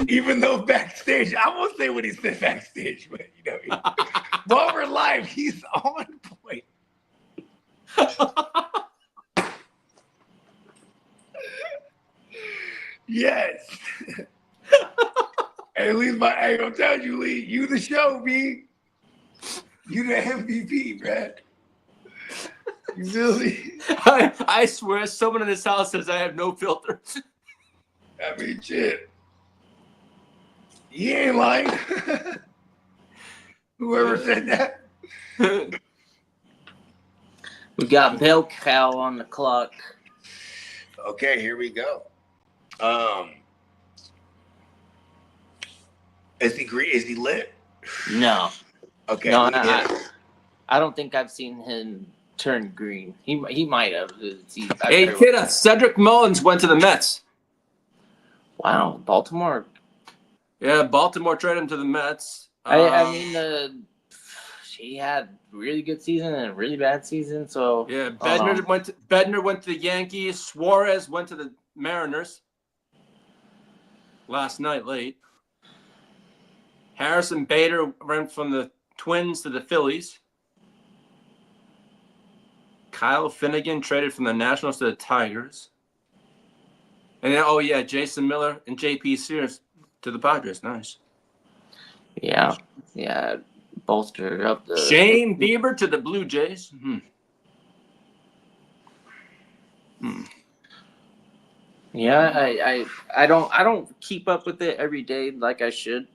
Even though backstage, I won't say what he said backstage, but while we're live, he's on point. Yes. At least I'm telling you, Lee, you the show, B. You the MVP, man. You feel me? I swear, someone in this house says I have no filter. I mean, shit. He ain't lying. Whoever said that. We got Bell Cow on the clock. Okay, here we go. Is he green? Is he lit? No. Okay. No, I don't think I've seen him turn green. He might have. Hey, kidda, Cedric Mullins went to the Mets. Wow, Baltimore. Yeah, Baltimore traded him to the Mets. I mean, he had really good season and a really bad season. So yeah, Bednar went to the Yankees. Suarez went to the Mariners last night late. Harrison Bader went from the Twins to the Phillies. Kyle Finnegan traded from the Nationals to the Tigers. And then, Jason Miller and J.P. Sears to the Padres. Nice. Yeah. Bolster up the Shane Bieber to the Blue Jays. Yeah, I don't keep up with it every day like I should,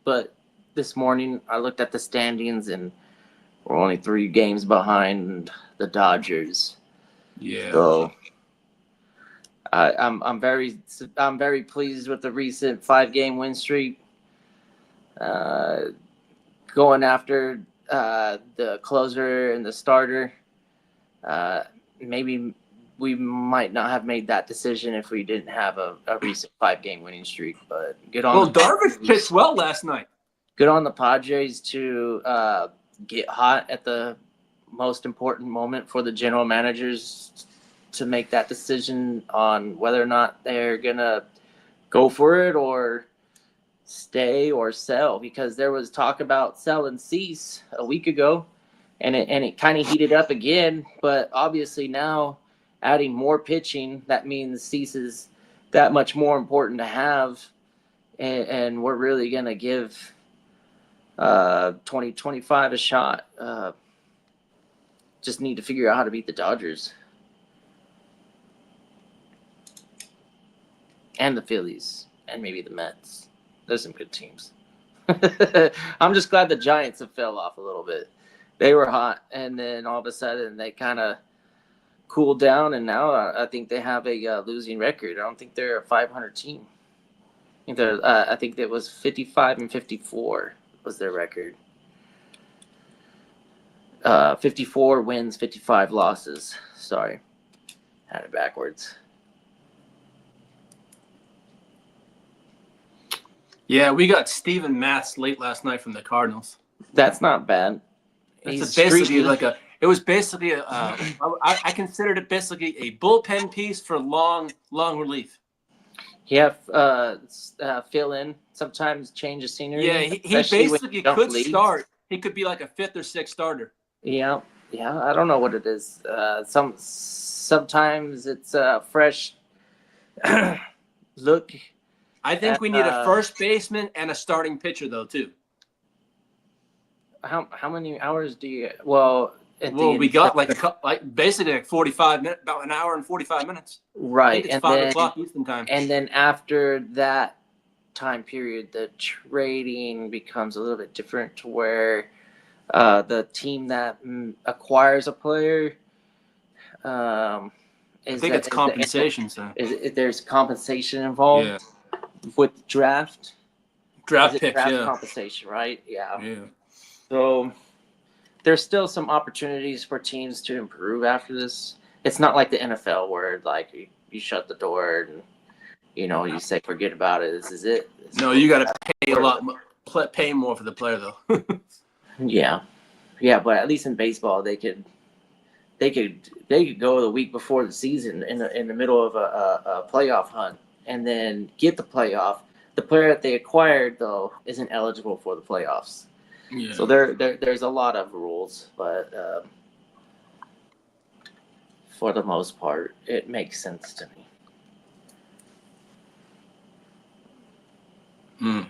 but this morning I looked at the standings and we're only 3 games behind the Dodgers. Yeah. So I'm very pleased with the recent 5-game win streak. Going after the closer and the starter. Maybe we might not have made that decision if we didn't have a recent 5-game winning streak. But good on. Well, Darvish pitched well last night. Good on the Padres to get hot at the most important moment for the general managers to make that decision on whether or not they're gonna go for it or stay or sell, because there was talk about selling Cease a week ago, and it kind of heated up again. But obviously now adding more pitching, that means Cease is that much more important to have, and we're really gonna give 2025 a shot. Just need to figure out how to beat the Dodgers and the Phillies and maybe the Mets. There's some good teams. I'm just glad the Giants have fell off a little bit. They were hot, and then all of a sudden they kind of cooled down, and now I think they have a losing record. I don't think they're a 500 team. I think it was 55-54 was their record. 54 wins, 55 losses. Sorry, had it backwards. Yeah, we got Steven Matz late last night from the Cardinals. That's not bad. It's basically it was basically I considered it basically a bullpen piece for long relief. Yeah, fill in, sometimes change the scenery. Yeah, he basically could start. He could be like a 5th or 6th starter. Yeah, I don't know what it is. Sometimes it's a fresh look. I think we need a first baseman and a starting pitcher, though, too. How many hours do you? Well, we got basically 45 minutes, about an hour and 45 minutes. Right, I think it's 5 o'clock Eastern time. And then after that time period, the trading becomes a little bit different, to where the team that acquires a player. I think it's compensation. There's compensation involved. Yeah. With draft picks, compensation, right? Yeah. So there's still some opportunities for teams to improve after this. It's not like the NFL where like you shut the door and you say forget about it. This is it. No, you got to pay more for the player though. Yeah, but at least in baseball they could go the week before the season in the middle of a playoff hunt, and then get the playoff. The player that they acquired, though, isn't eligible for the playoffs. Yeah. So there's a lot of rules, but for the most part, it makes sense to me.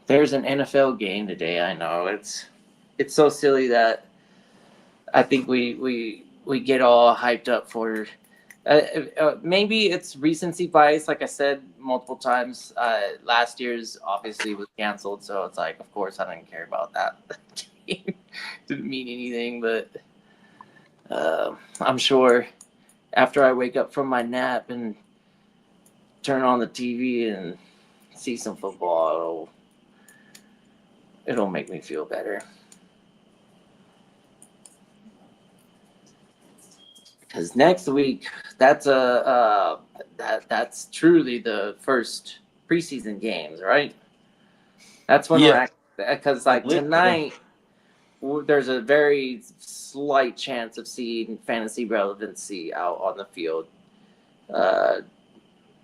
There's an NFL game today. I know it's so silly that I think we get all hyped up for. Maybe it's recency bias, like I said multiple times. Last year's obviously was canceled, so it's like, of course, I didn't care about that. Didn't mean anything, but I'm sure after I wake up from my nap and turn on the TV and see some football, it'll make me feel better. Because next week, that's truly the first preseason games, right? That's when we're because tonight there's a very slight chance of seeing fantasy relevancy out on the field.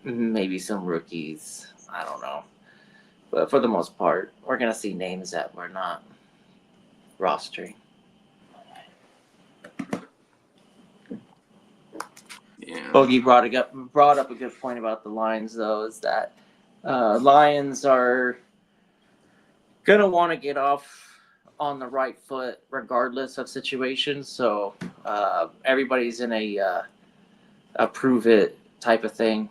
Maybe some rookies, I don't know, but for the most part, we're gonna see names that we're not rostering. Yeah. Bogey brought up a good point about the Lions, though, is that Lions are gonna want to get off on the right foot regardless of situations. So everybody's in a prove it type of thing,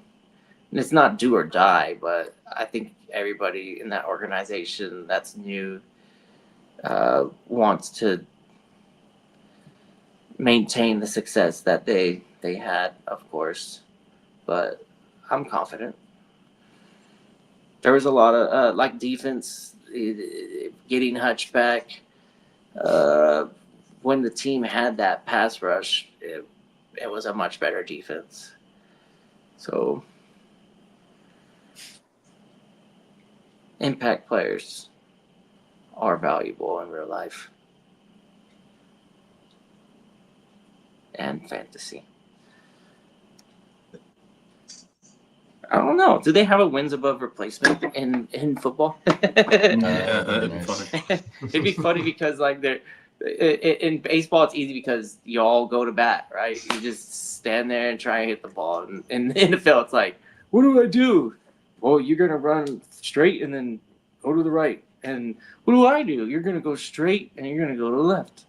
and it's not do or die. But I think everybody in that organization that's new wants to maintain the success that they had, of course. but I'm confident. There was a lot of like defense getting Hutch back. When the team had that pass rush, it was a much better defense. So, impact players are valuable in real life and fantasy. I don't know. Do they have a wins above replacement in football? That'd be funny. It'd be funny because like in baseball, it's easy because you all go to bat, right? You just stand there and try and hit the ball. And in the NFL, it's like, what do I do? Well, you're gonna run straight and then go to the right. And what do I do? You're gonna go straight and you're gonna go to the left.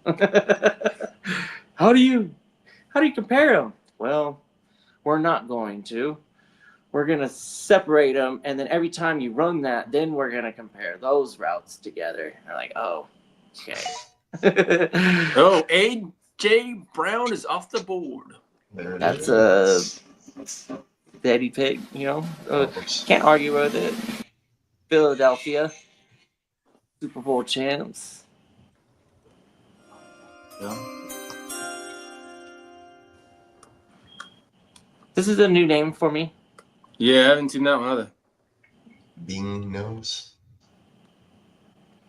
How do you compare them? Well, we're not going to. We're going to separate them, and then every time you run that, then we're going to compare those routes together. And like, oh, okay. Oh, A.J. Brown is off the board. That's a Daddy Pig, you know? Can't argue with it. Philadelphia, Super Bowl champs. Yeah. This is a new name for me. Yeah, I haven't seen that one either. Bing Nose.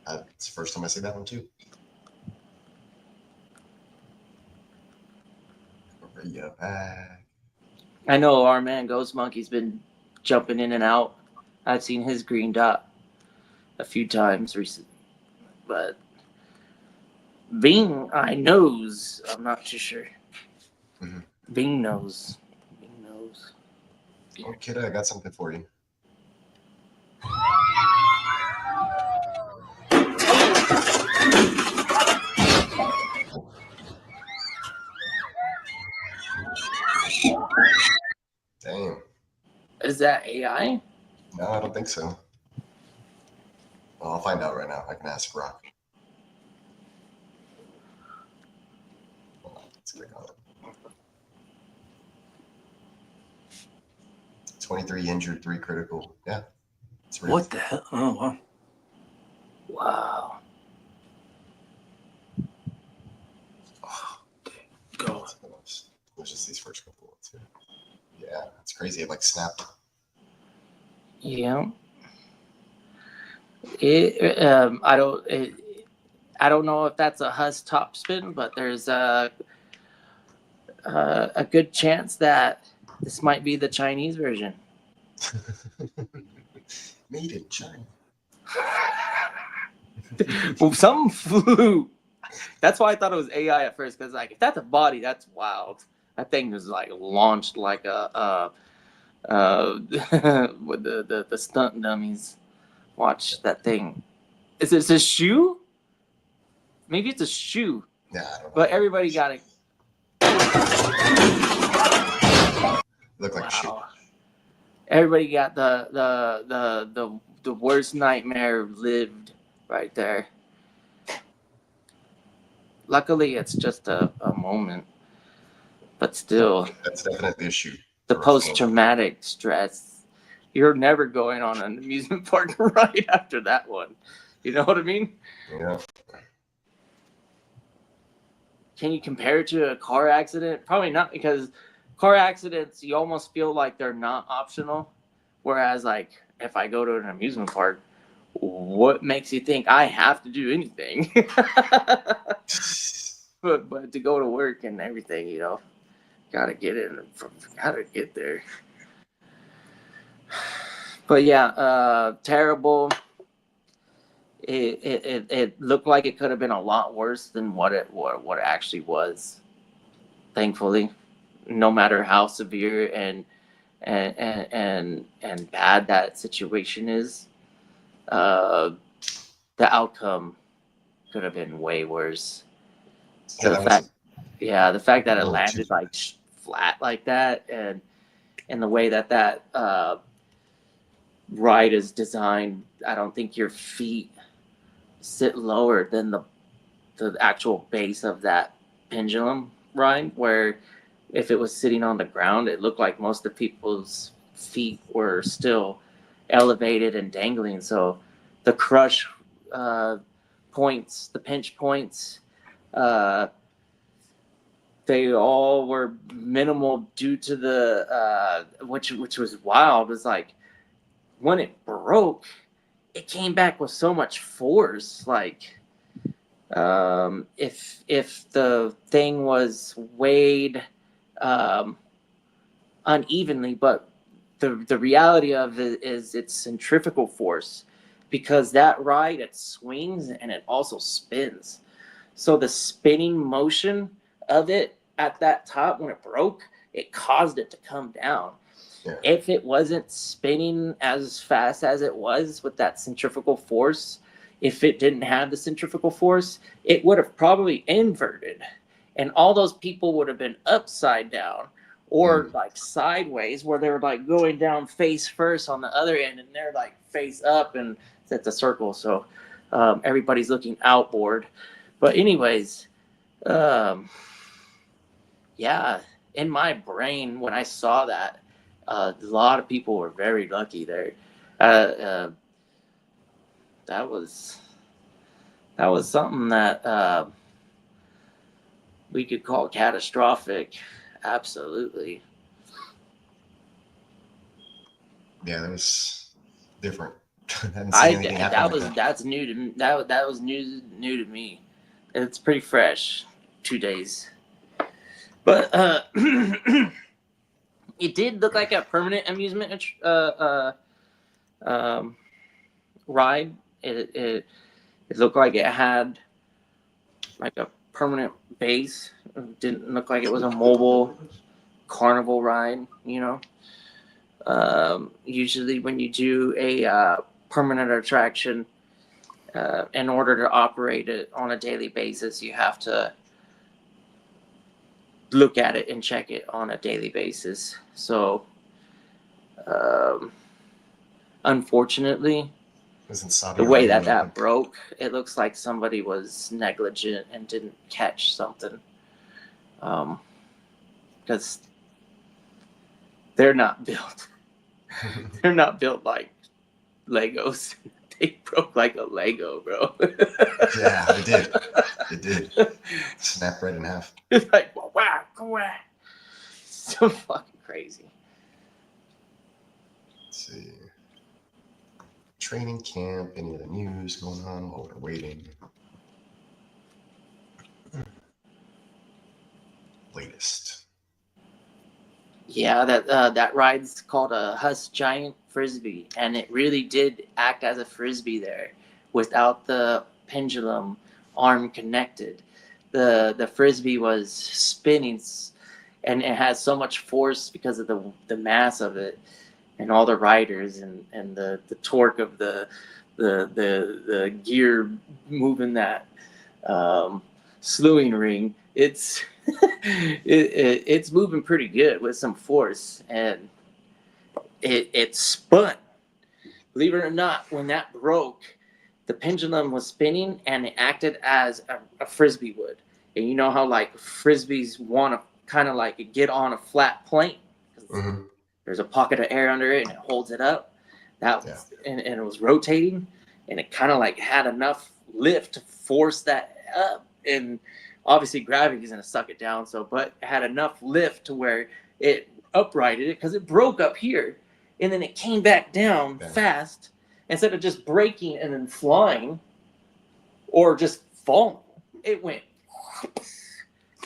It's the first time I see that one too. Yeah, back. I know our man Ghost Monkey's been jumping in and out. I've seen his green dot a few times recently, but Bing, I knows. I'm not too sure. Mm-hmm. Bing knows. Oh, kid, I got something for you. Damn. Is that AI? No, I don't think so. Well, I'll find out right now. I can ask Rock. Hold on, let's click on it. 23 injured, 3 critical. Yeah. It's real. What the hell? Oh, wow. Wow. Oh, okay. Go. It was just these first couple ones here. Yeah, it's crazy. It like snapped. Yeah. I don't know if that's a Huss top spin, but there's a good chance that this might be the Chinese version. Made in China. Well, something flew. That's why I thought it was AI at first, because like if that's a body, that's wild. That thing was like launched like a with the stunt dummies. Watch that thing. Is it a shoe? Maybe it's a shoe. Yeah, I don't know. But everybody got it. Look like a shoe. Everybody got the worst nightmare lived right there. Luckily, it's just a moment, but still, That's definitely a shoe. the post-traumatic stress. You're never going on an amusement park ride after that one. You know what I mean? Yeah. Can you compare it to a car accident? Probably not, because car accidents, you almost feel like they're not optional. Whereas, like, if I go to an amusement park, what makes you think I have to do anything? but to go to work and everything, you know, gotta get there. But yeah, terrible. It looked like it could have been a lot worse than what it actually was. Thankfully, no matter how severe and bad that situation is, the outcome could have been way worse. Yeah, The fact that it landed like flat like that, and the way that ride is designed, I don't think your feet sit lower than the actual base of that pendulum ride, where if it was sitting on the ground, it looked like most of people's feet were still elevated and dangling. So the crush points, the pinch points, they all were minimal due to the which was wild. Was like when it broke, it came back with so much force. Like if the thing was weighed unevenly, but the reality of it is its centrifugal force, because that ride, it swings and it also spins. So the spinning motion of it at that top when it broke, it caused it to come down. Yeah. If it wasn't spinning as fast as it was with that centrifugal force, if it didn't have the centrifugal force, it would have probably inverted. And all those people would have been upside down or like sideways, where they were like going down face first on the other end, and they're like face up, and it's a circle. So everybody's looking outboard. But anyways, yeah, in my brain, when I saw that, a lot of people were very lucky there. That was something that we could call catastrophic. Absolutely. Yeah, that was different. I hadn't seen anything happen like that. That's new to me. That was new to me. It's pretty fresh, 2 days. But it did look like a permanent amusement ride. It looked like it had like a permanent base. It didn't look like it was a mobile carnival ride, you know. Usually when you do a permanent attraction, in order to operate it on a daily basis, you have to look at it and check it on a daily basis. So unfortunately, the way that broke, it looks like somebody was negligent and didn't catch something, because they're not built like Legos. They broke like a Lego, bro. Yeah, it did. It did. Snap right in half. It's like, wow, so fucking crazy. Let's see. Training camp, any other news going on while we're waiting? Latest. Yeah, that ride's called a Huss Giant Frisbee, and it really did act as a frisbee there, without the pendulum arm connected. The frisbee was spinning, and it has so much force because of the mass of it, and all the riders, and the torque of the gear moving that slewing ring. It's it's moving pretty good with some force, and it spun. Believe it or not, when that broke, the pendulum was spinning and it acted as a frisbee would. And you know how like frisbees want to kind of like get on a flat plane. Mm-hmm. There's a pocket of air under it and it holds it up. And it was rotating, and it kind of like had enough lift to force that up. And obviously gravity is going to suck it down. But it had enough lift to where it uprighted it, because it broke up here, and then it came back down fast, instead of just breaking and then flying or just falling. It went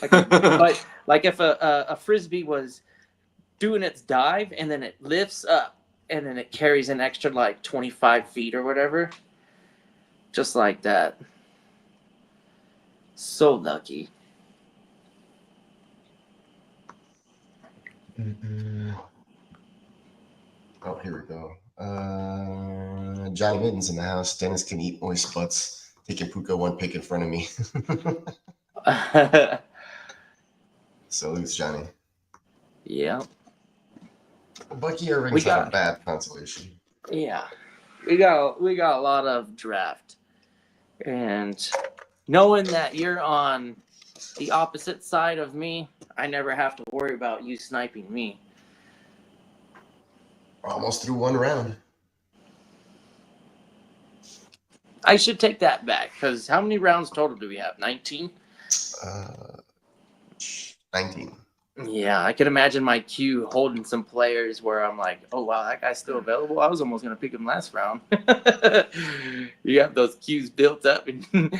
like if a frisbee was doing its dive, and then it lifts up, and then it carries an extra like 25 feet or whatever, just like that. So lucky. Oh, here we go. Johnny Mittens in the house. Dennis can eat moist butts. Taking Puka one pick in front of me. Salutes, Johnny. Yeah. Bucky Irving's had a bad consolation. Yeah. We got a lot of draft. And knowing that you're on the opposite side of me, I never have to worry about you sniping me. Almost through one round. I should take that back, because how many rounds total do we have? 19? 19. Yeah, I could imagine my queue holding some players where I'm like, oh, wow, that guy's still available. I was almost going to pick him last round. You have those queues built up, and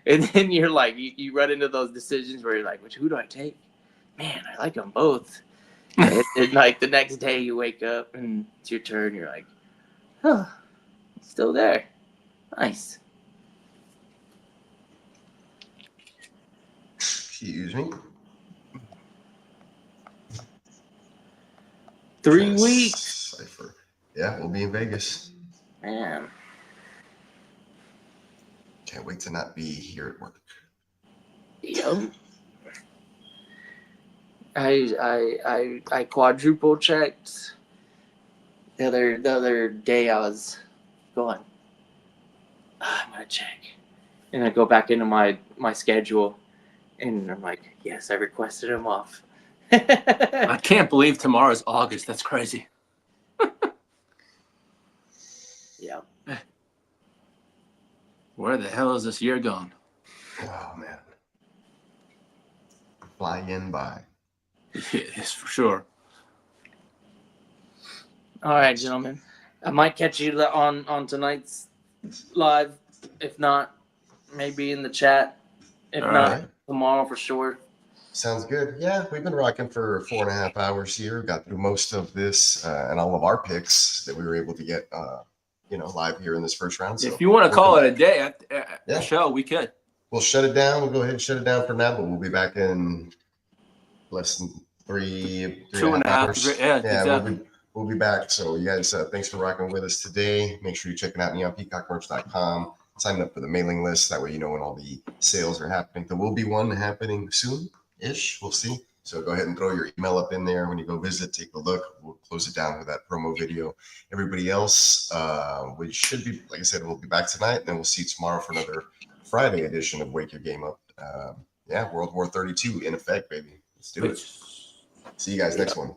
then you're like, you run into those decisions where you're like, who do I take? Man, I like them both. And like the next day you wake up and it's your turn. You're like, oh, still there. Nice. Excuse me. 3 weeks. Cypher. Yeah, we'll be in Vegas. Man. Can't wait to not be here at work. Yep. I quadruple checked the other day. I was going, I'm gonna check, and I go back into my schedule, and I'm like, yes, I requested him off. I can't believe tomorrow's August. That's crazy. Yeah. Where the hell is this year gone? Oh man. Flying by. Yes, for sure. All right, gentlemen. I might catch you on tonight's live. If not, maybe in the chat. If All not, right. tomorrow for sure. Sounds good. Yeah, we've been rocking for 4.5 hours here. Got through most of this and all of our picks that we were able to get, live here in this first round. So if you want to call it a day at the show, we could. We'll shut it down. We'll go ahead and shut it down for now, but we'll be back in less than 2.5 hours. Yeah, exactly. We'll be back. So you guys, thanks for rocking with us today. Make sure you check it out neonpeacockmerch.com. Sign up for the mailing list. That way you know when all the sales are happening. There will be one happening soon-ish. We'll see. So go ahead and throw your email up in there when you go visit. Take a look. We'll close it down with that promo video. Everybody else, we should be, like I said, we'll be back tonight. And then we'll see you tomorrow for another Friday edition of Wake Your Game Up. World War 32 in effect, baby. Let's do it. See you guys next one.